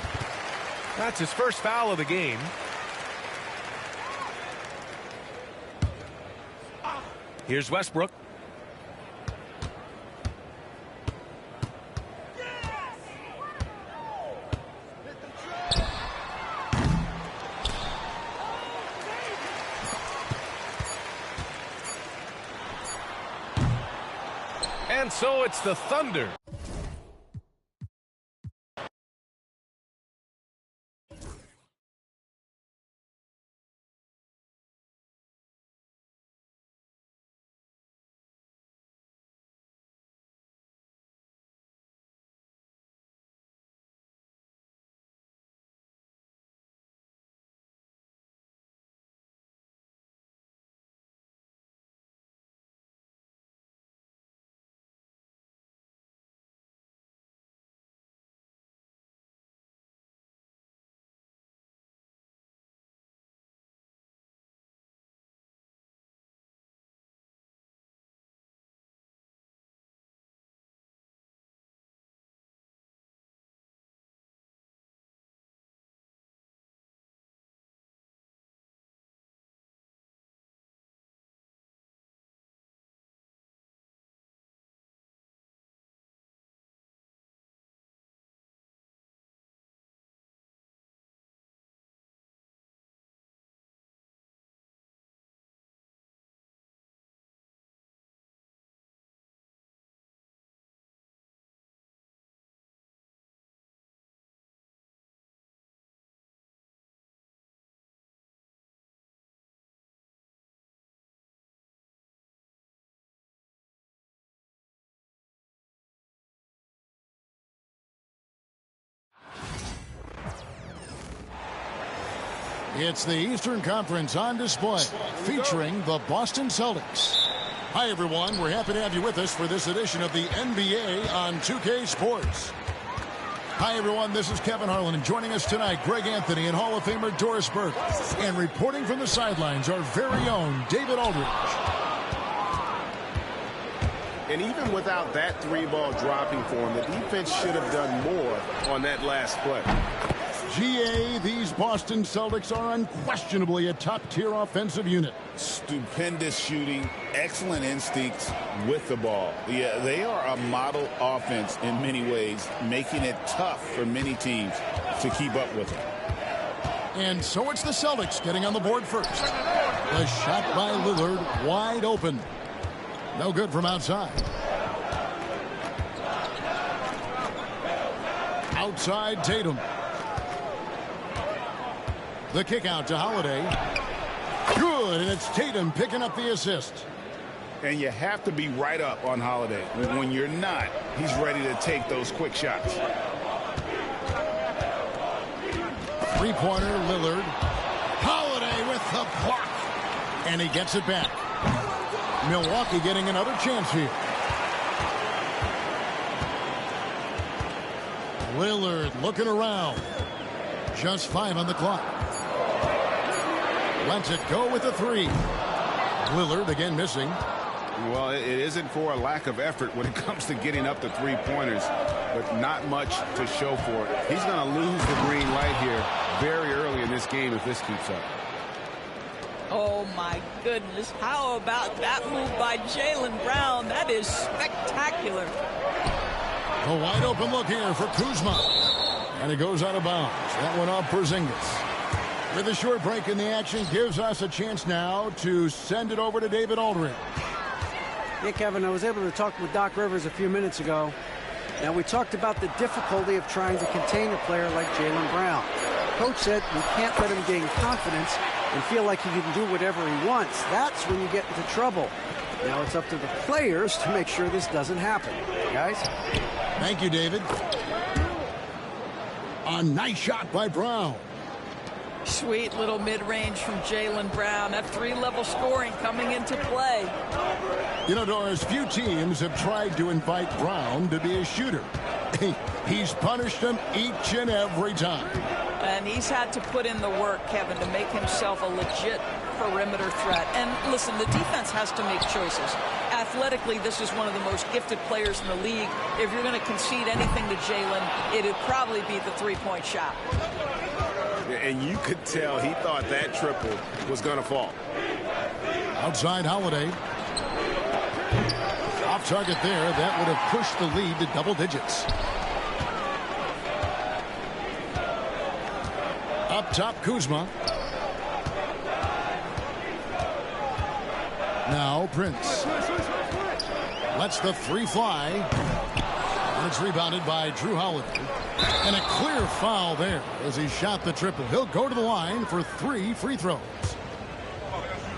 That's his first foul of the game. Here's Westbrook. And so it's the Thunder It's the Eastern Conference on display, featuring the Boston Celtics. Hi, everyone. We're happy to have you with us for this edition of the NBA on 2K Sports. Hi, everyone. This is Kevin Harlan, and joining us tonight, Greg Anthony and Hall of Famer Doris Burke. And reporting from the sidelines, our very own David Aldridge. And even without that three ball dropping for him, the defense should have done more on that last play. GA, these Boston Celtics are unquestionably a top-tier offensive unit. Stupendous shooting, excellent instincts with the ball. Yeah, they are a model offense in many ways, making it tough for many teams to keep up with them. And so it's the Celtics getting on the board first. The shot by Lillard wide open. No good from outside. Outside Tatum. The kick out to Holiday. Good, and it's Tatum picking up the assist. And you have to be right up on Holiday. When you're not, he's ready to take those quick shots. Three-pointer, Lillard. Holiday with the block. And he gets it back. Milwaukee getting another chance here. Lillard looking around. Just 5 on the clock. Lets it go with a 3. Lillard again missing. Well, it isn't for a lack of effort when it comes to getting up to three-pointers, but not much to show for it. He's going to lose the green light here very early in this game if this keeps up. Oh, my goodness. How about that move by Jaylen Brown? That is spectacular. A wide open look here for Kuzma. And it goes out of bounds. That went off Porzingis. With a short break in the action, gives us a chance now to send it over to David Aldridge. Yeah, Kevin, I was able to talk with Doc Rivers a few minutes ago. Now, we talked about the difficulty of trying to contain a player like Jaylen Brown. Coach said we can't let him gain confidence and feel like he can do whatever he wants. That's when you get into trouble. Now it's up to the players to make sure this doesn't happen. Guys? Thank you, David. A nice shot by Brown. Sweet little mid-range from Jaylen Brown. That 3-level scoring coming into play. You know, Doris, few teams have tried to invite Brown to be a shooter. He's punished them each and every time. And he's had to put in the work, Kevin, to make himself a legit perimeter threat. And listen, the defense has to make choices. Athletically, this is one of the most gifted players in the league. If you're going to concede anything to Jaylen, it'd probably be the three-point shot. And you could tell he thought that triple was going to fall. Outside Holiday. Off target there. That would have pushed the lead to double digits. Up top, Kuzma. Now Prince. Lets the 3 fly. And it's rebounded by Drew Holiday. And a clear foul there as he shot the triple. He'll go to the line for 3 free throws.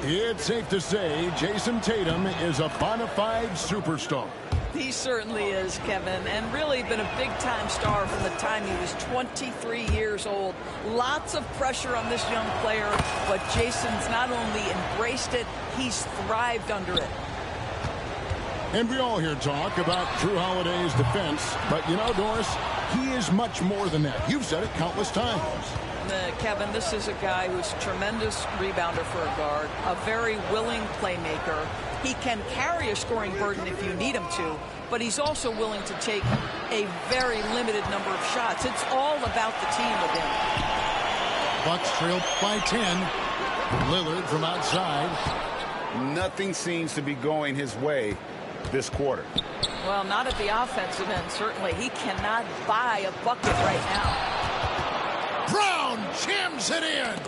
It's safe to say Jason Tatum is a bona fide superstar. He certainly is, Kevin, and really been a big-time star from the time he was 23 years old. Lots of pressure on this young player, but Jason's not only embraced it, he's thrived under it. And we all hear talk about Drew Holiday's defense, but you know, Doris, he is much more than that. You've said it countless times. Kevin, this is a guy who's a tremendous rebounder for a guard, a very willing playmaker. He can carry a scoring burden if you need him to, but he's also willing to take a very limited number of shots. It's all about the team with him. Bucks trail by 10. Lillard from outside. Nothing seems to be going his way this quarter. Well, not at the offensive end, certainly. He cannot buy a bucket right now. Brown jams it in.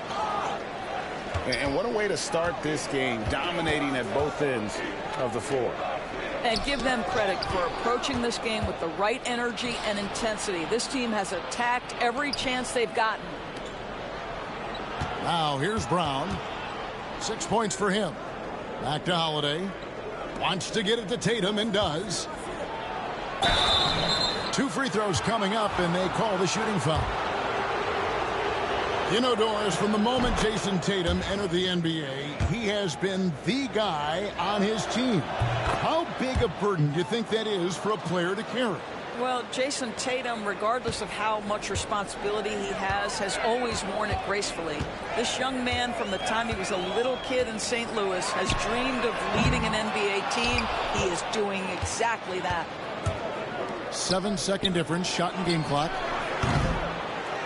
And what a way to start this game, dominating at both ends of the floor. And give them credit for approaching this game with the right energy and intensity. This team has attacked every chance they've gotten. Now here's Brown. 6 points for him. Back to Holiday. Wants to get it to Tatum and does. 2 free throws coming up, and they call the shooting foul. You know, Doris, from the moment Jason Tatum entered the NBA, he has been the guy on his team. How big a burden do you think that is for a player to carry? Well, Jason Tatum, regardless of how much responsibility he has always worn it gracefully. This young man, from the time he was a little kid in St. Louis, has dreamed of leading an NBA team. He is doing exactly that. 7-second difference, shot and game clock.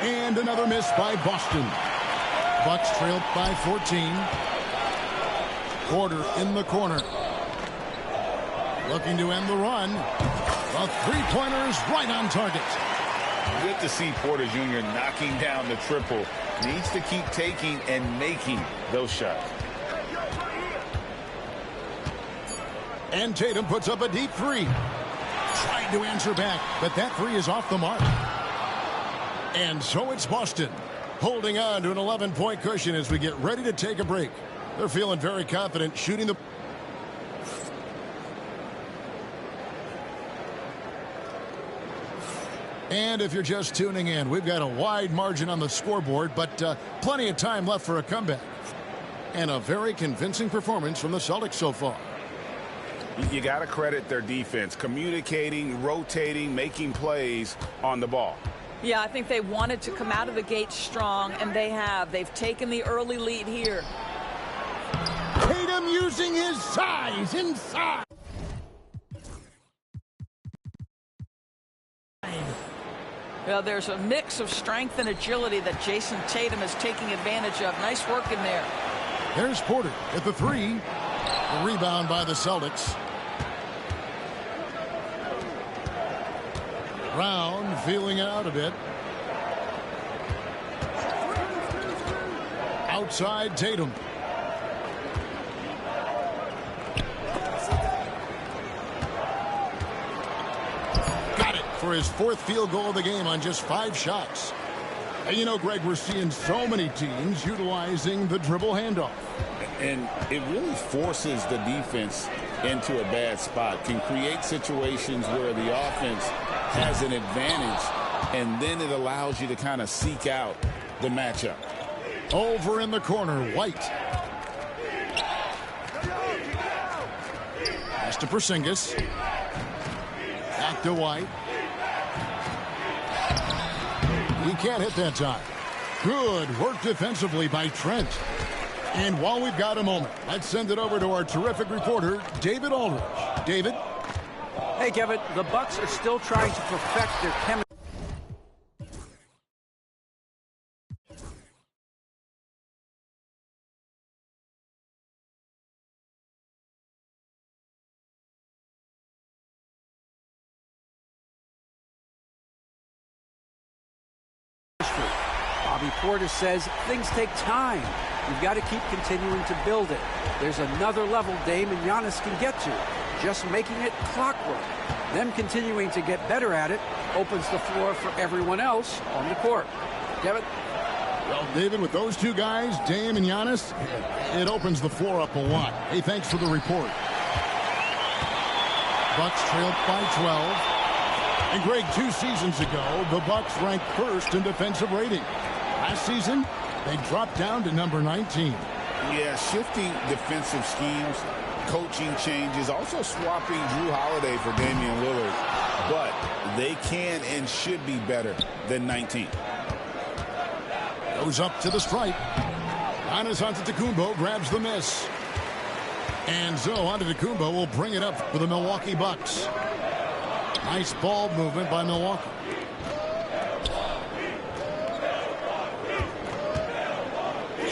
And another miss by Boston. Bucks trailed by 14. Porter in the corner. Looking to end the run. The three-pointer is right on target. Good to see Porter Jr. knocking down the triple. Needs to keep taking and making those shots. And Tatum puts up a deep three. Tried to answer back, but that three is off the mark. And so it's Boston holding on to an 11-point cushion as we get ready to take a break. They're feeling very confident shooting the... And if you're just tuning in, we've got a wide margin on the scoreboard, but plenty of time left for a comeback. And a very convincing performance from the Celtics so far. You got to credit their defense, communicating, rotating, making plays on the ball. Yeah, I think they wanted to come out of the gate strong, and they have. They've taken the early lead here. Tatum using his size inside. Well, there's a mix of strength and agility that Jason Tatum is taking advantage of. Nice work in there. There's Porter at the three. The rebound by the Celtics. Brown feeling it out a bit. Outside Tatum. Got it for his fourth field goal of the game on just 5 shots. And you know, Greg, we're seeing so many teams utilizing the dribble handoff. And it really forces the defense into a bad spot. Can create situations where the offense has an advantage, and then it allows you to kind of seek out the matchup. Over in the corner, White. Pass to Porzingis. Back to White. He can't hit that time. Good work defensively by Trent. And while we've got a moment, let's send it over to our terrific reporter, David Aldridge. David? Hey, Kevin, the Bucks are still trying to perfect their chemistry. Bobby Porter says things take time. You've got to keep continuing to build it. There's another level Dame and Giannis can get to. Just making it clockwork. Them continuing to get better at it opens the floor for everyone else on the court. Kevin? Well, David, with those two guys, Dame and Giannis, it opens the floor up a lot. Hey, thanks for the report. Bucks trailed by 12. And Greg, 2 seasons ago, the Bucks ranked first in defensive rating. Last season, they dropped down to number 19. Yeah, shifting defensive schemes, coaching changes, also swapping Drew Holiday for Damian Lillard. But they can and should be better than 19. Goes up to the stripe. Giannis Antetokounmpo grabs the miss. And so Antetokounmpo will bring it up for the Milwaukee Bucks. Nice ball movement by Milwaukee.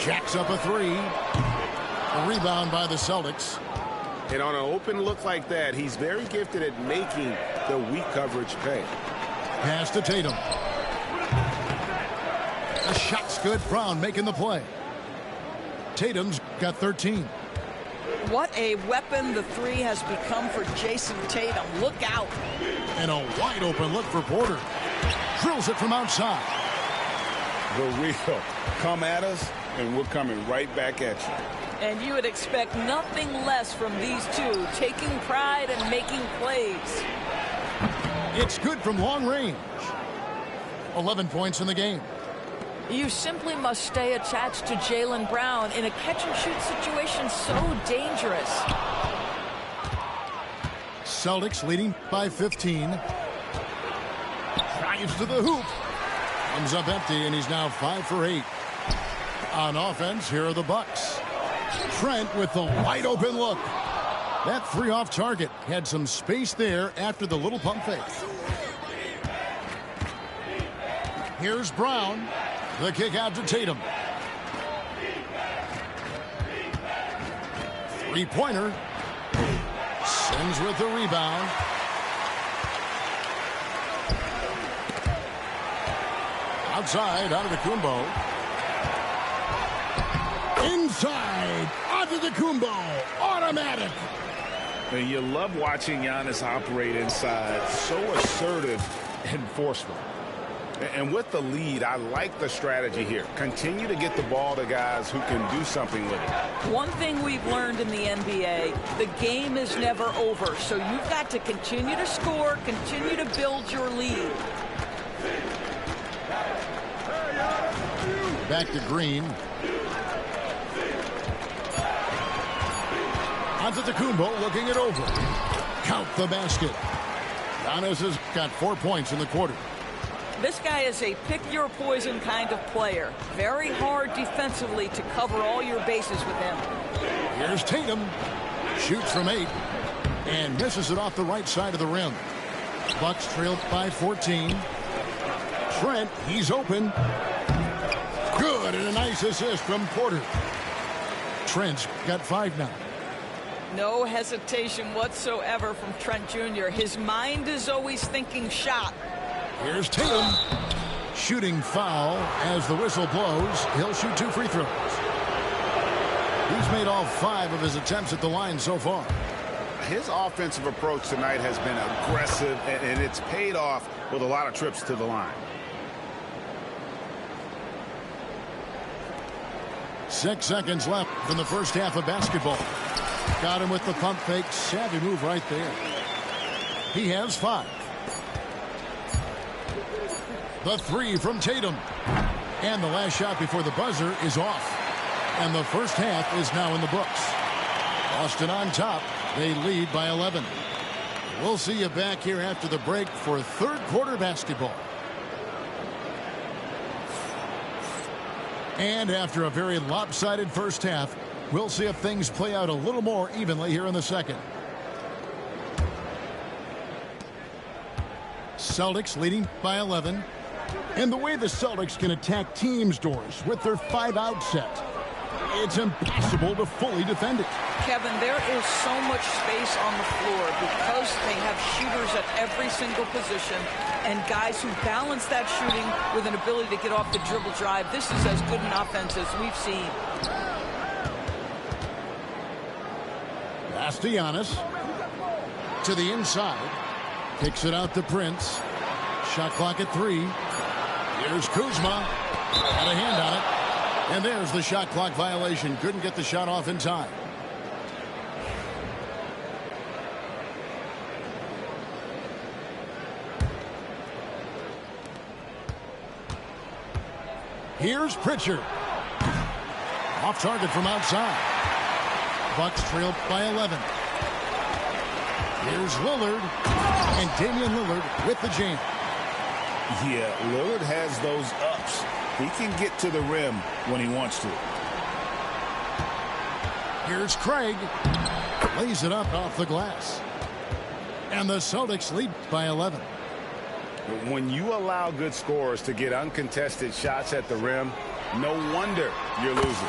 Jacks up a three. A rebound by the Celtics. And on an open look like that, he's very gifted at making the weak coverage pay. Pass to Tatum. The shot's good. Brown making the play. Tatum's got 13. What a weapon the three has become for Jason Tatum. Look out. And a wide open look for Porter. Drills it from outside. The real come at us, and we're coming right back at you. And you would expect nothing less from these two, taking pride and making plays. It's good from long range. 11 points in the game. You simply must stay attached to Jaylen Brown in a catch-and-shoot situation so dangerous. Celtics leading by 15. Drives to the hoop. Comes up empty, and he's now 5 for 8. On offense, here are the Bucks. Trent with the wide-open look. That three off target had some space there after the little pump fake. Here's Brown. The kick out to Tatum. Three-pointer. Sims with the rebound. Outside, out of the Kumbo. Inside, onto the Kumbo. Automatic. Now, you love watching Giannis operate inside. So assertive and forceful. And with the lead, I like the strategy here. Continue to get the ball to guys who can do something with it. One thing we've learned in the NBA, the game is never over. So you've got to continue to score, continue to build your lead. Back to Green. Antetokounmpo looking it over. Count the basket. Giannis has got 4 points in the quarter. This guy is a pick-your-poison kind of player. Very hard defensively to cover all your bases with him. Here's Tatum. Shoots from 8. And misses it off the right side of the rim. Bucks trailed by 14. Trent, he's open. Good, and a nice assist from Porter. Trent's got 5 now. No hesitation whatsoever from Trent Jr. His mind is always thinking shot. Here's Tatum. Shooting foul as the whistle blows. He'll shoot 2 free throws. He's made all 5 of his attempts at the line so far. His offensive approach tonight has been aggressive, and it's paid off with a lot of trips to the line. 6 seconds left from the first half of basketball. Got him with the pump fake. Savvy move right there. He has 5. The 3 from Tatum. And the last shot before the buzzer is off. And the first half is now in the books. Boston on top. They lead by 11. We'll see you back here after the break for third quarter basketball. And after a very lopsided first half, we'll see if things play out a little more evenly here in the second. Celtics leading by 11. And the way the Celtics can attack teams' doors with their 5-out set, it's impossible to fully defend it. Kevin, there is so much space on the floor because they have shooters at every single position and guys who balance that shooting with an ability to get off the dribble drive. This is as good an offense as we've seen. Pass to Giannis. To the inside. Kicks it out to Prince. Shot clock at 3. Here's Kuzma. Got a hand on it. And there's the shot clock violation. Couldn't get the shot off in time. Here's Pritchard. Off target from outside. Bucks trailed by 11. Here's Lillard. And Damian Lillard with the jam. Yeah, Lillard has those ups. He can get to the rim when he wants to. Here's Craig. Lays it up off the glass. And the Celtics lead by 11. When you allow good scorers to get uncontested shots at the rim, no wonder you're losing.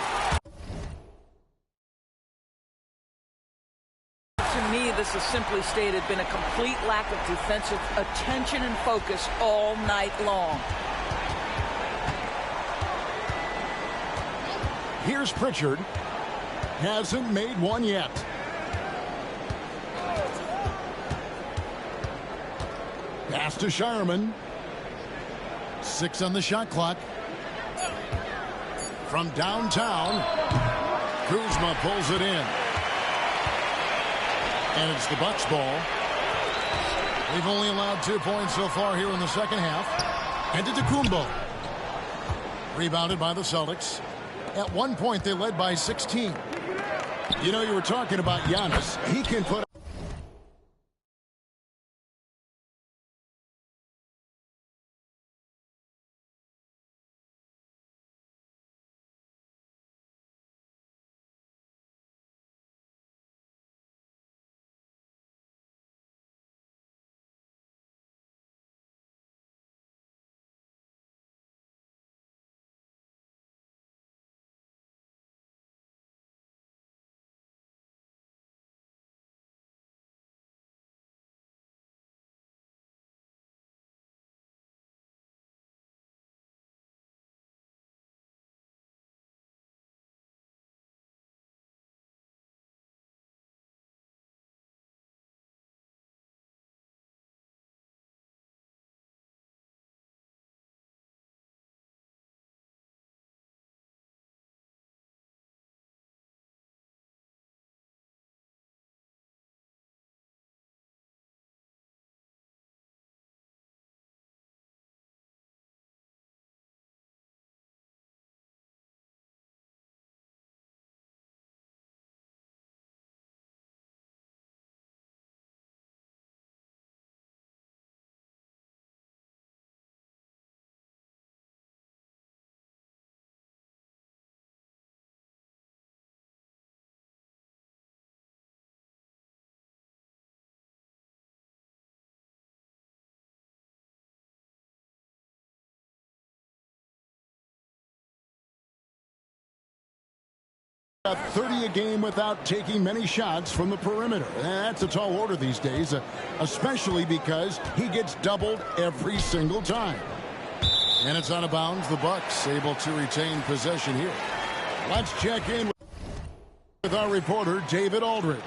To me, this has simply stated been a complete lack of defensive attention and focus all night long. Here's Pritchard. Hasn't made one yet. Pass to Shireman. 6 on the shot clock. From downtown, Kuzma pulls it in. And it's the Bucks ball. They've only allowed 2 points so far here in the second half. And to Antetokounmpo. Rebounded by the Celtics. At one point, they led by 16. You know, you were talking about Giannis. He can put Got 30 a game without taking many shots from the perimeter. That's a tall order these days, especially because he gets doubled every single time. And it's out of bounds. The Bucks able to retain possession here. Let's check in with our reporter, David Aldridge.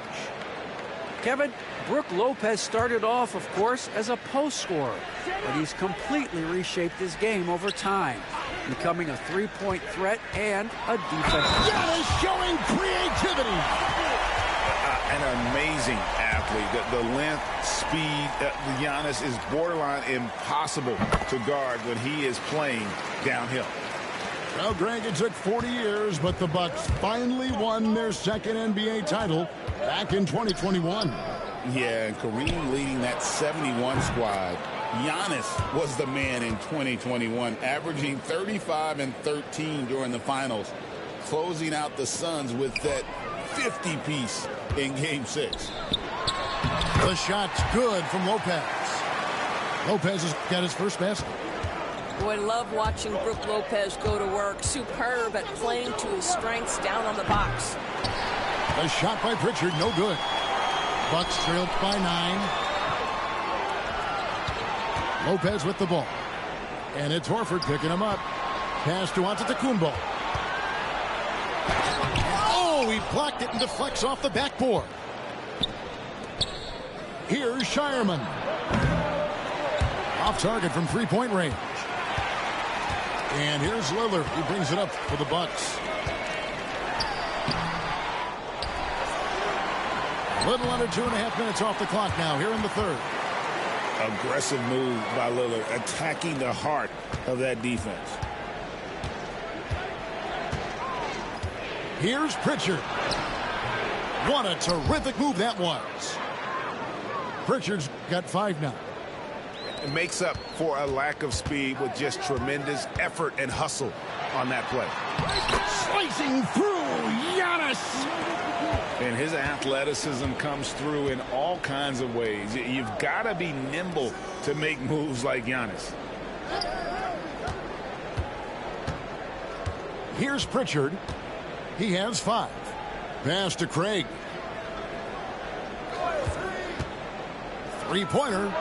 Kevin, Brook Lopez started off, of course, as a post scorer, but he's completely reshaped his game over time, becoming a three-point threat and a defensive. Giannis showing creativity. An amazing athlete. The length, speed. Giannis is borderline impossible to guard when he is playing downhill. Well, Greg, it took 40 years, but the Bucks finally won their second NBA title back in 2021. Yeah, and Kareem leading that 71 squad. Giannis was the man in 2021, averaging 35 and 13 during the finals, closing out the Suns with that 50-piece in Game 6. The shot's good from Lopez. Lopez has got his first basket. Boy, love watching Brook Lopez go to work. Superb at playing to his strengths down on the box. A shot by Pritchard, no good. Bucks trailed by 9. Lopez with the ball. And it's Horford picking him up. Pass to Antetokounmpo. Oh, he blocked it and deflects off the backboard. Here's Shireman. Off target from three-point range. And here's Lillard. He brings it up for the Bucks. A little under 2.5 minutes off the clock now here in the third. Aggressive move by Lillard, attacking the heart of that defense. Here's Pritchard. What a terrific move that was. Pritchard's got 5 now. It makes up for a lack of speed with just tremendous effort and hustle on that play. Slicing through Giannis. And his athleticism comes through in all kinds of ways. You've got to be nimble to make moves like Giannis. Here's Pritchard. He has 5. Pass to Craig. Three-pointer.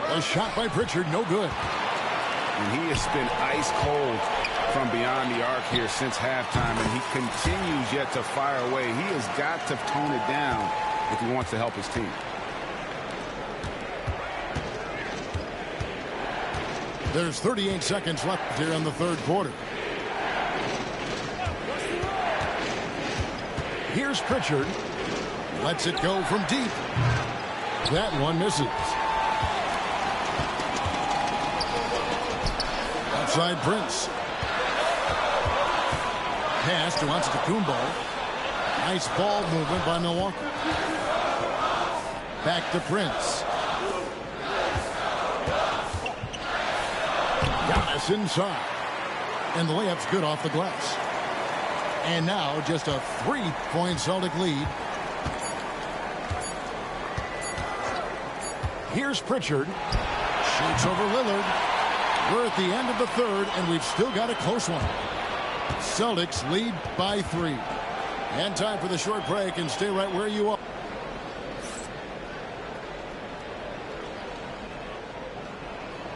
A shot by Pritchard, no good. And he has been ice cold from beyond the arc here since halftime, and he continues yet to fire away. He has got to tone it down if he wants to help his team. There's 38 seconds left here in the third quarter. Here's Pritchard. Lets it go from deep. That one misses. Outside Prince. Pass to Antetokounmpo. Nice ball movement by Milwaukee. Back to Prince. Giannis inside. And the layup's good off the glass. And now just a 3-point Celtic lead. Here's Pritchard. Shoots over Lillard. We're at the end of the third, and we've still got a close one. Celtics lead by 3. And time for the short break, and stay right where you are.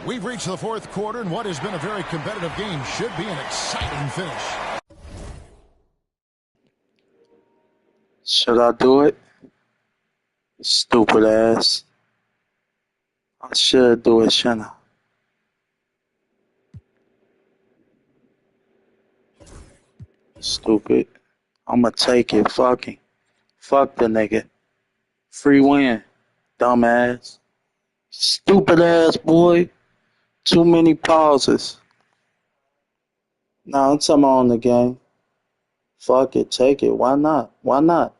We've reached the fourth quarter, and what has been a very competitive game should be an exciting finish. Should I do it? Stupid ass. I should do it, shouldn't I? Stupid. I'ma take it. Fucking. Fuck the nigga. Free win. Dumbass. Stupid ass boy. Too many pauses. Nah, I'm talking on the game. Fuck it. Take it. Why not? Why not?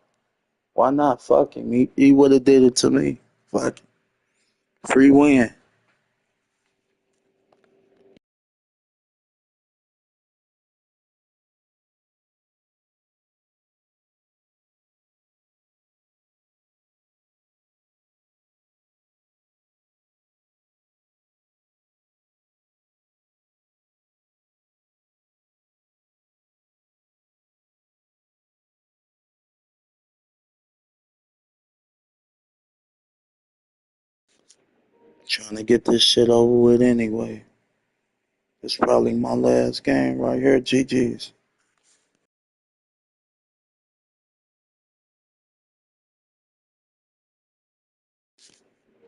Why not? Fuck him. He would have did it to me. Fuck him. Free win. Trying to get this shit over with anyway. It's probably my last game right here. GG's.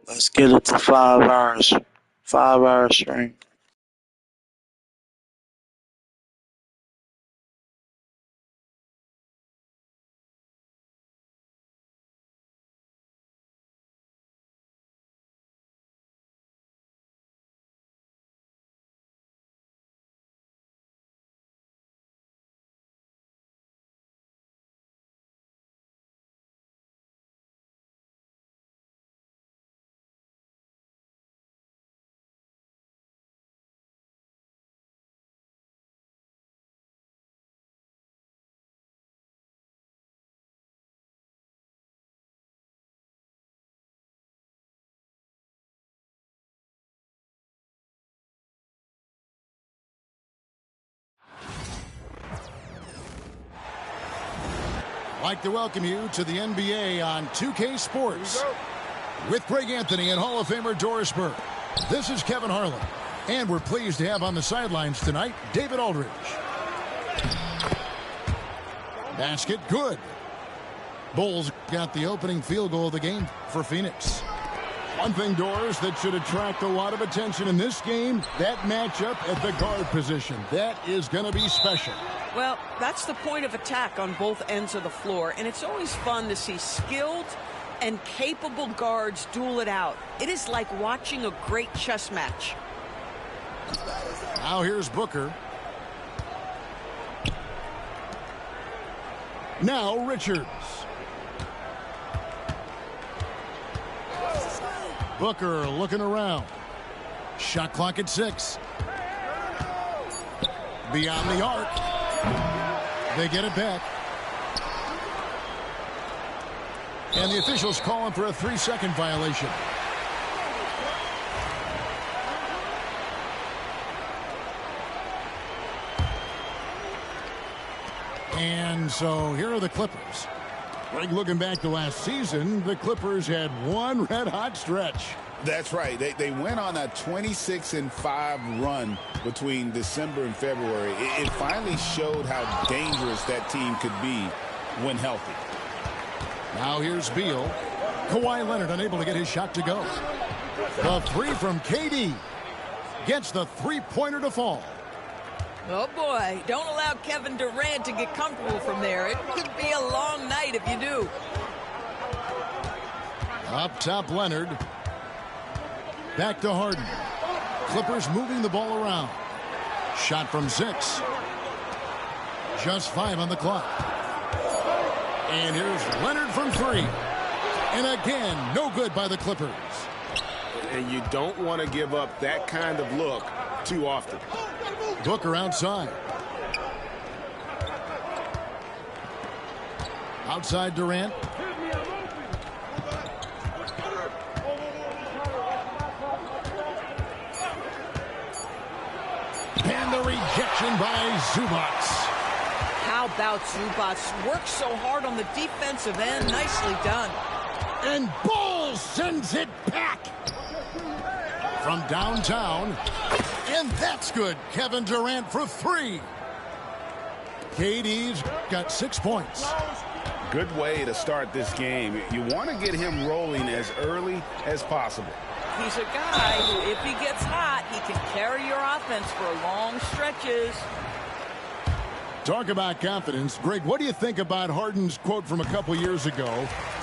Let's get it to 5 hours. 5 hour stream. I'd like to welcome you to the NBA on 2K Sports with Greg Anthony and Hall of Famer Doris Burke. This is Kevin Harlan, and we're pleased to have on the sidelines tonight David Aldridge. Basket good. Bulls got the opening field goal of the game for Phoenix. One thing, Doris, that should attract a lot of attention in this game, that matchup at the guard position. That is going to be special. Well, that's the point of attack on both ends of the floor, and it's always fun to see skilled and capable guards duel it out. It is like watching a great chess match. Now here's Booker. Now Richards. Booker looking around. Shot clock at 6. Beyond the arc. They get it back. And the officials calling for a 3-second violation. And so here are the Clippers. Greg, looking back to last season, the Clippers had one red-hot stretch. That's right. They went on a 26-5 run between December and February. It finally showed how dangerous that team could be when healthy. Now here's Beal. Kawhi Leonard unable to get his shot to go. The three from KD gets the three-pointer to fall. Oh, boy. Don't allow Kevin Durant to get comfortable from there. It could be a long night if you do. Up top, Leonard. Back to Harden. Clippers moving the ball around. Shot from 6. Just 5 on the clock. And here's Leonard from 3. And again, no good by the Clippers. And you don't want to give up that kind of look too often. Booker outside. Outside Durant. And the rejection by Zubats. How about Zubats? Worked so hard on the defensive end. Nicely done. And Ball sends it back from downtown. And that's good. Kevin Durant for 3. KD's got 6 points. Good way to start this game. You want to get him rolling as early as possible. He's a guy who, if he gets hot, he can carry your offense for long stretches. Talk about confidence. Greg, what do you think about Harden's quote from a couple years ago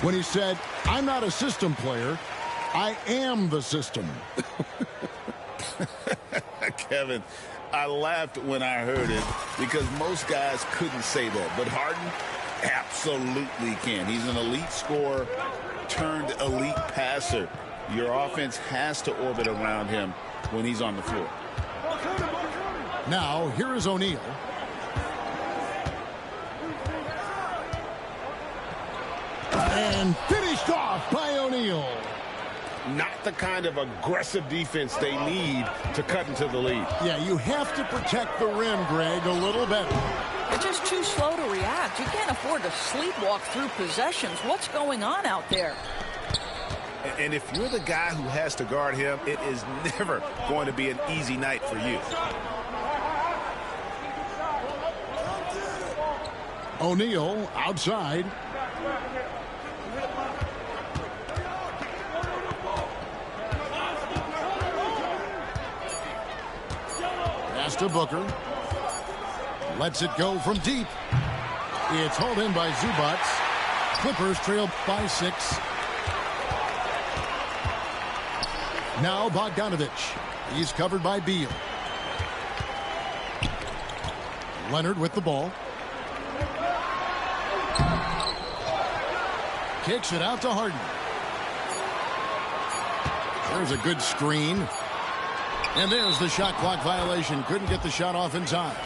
when he said, "I'm not a system player, I am the system"? Kevin, I laughed when I heard it because most guys couldn't say that. But Harden absolutely can. He's an elite scorer turned elite passer. Your offense has to orbit around him when he's on the floor. Now, here is O'Neal. And finished off by O'Neal. Not the kind of aggressive defense they need to cut into the lead. Yeah, you have to protect the rim, Greg, a little better. They're just too slow to react. You can't afford to sleepwalk through possessions. What's going on out there? And if you're the guy who has to guard him, it is never going to be an easy night for you. O'Neal outside. Pass to Booker. Lets it go from deep. It's hauled in by Zubats. Clippers trail by 6. Now Bogdanovich. He's covered by Beal. Leonard with the ball. Kicks it out to Harden. There's a good screen. And there's the shot clock violation. Couldn't get the shot off in time.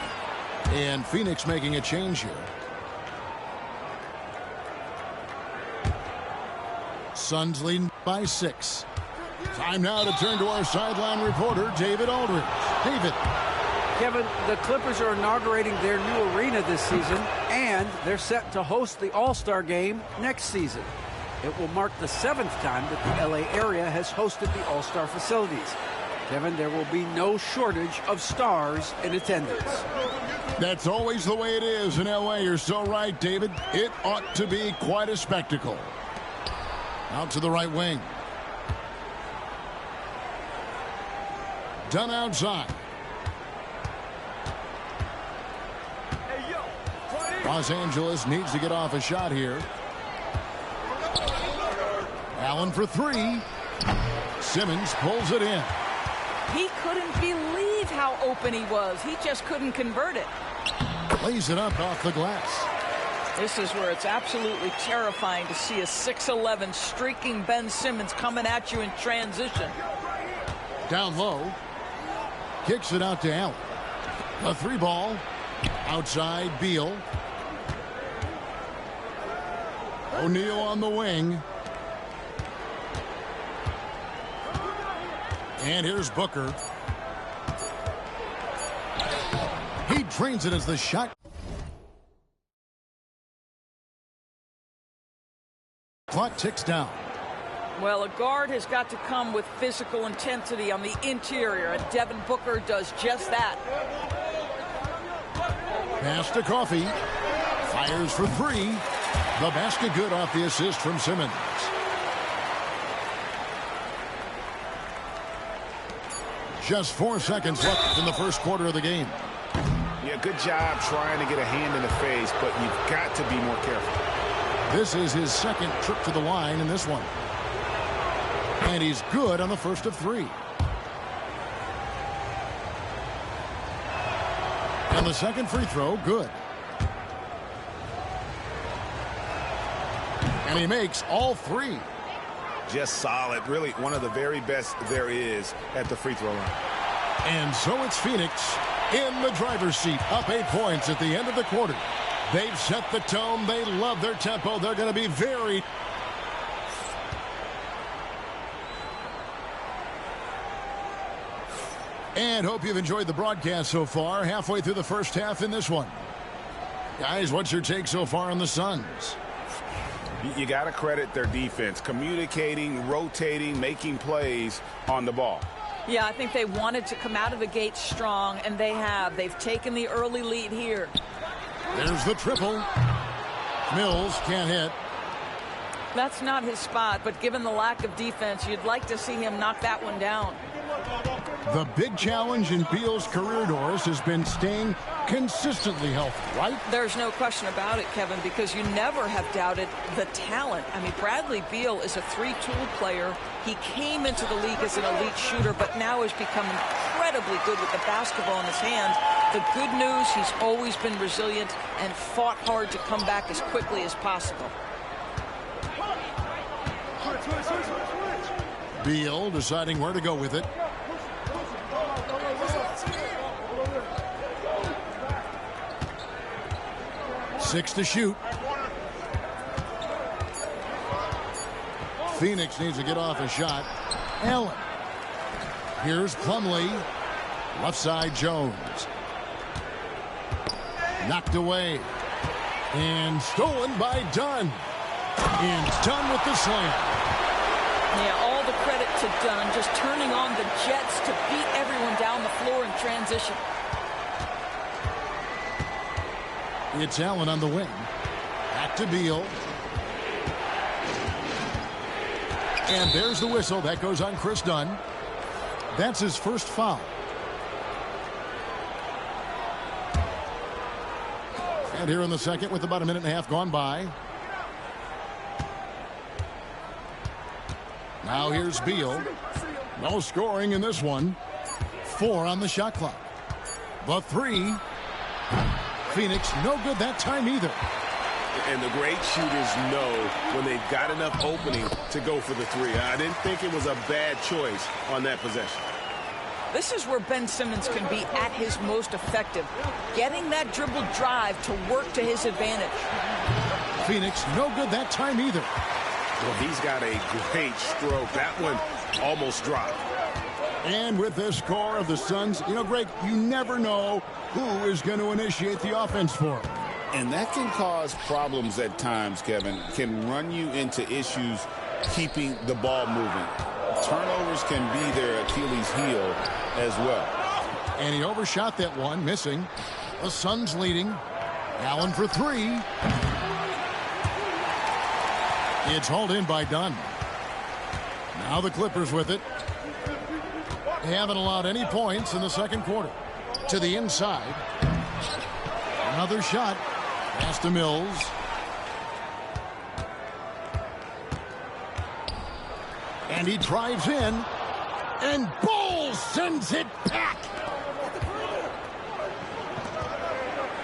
And Phoenix making a change here. Suns leading by 6. Time now to turn to our sideline reporter, David Aldridge. David. Kevin, the Clippers are inaugurating their new arena this season, and they're set to host the All-Star Game next season. It will mark the 7th time that the LA area has hosted the All-Star facilities. Kevin, there will be no shortage of stars in attendance. That's always the way it is in LA. You're so right, David. It ought to be quite a spectacle. Out to the right wing. Done outside. Los Angeles needs to get off a shot here. Allen for 3. Simmons pulls it in. He couldn't believe how open he was. He just couldn't convert it. Lays it up off the glass. This is where it's absolutely terrifying to see a 6'11" streaking Ben Simmons coming at you in transition. Down low. Kicks it out to Allen. A 3 ball. Outside Beal. O'Neal on the wing. And here's Booker. He drains it as the shot clock ticks down. Well, a guard has got to come with physical intensity on the interior, and Devin Booker does just that. Pass to Coffey. Fires for 3. The basket good off the assist from Simmons. Just 4 seconds left in the first quarter of the game. Yeah, good job trying to get a hand in the face, but you've got to be more careful. This is his second trip to the line in this one. And he's good on the first of 3. And the second free throw, good. And he makes all three. Just solid. Really one of the very best there is at the free throw line. And so it's Phoenix in the driver's seat, up 8 points at the end of the quarter. They've set the tone. They love their tempo. They're going to be very... And hope you've enjoyed the broadcast so far. Halfway through the first half in this one. Guys, what's your take so far on the Suns? You got to credit their defense. Communicating, rotating, making plays on the ball. Yeah, I think they wanted to come out of the gate strong, and they have. They've taken the early lead here. There's the triple. Mills can't hit. That's not his spot, but given the lack of defense, you'd like to see him knock that one down. The big challenge in Beal's career, Doris, has been staying consistently healthy, right? There's no question about it, Kevin, because you never have doubted the talent. I mean, Bradley Beal is a three-tool player. He came into the league as an elite shooter, but now has become incredibly good with the basketball in his hands. The good news, he's always been resilient and fought hard to come back as quickly as possible. Beal deciding where to go with it. Six to shoot. Phoenix needs to get off a shot. Allen. Here's Plumlee. Left side Jones. Knocked away. And stolen by Dunn. And Dunn with the slam. Yeah, all the credit to Dunn, just turning on the jets to beat everyone down the floor in transition. It's Allen on the wing. Back to Beal. And there's the whistle. That goes on Chris Dunn. That's his first foul. And here in the second with about a minute and a half gone by. Now here's Beal. No scoring in this one. 4 on the shot clock. The three. Phoenix no good that time either. And the great shooters know when they've got enough opening to go for the three. I didn't think it was a bad choice on that possession. This is where Ben Simmons can be at his most effective, getting that dribble drive to work to his advantage. Phoenix no good that time either. Well, he's got a great stroke. That one almost dropped. And with this score of the Suns, you know, Greg, you never know who is going to initiate the offense for them. And that can cause problems at times, Kevin. Can run you into issues keeping the ball moving. Turnovers can be their Achilles heel as well. And he overshot that one, missing. The Suns leading. Allen for three. It's hauled in by Dunn. Now the Clippers with it. They haven't allowed any points in the second quarter. To the inside. Another shot. Pass to Mills. And he drives in. And Ball sends it back.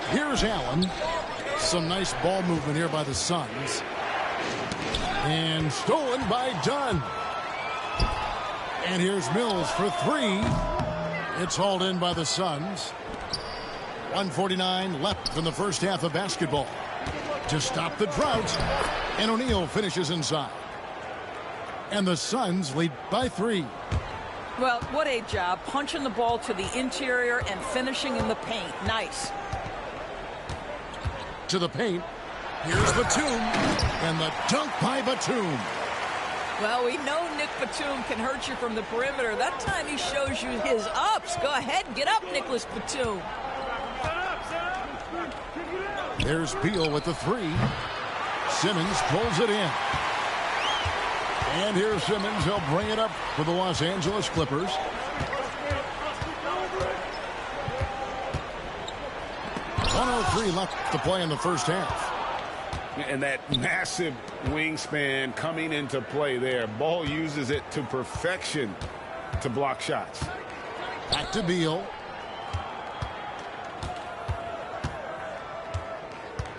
Here's Allen. Some nice ball movement here by the Suns. And stolen by Dunn. And here's Mills for three. It's hauled in by the Suns. 1:49 left in the first half of basketball. To stop the drought. And O'Neal finishes inside. And the Suns lead by 3. Well, what a job. Punching the ball to the interior and finishing in the paint. Nice. To the paint. Here's Batum. And the dunk by Batum. Well, we know Nick Batum can hurt you from the perimeter. That time he shows you his ups. Go ahead, get up, Nicholas Batum. There's Beal with the three. Simmons pulls it in. And here's Simmons. He'll bring it up for the Los Angeles Clippers. .103 left to play in the first half. And that massive wingspan coming into play there. Ball uses it to perfection to block shots. Back to Beal.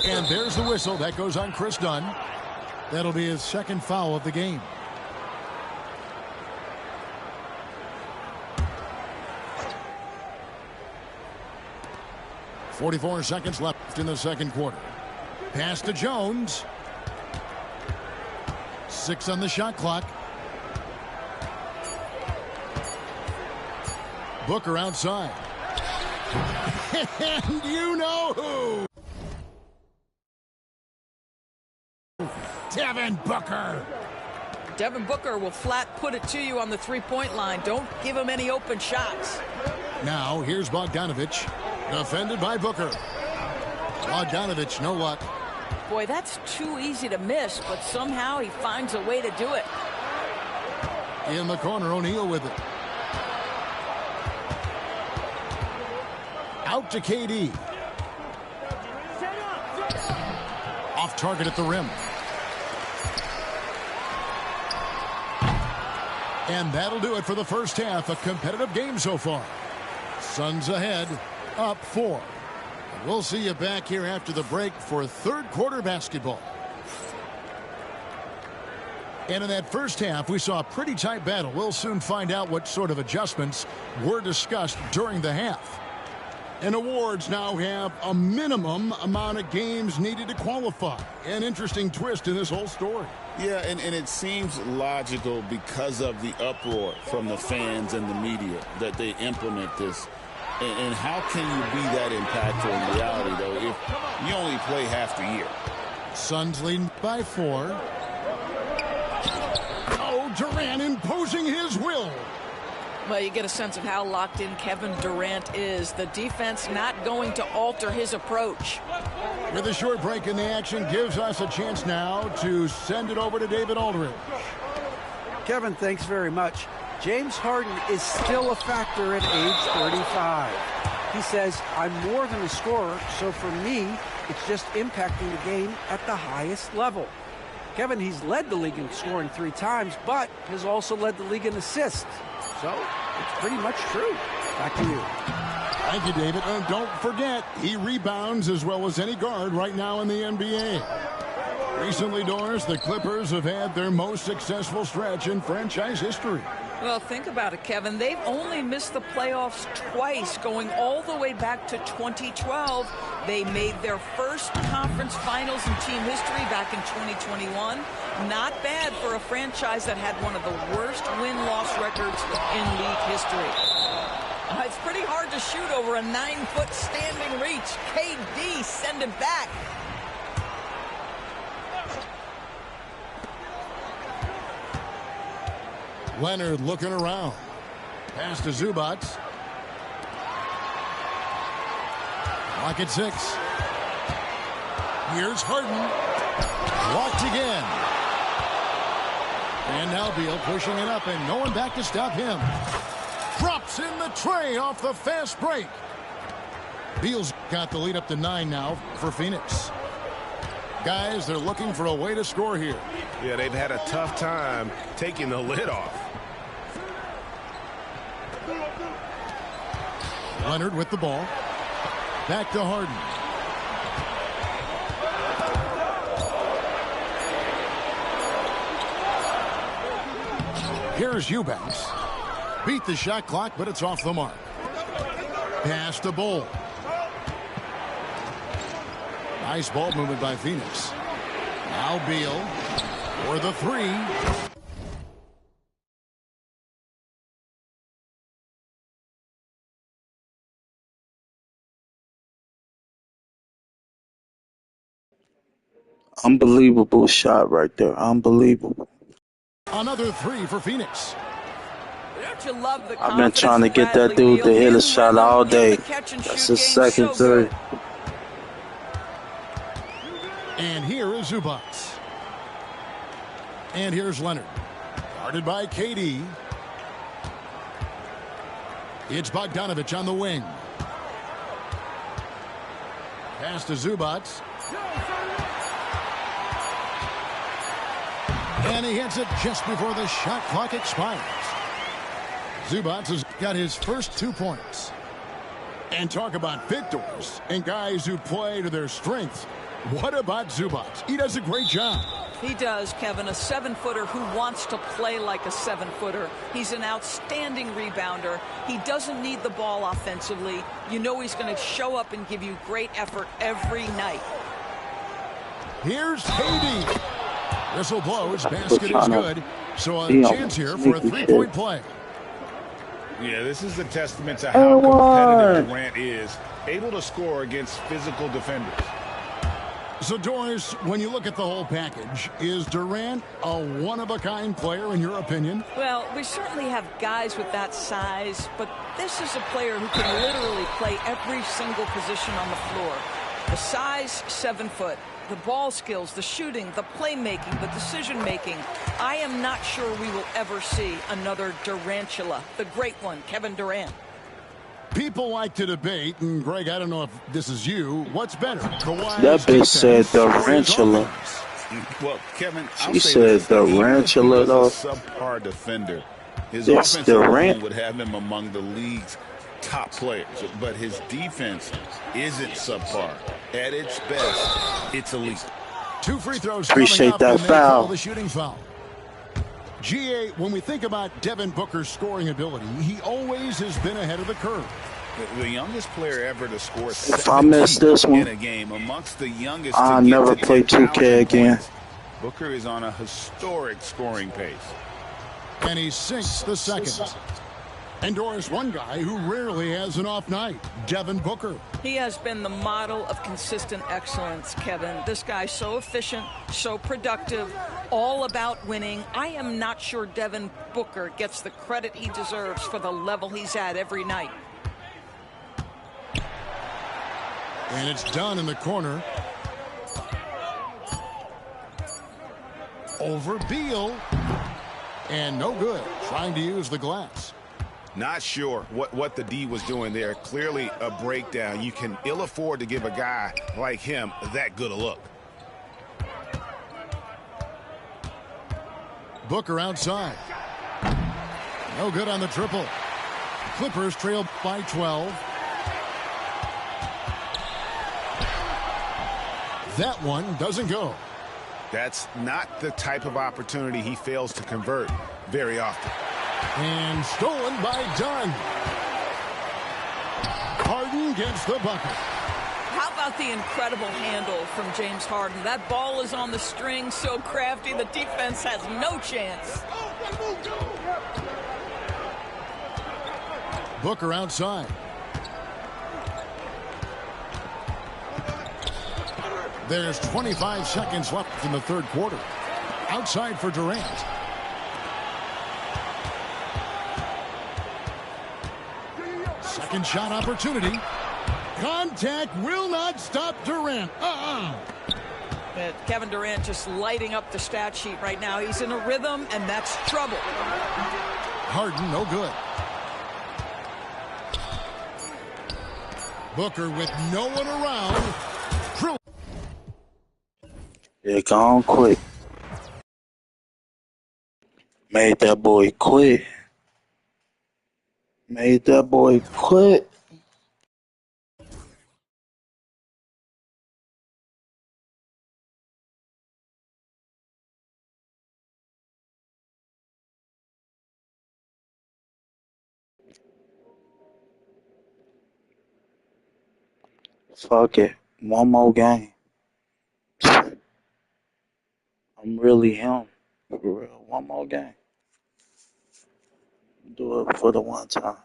And there's the whistle. That goes on Chris Dunn. That'll be his second foul of the game. .44 seconds left in the second quarter. Pass to Jones. 6 on the shot clock. Booker outside. And you know who. Devin Booker. Devin Booker will flat put it to you on the three-point line. Don't give him any open shots. Now here's Bogdanovich. Defended by Booker. Bogdanovich, no luck. Boy, that's too easy to miss, but somehow he finds a way to do it. In the corner, O'Neal with it. Out to KD. Off target at the rim. And that'll do it for the first half. A competitive game so far. Suns ahead, up 4. We'll see you back here after the break for third quarter basketball. And in that first half, we saw a pretty tight battle. We'll soon find out what sort of adjustments were discussed during the half. And awards now have a minimum amount of games needed to qualify. An interesting twist in this whole story. Yeah, and it seems logical because of the uproar from the fans and the media that they implement this. And how can you be that impactful in reality, though, if you only play half the year? Suns leading by 4. Oh, Durant imposing his will. Well, you get a sense of how locked in Kevin Durant is. The defense not going to alter his approach. With a short break in the action, gives us a chance now to send it over to David Aldridge. Kevin, thanks very much. James Harden is still a factor at age 35. He says, I'm more than a scorer, so for me, it's just impacting the game at the highest level. Kevin, he's led the league in scoring 3 times, but has also led the league in assists. So, it's pretty much true. Back to you. Thank you, David. And don't forget, he rebounds as well as any guard right now in the NBA. Recently, Doris, the Clippers have had their most successful stretch in franchise history. Well, think about it, Kevin. They've only missed the playoffs twice, going all the way back to 2012. They made their first conference finals in team history back in 2021. Not bad for a franchise that had one of the worst win-loss records in league history. It's pretty hard to shoot over a 9-foot standing reach. KD send it back. Leonard looking around. Pass to Zubac. Clock at 6. Here's Harden. Walked again. And now Beal pushing it up, and no one back to stop him. Drops in the tray off the fast break. Beal's got the lead up to 9 now for Phoenix. Guys, they're looking for a way to score here. Yeah, they've had a tough time taking the lid off. Leonard with the ball. Back to Harden. Here's Eubanks. Beat the shot clock, but it's off the mark. Pass to Bull. Nice ball movement by Phoenix. Now Beal for the 3. Unbelievable shot right there. Unbelievable. Another 3 for Phoenix. Don't you love the I've been trying to get that dude to hit a shot all day. That's his second 3. And here is Zubac. And here's Leonard. Guarded by KD. It's Bogdanovich on the wing. Pass to Zubac. And he hits it just before the shot clock expires. Zubac has got his first 2 points. And talk about victors and guys who play to their strengths. What about Zubac? He does a great job. He does, Kevin, a 7-footer who wants to play like a 7-footer. He's an outstanding rebounder. He doesn't need the ball offensively. You know he's going to show up and give you great effort every night. Here's KD. Whistle blows. Basket is good. So a chance here for a three-point play. Yeah, this is a testament to how competitive Durant is, able to score against physical defenders. So, Doris, when you look at the whole package, is Durant a one-of-a-kind player in your opinion? Well, we certainly have guys with that size, but this is a player who can literally play every single position on the floor. The size, 7 foot. The ball skills, the shooting, the playmaking, the decision-making. I am not sure we will ever see another Durantula, the great one, Kevin Durant. People like to debate, and Greg, I don't know if this is you. What's better, Kawhi's That bitch said Durantula. Well, Kevin, she said Durantula, though. He's a subpar defender. His Yes, offensive Durant would have him among the league's top players, but his defense isn't subpar. At its best, it's elite. 2 free throws Appreciate coming up, that and they call foul. the shooting foul. GA, when we think about Devin Booker's scoring ability, he always has been ahead of the curve. The youngest player ever to score If I miss this in one, a game, amongst the youngest I'll to never get to play 10,000 2K again. points. Booker is on a historic scoring pace. And he sinks the second. And Doris, one guy who rarely has an off night, Devin Booker. He has been the model of consistent excellence, Kevin. This guy's so efficient, so productive, all about winning. I am not sure Devin Booker gets the credit he deserves for the level he's at every night. And it's done in the corner. Over Beal. And no good. Trying to use the glass. Not sure what the D was doing there. Clearly a breakdown. You can ill afford to give a guy like him that good a look. Booker outside. No good on the triple. Clippers trail by 12. That one doesn't go. That's not the type of opportunity he fails to convert very often. And stolen by Dunn. Harden gets the bucket. How about the incredible handle from James Harden? That ball is on the string, so crafty, the defense has no chance. Booker outside. There's 25 seconds left in the third quarter. Outside for Durant. Second shot opportunity. Contact will not stop Durant. Kevin Durant just lighting up the stat sheet right now. He's in a rhythm, and that's trouble. Harden, no good. Booker with no one around. Yeah, gone quick. Made that boy quit. Made that boy quit. Fuck it. One more game. I'm really him. For real. One more game. Do it for the one time.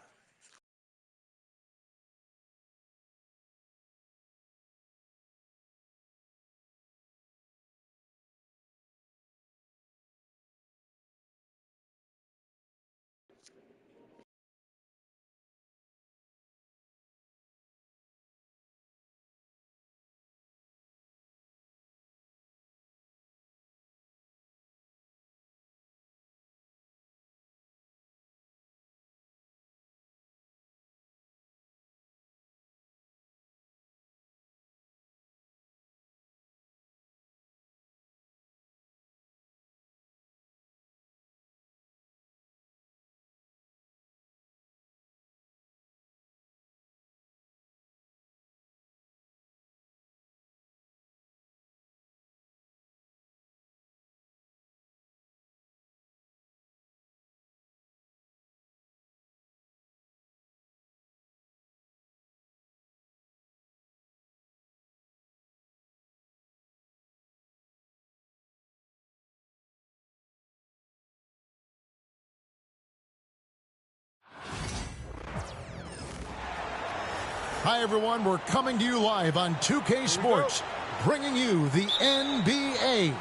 Hi, everyone. We're coming to you live on 2K Sports, bringing you the NBA.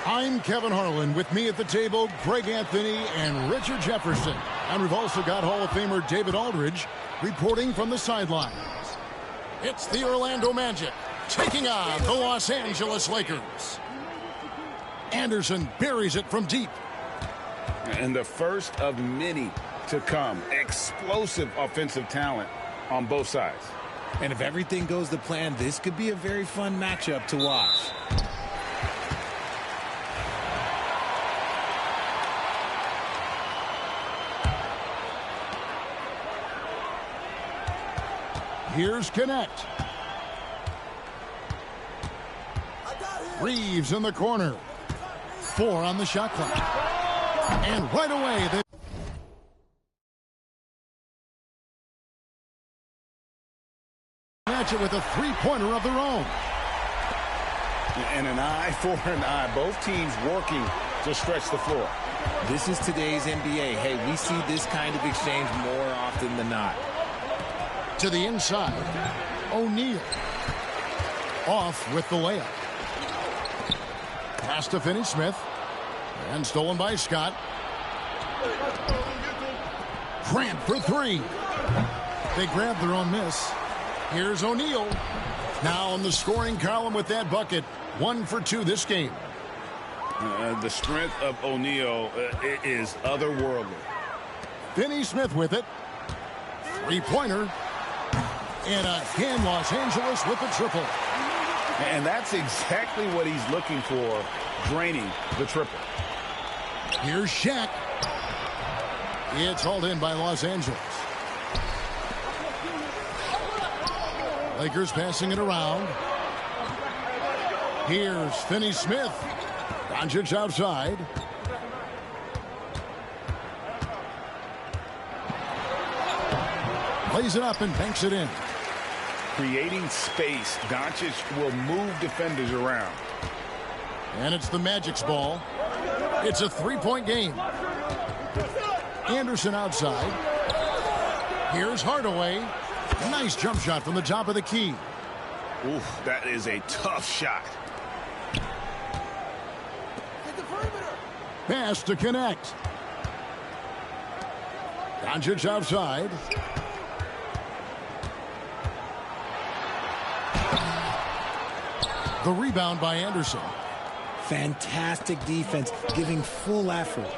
I'm Kevin Harlan. With me at the table, Greg Anthony and Richard Jefferson. And we've also got Hall of Famer David Aldridge reporting from the sidelines. It's the Orlando Magic taking on the Los Angeles Lakers. Anderson buries it from deep. And the first of many to come. Explosive offensive talent on both sides. And if everything goes to plan, this could be a very fun matchup to watch. Here's Connect. Reeves in the corner. 4 on the shot clock. And right away, they match it with a three-pointer of their own. And an eye for an eye. Both teams working to stretch the floor. This is today's NBA. Hey, we see this kind of exchange more often than not. To the inside. O'Neal. Off with the layup. Pass to Finney-Smith. And stolen by Scott. Grant for 3. They grab their own miss. Here's O'Neal. Now on the scoring column with that bucket. 1 for 2 this game. The strength of O'Neal is otherworldly. Finney-Smith with it. Three-pointer. And again, Los Angeles with the triple. And that's exactly what he's looking for, draining the triple. Here's Shaq. It's hauled in by Los Angeles. Lakers passing it around. Here's Finney-Smith. Doncic outside. Plays it up and banks it in. Creating space. Doncic will move defenders around. And it's the Magic's ball. It's a three-point game. Anderson outside. Here's Hardaway. Nice jump shot from the top of the key. Oof, that is a tough shot. Pass to Connect. Doncic outside. The rebound by Anderson. Fantastic defense, giving full effort.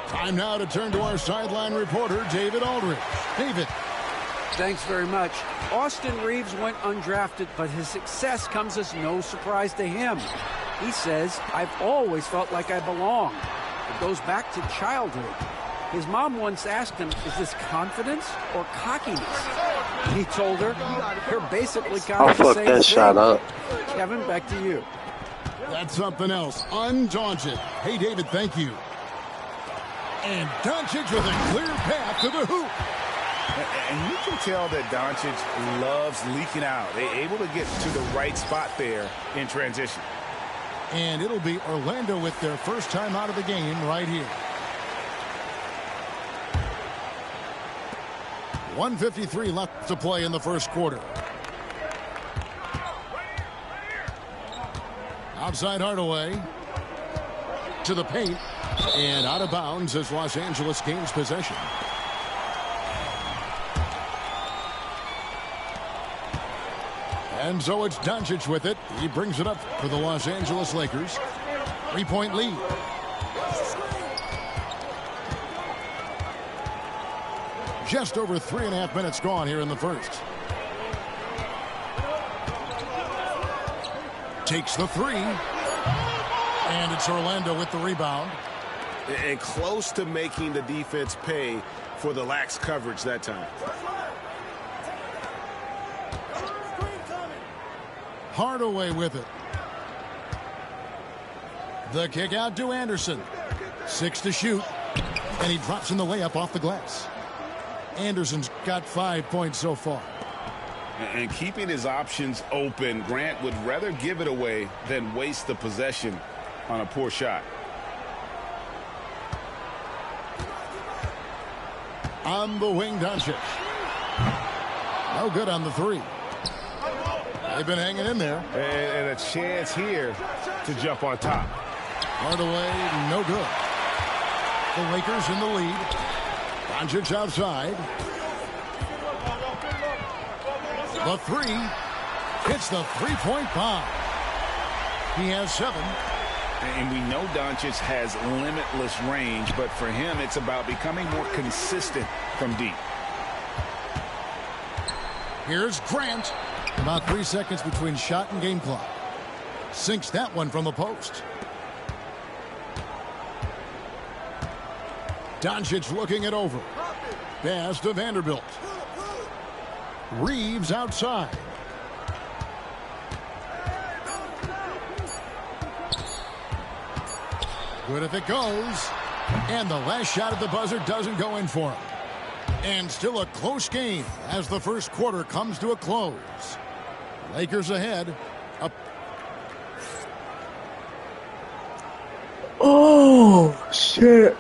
Time now to turn to our sideline reporter, David Aldridge. David. Thanks very much. Austin Reeves went undrafted, but his success comes as no surprise to him. He says, I've always felt like I belong. It goes back to childhood. His mom once asked him, is this confidence or cockiness? He told her, you're basically kind of the same that thing. shot up. Kevin, back to you. That's something else. Undaunted. Hey, David, thank you. And Doncic with a clear path to the hoop. And you can tell that Doncic loves leaking out. They're able to get to the right spot there in transition. And it'll be Orlando with their first time out of the game right here. 1:53 left to play in the first quarter. Outside Hardaway. To the paint. And out of bounds as Los Angeles gains possession. And so it's Doncic with it. He brings it up for the Los Angeles Lakers. 3-point lead. Just over 3.5 minutes gone here in the first. Takes the three. And it's Orlando with the rebound. And close to making the defense pay for the lax coverage that time. Hardaway with it. The kick out to Anderson. 6 to shoot. And he drops in the layup off the glass. Anderson's got 5 points so far. And keeping his options open, Grant would rather give it away than waste the possession on a poor shot. On the wing, Doncic. No good on the three. They've been hanging in there. And a chance here to jump on top. Hardaway, no good. The Lakers in the lead. Doncic outside. The three. Hits the three-point bomb. He has 7. And we know Doncic has limitless range, but for him, it's about becoming more consistent from deep. Here's Grant. About 3 seconds between shot and game clock. Sinks that one from the post. Doncic looking it over. Pass to Vanderbilt. Reeves outside. Good if it goes. And the last shot at the buzzer doesn't go in for him. And still a close game as the first quarter comes to a close. Lakers ahead. Up. Oh, shit.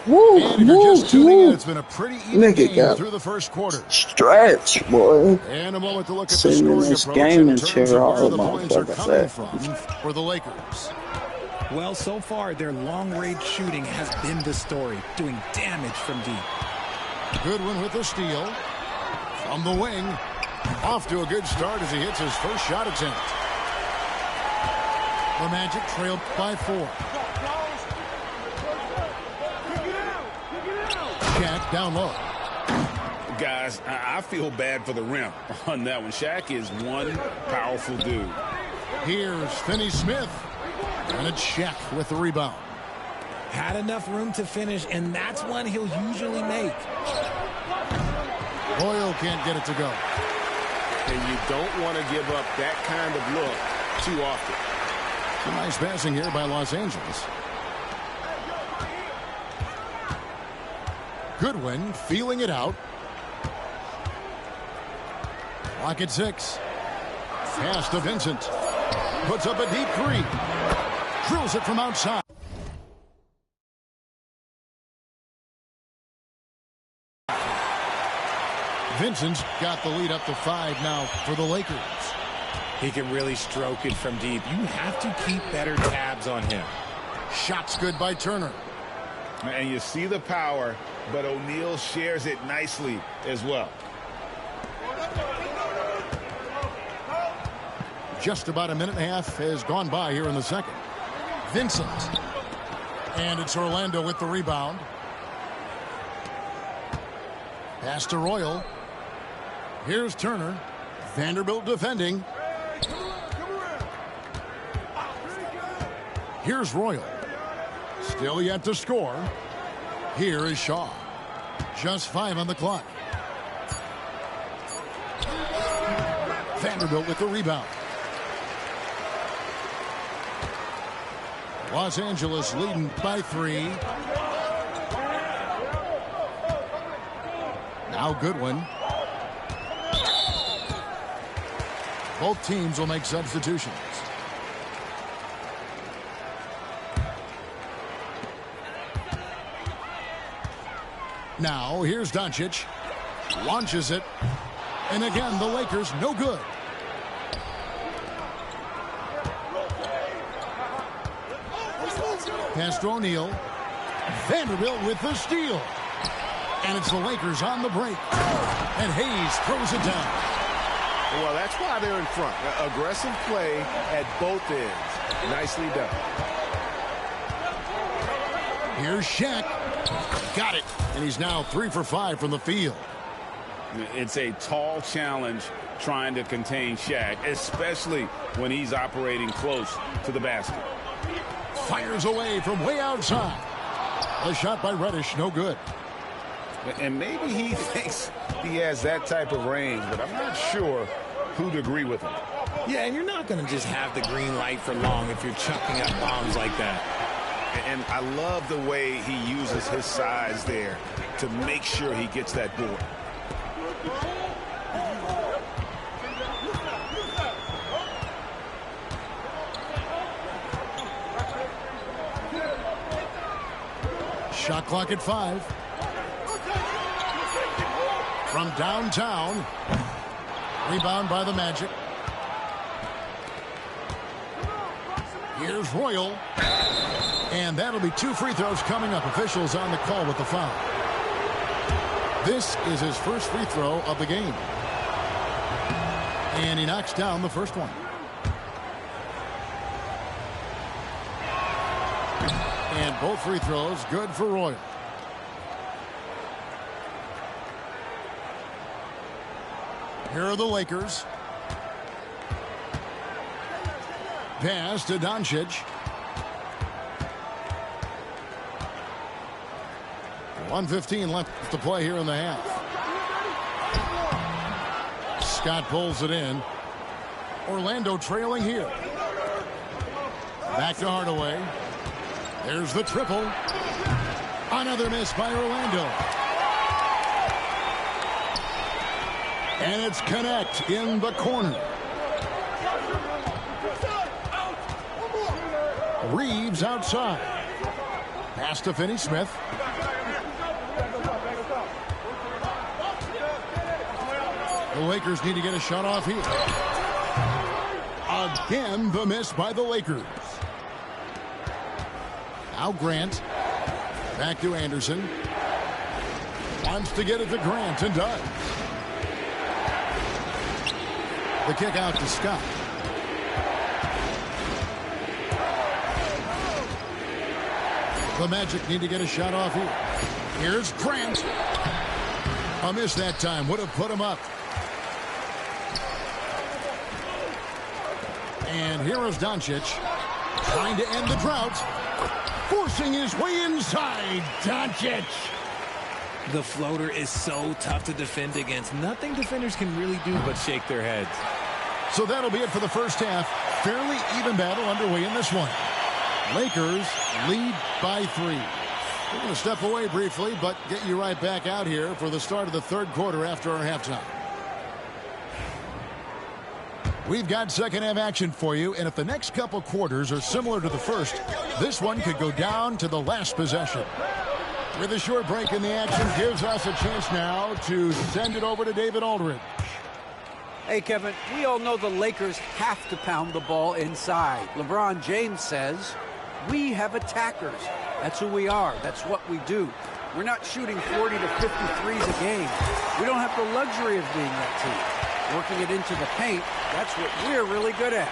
Woo, and if you're just tuning in, it's been a pretty even game through the first quarter. Stretch, boy. And a moment to look at the scoring approach in terms of where the points are coming from for the Lakers. Well, so far, their long-range shooting has been the story, doing damage from deep. Goodwin with the steal. From the wing. Off to a good start as he hits his first shot attempt. The Magic trailed by 4. Shaq down low. Guys, I feel bad for the rim on that one. Shaq is one powerful dude. Here's Finney Smith. And it's Shaq with the rebound. Had enough room to finish, and that's one he'll usually make. Boyle can't get it to go. And you don't want to give up that kind of look too often. Some nice passing here by Los Angeles. Goodwin feeling it out. Clock at 6. Pass to Vincent. Puts up a deep 3. Drills it from outside. Vincent's got the lead up to 5 now for the Lakers. He can really stroke it from deep. You have to keep better tabs on him. Shots good by Turner. And you see the power, but O'Neal shares it nicely as well. Just about a minute and a half has gone by here in the second. Vincent. And it's Orlando with the rebound. Pass to Royal. Here's Turner. Vanderbilt defending. Here's Royal. Still yet to score. Here is Shaw. Just 5 on the clock. Vanderbilt with the rebound. Los Angeles leading by 3. Now Goodwin. Both teams will make substitutions. Now here's Doncic. Launches it. And again, the Lakers no good. Pass to O'Neal. Vanderbilt with the steal. And it's the Lakers on the break. And Hayes throws it down. Well, that's why they're in front. Aggressive play at both ends. Nicely done. Here's Shaq. Got it. And he's now 3 for 5 from the field. It's a tall challenge trying to contain Shaq, especially when he's operating close to the basket. Fires away from way outside. A shot by Reddish, no good. And maybe he thinks he has that type of range, but I'm not sure who'd agree with him. Yeah, and you're not going to just have the green light for long if you're chucking up bombs like that. And I love the way he uses his size there to make sure he gets that board. Shot clock at 5. From downtown, Rebound by the Magic. Here's Royal. And that'll be 2 free throws coming up. Officials on the call with the foul. This is his first free throw of the game. And he knocks down the first one. And both free throws good for Royal. Here are the Lakers. Pass to Doncic. 1:15 left to play here in the half. Scott pulls it in. Orlando trailing here. Back to Hardaway. There's the triple. Another miss by Orlando. And it's Connect in the corner. Reeves outside. Pass to Finney-Smith. The Lakers need to get a shot off here. Again, the miss by the Lakers. Now Grant. Back to Anderson. Wants to get it to Grant and does. The kick out to Scott. The Magic need to get a shot off here. Here's Grant. A miss that time. Would have put him up. And here is Doncic. Trying to end the drought. Forcing his way inside. Doncic. The floater is so tough to defend against. Nothing defenders can really do but shake their heads. So that'll be it for the first half. Fairly even battle underway in this one. Lakers lead by 3. We're going to step away briefly, but get you right back out here for the start of the third quarter after our halftime. We've got second half action for you, and if the next couple quarters are similar to the first, this one could go down to the last possession. With a short break in the action, gives us a chance now to send it over to David Aldridge. Hey, Kevin, we all know the Lakers have to pound the ball inside. LeBron James says, we have attackers. That's who we are. That's what we do. We're not shooting 40 to 53s a game. We don't have the luxury of being that team. Working it into the paint, that's what we're really good at.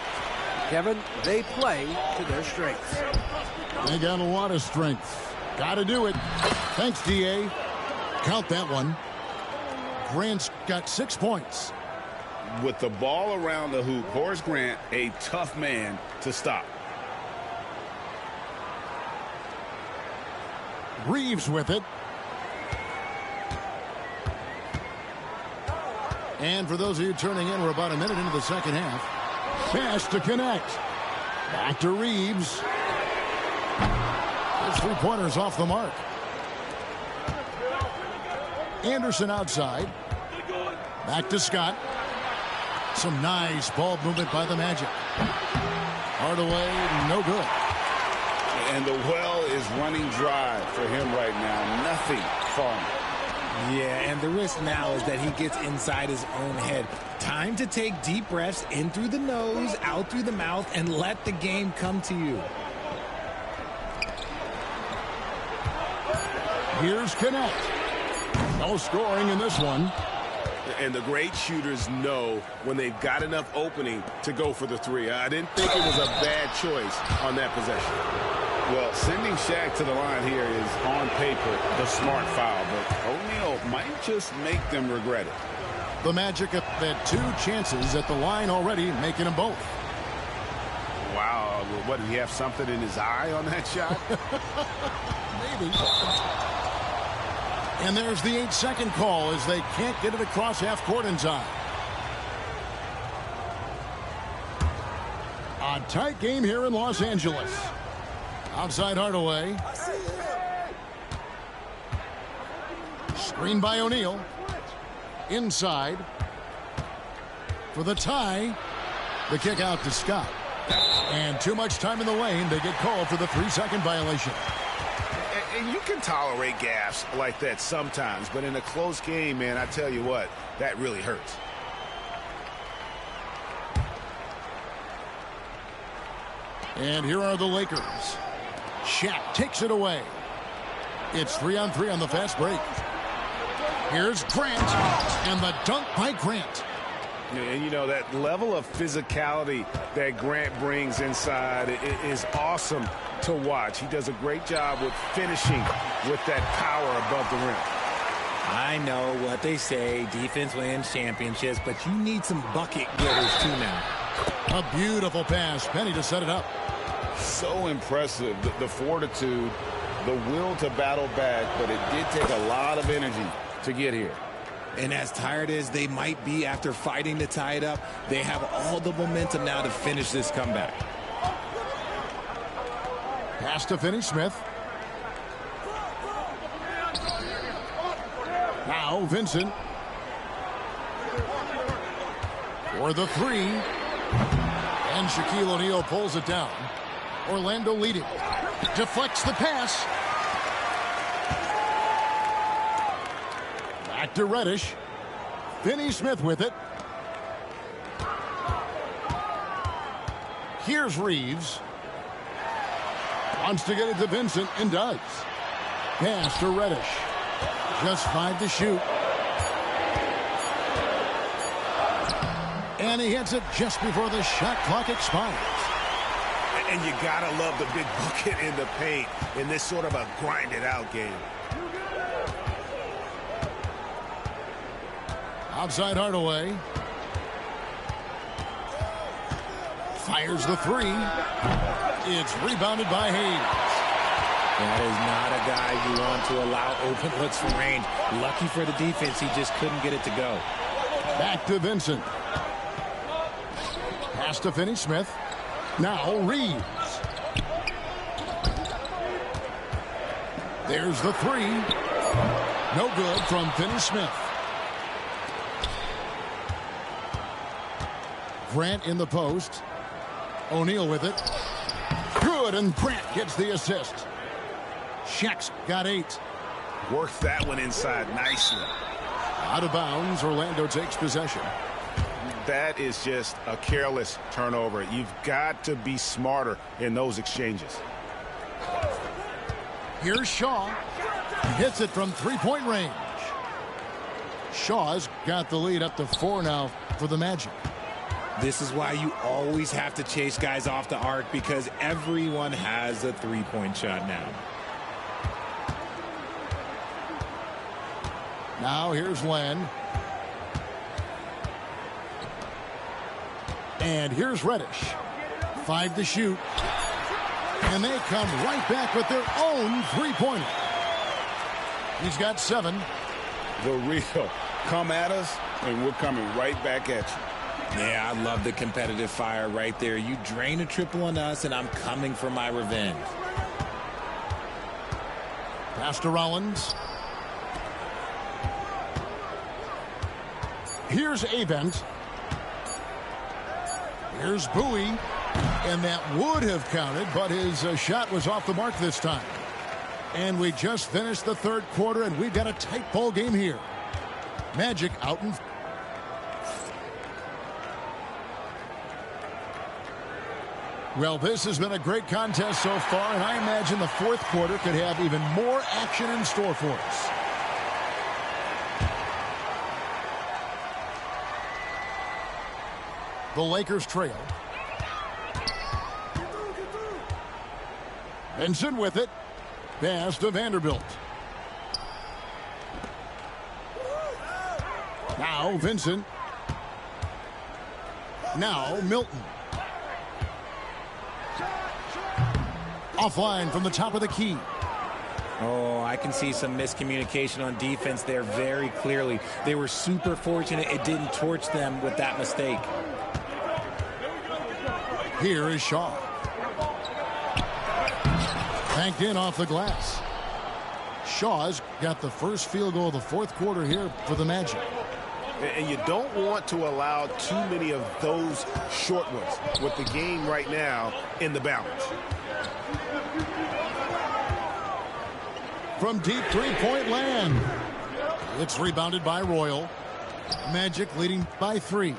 Kevin, they play to their strengths. They got a lot of strength. Got to do it. Thanks, D.A. Count that one. Grant's got 6 points. With the ball around the hoop, Horace Grant, a tough man to stop. Reeves with it. And for those of you turning in, we're about a minute into the second half. Pass to Connect. Back to Reeves. His three-pointers off the mark. Anderson outside. Back to Scott. Some nice ball movement by the Magic. Hardaway, no good. And the well is running dry for him right now. Nothing falling. Yeah, and the risk now is that he gets inside his own head. Time to take deep breaths in through the nose, out through the mouth, and let the game come to you. Here's Connect. No scoring in this one. And the great shooters know when they've got enough opening to go for the three. I didn't think it was a bad choice on that possession. Well, sending Shaq to the line here is, on paper, the smart foul. But O'Neal might just make them regret it. The Magic have had 2 chances at the line already, making them both. Wow. What, did he have something in his eye on that shot? Maybe. And there's the 8-second call as they can't get it across half court in time. A tight game here in Los Angeles. Outside Hardaway. Screen by O'Neal. Inside. For the tie. The kick out to Scott. And too much time in the lane. They get called for the 3-second violation. And you can tolerate gaffes like that sometimes, but in a close game, man, I tell you what, that really hurts. And here are the Lakers. Shaq takes it away. It's 3-on-3 on the fast break. Here's Grant, and the dunk by Grant. And you know, that level of physicality that Grant brings inside is awesome to watch. He does a great job with finishing with that power above the rim. I know what they say, defense wins championships, but you need some bucket getters too now. A beautiful pass. Penny to set it up. So impressive, the fortitude, the will to battle back, but it did take a lot of energy to get here. And as tired as they might be after fighting to tie it up, they have all the momentum now to finish this comeback. Pass to Finney-Smith. Now Vincent. For the three. And Shaquille O'Neal pulls it down. Orlando leading. Deflects the pass. Back to Reddish. Finney-Smith with it. Here's Reeves. Wants to get it to Vincent and does. Pass to Reddish. Just 5 to shoot. And he hits it just before the shot clock expires. And you gotta love the big bucket in the paint in this sort of a grinded-out game. Outside Hardaway. Fires the three. It's rebounded by Hayes. That is not a guy you want to allow open looks from range. Lucky for the defense, he just couldn't get it to go. Back to Vincent. Pass to Finney-Smith. Now Reeves. There's the three. No good from Finney-Smith. Grant in the post. O'Neal with it. Good, and Grant gets the assist. Shaq's got 8. Worked that one inside nicely. Out of bounds, Orlando takes possession. That is just a careless turnover. You've got to be smarter in those exchanges. Here's Shaw. Hits it from three-point range. Shaw's got the lead up to 4 now for the Magic. This is why you always have to chase guys off the arc, because everyone has a three-point shot now. Now here's Len. And here's Reddish. 5 to shoot. And they come right back with their own three-pointer. He's got 7. The real come at us, and we're coming right back at you. Yeah, I love the competitive fire right there. You drain a triple on us, and I'm coming for my revenge. Pass to Rollins. Here's Avent. Here's Bowie. And that would have counted, but his shot was off the mark this time. And we just finished the third quarter, and we've got a tight ball game here. Magic out in... Well, this has been a great contest so far, and I imagine the fourth quarter could have even more action in store for us. The Lakers trail. Vincent with it. Pass to Vanderbilt. Now Vincent. Now Milton. Offline from the top of the key. Oh, I can see some miscommunication on defense there very clearly. They were super fortunate it didn't torch them with that mistake. Here is Shaw. Banked in off the glass. Shaw's got the first field goal of the fourth quarter here for the Magic. And you don't want to allow too many of those short ones with the game right now in the balance. From deep three-point land. It's rebounded by Royal. Magic leading by 3.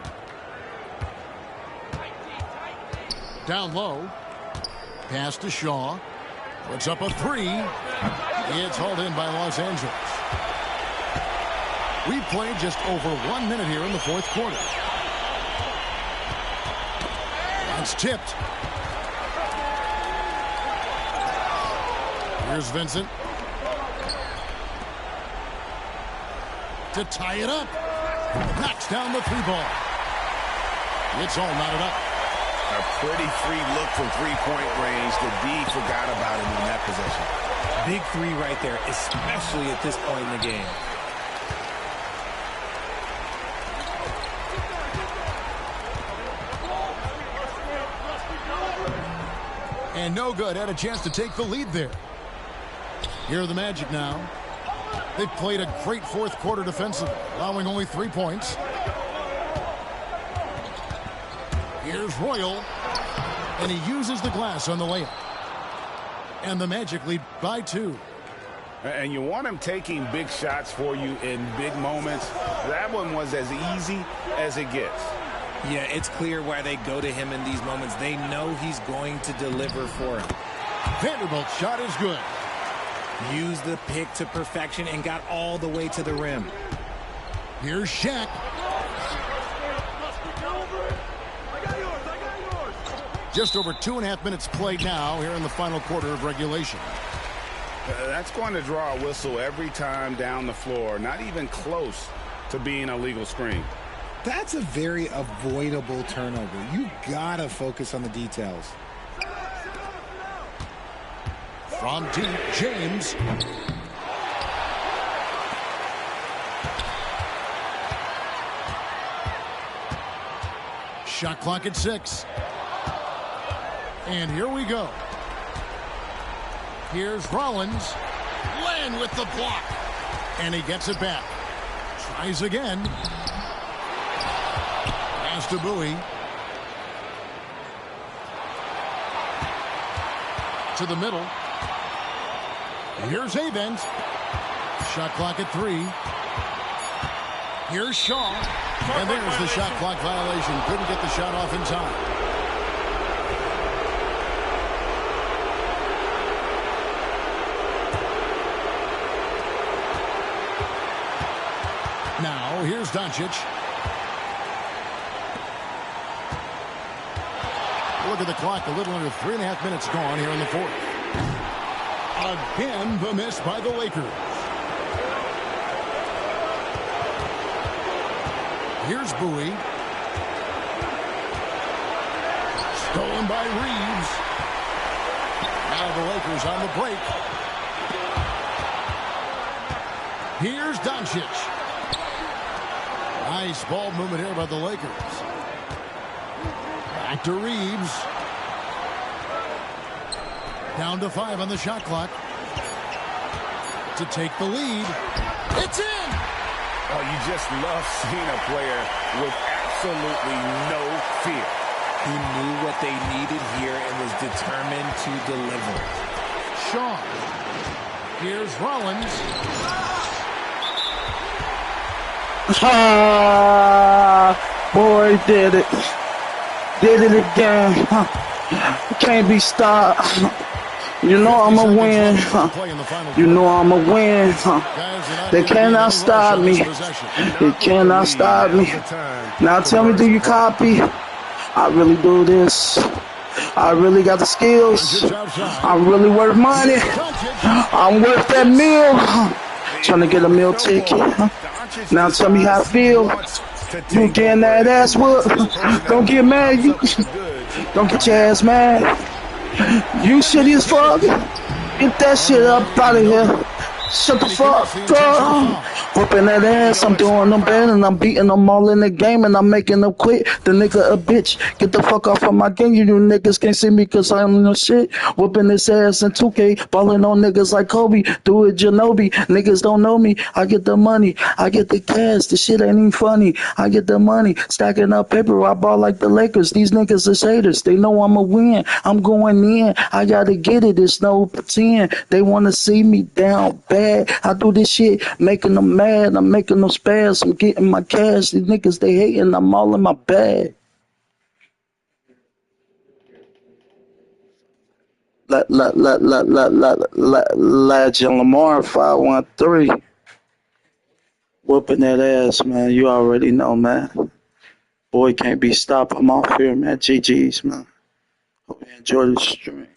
Down low. Pass to Shaw. Puts up a three. It's hauled in by Los Angeles. We've played just over 1 minute here in the fourth quarter. That's tipped. Here's Vincent. To tie it up. Knocks down the three ball. It's all knotted up. A pretty free look from three-point range. The D forgot about him in that possession. Big three right there, especially at this point in the game. And no good. Had a chance to take the lead there. Here are the Magic now. They've played a great fourth quarter defensively, allowing only 3 points. Here's Royal, and he uses the glass on the layup. And the Magic lead by 2. And you want him taking big shots for you in big moments. That one was as easy as it gets. Yeah, it's clear why they go to him in these moments. They know he's going to deliver for him. Vanderbilt's shot is good. Used the pick to perfection and got all the way to the rim. Here's Shaq. Just over 2.5 minutes played now here in the final quarter of regulation. That's going to draw a whistle every time down the floor. Not even close to being a legal screen. That's a very avoidable turnover. You gotta focus on the details. From deep, James. Shot clock at 6. And here we go. Here's Rollins. Land with the block. And he gets it back. Tries again. Pass to Bowie. To the middle. Here's Avent. Shot clock at 3. Here's Shaw. And there's the shot clock violation. Couldn't get the shot off in time. Now, here's Doncic. Look at the clock. A little under 3.5 minutes gone here in the fourth. Again, the miss by the Lakers. Here's Bowie. Stolen by Reeves. Now the Lakers on the break. Here's Doncic. Nice ball movement here by the Lakers. Back to Reeves. Down to 5 on the shot clock. To take the lead. It's in! Oh, you just love seeing a player with absolutely no fear. He knew what they needed here and was determined to deliver. Shaw. Here's Rollins. Boy, did it. Did it again. Can't be stopped. You know I'm a win. You know I'm a win. They cannot stop me. They cannot stop me. Now tell me, do you copy? I really do this. I really got the skills. I'm really worth money. I'm worth that meal. Trying to get a meal ticket. Now tell me how I feel. You getting that ass whooped. Don't get mad. Don't get your ass mad. You shitty as fuck. Get that shit up out of here. Shut the fuck up. Whooping that ass, I'm doing them bad and I'm beating them all in the game and I'm making them quit. The nigga a bitch, get the fuck off of my game. You niggas can't see me cause I'm no shit. Whooping this ass in 2K, balling on niggas like Kobe. Do it Ginobili, niggas don't know me. I get the money, I get the cash, the shit ain't even funny. I get the money, stacking up paper, I ball like the Lakers. These niggas are haters, they know I'm a win. I'm going in, I gotta get it, it's no pretend. They wanna see me down bad. I do this shit, making them mad. I'm making them spaz. I'm getting my cash. These niggas, they hating. I'm all in my bag. Legend Lamar 513. Whooping that ass, man. You already know, man. Boy can't be stopped. I'm off here, man. GG's, man. Hope you enjoy the stream.